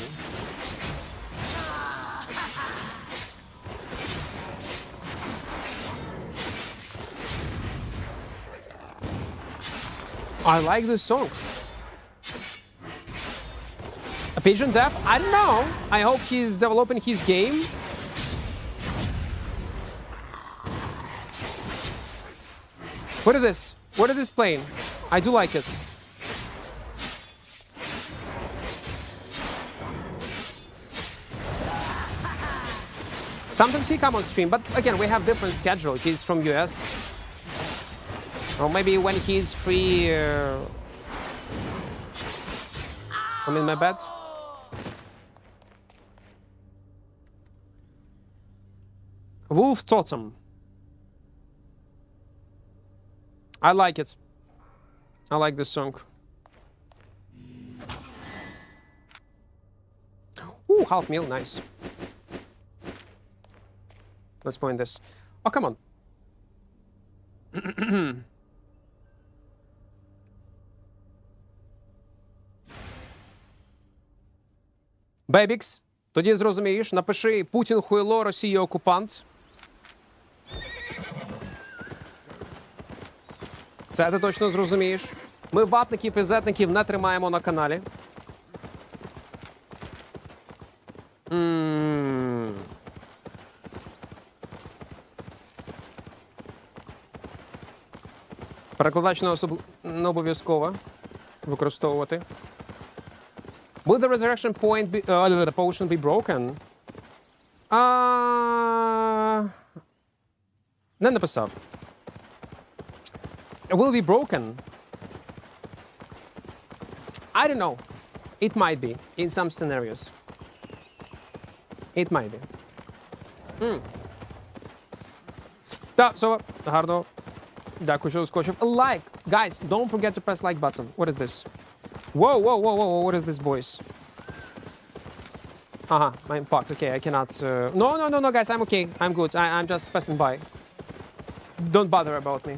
I like this song. A Pigeon Dev? I don't know. I hope he's developing his game. What is this? What is this playing? I do like it. Sometimes he come on stream, but again, we have different schedule. He's from US. Or maybe when he's free... I'm in my bed. Wolf Totem. I like it. I like this song. Ooh, half meal, nice. Let's point this. Oh, come on. Бебікс, тоді зрозумієш, напиши Путін хуйло, Росія окупант. Це ти точно зрозумієш. Ми ватників і зетників не тримаємо на каналі. Перекладач не обов'язково використовувати. Will the resurrection point be, the potion be broken? Не написав. It will be broken. I don't know. It might be in some scenarios. It might be. Так, so, гарно. Дякую, що скочив. Like! Guys, don't forget to press like button. What is this? Whoa, whoa, whoa, whoa, what is this, boys? I'm fucked. Okay, I cannot... No, guys, I'm okay. I'm good. I'm just passing by. Don't bother about me.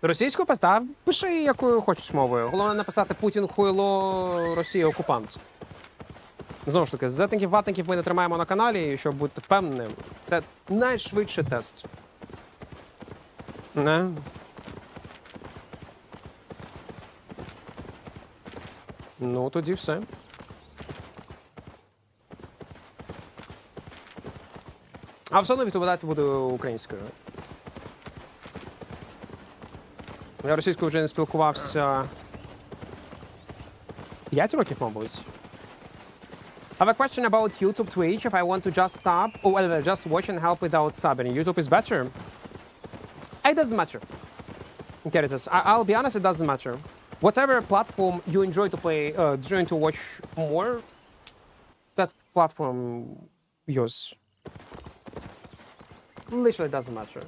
Російською постав? Пиши, якою хочеш мовою. Головне написати Путін хуйло, Росія окупант. Знову ж таки, зетників, ватників ми не тримаємо на каналі, і щоб бути впевненим, це найшвидший тест. Не? Ну, тоді все. А все одно відповідати буду українською. Я російською вже не спілкувався 5 років, мабуть. I have a question about YouTube, Twitch. If I want to just stop, or well, just watch and help without subbing, YouTube is better. It doesn't matter. Caritas, I'll be honest, it doesn't matter. Whatever platform you enjoy to play, enjoy to watch more, that platform use. Literally doesn't matter.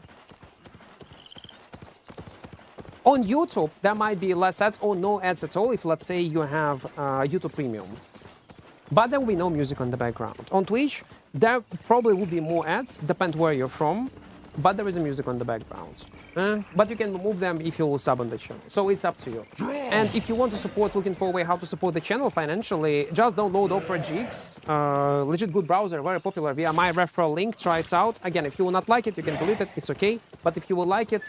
On YouTube, there might be less ads or no ads at all if, let's say, you have YouTube Premium. But there will be no music on the background. On Twitch, there probably will be more ads, depend where you're from, but there is a music on the background. But you can remove them if you will sub on the channel. So it's up to you. And if you want to support, looking for a way how to support the channel financially, just download mmorpg. Legit good browser, very popular via my referral link. Try it out. Again, if you will not like it, you can delete it. It's okay. But if you will like it,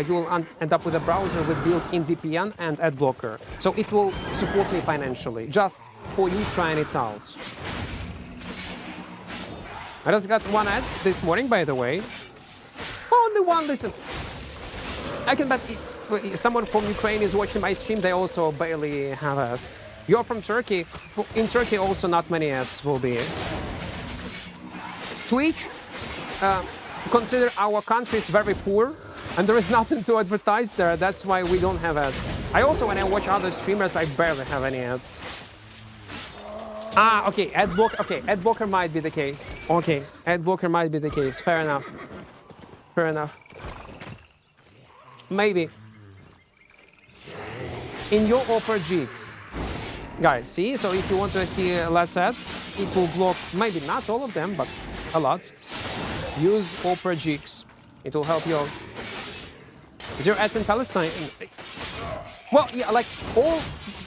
you will end up with a browser with built-in VPN and ad blocker. So it will support me financially, just for you trying it out. I just got one ad this morning, by the way. Only one, listen. I can bet if someone from Ukraine is watching my stream, they also barely have ads. You're from Turkey. In Turkey, also not many ads will be. Twitch, consider our country is very poor, and there is nothing to advertise there. That's why we don't have ads. I also, when I watch other streamers, I barely have any ads. Ah, okay, ad blocker. Okay, ad blocker might be the case. Okay, ad blocker might be the case. Fair enough. Fair enough. Maybe. In your mmorpg. Guys, see? So if you want to see less ads, it will block, maybe not all of them, but a lot. Use mmorpg. It will help you out. Zero ads in Palestine. Well, yeah, like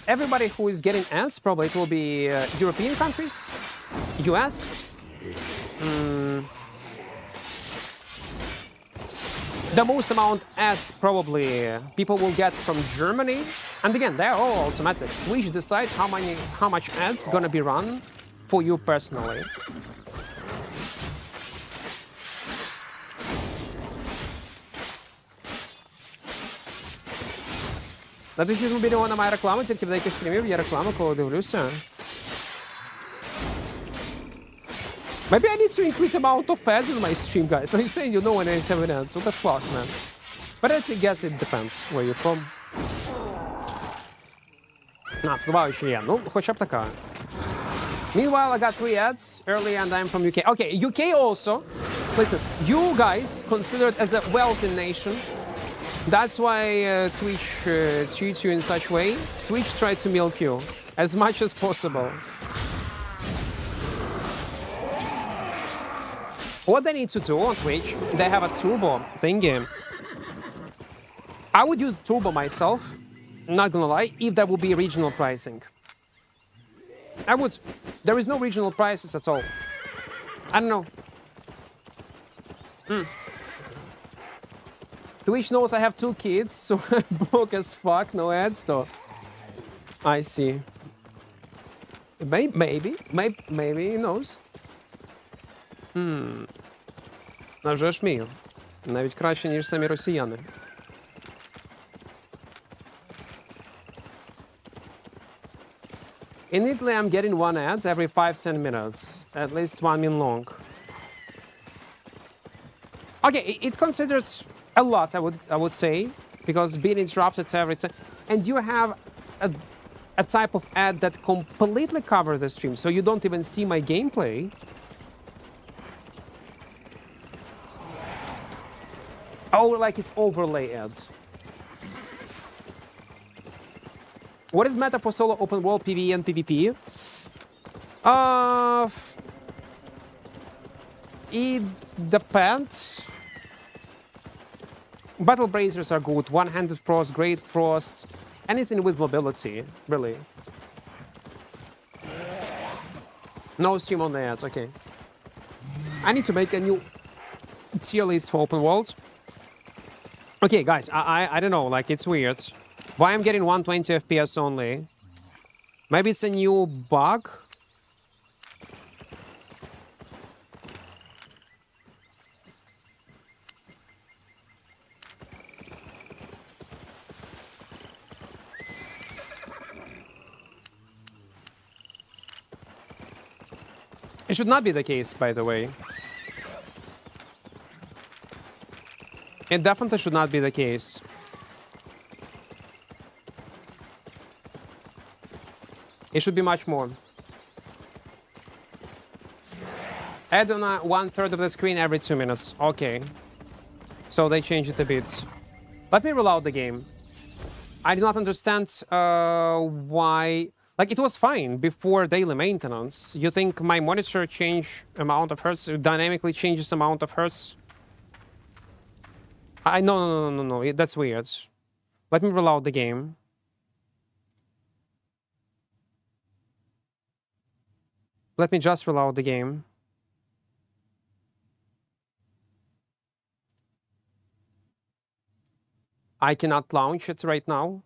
everybody who is getting ads, probably it will be European countries, US, the most amount ads probably people will get from Germany. And again, they're all automatic. Which decide how much ads gonna be run for you personally. На Twitch з мобільного немає реклами, тільки в деяких стрімів є реклама, коли дивлюся. Maybe I need to increase the amount of ads in my stream, guys. I'm saying you know when I have ads. What the fuck, man? But I guess it depends where you're from. Впливаючи є. Ну, хоча б така. Meanwhile, I got 3 ads early and I'm from UK. Okay, UK also. Listen, you guys considered as a wealthy nation. That's why Twitch treats you in such way. Twitch tried to milk you as much as possible. What they need to do on Twitch, they have a turbo thingy. I would use turbo myself, not gonna lie, if there would be regional pricing. I would. There is no regional prices at all. I don't know. Twitch knows I have 2 kids, so broke as fuck, no ads though. I see. Maybe he knows. А вже ж вмію. Навіть краще, ніж самі росіяни. In Italy, I'm getting 1 ads every 5-10 minutes. At least 1 min long. Okay, it considers a lot, I would say, because being interrupted every time. And you have a type of ad that completely covers the stream, so you don't even see my gameplay. Or like it's overlay ads. What is meta for solo open world PvE and PvP? It depends. Battle Bracers are good. One-handed frost, great frost, anything with mobility, really. No stream on the ads, okay. I need to make a new tier list for open worlds. Okay, guys, I don't know, like, it's weird. Why I'm getting 120 FPS only? Maybe it's a new bug? It should not be the case, by the way. It definitely should not be the case. It should be much more. Add on 1/3 of the screen every 2 minutes. Okay. So they changed it a bit. Let me reload the game. I do not understand why... Like, it was fine before daily maintenance. You think my monitor change amount of hertz, dynamically changes amount of hertz? No, that's weird. Let me reload the game. Let me just reload the game. I cannot launch it right now.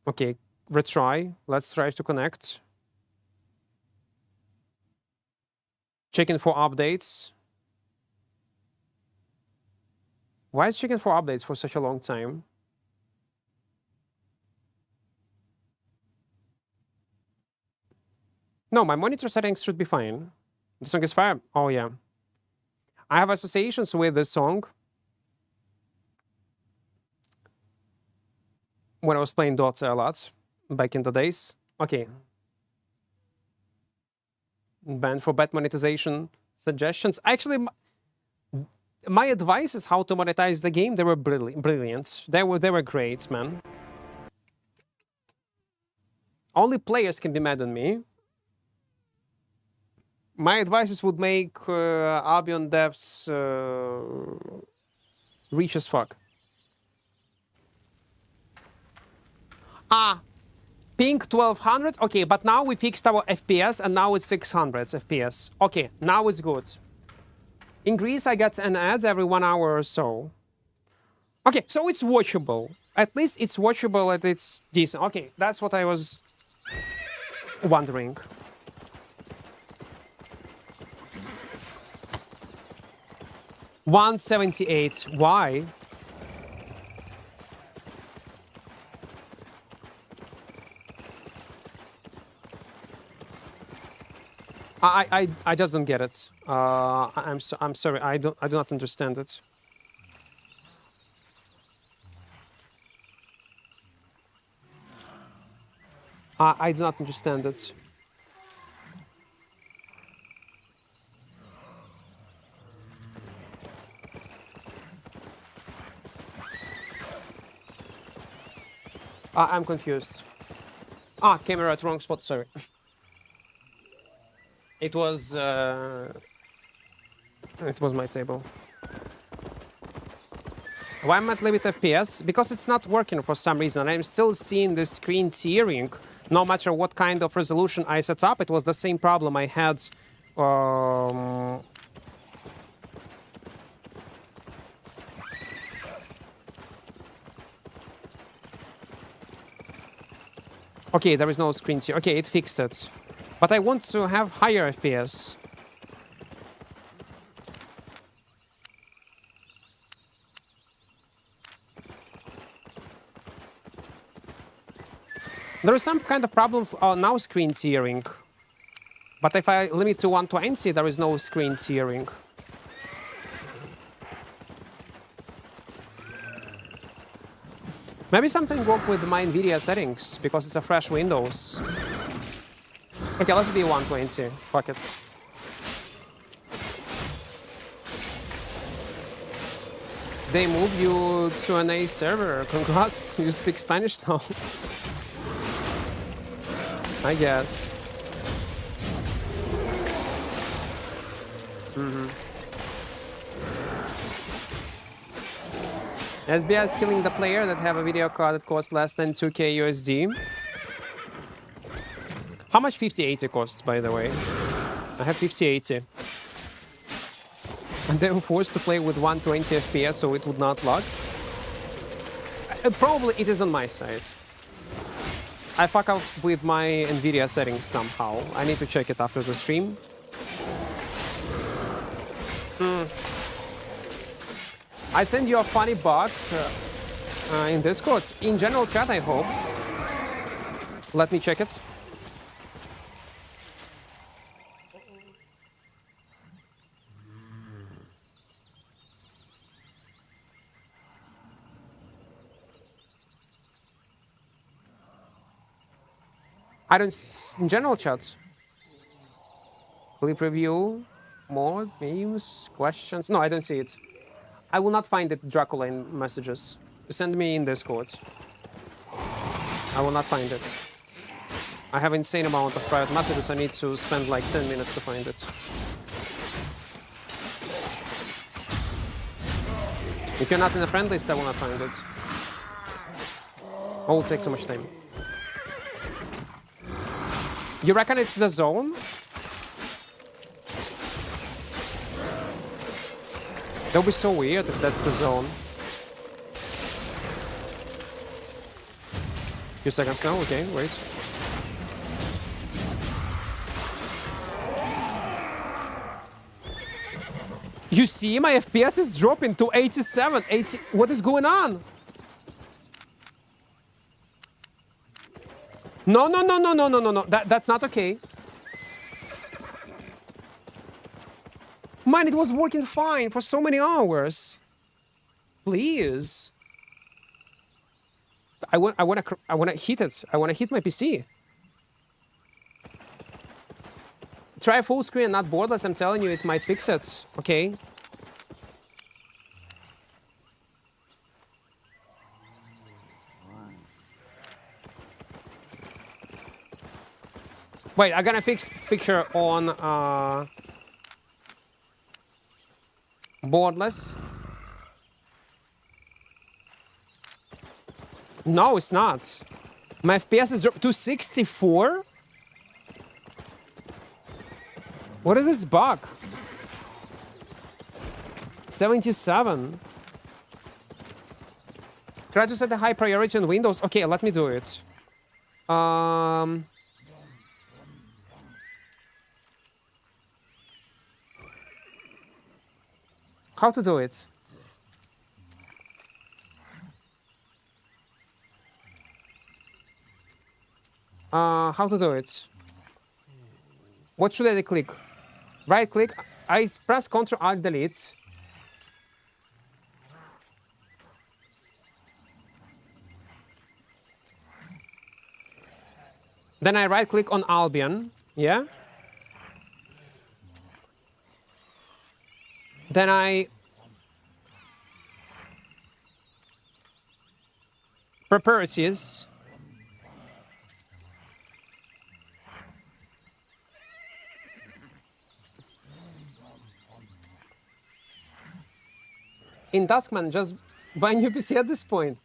Okay, retry. Let's try to connect. Checking for updates. Why is checking for updates for such a long time? No, my monitor settings should be fine. The song is fine. Oh, yeah. I have associations with this song. When I was playing Dota a lot, back in the days. Okay. Banned for bad monetization suggestions. Actually, my advice is how to monetize the game. They were brilliant. They were great, man. Only players can be mad on me. My advices would make Albion devs rich as fuck. Ping 1200. Okay, but now we fixed our FPS and now it's 600 FPS. Okay, now it's good. In Greece, I get an ad every 1 hour or so. Okay, so it's watchable. At least it's watchable and it's decent. Okay, that's what I was wondering. $178. Why? I just don't get it. I'm sorry. I do not understand it. I do not understand it. I'm confused. Camera at wrong spot. Sorry. It was my table. Why am I at limit FPS? Because it's not working for some reason. I'm still seeing the screen tearing, no matter what kind of resolution I set up. It was the same problem I had. Okay, there is no screen tear. Okay, it fixed it. But I want to have higher FPS. There is some kind of problem now screen tearing. But if I limit to 120, there is no screen tearing. Maybe something wrong with my NVIDIA settings, because it's a fresh Windows. Okay, let's be 120. Fuck it. They moved you to an A server. Congrats, you speak Spanish now. I guess. SBS killing the player that have a video card that costs less than 2K USD. How much 5080 costs, by the way? I have 5080. And then forced to play with 120 FPS so it would not lag. Probably it is on my side. I fuck up with my Nvidia settings somehow. I need to check it after the stream. I send you a funny bug in Discord. In general chat, I hope. Let me check it. I don't in general chat. Clip review, more memes, questions. No, I don't see it. I will not find it, Dracula, in messages. Send me in Discord. I will not find it. I have insane amount of private messages. I need to spend like 10 minutes to find it. If you're not in a friend list, I will not find it. It will take too much time. You reckon it's the zone? That would be so weird if that's the zone. Few seconds now, okay, wait. You see, my FPS is dropping to 87, 80. What is going on? No. That's not okay. Man, it was working fine for so many hours. Please. I wanna hit it. I wanna hit my PC. Try full screen, not borderless. I'm telling you, it might fix it. Okay. Wait, I'm gonna fix picture on borderless. No, it's not. My FPS is dropped to 64. What is this bug? 77. Try to set a high priority on Windows. Okay, let me do it. How to do it? How to do it? What should I click? Right click. I press Ctrl Alt Delete. Then I right click on Albion. Yeah. Then I properties. In Taskman, just buy a new PC at this point.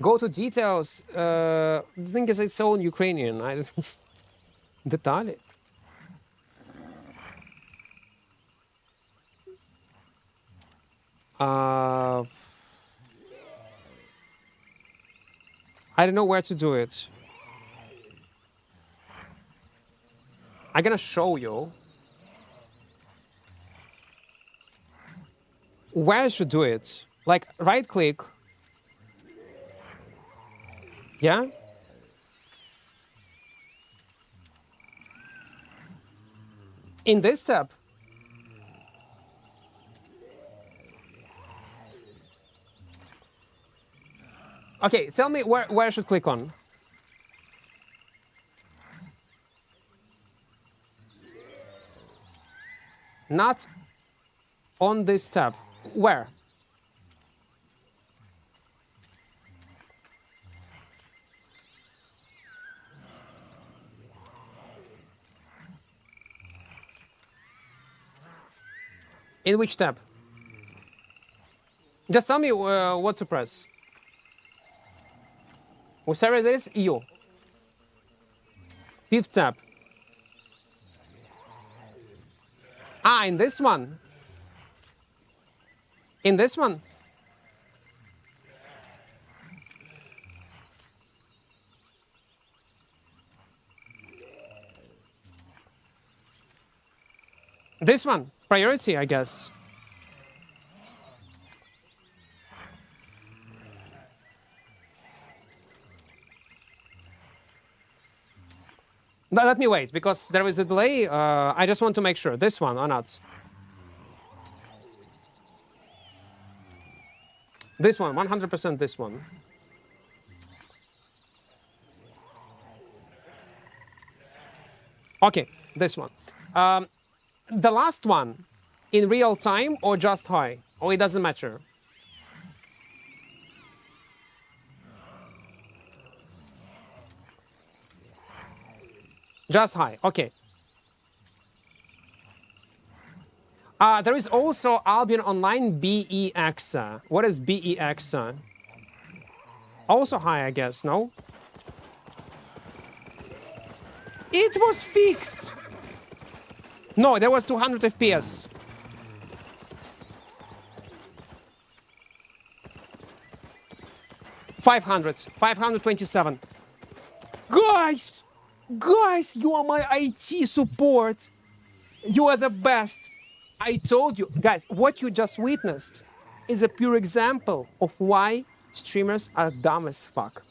Go to details. The thing is, it's all in Ukrainian. I Детали. I don't know where to do it. I'm gonna show you where I should do it. Like right click. Yeah? In this tab. Okay, tell me where I should click on. Not on this tab. Where? In which tab? Just tell me what to press. Whatever it is, EU. Fifth tab. Ah, in this one. In this one. This one. Priority, I guess. Let me wait, because there is a delay. I just want to make sure. This one or not? This one, 100% this one. Okay, this one. The last one, in real time or just high? Or it doesn't matter? Just high, okay. There is also Albion Online BEX. What is BEX? Also high, I guess, no? It was fixed! No, there was 200 FPS. $500, 527. Guys! Guys, you are my IT support. You are the best. I told you. Guys, what you just witnessed is a pure example of why streamers are dumb as fuck.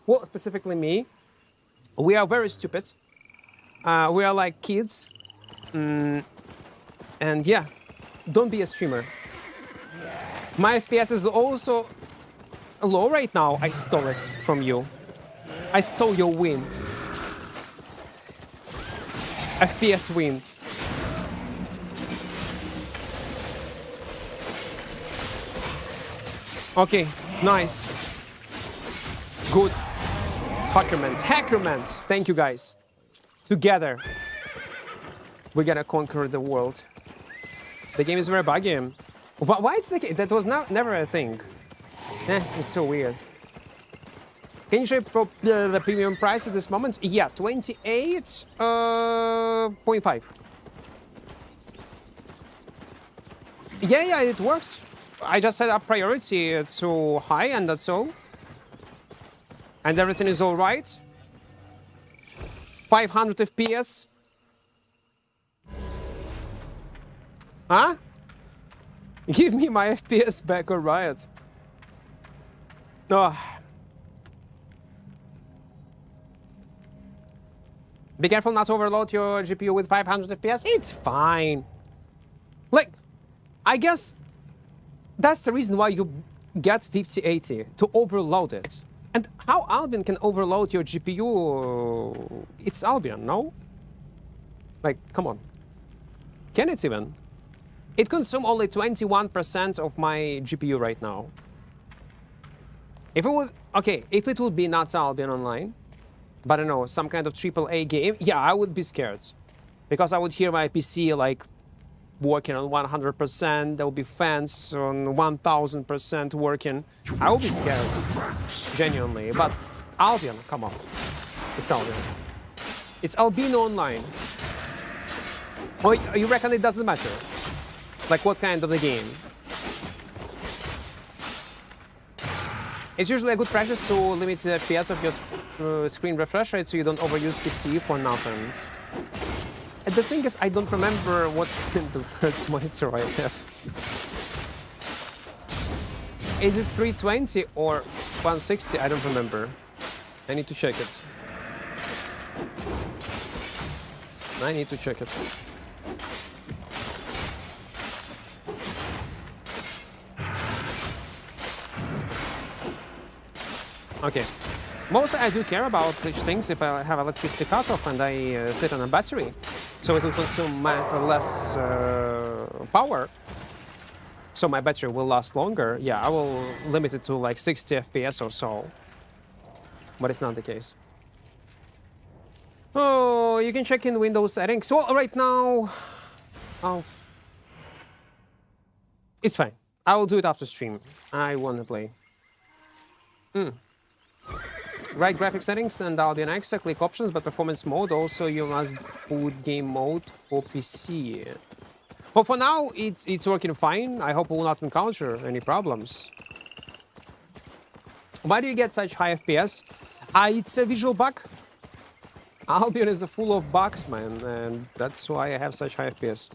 Well, specifically me. We are very stupid. We are like kids. And yeah, don't be a streamer. My FPS is also low right now. I stole it from you. I stole your wind. FPS wind. Okay, nice. Good. Hackermans. Thank you guys. Together, we're gonna conquer the world. The game is very buggy. Why it's the case? That was never a thing. It's so weird. Can you show the premium price at this moment? Yeah, 28.5. Yeah, it works. I just set up priority to high, and that's all. And everything is all right. 500 FPS. Huh? Give me my FPS back or riot. Oh. Be careful not to overload your GPU with 500 FPS. It's fine. Like, I guess that's the reason why you get 5080, to overload it. And how Albion can overload your GPU? It's Albion, no? Like, come on. Can it even? It consumes only 21% of my GPU right now. If it would, okay, if it would be not Albion Online, but I don't know, some kind of AAA game, yeah, I would be scared. Because I would hear my PC like working on 100%, there will be fans on 1000% working. I will be scared, genuinely. But Albion, come on. It's Albion. It's Albino Online. Oh, you reckon it doesn't matter? Like what kind of the game? It's usually a good practice to limit the FPS of your screen refresh rate so you don't overuse PC for nothing. And the thing is, I don't remember what the Hertz monitor I have. Is it 320 or 160? I don't remember. I need to check it. I need to check it. Okay. Mostly I do care about such things if I have electricity cutoff and I sit on a battery, so it will consume less power, so my battery will last longer. Yeah, I will limit it to like 60 FPS or so, but it's not the case. Oh, you can check in Windows settings. Well, right now, it's fine. I will do it after stream. I want to play. Right graphic settings and Albion X, click options, but performance mode. Also, you must boot game mode for PC. But for now, it's working fine. I hope we will not encounter any problems. Why do you get such high FPS? It's a visual bug. Albion is full of bugs, man, and that's why I have such high FPS.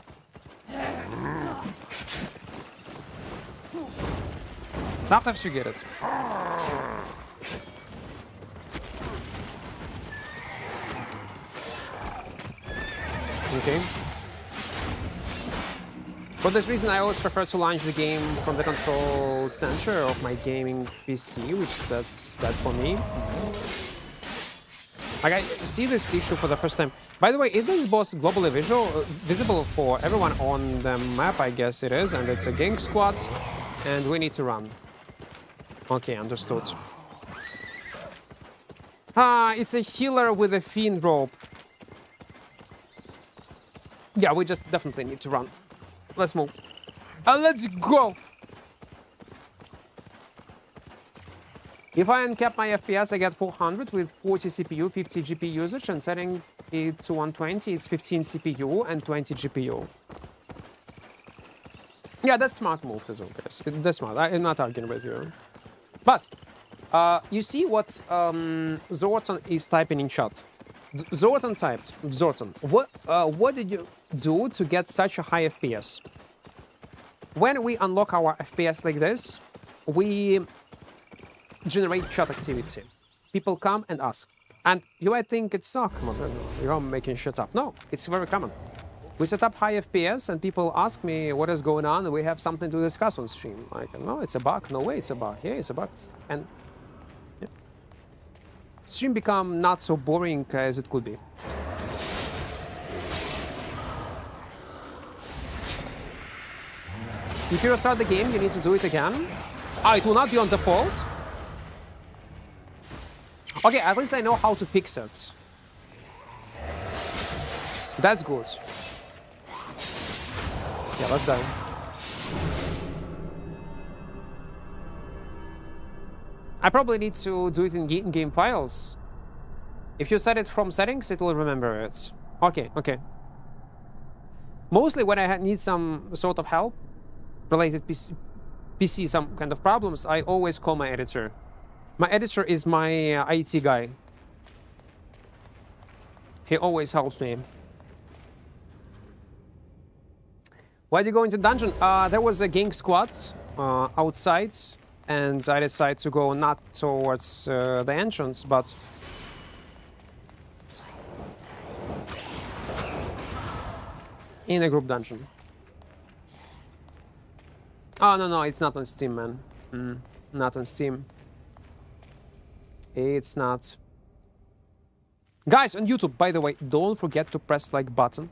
Sometimes you get it. Okay. For this reason, I always prefer to launch the game from the control center of my gaming PC, which sets that for me. Like, I see this issue for the first time. By the way, is this boss globally visible for everyone on the map? I guess it is, and it's a gang squad, and we need to run. Okay, understood. It's a healer with a fiend rope. Yeah, we just definitely need to run. Let's move. Let's go! If I uncap my FPS, I get 400 with 40 CPU, 50 GPU usage, and setting it to 120, it's 15 CPU and 20 GPU. Yeah, that's smart move as well, guys. That's smart. I'm not arguing with you. But, you see what Zorton is typing in chat. Zorton typed, Zorton, what did you do to get such a high FPS? When we unlock our FPS like this, we generate chat activity. People come and ask. And you might think it's not common, you're making shit up. No, it's very common. We set up high FPS and people ask me what is going on, and we have something to discuss on stream. Like, no, it's a bug. No way, it's a bug. Yeah, it's a bug. And yeah. Stream become not so boring as it could be. If you restart the game, you need to do it again. It will not be on default. Okay, at least I know how to fix it. That's good. Yeah, let's die. I probably need to do it in in-game files. If you set it from settings, it will remember it. Okay, okay. Mostly when I need some sort of help, related PC, some kind of problems, I always call my editor. My editor is my IT guy. He always helps me. Why did you go into dungeon? There was a gang squad outside, and I decided to go not towards the entrance, but in a group dungeon. Oh, no, it's not on Steam, man. Not on Steam. It's not. Guys, on YouTube, by the way, don't forget to press like button.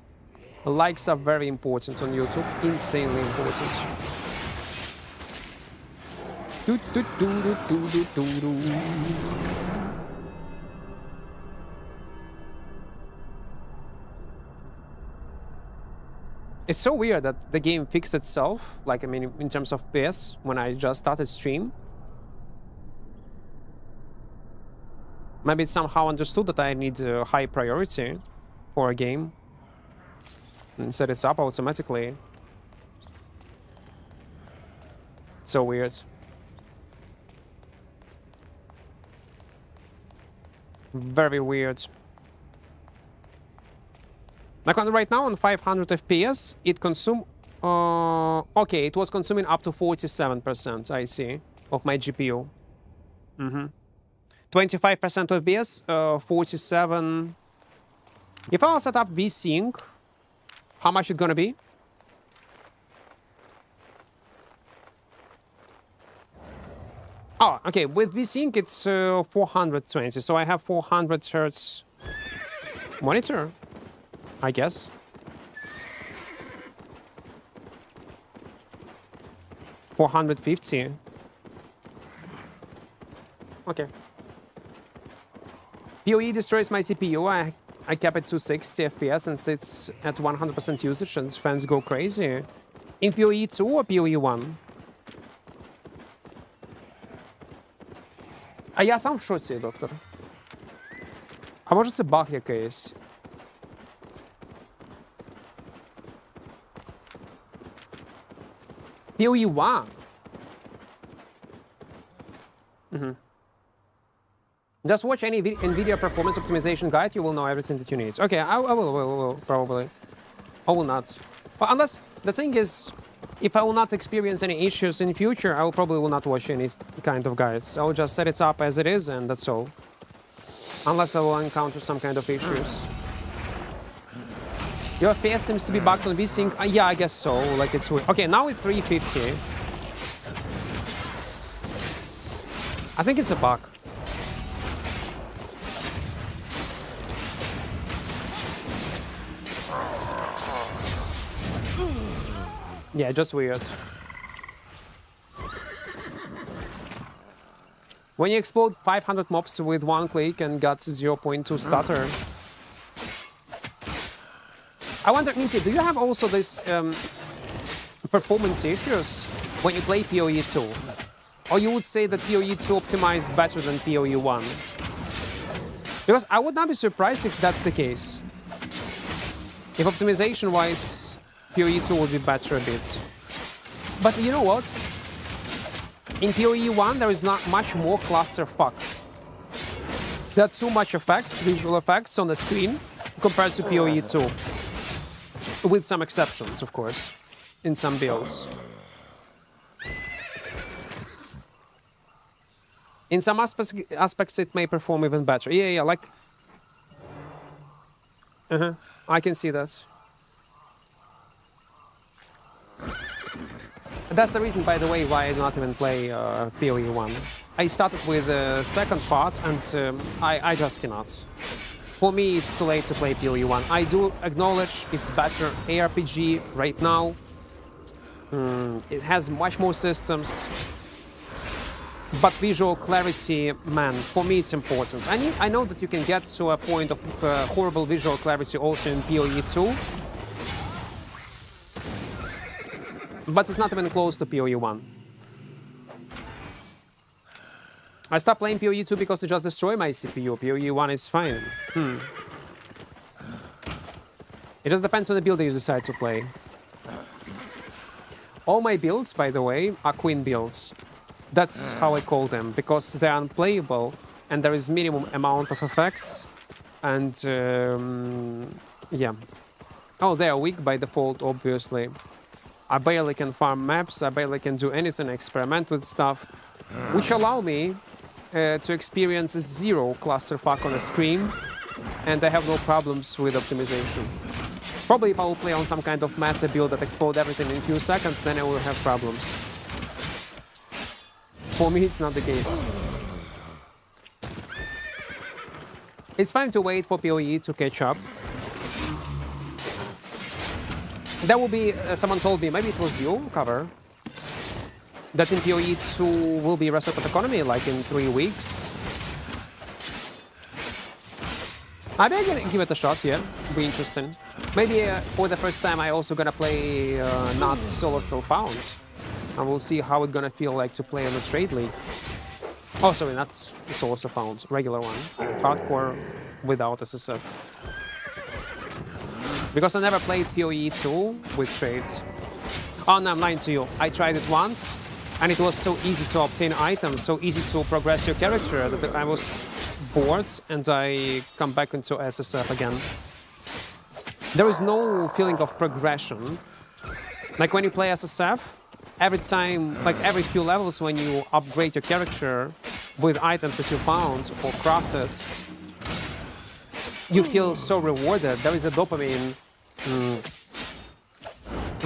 Likes are very important on YouTube. Insanely important. It's so weird that the game fixed itself, like, I mean, in terms of FPS, when I just started stream. Maybe it somehow understood that I need a high priority for a game and set it up automatically. So weird. Very weird. Like right now on 500 FPS, it consume. Okay, it was consuming up to 47%. I see of my GPU. 25% of FPS, 47. If I set up VSync, how much it's gonna be? Oh, okay. With VSync, it's 420. So I have 400 hertz monitor, I guess. $450. Okay. PoE destroys my CPU. I kept it to 60 FPS and sits at 100% usage, and fans go crazy. In PoE 2 or PoE 1? Я сам в шоці, доктор. А може це баг якийсь? PoE1. Just watch any NVIDIA performance optimization guide, you will know everything that you need. Okay, I will, probably. I will not. But unless, the thing is, if I will not experience any issues in future, I will probably will not watch any kind of guides. I will just set it up as it is, and that's all. Unless I will encounter some kind of issues. Your FPS seems to be bugged on VSync. Yeah, I guess so. Like it's weird. Okay, now it's 350. I think it's a bug. Yeah, just weird. When you explode 500 mobs with one click and got 0.2 stutter. I wonder, Minty, do you have also this performance issues when you play PoE 2? Or you would say that PoE 2 optimized better than PoE 1? Because I would not be surprised if that's the case. If optimization-wise, PoE 2 would be better a bit. But you know what? In PoE 1, there is not much more clusterfuck. There are too much effects, visual effects on the screen, compared to PoE 2. With some exceptions, of course, in some builds. In some aspects, it may perform even better. Yeah, like... I can see that. That's the reason, by the way, why I do not even play PoE 1. I started with the second part, and I just cannot. For me, it's too late to play PoE 1. I do acknowledge it's better ARPG right now. It has much more systems. But visual clarity, man, for me it's important. I know that you can get to a point of horrible visual clarity also in PoE 2. But it's not even close to PoE 1. I stopped playing PoE 2 because it just destroyed my CPU. PoE 1 is fine. It just depends on the build that you decide to play. All my builds, by the way, are queen builds. That's how I call them, because they're unplayable and there is minimum amount of effects. And, yeah. Oh, they are weak by default, obviously. I barely can farm maps, I barely can do anything, experiment with stuff, which allow me to experience zero clusterfuck on the screen, and I have no problems with optimization. Probably if I will play on some kind of meta build that explodes everything in a few seconds, then I will have problems. For me, it's not the case. It's fine to wait for PoE to catch up. That will be, someone told me, maybe it was you, Cover, that in PoE 2 will be reset of economy, like in 3 weeks. I may give it a shot, yeah, be interesting. Maybe for the first time I also gonna play not solo self-found. And we'll see how it's gonna feel like to play on the trade league. Oh, sorry, not solo self-found, regular one. Hardcore without SSF. Because I never played PoE 2 with trades. Oh no, I'm lying to you. I tried it once, and it was so easy to obtain items, so easy to progress your character, that I was bored, and I come back into SSF again. There is no feeling of progression. Like when you play SSF, every time, like every few levels when you upgrade your character with items that you found or crafted, you feel so rewarded. There is a dopamine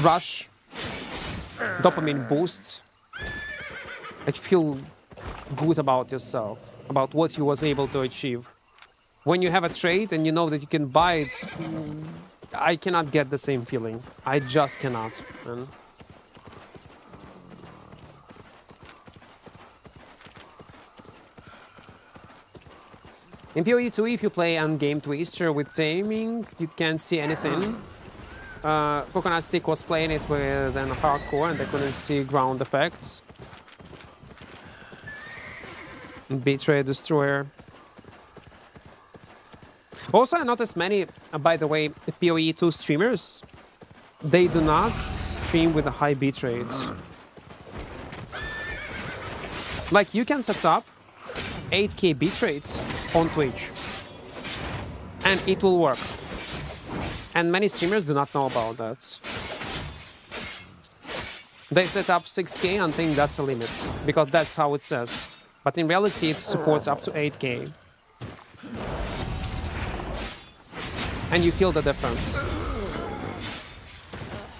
rush, dopamine boost, that you feel good about yourself, about what you was able to achieve. When you have a trade and you know that you can buy it, I cannot get the same feeling. I just cannot, man. In PoE 2, if you play Endgame Twister with taming, you can't see anything. Coconut Stick was playing it with an hardcore and they couldn't see ground effects. Betray Destroyer. Also, I noticed many, by the way, PoE2 streamers, they do not stream with a high bitrate. Like, you can set up 8K bitrates on Twitch, and it will work. And many streamers do not know about that. They set up 6K and think that's a limit, because that's how it says. But in reality, it supports up to 8K. And you feel the difference.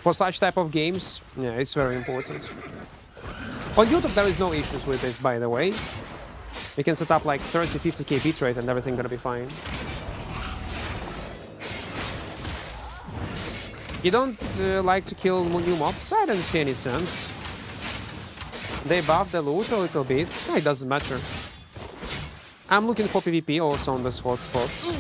For such type of games, yeah, it's very important. On YouTube, there is no issues with this, by the way. You can set up like 30, 50K bitrate and everything gonna be fine. You don't like to kill new mobs? I don't see any sense. They buff the loot a little bit. It doesn't matter. I'm looking for PvP also on the hot spots.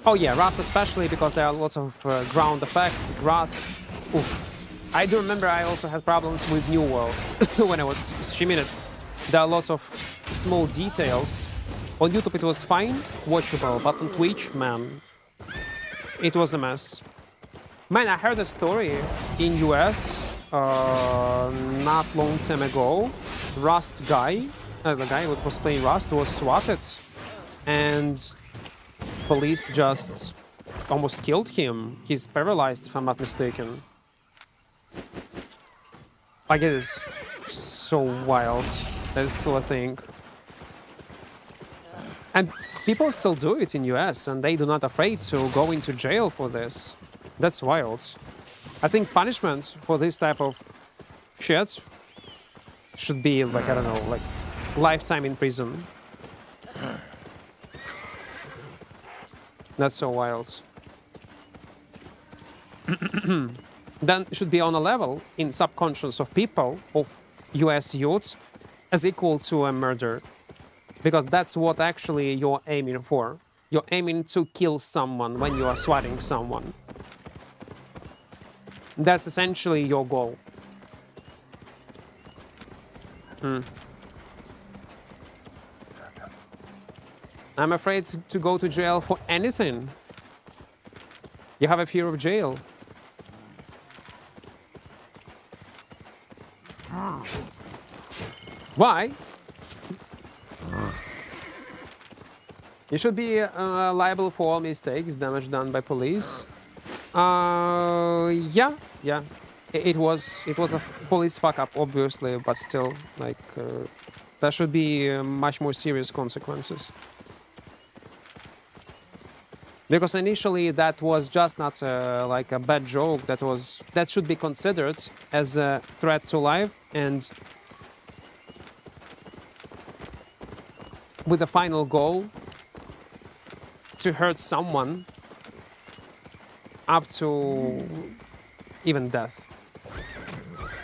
Oh yeah, Rust especially because there are lots of ground effects, grass. Oof. I do remember I also had problems with New World when I was streaming it. There are lots of small details. On YouTube it was fine, watchable, but on Twitch, man, it was a mess. Man, I heard a story in US not long time ago. Rust guy, the guy who was playing Rust was swatted, and police just almost killed him. He's paralyzed, if I'm not mistaken. Like, it is so wild. That is still a thing. And people still do it in US, and they do not afraid to go into jail for this. That's wild. I think punishment for this type of shit should be like, I don't know, like lifetime in prison. That's so wild. Then it should be on a level in subconscious of people, of US youths, as equal to a murder. Because that's what actually you're aiming for. You're aiming to kill someone when you are swatting someone. That's essentially your goal. I'm afraid to go to jail for anything. You have a fear of jail. Why? You should be liable for all mistakes, damage done by police. Yeah. It was a police fuck up, obviously, but still, like, there should be much more serious consequences. Because initially that was just not like a bad joke. That should be considered as a threat to life, and with the final goal to hurt someone up to even death.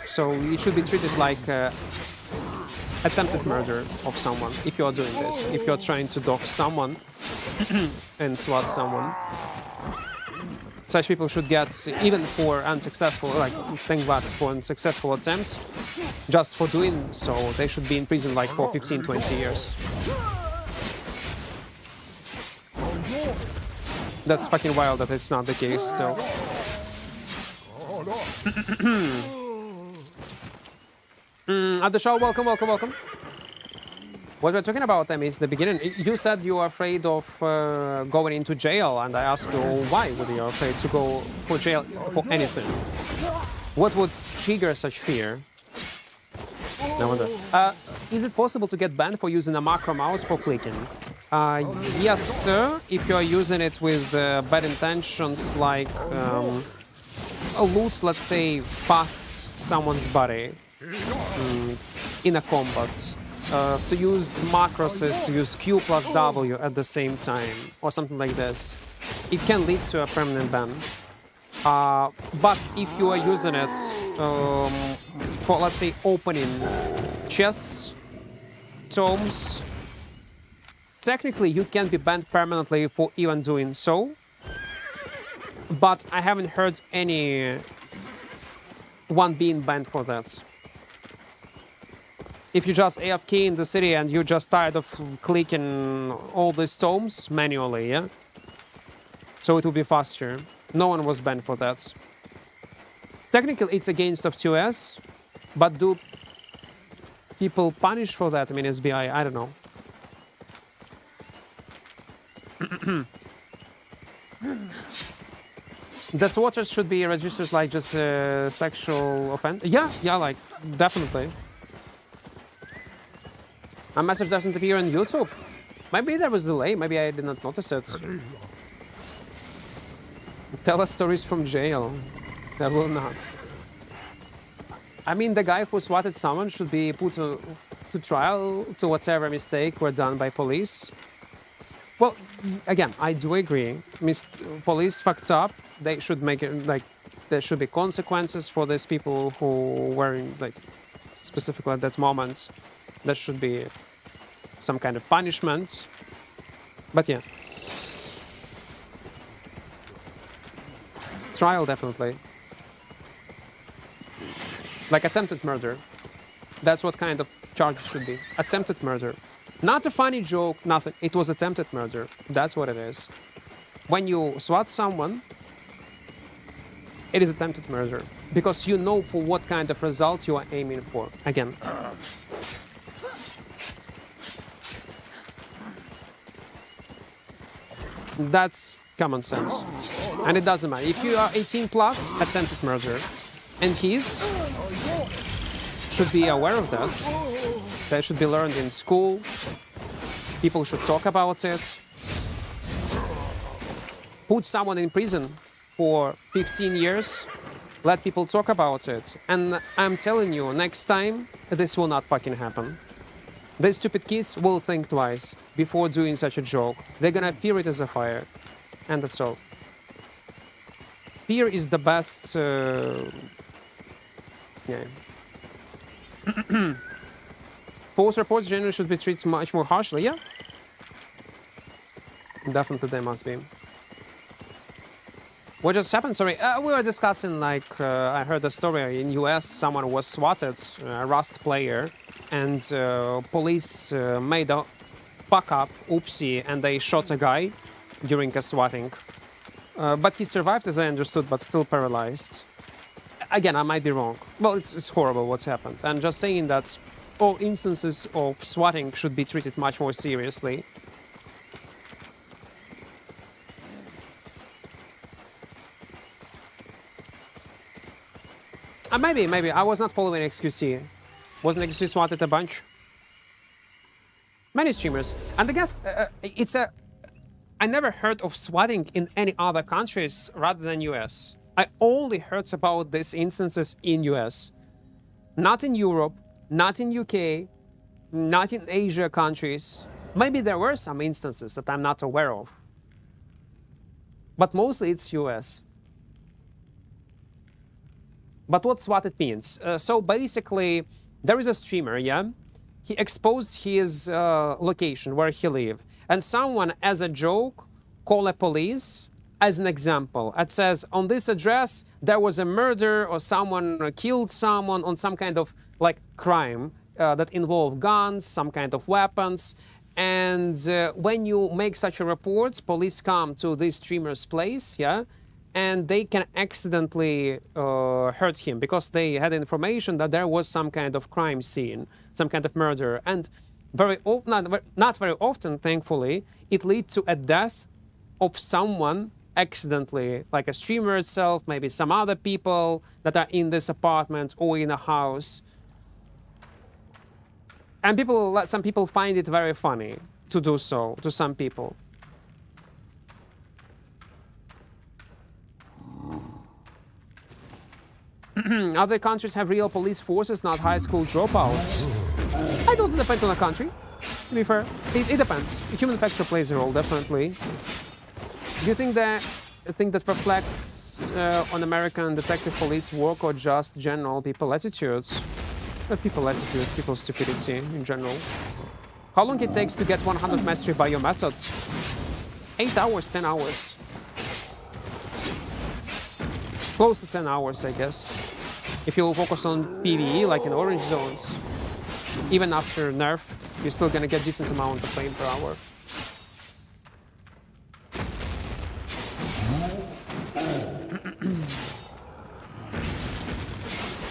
So it should be treated like attempted murder of someone if you're doing this. If you're trying to dox someone and swat someone. Such people should get, even for unsuccessful, like, thank God for unsuccessful attempt, just for doing so, they should be in prison like for 15, 20 years. That's fucking wild that it's not the case still. At the show, welcome. What we're talking about, Em, is the beginning. You said you are afraid of going into jail, and I asked you why would you afraid to go for jail for anything? What would trigger such fear? No wonder. Is it possible to get banned for using a macro mouse for clicking? Yes, sir. If you are using it with bad intentions, like a loot, let's say, past someone's body in a combat. To use macros is to use Q plus W at the same time, or something like this. It can lead to a permanent ban. But if you are using it for, let's say, opening chests, tomes, technically you can be banned permanently for even doing so. But I haven't heard any one being banned for that. if you just AFK in the city and you're just tired of clicking all these tomes manually, yeah? So it will be faster. No one was banned for that. Technically, it's against of 2S, but do people punish for that? I mean, SBI, I don't know. The swatches should be registered like just sexual offense. Yeah, like definitely. A message doesn't appear on YouTube. Maybe there was a delay. Maybe I did not notice it. Tell us stories from jail. That will not. I mean, the guy who swatted someone should be put to trial to whatever mistake were done by police. Well, again, I do agree. Police fucked up. They should make it like there should be consequences for these people who were in, like, specifically at that moment. There should be some kind of punishment. But yeah, trial definitely. Like attempted murder. That's what kind of charge should be. Attempted murder. Not a funny joke, nothing. It was attempted murder. That's what it is. When you swat someone, it is attempted murder. Because you know for what kind of result you are aiming for. Again. That's common sense. And it doesn't matter. If you are 18 plus, attempted murder. And kids should be aware of that. That should be learned in school. People should talk about it. Put someone in prison for 15 years. Let people talk about it. And I'm telling you, next time, this will not fucking happen. These stupid kids will think twice before doing such a joke. They're gonna fear it as a fire. And that's all. Fear is the best... yeah. False reports generally should be treated much more harshly, yeah? Definitely they must be. What just happened? Sorry, we were discussing, like, I heard a story in US, someone was swatted, a Rust player, and police made a fuck up, oopsie, and they shot a guy during a swatting. But he survived, as I understood, but still paralyzed. Again, I might be wrong. Well, it's horrible what's happened. I'm just saying that all instances of swatting should be treated much more seriously. Maybe. I was not following XQC. Wasn't XQC swatted a bunch? Many streamers. And I guess I never heard of swatting in any other countries rather than US. I only heard about these instances in US. Not in Europe, not in UK, not in Asia countries. Maybe there were some instances that I'm not aware of. But mostly it's US. But what swatted means? So basically, there is a streamer, yeah? He exposed his location, where he lives. And someone, as a joke, call a police. As an example, it says on this address there was a murder or someone killed someone on some kind of like crime that involved guns, some kind of weapons. And when you make such a report, police come to this streamer's place, yeah, and they can accidentally hurt him because they had information that there was some kind of crime scene, some kind of murder. And not very often, thankfully, it leads to a death of someone accidentally, like a streamer itself, maybe some other people that are in this apartment or in a house. And some people find it very funny to do so, to some people. Other countries have real police forces, not high school dropouts. It doesn't depend on the country, to be fair. It depends. Human factor plays a role, definitely. Do you think that reflects on American detective police work or just general people attitudes? People attitude, people stupidity in general. How long it takes to get 100 mastery by your methods? 8 hours, 10 hours. Close to 10 hours, I guess. If you focus on PvE, like in orange zones. Even after nerf, you're still gonna get decent amount of frame per hour.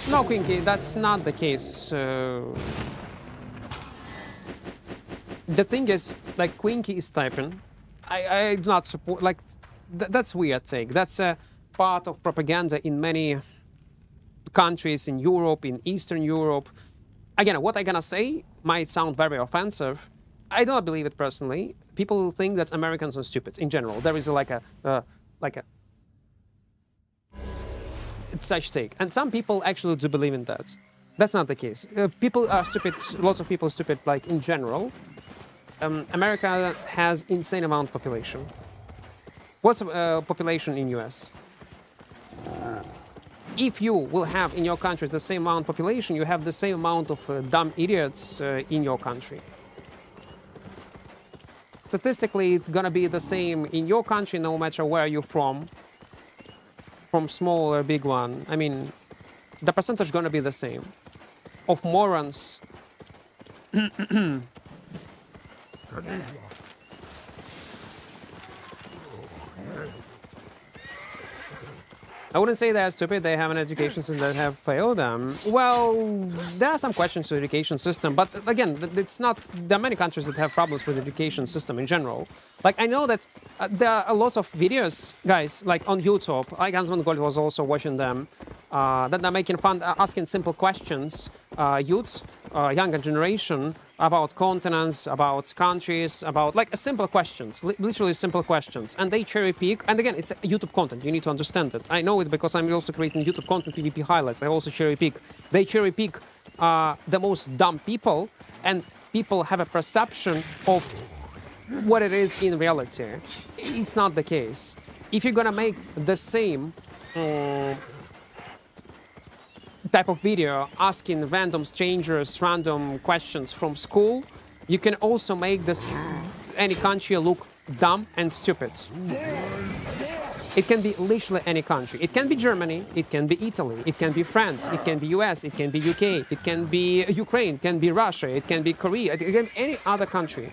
No, Quinky, that's not the case. The thing is, like, Quinky is typing. I do not support, like, that's weird take. That's a part of propaganda in many countries in Europe, in Eastern Europe. Again, what I'm gonna say might sound very offensive. I don't believe it personally. People think that Americans are stupid in general. There is like a such take, and some people actually do believe in that. That's not the case. People are stupid. Lots of people are stupid, like in general. America has insane amount of population. What's population in US? If you will have in your country the same amount of population, you have the same amount of dumb idiots in your country. Statistically, it's gonna be the same in your country, no matter where you're from small or big one. I mean, the percentage gonna be the same. Of morons. I wouldn't say they're stupid, they have an education system that have failed them. Well, there are some questions to the education system, but again, it's not, there are many countries that have problems with the education system in general. Like, I know that there are lots of videos, guys, like on YouTube, like Hansman Gold was also watching them, that are making fun, asking simple questions, youths, younger generation, about continents, about countries, about like simple questions, literally simple questions, and they cherry pick. And again, it's YouTube content. You need to understand it. I know it because I'm also creating YouTube content, PvP highlights. I also cherry pick. They cherry pick the most dumb people, and people have a perception of what it is in reality. It's not the case. If you're gonna make the same type of video asking random strangers random questions from school, you can also make this any country look dumb and stupid. It can be literally any country. It can be Germany, it can be Italy, it can be France, it can be US, it can be UK, it can be Ukraine, it can be Russia, it can be Korea, it can be any other country.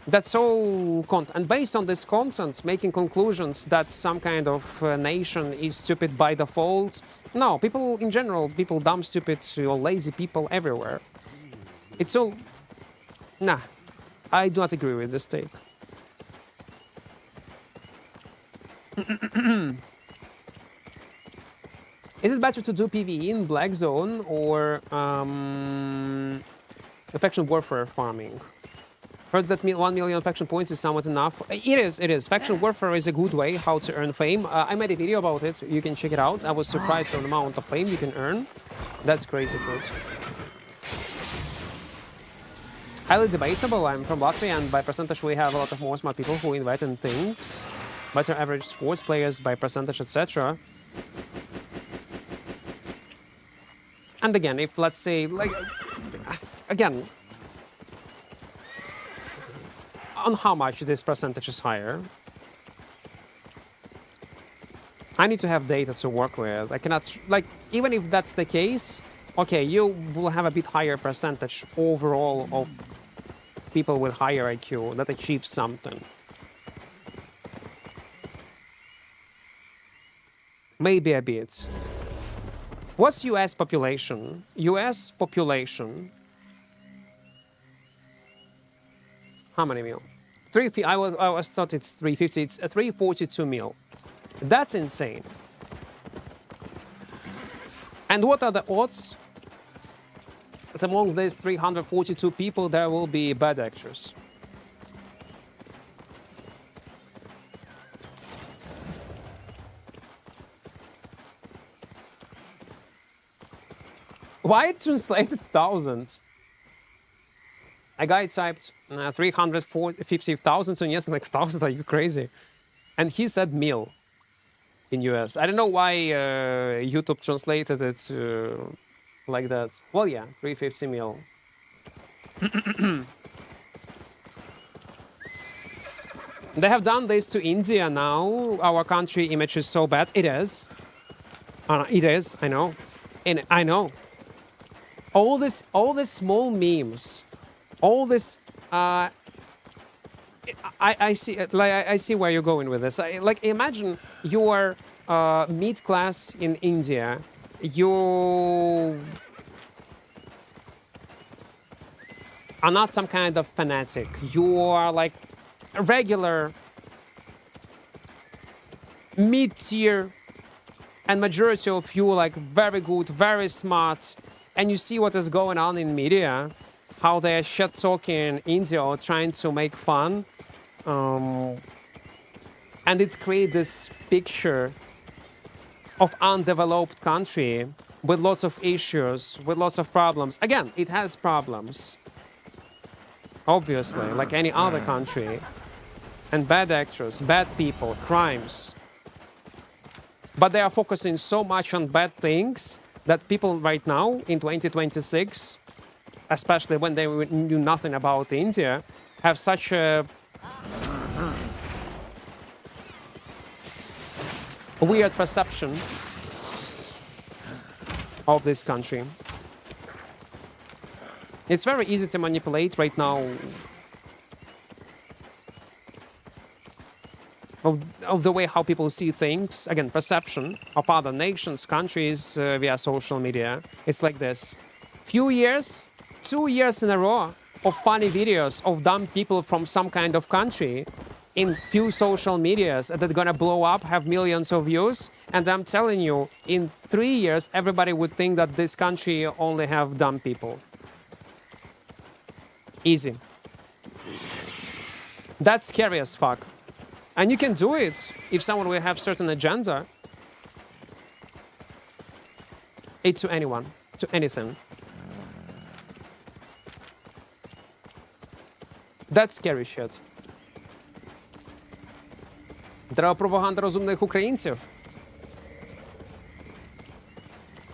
That's all content. And based on this content, making conclusions that some kind of nation is stupid by default. No, people in general, people dumb, stupid, or lazy people everywhere. It's all... Nah, I do not agree with this take. Is it better to do PvE in Black Zone or faction warfare farming? Heard that 1 million faction points is somewhat enough. It is. Faction warfare is a good way how to earn fame. I made a video about it. You can check it out. I was surprised on the amount of fame you can earn. That's crazy good. Highly debatable. I'm from Latvia, and by percentage we have a lot of more smart people who invest in things. Better average sports players by percentage, etc. And again, if let's say, like, again, on how much this percentage is higher, I need to have data to work with. I cannot, like, even if that's the case, okay, you will have a bit higher percentage overall of people with higher IQ that achieve something. Maybe a bit. What's US population? US population. How many mil? I was thought it's 350. It's 342 mil. That's insane. And what are the odds that among these 342 people there will be bad actors? Why it translated thousands? A guy typed 350,000, so yes, like 1,000, are you crazy? And he said mil in US. I don't know why YouTube translated it like that. Well, yeah, 350 mil. They have done this to India now. Our country image is so bad. It is. It is, I know. And I know. all these small memes, all this. I see like I see where you're going with this. Like imagine you are mid class in India. You are not some kind of fanatic. You are like a regular mid-tier, and majority of you like very good, very smart, and you see what is going on in media, how they are shit talking India or trying to make fun, and it creates this picture of undeveloped country with lots of issues, with lots of problems. Again, it has problems, obviously, like any other country, and bad actors, bad people, crimes. But they are focusing so much on bad things that people right now in 2026, especially when they knew nothing about India, have such a weird perception of this country. It's very easy to manipulate right now of the way how people see things. Again, perception of other nations, countries via social media. It's like this. 2 years in a row of funny videos of dumb people from some kind of country in few social medias that are gonna blow up, have millions of views. And I'm telling you, in 3 years, everybody would think that this country only have dumb people. Easy. That's scary as fuck. And you can do it if someone will have certain agenda. It to anyone, to anything. That's scary shit. Треба пропаганда розумних українців.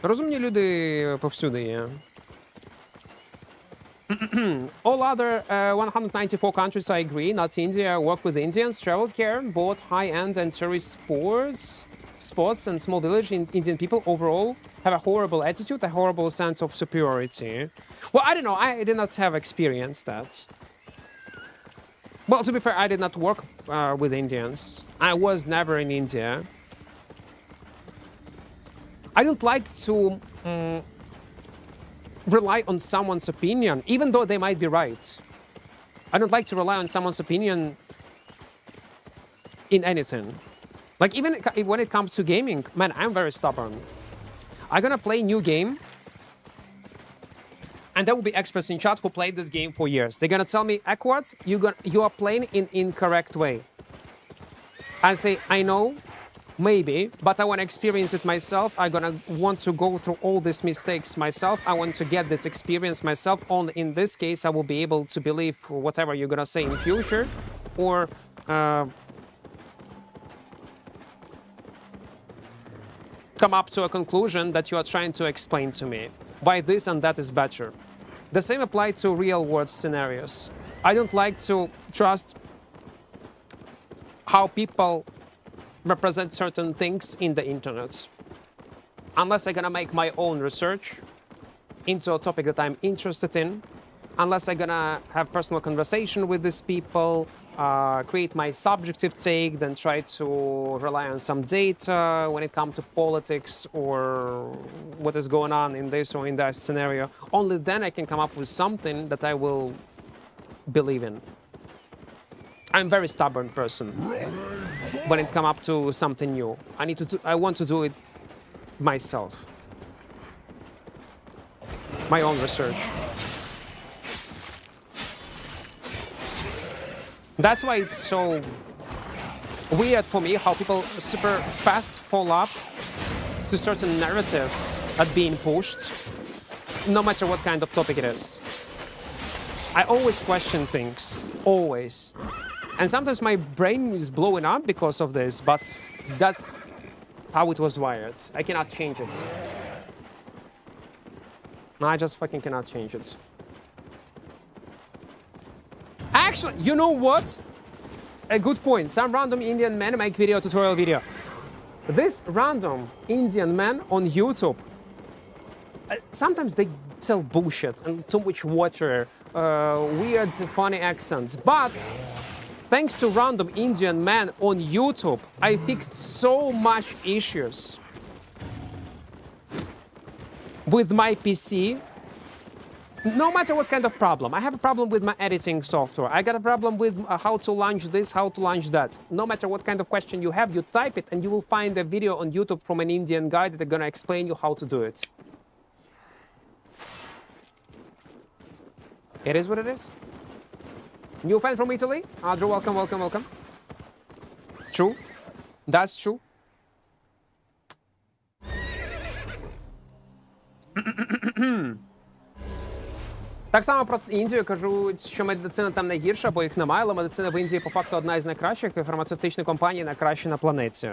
Розумні люди повсюди є. All other 194 countries, I agree, not India, work with Indians, traveled here, both high-end and tourist spots and small village Indian people overall have a horrible attitude, a horrible sense of superiority. Well, I don't know, I did not have experienced that. Well, to be fair, I did not work with Indians. I was never in India. I don't like to rely on someone's opinion, even though they might be right. I don't like to rely on someone's opinion in anything. Like even when it comes to gaming, man, I'm very stubborn. I'm gonna play a new game, and there will be experts in chat who played this game for years. They're gonna tell me, Equart, you are playing in incorrect way. I say, I know, maybe, but I want to experience it myself. I'm gonna want to go through all these mistakes myself. I want to get this experience myself. Only in this case, I will be able to believe whatever you're gonna say in the future, or come up to a conclusion that you are trying to explain to me why this and that is better. The same applies to real-world scenarios. I don't like to trust how people represent certain things in the internet unless I'm gonna make my own research into a topic that I'm interested in, unless I'm gonna have personal conversation with these people, create my subjective take, then try to rely on some data when it comes to politics or what is going on in this or in that scenario. Only then I can come up with something that I will believe in. I'm a very stubborn person when it comes up to something new. I want to do it myself. My own research. That's why it's so weird for me how people super fast fall up to certain narratives at being pushed, no matter what kind of topic it is. I always question things, always. And sometimes my brain is blowing up because of this, but that's how it was wired. I cannot change it. No, I just fucking cannot change it. Actually, you know what? A good point. Some random Indian man make video tutorial video. This random Indian man on YouTube Sometimes they sell bullshit and too much water, weird, funny accents. But thanks to random Indian man on YouTube, I fixed so much issues with my PC. No matter what kind of problem. I have a problem with my editing software. I got a problem with how to launch this, how to launch that. No matter what kind of question you have, you type it and you will find a video on YouTube from an Indian guy that are gonna explain you how to do it. It is what it is. New fan from Italy. Adro, welcome, welcome, welcome. True. That's true. Так само про Індію кажу, що медицина там найгірша, бо їх немає, але медицина в Індії по факту одна із найкращих, і фармацевтичні компанії найкращі на планеті.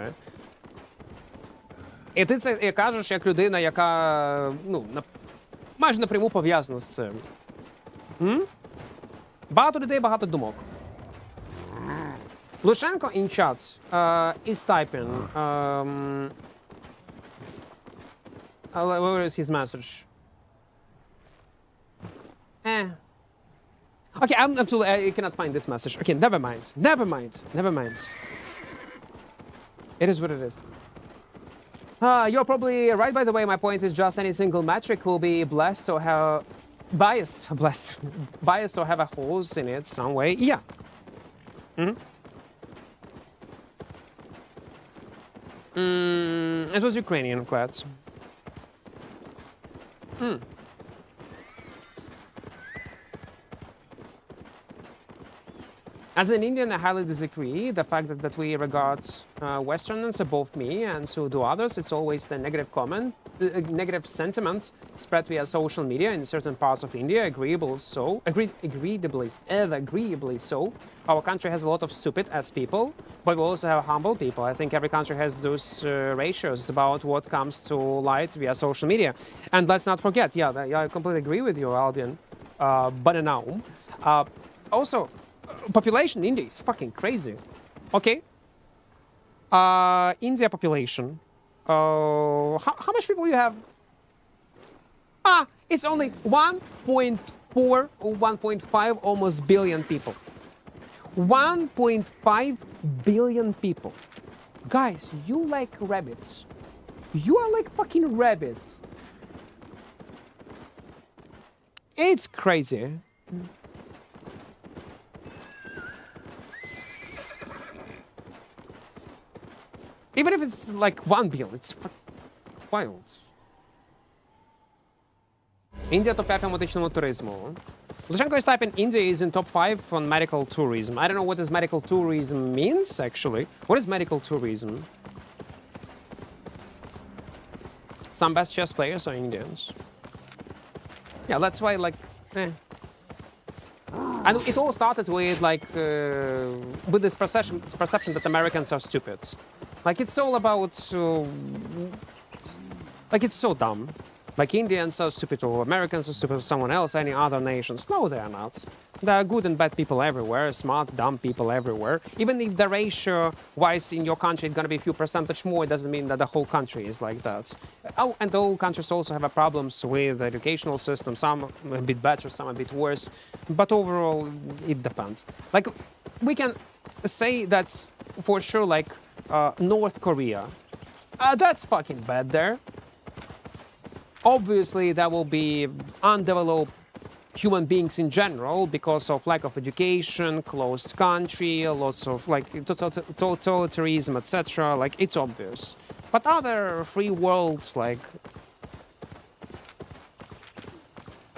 І ти це кажеш як людина, яка майже напряму пов'язана з цим. Багато людей, багато думок. Лушенко in chat is typing. Where is his message? Okay, I cannot find this message. Okay, never mind. Never mind. Never mind. It is what it is. You're probably right, by the way. My point is just any single metric will be blessed or have... biased or have a holes in it some way. Yeah. It was Ukrainian clads. As an Indian, I highly disagree. The fact that we regard Westerners above me, and so do others, it's always the negative comment, negative sentiment spread via social media in certain parts of India, agreeably so. Our country has a lot of stupid ass people, but we also have humble people. I think every country has those ratios about what comes to light via social media. And let's not forget, yeah, I completely agree with you, Albion, but now. Also, population in India is fucking crazy. Okay. India population. How much people you have? It's only 1.4 or 1.5 almost billion people. 1.5 billion people. Guys, you like rabbits. You are like fucking rabbits. It's crazy. Even if it's like 1 billion, it's wild. India top 5 on medичному туризму. Lushenko is typing India is in top 5 on medical tourism. I don't know what this medical tourism means, actually. What is medical tourism? Some best chess players are Indians. Yeah, that's why, like, And it all started with, like, with this perception that Americans are stupid. Like, it's all about, like, it's so dumb. Like, Indians are stupid, or Americans are stupid, or someone else, any other nations. No, they are not. There are good and bad people everywhere, smart, dumb people everywhere. Even if the ratio-wise in your country is going to be a few percentage more, it doesn't mean that the whole country is like that. Oh, and all countries also have problems with the educational system, some a bit better, some a bit worse. But overall, it depends. Like, we can say that for sure, like, North Korea. That's fucking bad there. Obviously, there will be undeveloped human beings in general because of lack of education, closed country, lots of like totalitarianism, etc. Like, it's obvious. But other free worlds, like,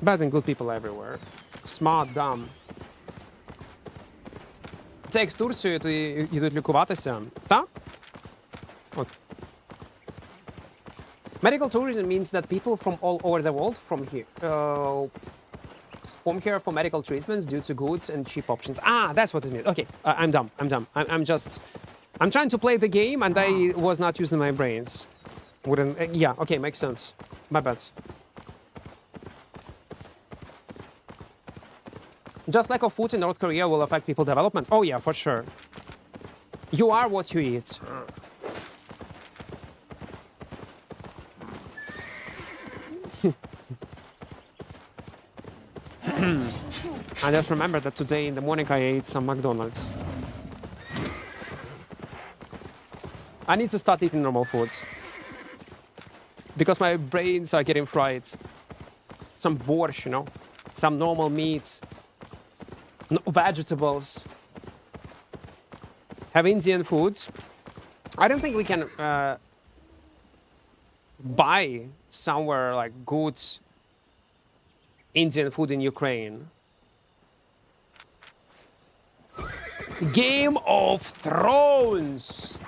bad and good people everywhere. Smart, dumb. Це як з Турцією йдуть лікуватися, так? От. Medical tourism means that people from all over the world come here for medical treatments due to good and cheap options. That's what it means. Okay, I'm dumb. I'm trying to play the game and I was not using my brains. Yeah, okay, makes sense. My bad. Just lack of food in North Korea will affect people development. Oh yeah, for sure. You are what you eat. I just remember that today in the morning I ate some McDonald's. I need to start eating normal foods. Because my brains are getting fried. Some borscht, you know? Some normal meat. No vegetables. Have Indian food. I don't think we can buy somewhere like good Indian food in Ukraine. Game of Thrones.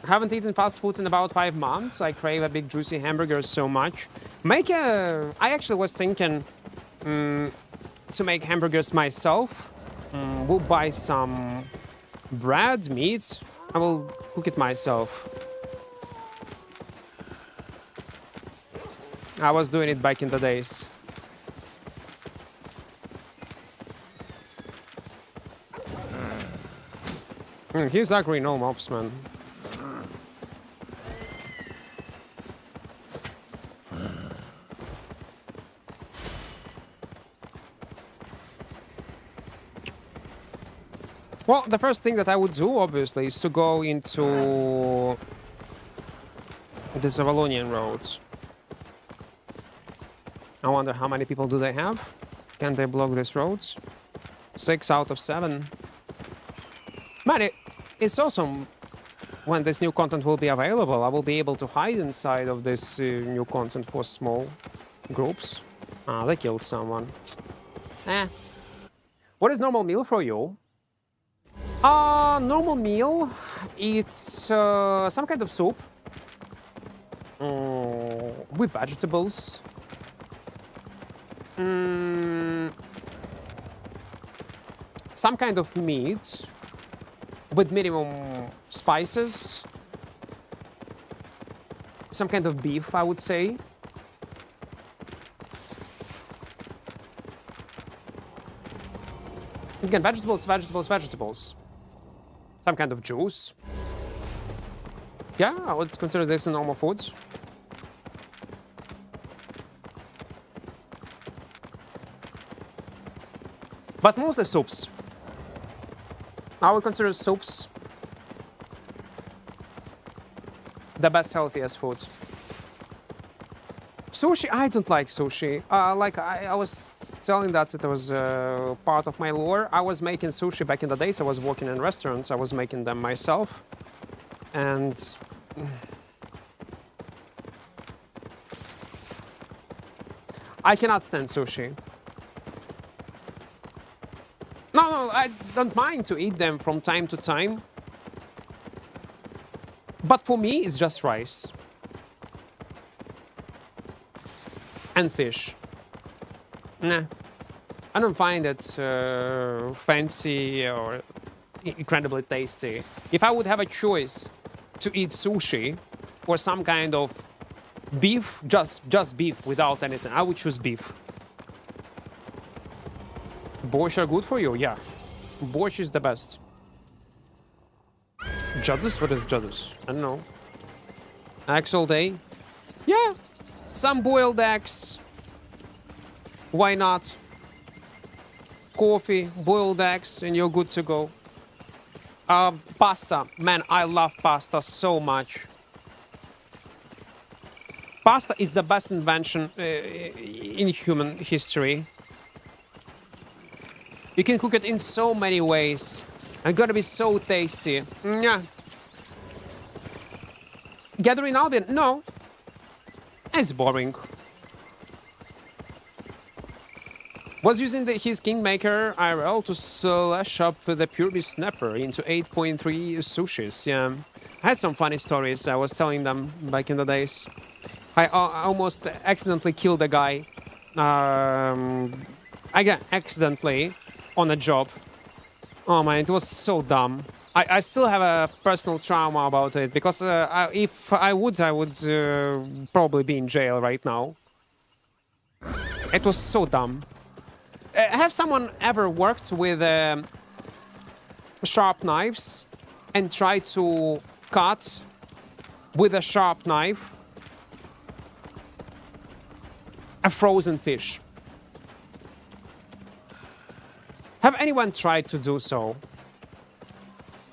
Haven't eaten fast food in about 5 months. I crave a big juicy hamburger so much. I actually was thinking to make hamburgers myself. We'll buy some bread, meat. I will cook it myself. I was doing it back in the days. He's ugly, no mobs, man. Well, the first thing that I would do, obviously, is to go into the Avalonian roads. I wonder how many people do they have? Can they block these roads? 6 out of 7. Man, it's awesome when this new content will be available. I will be able to hide inside of this new content for small groups. Ah, they killed someone. What is normal meal for you? Normal meal, it's some kind of soup with vegetables. Some kind of meat with minimum spices. Some kind of beef, I would say. Again, vegetables, vegetables, vegetables. Some kind of juice. Yeah, I would consider this a normal foods. But mostly soups. I would consider soups the best, healthiest foods. Sushi, I don't like sushi. Like I was telling that it was part of my lore. I was making sushi back in the days. I was working in restaurants. I was making them myself. And I cannot stand sushi. No, I don't mind to eat them from time to time. But for me, it's just rice. And fish. Nah. I don't find it fancy or incredibly tasty. If I would have a choice to eat sushi or some kind of beef, just beef without anything, I would choose beef. Borscht are good for you? Yeah. Borscht is the best. Jadus? What is Jadus? I don't know. Eggs all day? Yeah. Some boiled eggs. Why not? Coffee, boiled eggs, and you're good to go. Pasta. Man, I love pasta so much. Pasta is the best invention in human history. You can cook it in so many ways. And gonna be so tasty. Yeah. Gathering Albion? No. It's boring. Was using his Kingmaker IRL to slash up the Purely Snapper into 8.3 sushis. Yeah. I had some funny stories. I was telling them back in the days. I almost accidentally killed a guy. Again, accidentally on a job. Oh man, it was so dumb. I still have a personal trauma about it because if I would probably be in jail right now. It was so dumb. Have someone ever worked with sharp knives and try to cut with a sharp knife a frozen fish. Have anyone tried to do so?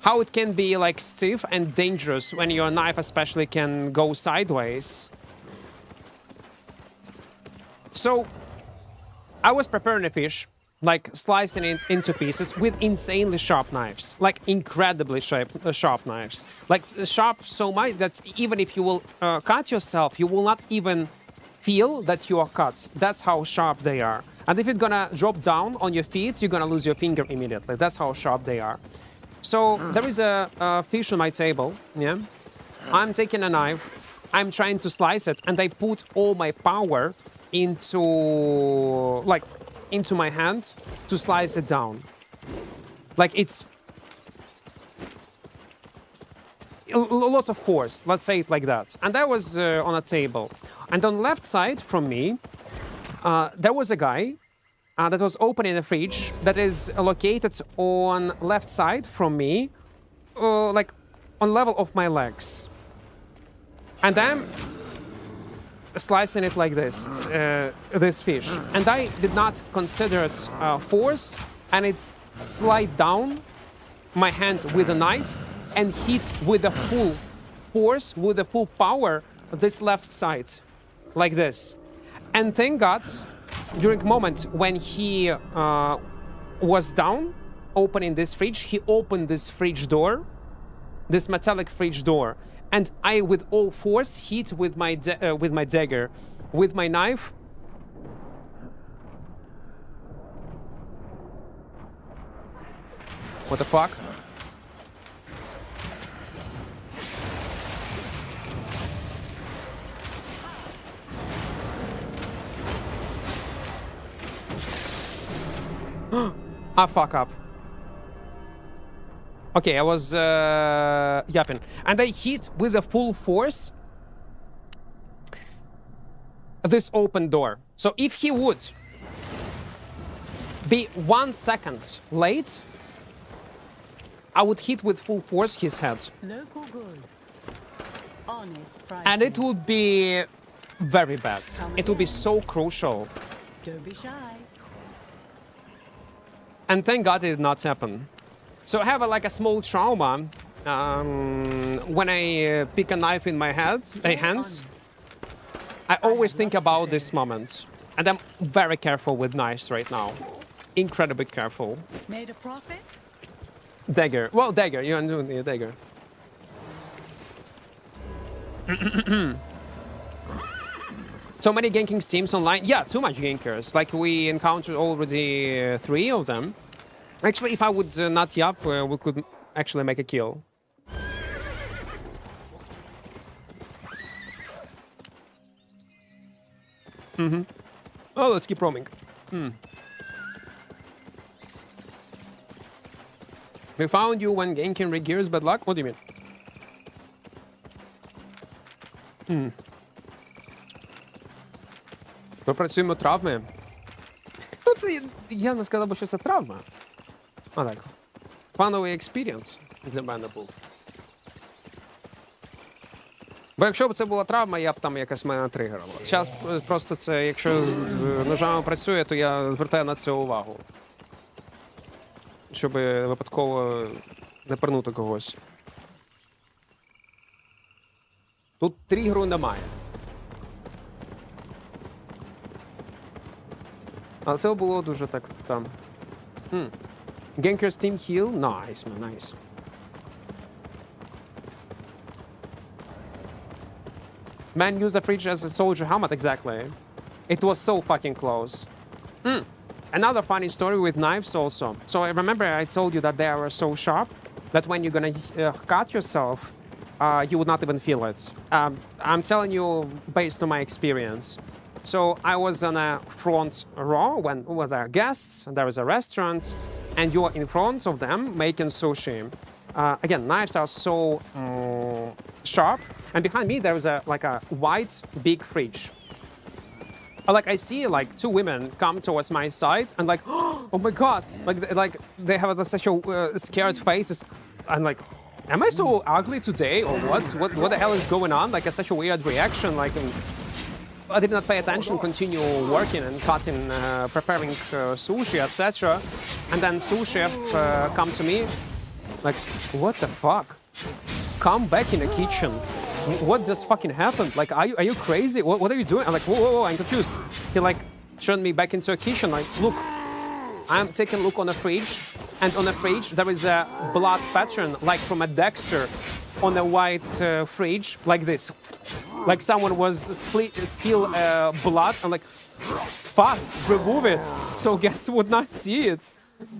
How it can be like stiff and dangerous when your knife especially can go sideways. So I was preparing a fish, like slicing it into pieces with insanely sharp knives, like incredibly sharp knives, like sharp so much that even if you will cut yourself, you will not even feel that you are cut. That's how sharp they are. And if it's gonna drop down on your feet, you're gonna lose your finger immediately. That's how sharp they are. So there is a fish on my table, yeah? I'm taking a knife, I'm trying to slice it, and I put all my power into my hand to slice it down. Like it's lots of force, let's say it like that. And that was on a table. And on the left side from me, there was a guy that was opening a fridge that is located on left side from me, like on level of my legs. And I'm slicing it like this, this fish. And I did not consider it force, and it slid down my hand with a knife and hit with the full force, with the full power, this left side, like this. And thank God, during a moment when he was down, opening this fridge, he opened this fridge door, this metallic fridge door, and I, with all force, hit with my dagger, with my knife. What the fuck? Ah, fuck up. Okay, I was yapping. And I hit with a full force this open door. So if he would be 1 second late, I would hit with full force his head. Local goods. Honest prices. And it would be very bad. It would be so crucial. Don't be shy. And thank God it did not happen. So I have like a small trauma when I pick a knife in my hands. I always think about this moment. And I'm very careful with knives right now. Incredibly careful. Made a profit? Dagger. Well, dagger. You're doing a dagger. So many ganking teams online. Yeah, too much gankers. Like we encountered already 3 of them. Actually, if I would not yap, we could actually make a kill. Oh, let's keep roaming. We found you when ganking regears bad luck? What do you mean? Пропрацюємо травми. Ну, це, я не сказав би, що це травма. А так. Фановий експірієнс для мене був. Бо якщо б це була травма, я б там якось мене тригерила. Зараз просто це, якщо ножами працює, то я звертаю на це увагу. Щоб випадково не пернути когось. Тут тригеру немає. Але це було дуже так там. Ganker's team heal? Nice, man, nice. Man used the fridge as a soldier helmet, exactly. It was so fucking close. Another funny story with knives also. So I remember I told you that they are so sharp that when you're gonna cut yourself, you would not even feel it. I'm telling you based on my experience. So I was on a front row when with our guests, there was a restaurant, and you're in front of them making sushi. Again, knives are so sharp, and behind me there was like a white big fridge. Like I see like 2 women come towards my side and like, oh my god, like they have such a scared faces, and like, Am I so ugly today, or what? What the hell is going on? Like, such a weird reaction. Like, I did not pay attention, continue working and cutting, preparing sushi, etc. And then sous chef come to me, like, what the fuck? Come back in the kitchen. What just fucking happened? Like, are you crazy? What are you doing? I'm like, whoa, I'm confused. He like turned me back into a kitchen. Like, look, I'm taking a look on the fridge, and on the fridge there is a blood pattern, like from a Dexter, on a white fridge, like this. Like someone was spill blood, and like, fast, remove it, so guests would not see it.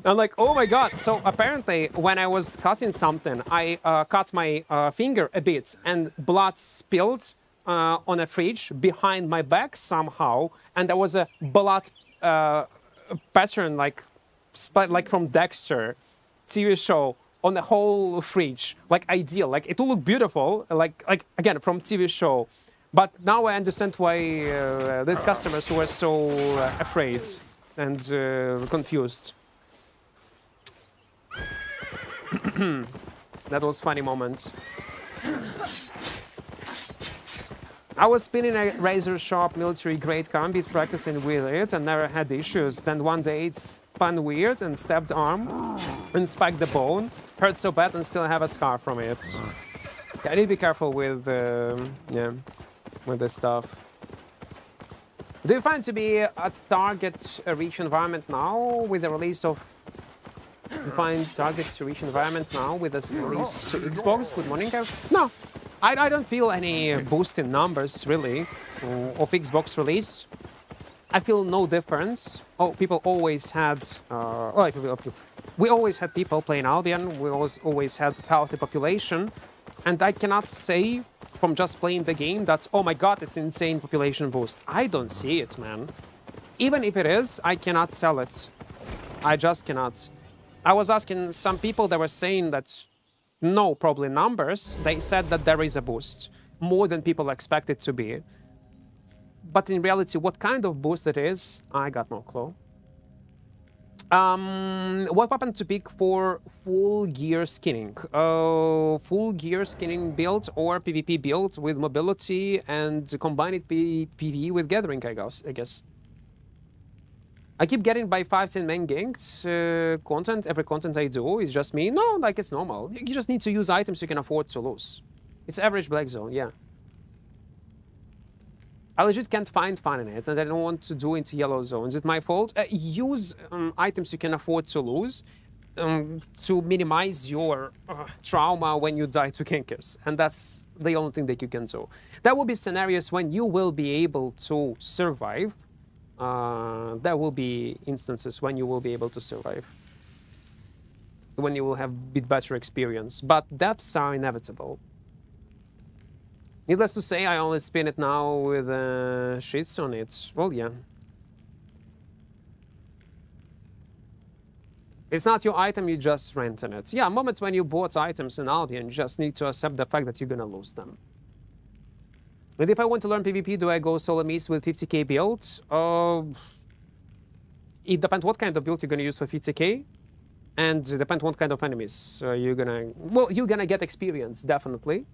I'm like, oh my god. So apparently, when I was cutting something, I cut my finger a bit, and blood spilled on a fridge behind my back somehow, and there was a blood pattern, like from Dexter TV show, on the whole fridge. Like, ideal. Like, it will look beautiful, like again, from TV show. But now I understand why these customers were so afraid and confused. That was funny moment. I was spinning a razor-sharp military-grade gambit, practicing with it, and never had issues. Then one day it spun weird and stabbed arm and spiked the bone. Hurt so bad and still have a scar from it. Yeah, I need to be careful with, with this stuff. Do you find to be a target-rich environment now with the release of... You find target-rich environment now with the release to Xbox? Good morning, Kev. No. I don't feel any boost in numbers, really, of Xbox release. I feel no difference. Oh, people always had... we always had people playing Albion. We always had healthy population. And I cannot say from just playing the game that, oh my god, it's insane population boost. I don't see it, man. Even if it is, I cannot tell it. I just cannot. I was asking some people that were saying that no, probably numbers. They said that there is a boost, more than people expect it to be. But in reality, what kind of boost it is, I got no clue. What weapon to pick for full gear skinning? Full gear skinning build or PvP build with mobility and combine it PvE with gathering, I guess. I keep getting by 5-10 main ganks content. Every content I do is just me. No, like, it's normal. You just need to use items you can afford to lose. It's average black zone, yeah. I legit can't find fun in it, and I don't want to do into yellow zones. Is it my fault? Use items you can afford to lose to minimize your trauma when you die to gankers. And that's the only thing that you can do. There will be scenarios when you will be able to survive. There will be instances when you will be able to survive. When you will have a bit better experience. But deaths are inevitable. Needless to say, I only spin it now with shits on it. Well, yeah. It's not your item, you just rent on it. Yeah, moments when you bought items in Albion, you just need to accept the fact that you're gonna lose them. And if I want to learn PvP, do I go solo miss with 50k builds? It depends what kind of build you're gonna use for 50k. And it depends what kind of enemies you're gonna... Well, you're gonna get experience, definitely.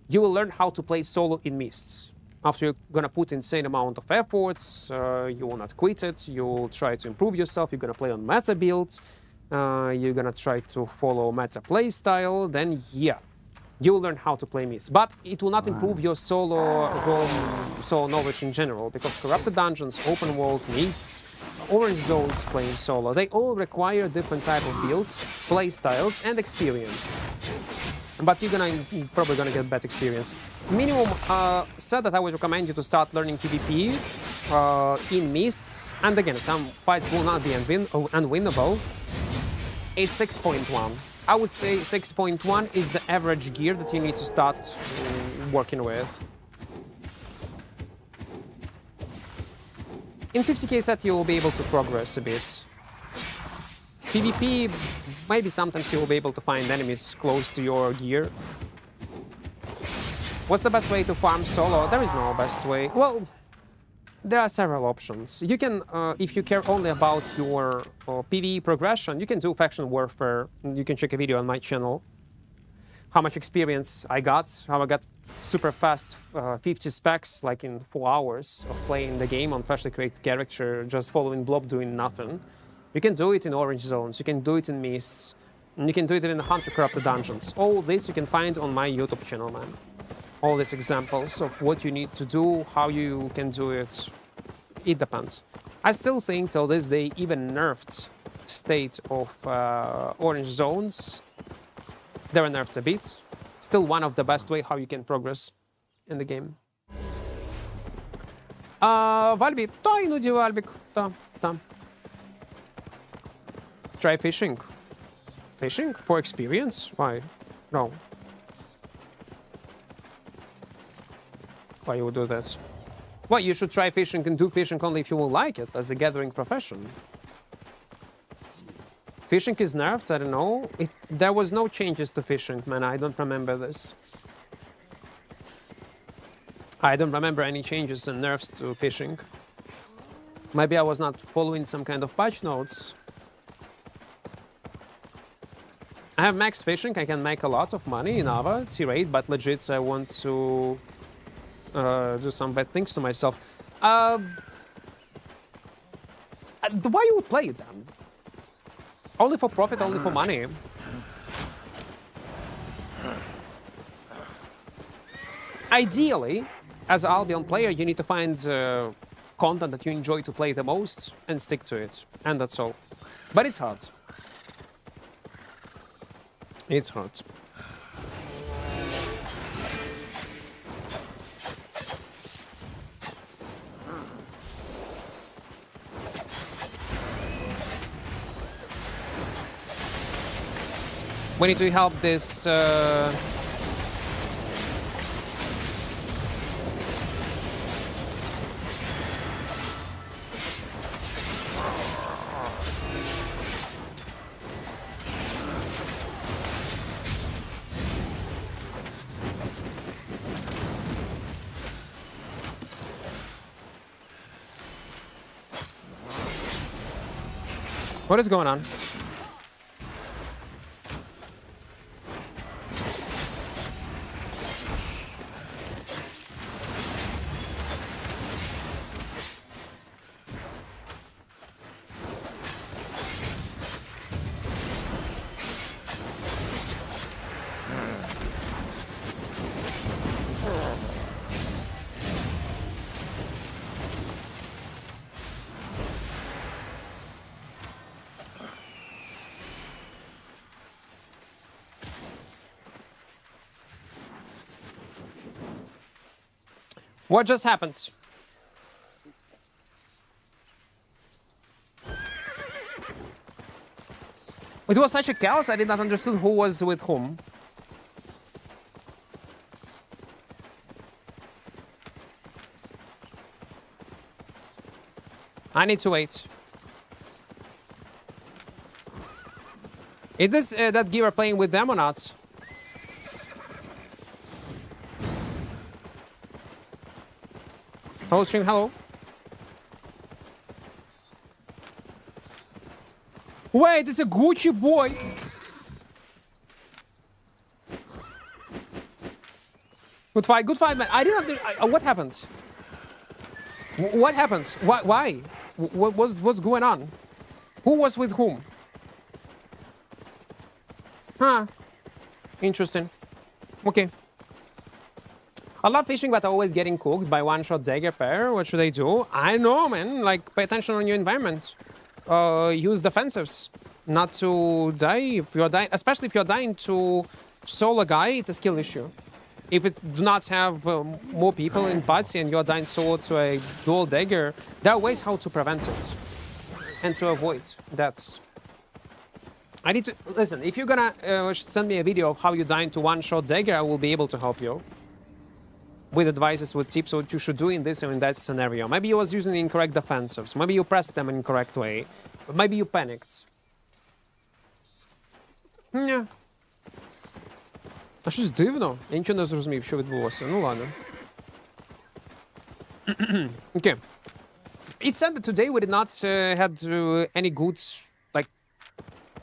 You will learn how to play solo in mists. After you're gonna put insane amount of efforts, you will not quit it, you'll try to improve yourself, you're gonna play on meta builds, you're gonna try to follow meta playstyle, then yeah, you'll learn how to play mists. But it will not improve your solo knowledge in general, because corrupted dungeons, open world, mists, orange zones playing solo, they all require different type of builds, playstyles, and experience. But you're probably gonna get bad experience. Minimum said that I would recommend you to start learning PvP in mists, and again, some fights will not be unwinnable. It's 6.1. I would say 6.1 is the average gear that you need to start working with. In 50k set you will be able to progress a bit. PvP, maybe sometimes you will be able to find enemies close to your gear. What's the best way to farm solo? There is no best way. Well, there are several options. You can, if you care only about your PvE progression, you can do faction warfare. You can check a video on my channel. how much experience I got, how I got super fast 50 specs like in 4 hours of playing the game on freshly created character, just following blob doing nothing. You can do it in orange zones, you can do it in mists, and you can do it in the Hunter Corrupted dungeons. All this you can find on my YouTube channel, man. All these examples of what you need to do, how you can do it. It depends. I still think till this day, even nerfed state of orange zones, they're nerfed a bit. Still one of the best way how you can progress in the game. Вальбі, та іноді Вальбік, та. Try fishing. Fishing? For experience? Why? No. Why you would do that? Well, you should try fishing and do fishing only if you will like it, as a gathering profession. Fishing is nerfed? I don't know. There was no changes to fishing, man. I don't remember this. I don't remember any changes and nerfs to fishing. Maybe I was not following some kind of patch notes. I have max fishing. I can make a lot of money in Ava, T-rate, but legit I want to do some bad things to myself. Why you would play it then? Only for profit, only for money. Ideally, as an Albion player, you need to find content that you enjoy to play the most and stick to it. And that's all. But it's hard. It's hard. We need to help this what is going on? What just happened? It was such a chaos, I did not understand who was with whom. I need to wait. Is this that Gear playing with them or not? Hello, stream, hello. Wait, it's a Gucci boy. Good fight, man. I didn't. What happened? What happened? Why? What's going on? Who was with whom? Huh. Interesting. Okay. I love fishing, but always getting cooked by one-shot dagger pair. What should I do? I know, man. Like, pay attention on your environment. Use defensives. Not to die. If you're dying, especially if you're dying to solo guy, it's a skill issue. If it do not have more people in party and you're dying solo to a dual dagger, there are ways how to prevent it and to avoid that. I need to listen. If you're gonna send me a video of how you dying to one-shot dagger, I will be able to help you with advices, with tips, what you should do in this or in that scenario. Maybe you was using the incorrect defensives. Maybe you pressed them in the incorrect way. But maybe you panicked. Ні. А щось дивно. Я нічого не зрозумів, що відбулося. Ну ладно. Okay. It said that today we did not had any good, like,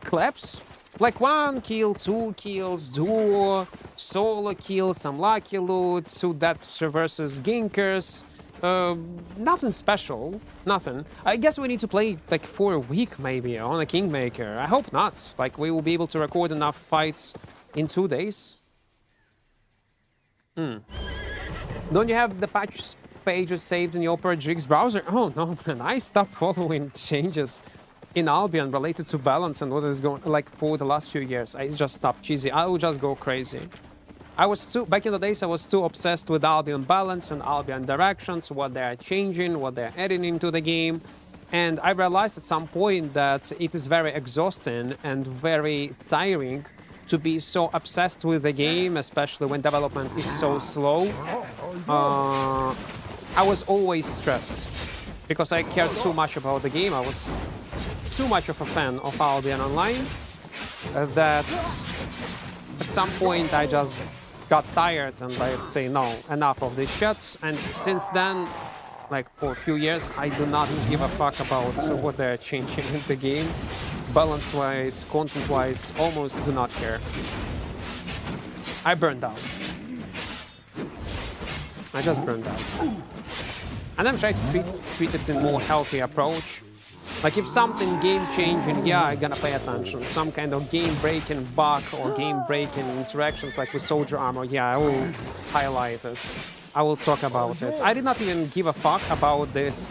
claps Like 1 kill, 2 kills, duo, solo kills, some lucky loot, 2 deaths versus ginkers. Nothing special, nothing. I guess we need to play like for a week maybe on a Kingmaker. I hope not. Like we will be able to record enough fights in 2 days. Don't you have the patch pages saved in your mmorpg browser? Oh no, man, I stopped following changes in Albion related to balance and what is going like for the last few years. I just stopped cheesy. I will just go crazy. I was too back in the days. I was too obsessed with Albion balance and Albion directions, what they are changing, what they are adding into the game, and I realized at some point that it is very exhausting and very tiring to be so obsessed with the game, especially when development is so slow. I was always stressed because I cared too much about the game. I was too much of a fan of Albion Online that at some point I just got tired and I'd say no, enough of these shots. And since then, like for a few years, I do not give a fuck about what they're changing in the game. Balance-wise, content-wise, almost do not care. I burned out. I just burned out. And I'm trying to treat it in a more healthy approach. Like if something game-changing, yeah, I'm gonna pay attention. Some kind of game-breaking bug or game-breaking interactions like with soldier armor, yeah, I will highlight it. I will talk about it. I did not even give a fuck about this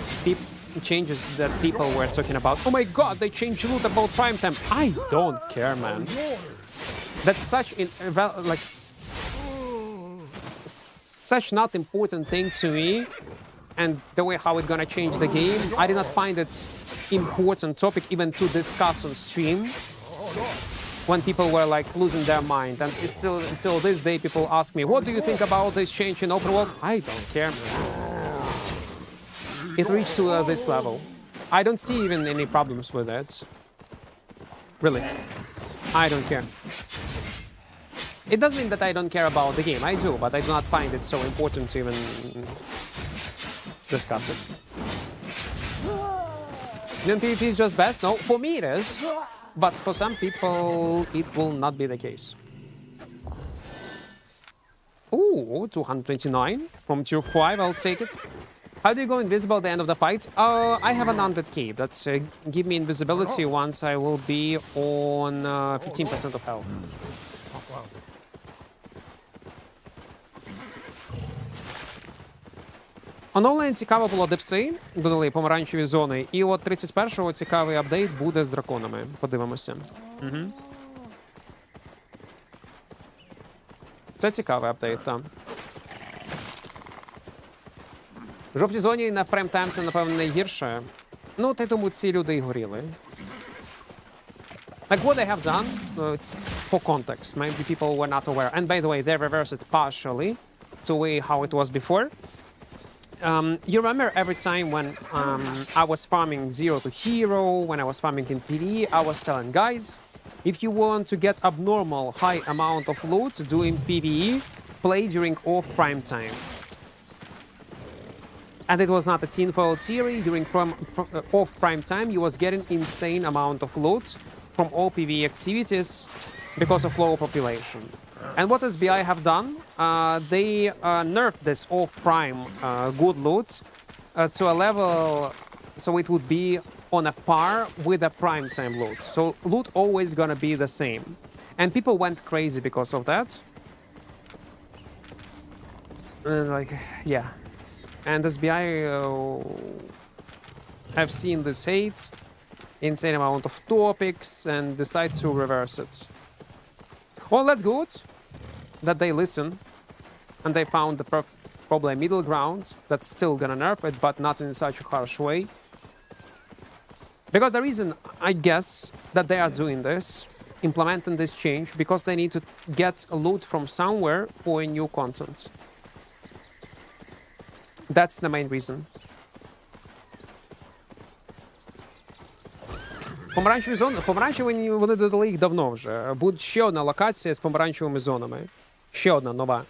changes that people were talking about. Oh my god, they changed loot about prime time. I don't care, man. That's such such not important thing to me, and the way how it's gonna change the game, I did not find it important topic even to discuss on stream when people were like losing their mind. And it's still until this day people ask me, what do you think about this change in open world? I don't care, man. It reached to this level. I don't see even any problems with it. Really. I don't care. It doesn't mean that I don't care about the game. I do, but I do not find it so important to even discuss it. PvP is just best? No, for me it is. But for some people, it will not be the case. Ooh, 229 from tier 5, I'll take it. How do you go invisible at the end of the fight? I have an undead cape. That's give me invisibility once I will be on 15% of health. Оновлення цікаво було депси, додали помаранчеві зони, і от 31-го цікавий апдейт буде з драконами. Подивимося. Угу. Це цікавий апдейт, так. В жовтій зоні на прайм-тайм це, напевно, найгірше. Ну, та й тому ці люди і горіли. Like what they have done, it's for context. Maybe people were not aware. And by the way, they reversed it partially to way how it was before. You remember every time when I was farming 0 to hero, when I was farming in PvE, I was telling guys, if you want to get abnormal high amount of loot doing PvE, play during off prime time. And it was not a tinfoil theory. During off prime time, you was getting insane amount of loot from all PvE activities because of low population. And what SBI have done, they nerfed this off-prime good loot to a level so it would be on a par with a prime-time loot. So loot always gonna be the same. And people went crazy because of that. And like, yeah. And SBI have seen this hate, insane amount of topics, and decide to reverse it. Well, that's good that they listen and they found the probably middle ground that's still gonna nerf it, but not in such a harsh way. Because the reason, I guess, that they are doing this, implementing this change, because they need to get loot from somewhere for new content. That's the main reason. Помаранчеві зони, помаранчеві вони додали їх давно вже. Буде ще одна локація з помаранчевими зонами. Ще одна нова.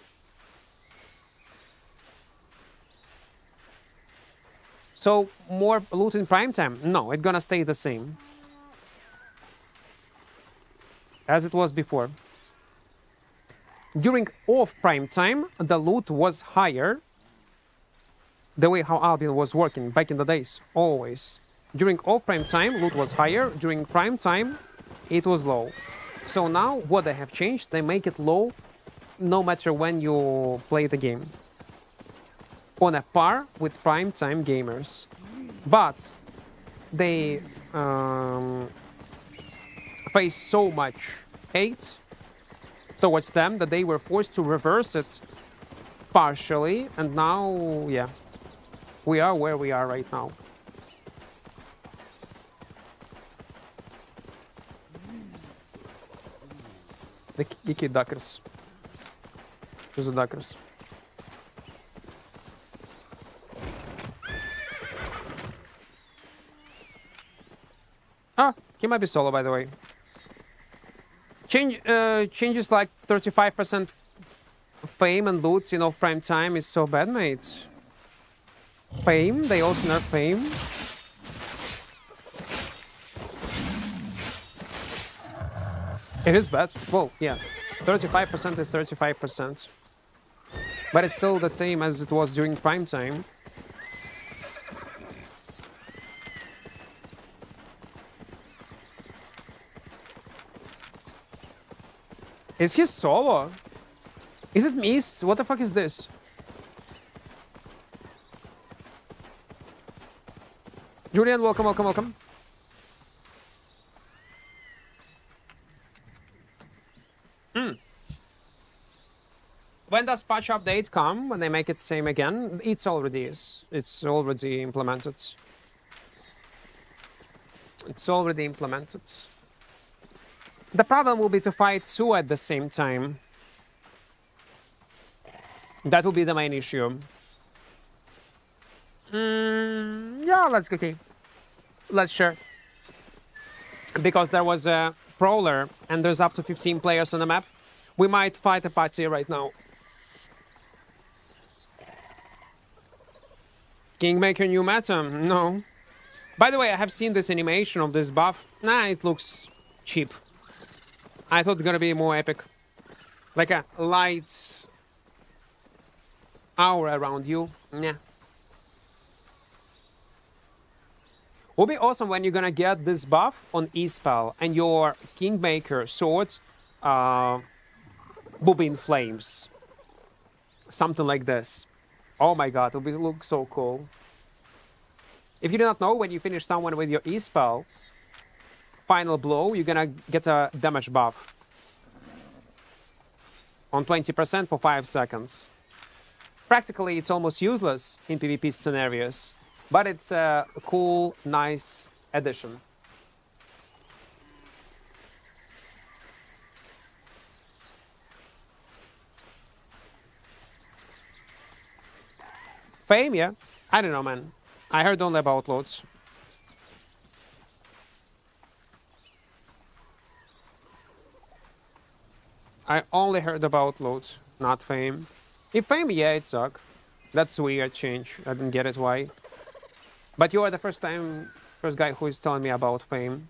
So, more loot in prime time? No, it's gonna stay the same. as it was before. During off prime time, the loot was higher. The way how Albion was working back in the days, always. During off prime time, loot was higher. During prime time, it was low. So now what they have changed, they make it low no matter when you play the game. On a par with prime time gamers. But they face so much hate towards them that they were forced to reverse it partially, and now, yeah, we are where we are right now. Які дакерс? Що за дакерс? Ah, he might be solo, by the way. Changes like 35% fame and loot in off-prime time is so bad, mate. Fame? They also nerf fame? It is bad. Well, yeah. 35% is 35%. But it's still the same as it was during prime time. Is he solo? Is it Mist? What the fuck is this? Julian, welcome, welcome, welcome. When does patch update come? When they make it same again? It's already is. It's already implemented. It's already implemented. The problem will be to fight two at the same time. That will be the main issue. Yeah, let's go. Okay. Let's share. Because there was a brawler and there's up to 15 players on the map. We might fight a party right now. Kingmaker new meta? No. By the way, I have seen this animation of this buff. Nah, it looks cheap. I thought it's gonna be more epic. Like a light aura around you. Nah. Will be awesome when you're gonna get this buff on E-spell and your Kingmaker sword boobing flames. Something like this. Oh my god, it will look so cool. If you do not know, when you finish someone with your E-spell, final blow, you're gonna get a damage buff on 20% for 5 seconds. Practically, it's almost useless in PvP scenarios, but it's a cool, nice addition. Fame, yeah? I don't know, man. I heard only about loads. I only heard about loads, not fame. If fame, yeah, it suck. That's a weird change. I didn't get it why. But you are the first guy who is telling me about fame.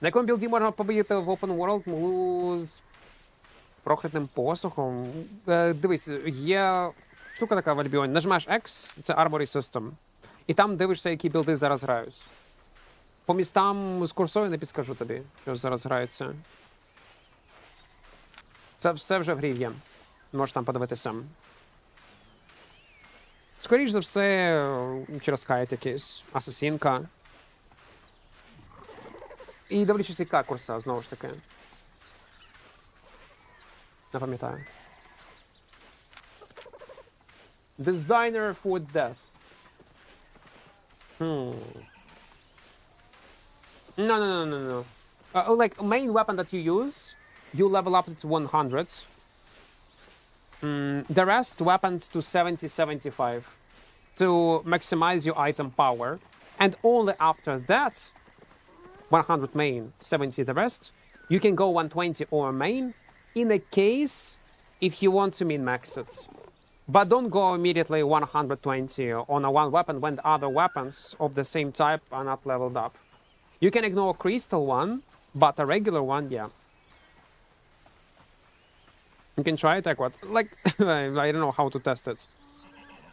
На якому білді можна побити в Open World з проклятим посохом? Дивись, є штука така в Альбіоні. Нажимаєш X, це Armory System. І там дивишся, які білди зараз грають. По містам з курсою не підскажу тобі, що зараз грається. Це все вже в грі є. Можеш там подивитися. Скоріш за все, через кайт якийсь, асасінка. І дивлячись, яка курса, знову ж таки. Не пам'ятаю. Designer for Death. No. Like, main weapon that you use, you level up to 100. The rest, weapons to 70, 75. To maximize your item power. And only after that, 100 main, 70 the rest, you can go 120 or main, in a case if you want to min-max it. But don't go immediately 120 on a one weapon when the other weapons of the same type are not leveled up. You can ignore a crystal one, but a regular one, yeah. You can try it, Equart. Like, I don't know how to test it.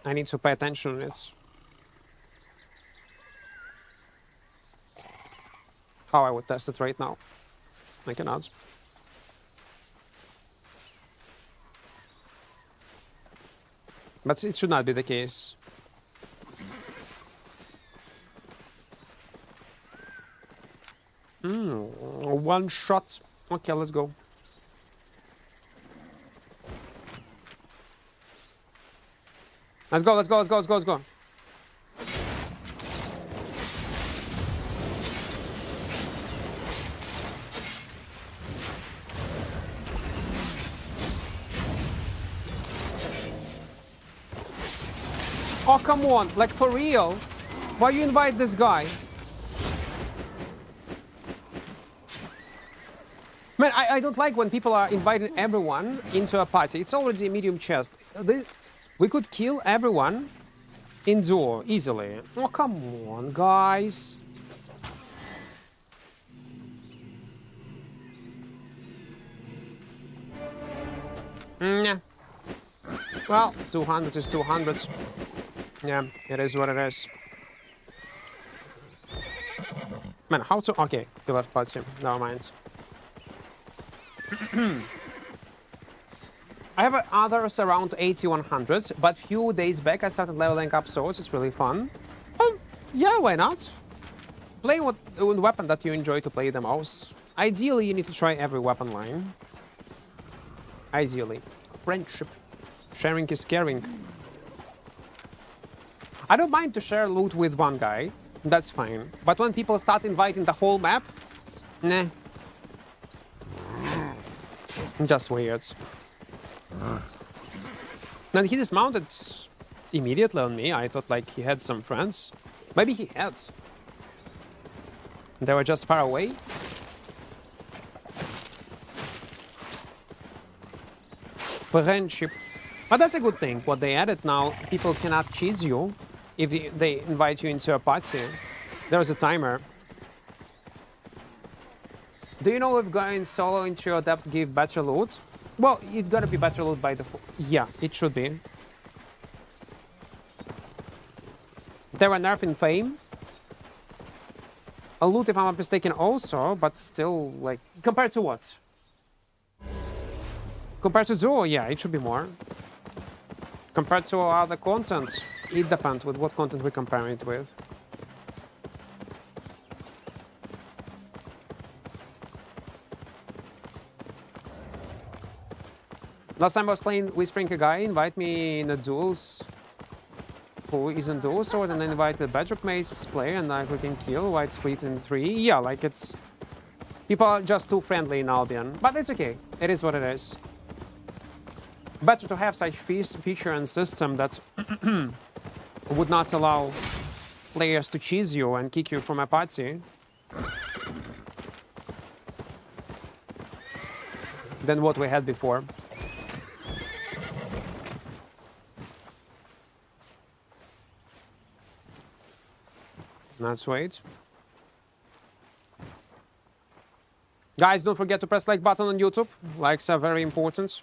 I need to pay attention. It's how I would test it right now. I cannot. But it should not be the case. One shot. Okay, let's go. Let's go, let's go, let's go, let's go, let's go. Oh, come on. Like, for real? Why you invite this guy? Man, I don't like when people are inviting everyone into a party. It's already a medium chest. We could kill everyone in duo easily. Oh, come on, guys. Yeah. Well, 200 is 200. Yeah, it is what it is. Man, how to... Okay, kill that party. Never mind. I have others around 80-100, but few days back I started leveling up swords. It's really fun. Yeah, why not? Play what weapon that you enjoy to play the most. Ideally, you need to try every weapon line. Ideally. Friendship. Sharing is caring. I don't mind to share loot with one guy. That's fine. But when people start inviting the whole map, nah. Just weird. And he dismounted immediately on me. I thought like he had some friends. Maybe he had. They were just far away. Friendship. But that's a good thing. What they added now, people cannot cheese you if they invite you into a party. There's a timer. Do you know if going solo into your depth give better loot? Well, it's gonna be better loot by default. Yeah, it should be. There were nerf in Fame. A loot, if I'm not mistaken, also, but still, like, compared to what? Compared to Duo, yeah, it should be more. Compared to other content, it depends with what content we compare it with. Last time I was playing Whispering a guy, invite me in a duels. Who isn't dual sword, and then invite the Bedrock Mace player, and like we can kill White Split in 3. Yeah, like it's... People are just too friendly in Albion. But it's okay. It is what it is. Better to have such feature and system that would not allow players to cheese you and kick you from a party than what we had before. Let's wait. Guys, don't forget to press like button on YouTube. Likes are very important.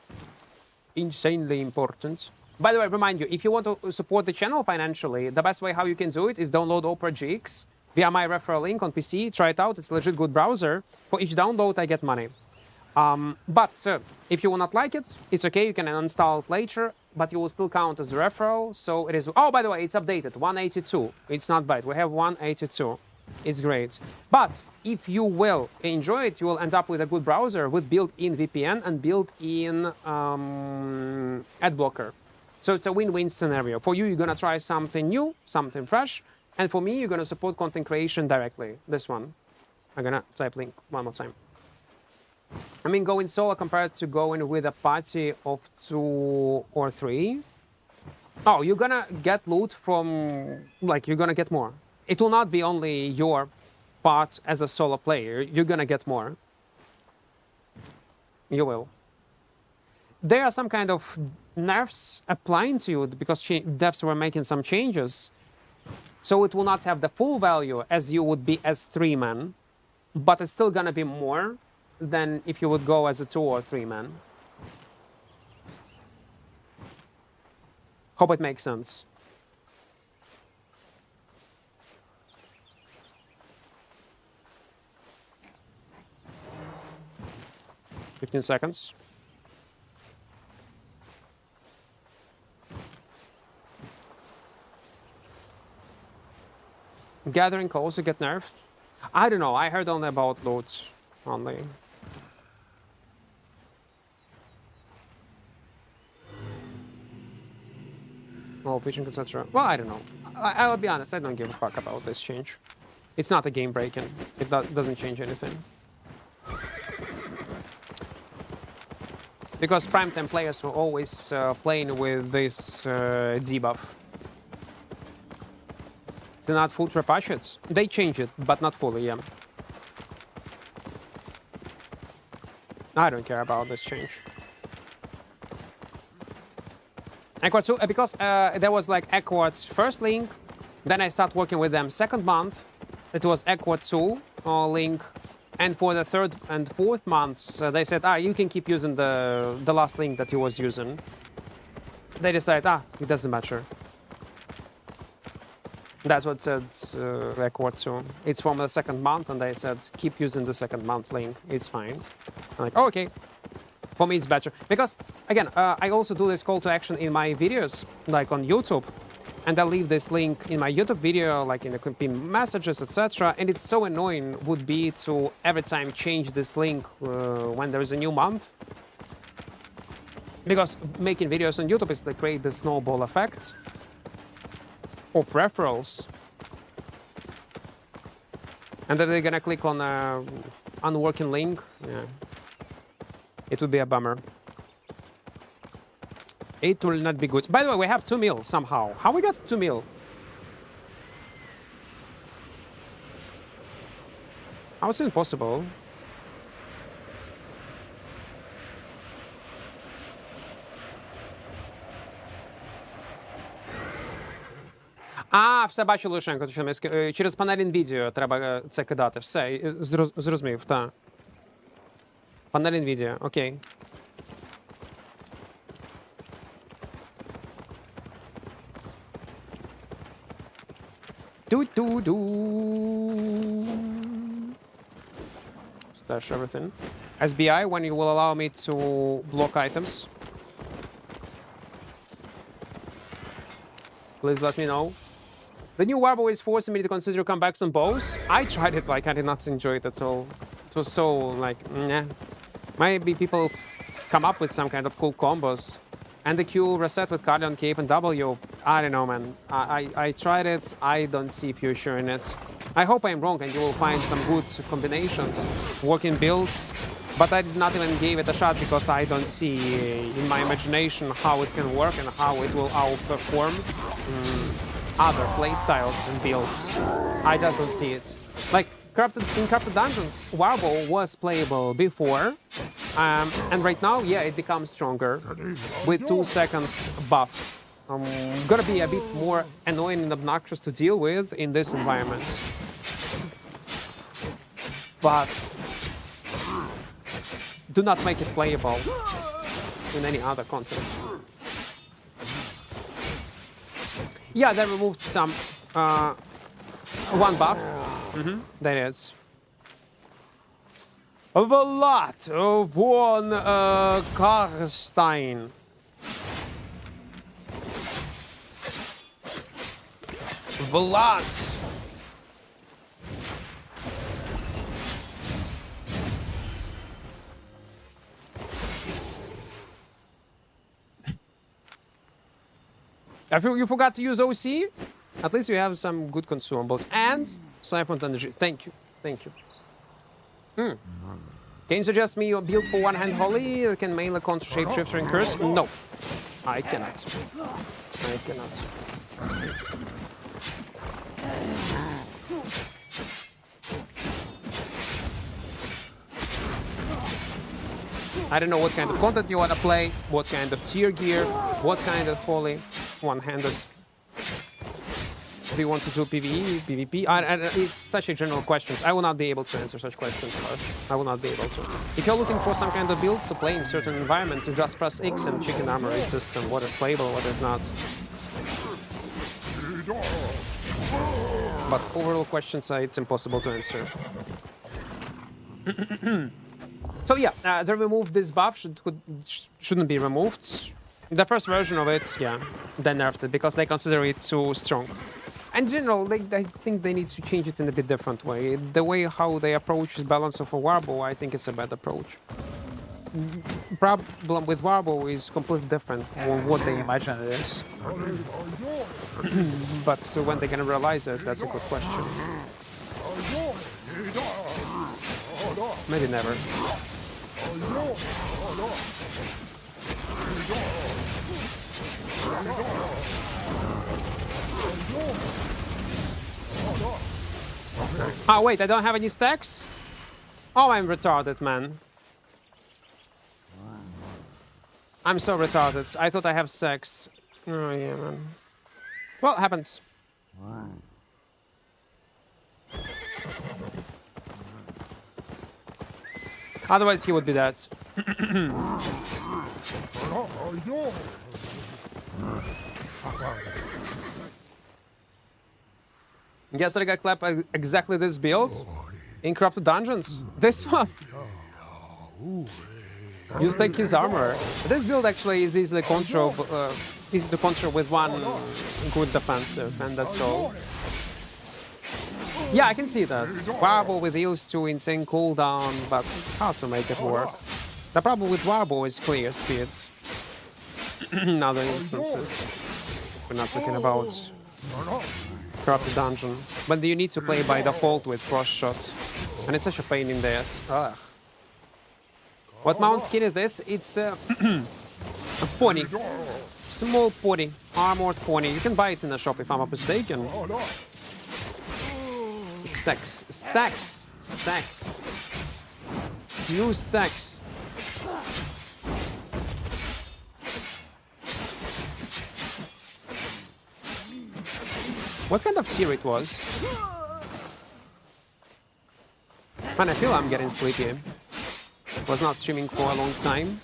Insanely important. By the way, remind you, if you want to support the channel financially, the best way how you can do it is download mmorpg via my referral link on PC. Try it out. It's a legit good browser. For each download, I get money. But if you will not like it, it's okay. You can uninstall it later, but you will still count as a referral. So it is... Oh, by the way, it's updated. 182. It's not bad. We have 182. It's great. But if you will enjoy it, you will end up with a good browser with built-in VPN and built-in ad blocker. So it's a win-win scenario. For you, you're going to try something new, something fresh. And for me, you're going to support content creation directly. This one. I'm going to type link one more time. I mean, going solo compared to going with a party of 2 or 3. Oh, you're gonna get loot from... Like, you're gonna get more. It will not be only your part as a solo player. You're gonna get more. You will. There are some kind of nerfs applying to you because devs were making some changes. So it will not have the full value as you would be as 3-man, but it's still gonna be more than if you would go as a 2 or 3-man. Hope it makes sense. "15 seconds. Gathering can also get nerfed. I don't know. I heard only about loot only. Oh, vision, etc. Well, I don't know. I'll be honest. I don't give a fuck about this change. It's not a game breaking. It doesn't change anything. Because primetime players were always playing with this debuff. Do not full trap assets. They change it, but not fully, yeah. I don't care about this change. Equart 2, because there was like Equart's first link, then I started working with them second month. It was Equart 2 link, and for the third and fourth months, they said, you can keep using the last link that you was using. They decided, it doesn't matter. That's what said Equart 2. It's from the second month, and they said, keep using the second month link. It's fine. I'm like, okay. For me, it's better. Because, again, I also do this call to action in my videos, like on YouTube. And I'll leave this link in my YouTube video, like in the pinned messages, etc. And it's so annoying would be to every time change this link when there is a new month. Because making videos on YouTube is to create the snowball effect of referrals. And then they're gonna click on a unworking link. Yeah. It would be a bummer. It will not be good. By the way, we have 2 mil somehow. How we got 2 mil? How is it possible? Все бачу, Лушенко. Через панель NVIDIA треба це кидати. Все, зрозумів, так. Панель NVIDIA, окей. Do. Stash everything. SBI, when you will allow me to block items. Please let me know. The new Warbow is forcing me to consider comebacks on bows. I tried it, like, I did not enjoy it at all. It was so, like, nah. Maybe people come up with some kind of cool combos. And the Q reset with Cardion, Cape, and W. I don't know, man. I tried it. I don't see future in it. I hope I'm wrong and you will find some good combinations, working builds. But I did not even give it a shot because I don't see in my imagination how it can work and how it will outperform other playstyles and builds. I just don't see it. Like, in Corrupted Dungeons, Warbow was playable before, and right now, yeah, it becomes stronger with 2 seconds buff. Gonna be a bit more annoying and obnoxious to deal with in this environment. But do not make it playable in any other content. Yeah, they removed some one buff. That is. Of a lot of one Karstein. Vlad. You forgot to use OC? At least you have some good consumables. And Siphon Energy. Thank you. Thank you. Can you suggest me a build for one-hand Holy that can mainly counter Shapeshifter and Curse? No. I cannot. I cannot. I don't know what kind of content you want to play, what kind of tier gear, what kind of Holy one-handed. Do you want to do PvE, PvP? It's such a general question. I will not be able to answer such questions, Harsh. I will not be able to. If you're looking for some kind of builds to play in certain environments, you just press X and check an armory system. What is playable, what is not. But overall questions, it's impossible to answer. So yeah, they removed this buff. Shouldn't be removed. The first version of it, yeah, they nerfed it because they consider it too strong. In general, I think they need to change it in a bit different way. The way how they approach the balance of a warbow, I think it's a bad approach. Problem with warbow is completely different from what they imagine it is. But when they're gonna realize it, that's a good question. Maybe never. Oh wait, I don't have any stacks? Oh, I'm retarded, man. I'm so retarded. I thought I have stacks. Oh yeah, man. Well, it happens. Otherwise, he would be dead. Yesterday I clapped exactly this build in Corrupted Dungeons. This one. Use take his armor. This build actually is easy to control with one good defensive, and that's all. Yeah, I can see that. Warbow with heals to insane cooldown, but it's hard to make it work. The problem with Warbow is clear speeds. In other instances, we're not talking about Corrupted Dungeon. But you need to play by default with Frost Shot, and it's such a pain in the ass. Ugh. What mount skin is this? It's a pony. Small pony. Armored pony. You can buy it in the shop if I'm not mistaken. Stacks. Stacks. Stacks. Use stacks. What kind of tier it was? Man, I feel I'm getting sleepy. Was not streaming for a long time.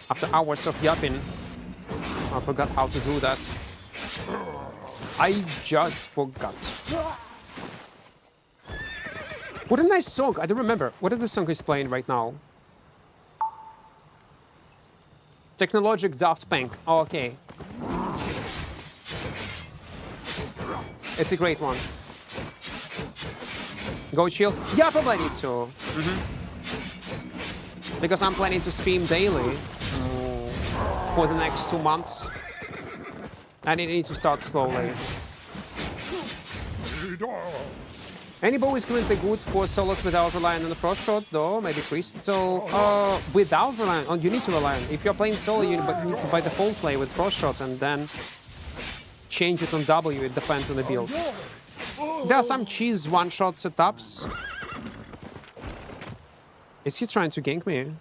After hours of yapping, I forgot how to do that. I just forgot. What a nice song. I don't remember. What is the song he's playing right now? Technologic Daft Punk. Oh, okay. It's a great one. Go chill. Yeah, probably need to. Because I'm planning to stream daily for the next 2 months. And I need to start slowly. Any bow is currently good for solos without relying on the Frost Shot, though. Maybe Crystal. Without relying on, you need to rely on. If you're playing solo, you need to by default play with Frost Shot and then change it on W. It depends on the build. There are some cheese one-shot setups. Is he trying to gank me?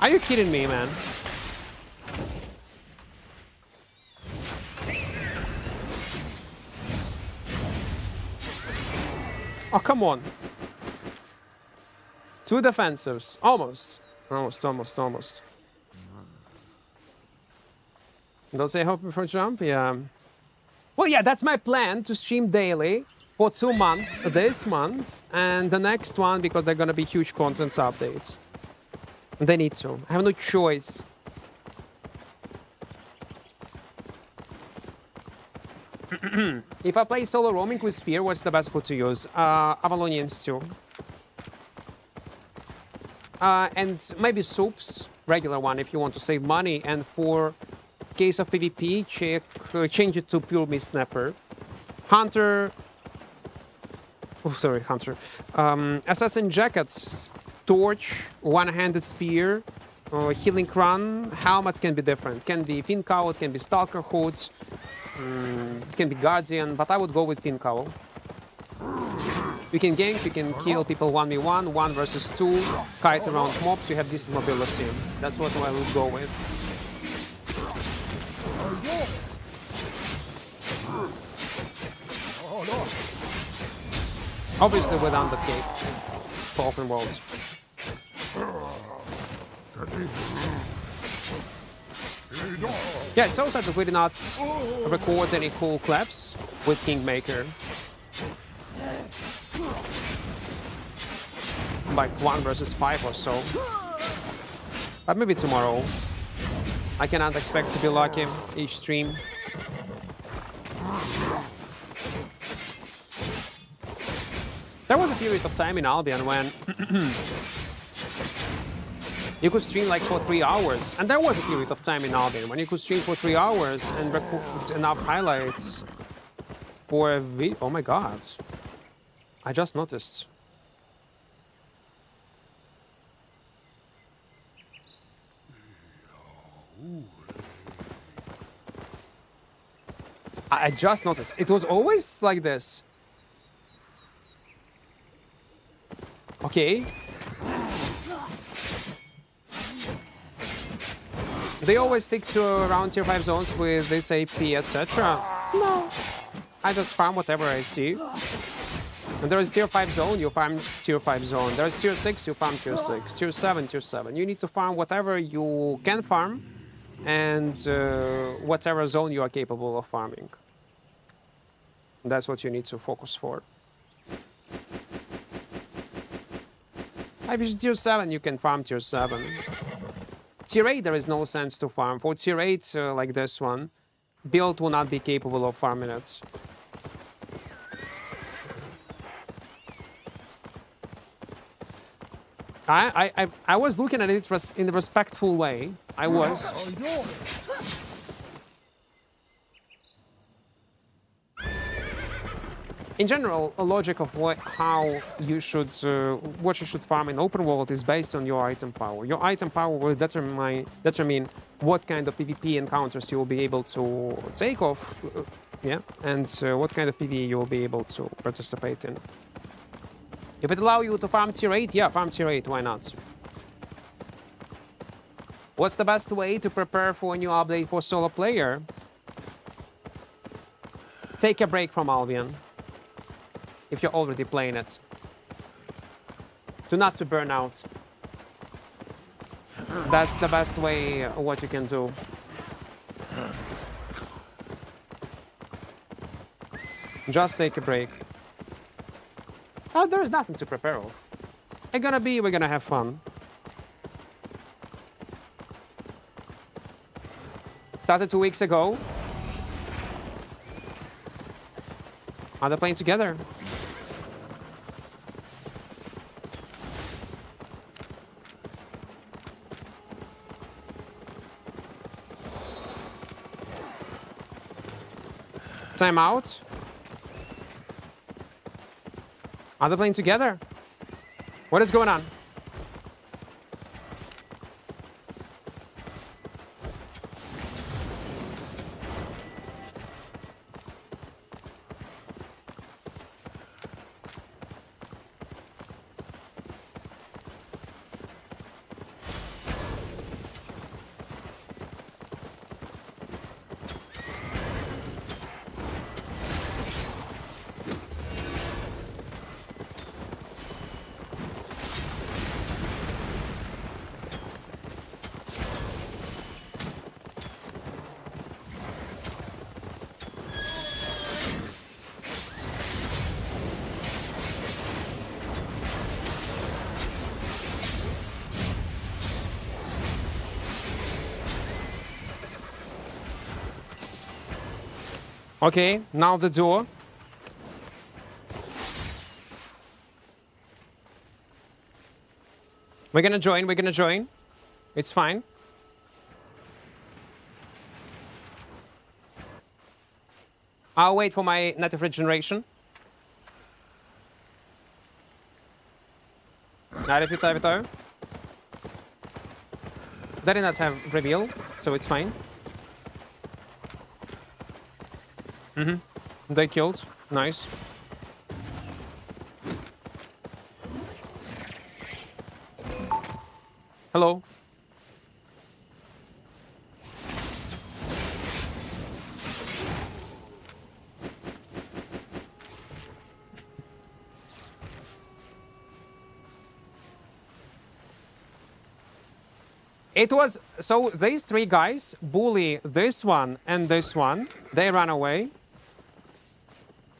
Are you kidding me, man? Oh, come on. 2 defensives. Almost. Almost. Don't say hope before jump? Yeah. Well, yeah, that's my plan, to stream daily for 2 months, this month, and the next one, because they're gonna be huge content updates. They need to. I have no choice. If I play solo roaming with Spear, what's the best food to use? Avalonians too. And maybe soups, regular one if you want to save money, and for case of PvP, change it to pure meat snapper. Hunter. Oh, sorry, Hunter. Assassin jackets, torch, one-handed spear, healing run. Helmet can be different. Can be fin cowl, it can be stalker hoods, it can be guardian, but I would go with fin cowl. You can gank, you can kill people 1v1, 1 versus 2, kite around mobs, you have decent mobility. That's what I would go with. Obviously with Undergate for open worlds. Yeah, it's so sad that we did not record any cool claps with Kingmaker. Like 1 versus 5 or so. But maybe tomorrow. I cannot expect to be lucky each stream. There was a period of time in Albion when you could stream like for 3 hours. And there was a period of time in Albion when you could stream for 3 hours and record enough highlights for a video. Oh my god. I just noticed. I just noticed. It was always like this. Okay. They always stick to around tier 5 zones with this AP, etc. No. I just farm whatever I see. And there is tier 5 zone, you farm tier 5 zone. There is tier 6, you farm tier 6. Tier 7, tier 7. You need to farm whatever you can farm and whatever zone you are capable of farming. That's what you need to focus for. If it's tier 7, you can farm tier 7. Tier 8, there is no sense to farm. For tier 8, like this one, build will not be capable of farming it. I was looking at it in a respectful way. I was. In general, a logic of how you should, what you should farm in open world is based on your item power. Your item power will determine what kind of PvP encounters you will be able to take off, yeah, and what kind of PvE you will be able to participate in. If it allows you to farm tier 8, yeah, farm tier 8, why not? What's the best way to prepare for a new update for solo player? Take a break from Albion. If you're already playing it. Do not to burn out. That's the best way what you can do. Just take a break. There is nothing to prepare of. We're gonna have fun. Started 2 weeks ago. Are they playing together? Time out. Are they playing together? What is going on? Okay, now the door. We're gonna join. It's fine. I'll wait for my native regeneration. They did not have reveal, so it's fine. They killed. Nice. Hello. It was, so these three guys bully this one and this one. They ran away.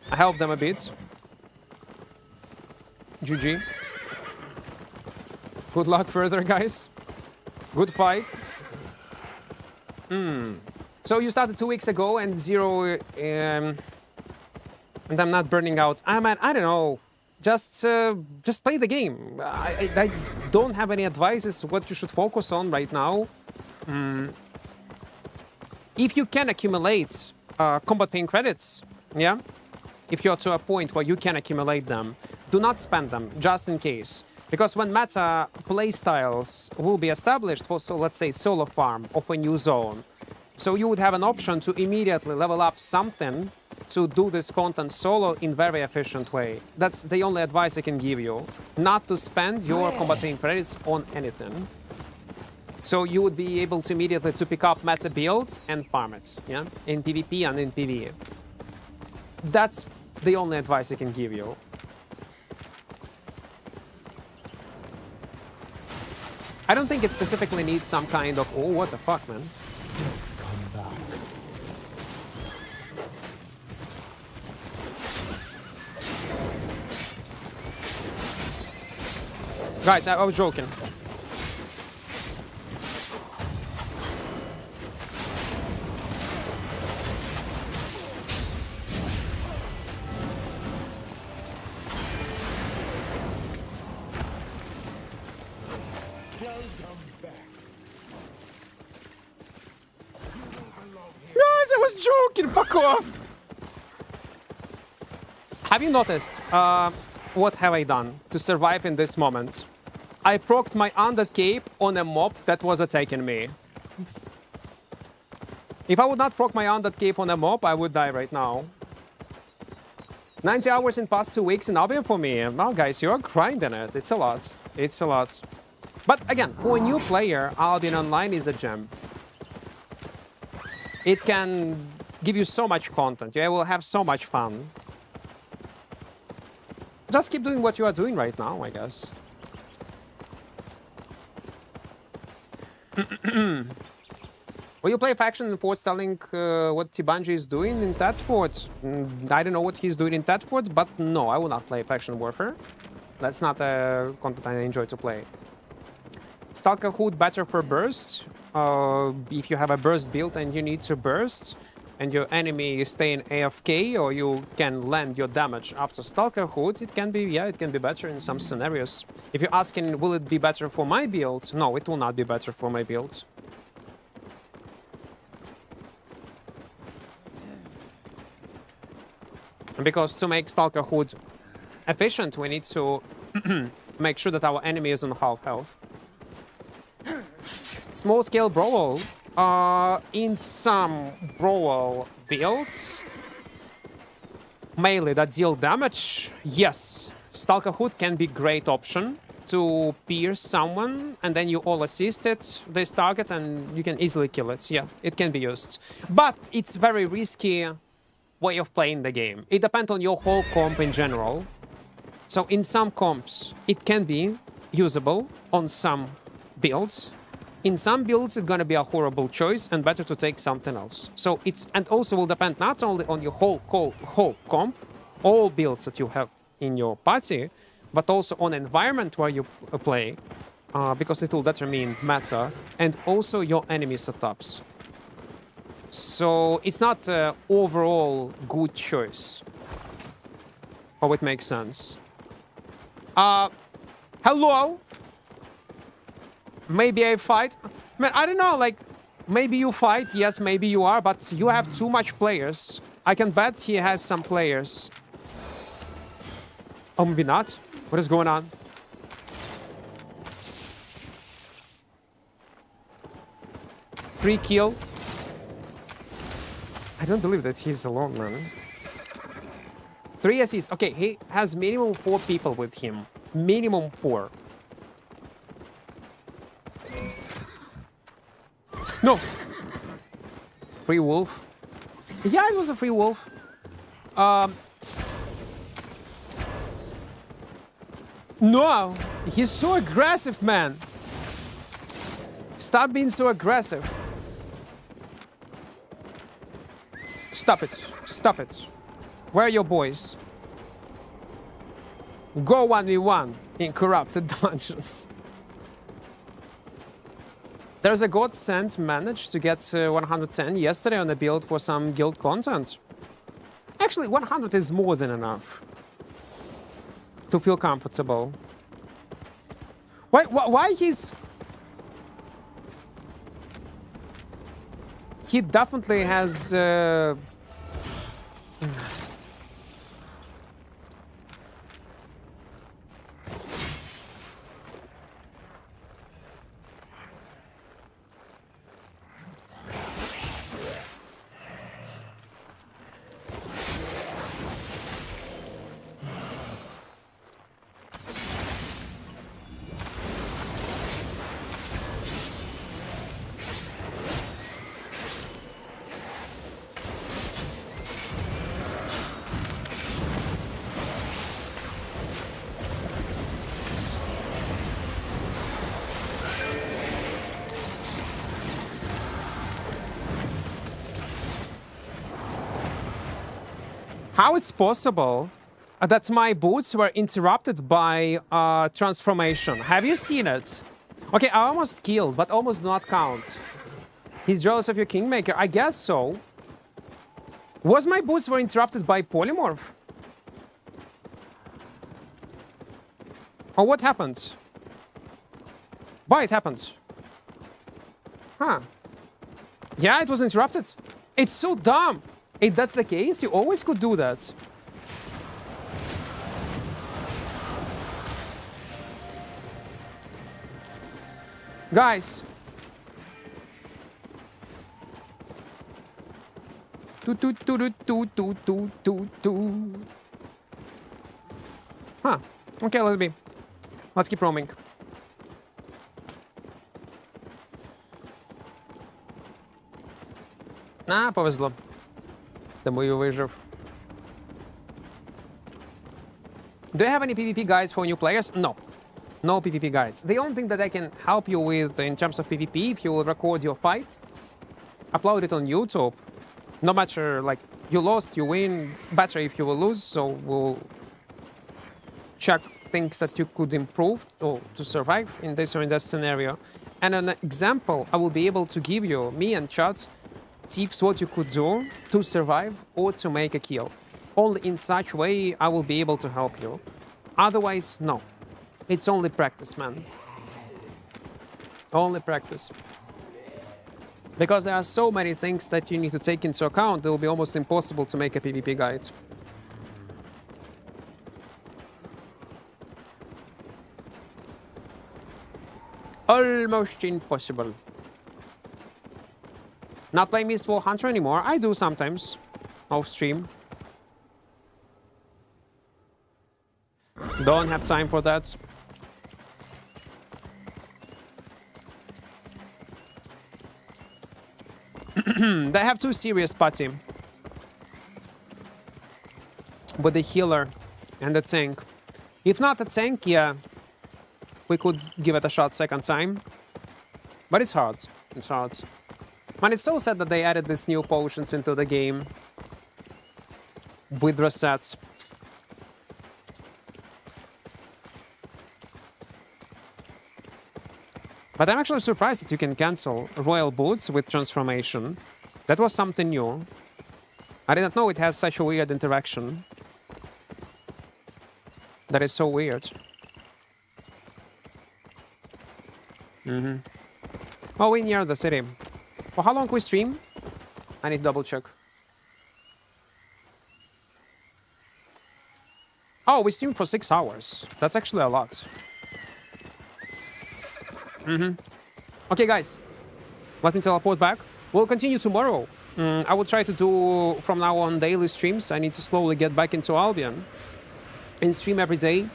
I helped them a bit. GG. Good luck further, guys. Good fight. So you started 2 weeks ago and 0... and I'm not burning out. I don't know. Just play the game. I don't have any advices what you should focus on right now. If you can accumulate combat pain credits, yeah? If you're to a point where you can accumulate them, do not spend them, just in case. Because when meta playstyles will be established for, so let's say, solo farm of a new zone, so you would have an option to immediately level up something to do this content solo in very efficient way. That's the only advice I can give you. Not to spend your combating credits on anything. So you would be able to immediately to pick up meta builds and farm it, yeah? In PvP and in PvE. That's the only advice I can give you. I don't think it specifically needs some kind of... Oh, what the fuck, man? Guys, I was joking. Guys, I was joking. Fuck off. Have you noticed? What have I done to survive in this moment? I procced my undead cape on a mob that was attacking me. If I would not proc my undead cape on a mob, I would die right now. 90 hours in past 2 weeks in Albion for me. Now, guys, you're grinding it. It's a lot. It's a lot. But again, for a new player, Albion Online is a gem. It can give you so much content. You will have so much fun. Just keep doing what you are doing right now, I guess. Will you play faction in Fort telling what Tibanji is doing in that fort? I don't know what he's doing in that fort, but no, I will not play faction warfare. That's not a content I enjoy to play. Stalker Hood better for burst. If you have a burst build and you need to burst, and your enemy is staying AFK, or you can land your damage after Stalker Hood, it can be, yeah, it can be better in some scenarios. If you're asking, will it be better for my build? No, it will not be better for my build. Because to make Stalker Hood efficient, we need to make sure that our enemy is on half health. Small scale brawl. In some brawl builds, melee that deal damage, yes, Stalker Hood can be great option to pierce someone, and then you all assist it, this target, and you can easily kill it. Yeah, it can be used. But it's very risky way of playing the game. It depends on your whole comp in general. So in some comps, it can be usable on some builds. In some builds, it's gonna be a horrible choice and better to take something else. So it's, and also will depend not only on your whole comp, all builds that you have in your party, but also on environment where you play, because it will determine meta, and also your enemy setups. So it's not an overall good choice. Oh, it makes sense. Hello? Maybe I fight. Man, I don't know, like, maybe you fight, yes, maybe you are, but you have too much players. I can bet he has some players. Oh, maybe not. What is going on? Free kill. I don't believe that he's alone, man. 3 assists. Okay, he has minimum 4 people with him. Minimum 4. No! Free wolf. Yeah, it was a free wolf. No! He's so aggressive, man! Stop being so aggressive. Stop it. Stop it. Where are your boys? Go 1v1 in corrupted dungeons. There's a godsend managed to get 110 yesterday on a build for some guild content. Actually, 100 is more than enough to feel comfortable. Why he's... He definitely has... How it's possible that my boots were interrupted by transformation? Have you seen it? Okay, I almost killed, but almost do not count. He's jealous of your Kingmaker. I guess so. Was my boots were interrupted by polymorph? Or what happened? Why it happened? Huh. Yeah, it was interrupted. It's so dumb. If that's the case, you always could do that. Guys. Huh. Okay, let's keep roaming. Повезло. Тому і вижив. Do you have any PvP guides for new players? No. No PvP guides. The only thing that I can help you with in terms of PvP, if you will record your fight, upload it on YouTube. No matter, like, you lost, you win, better if you will lose, so we'll check things that you could improve or to survive in this or in that scenario. And an example, I will be able to give you, me and chat, tips what you could do to survive or to make a kill. Only in such way I will be able to help you. Otherwise, no. It's only practice, man. Only practice. Because there are so many things that you need to take into account, it will be almost impossible to make a PvP guide. Almost impossible. Not play Mistfall Hunter anymore. I do sometimes. Off stream. Don't have time for that. They have two serious party. With the healer and the tank. If not a tank, yeah. We could give it a shot second time. But it's hard. It's hard. Man, it's so sad that they added these new potions into the game. With resets. But I'm actually surprised that you can cancel Royal Boots with transformation. That was something new. I didn't know it has such a weird interaction. That is so weird. Oh, we're near the city. For how long we stream? I need to double check. Oh, we streamed for 6 hours. That's actually a lot. Okay, guys. Let me teleport back. We'll continue tomorrow. I will try to do, from now on, daily streams. I need to slowly get back into Albion. And stream every day.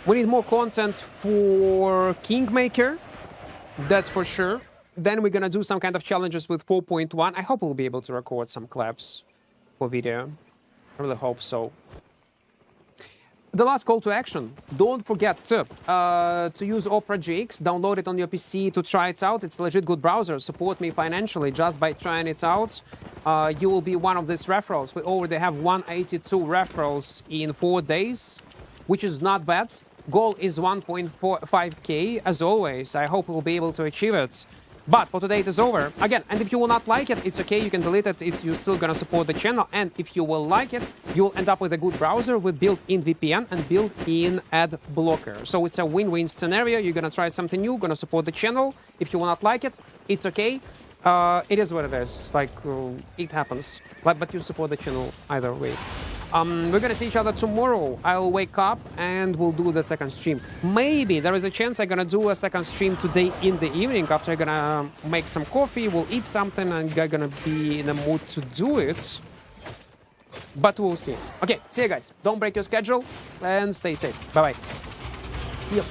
We need more content for Kingmaker. That's for sure. Then we're gonna do some kind of challenges with 4.1. I hope we'll be able to record some clips for video. I really hope so. The last call to action. Don't forget to use mmorpg, download it on your PC to try it out. It's a legit good browser. Support me financially just by trying it out. You will be one of these referrals. We already have 182 referrals in 4 days, which is not bad. Goal is 1.45k, as always. I hope we'll be able to achieve it. But for today, it is over. Again, and if you will not like it, it's okay. You can delete it. You're still going to support the channel. And if you will like it, you'll end up with a good browser with built-in VPN and built-in ad blocker. So it's a win-win scenario. You're going to try something new, going to support the channel. If you will not like it, it's okay. It is what it is. Like, it happens. But you support the channel either way. We're gonna see each other tomorrow. I'll wake up and we'll do the second stream. Maybe there is a chance I'm gonna do a second stream today in the evening after I'm gonna make some coffee, we'll eat something and I'm gonna be in the mood to do it. But we'll see. Okay, see you guys. Don't break your schedule and stay safe. Bye-bye. See you.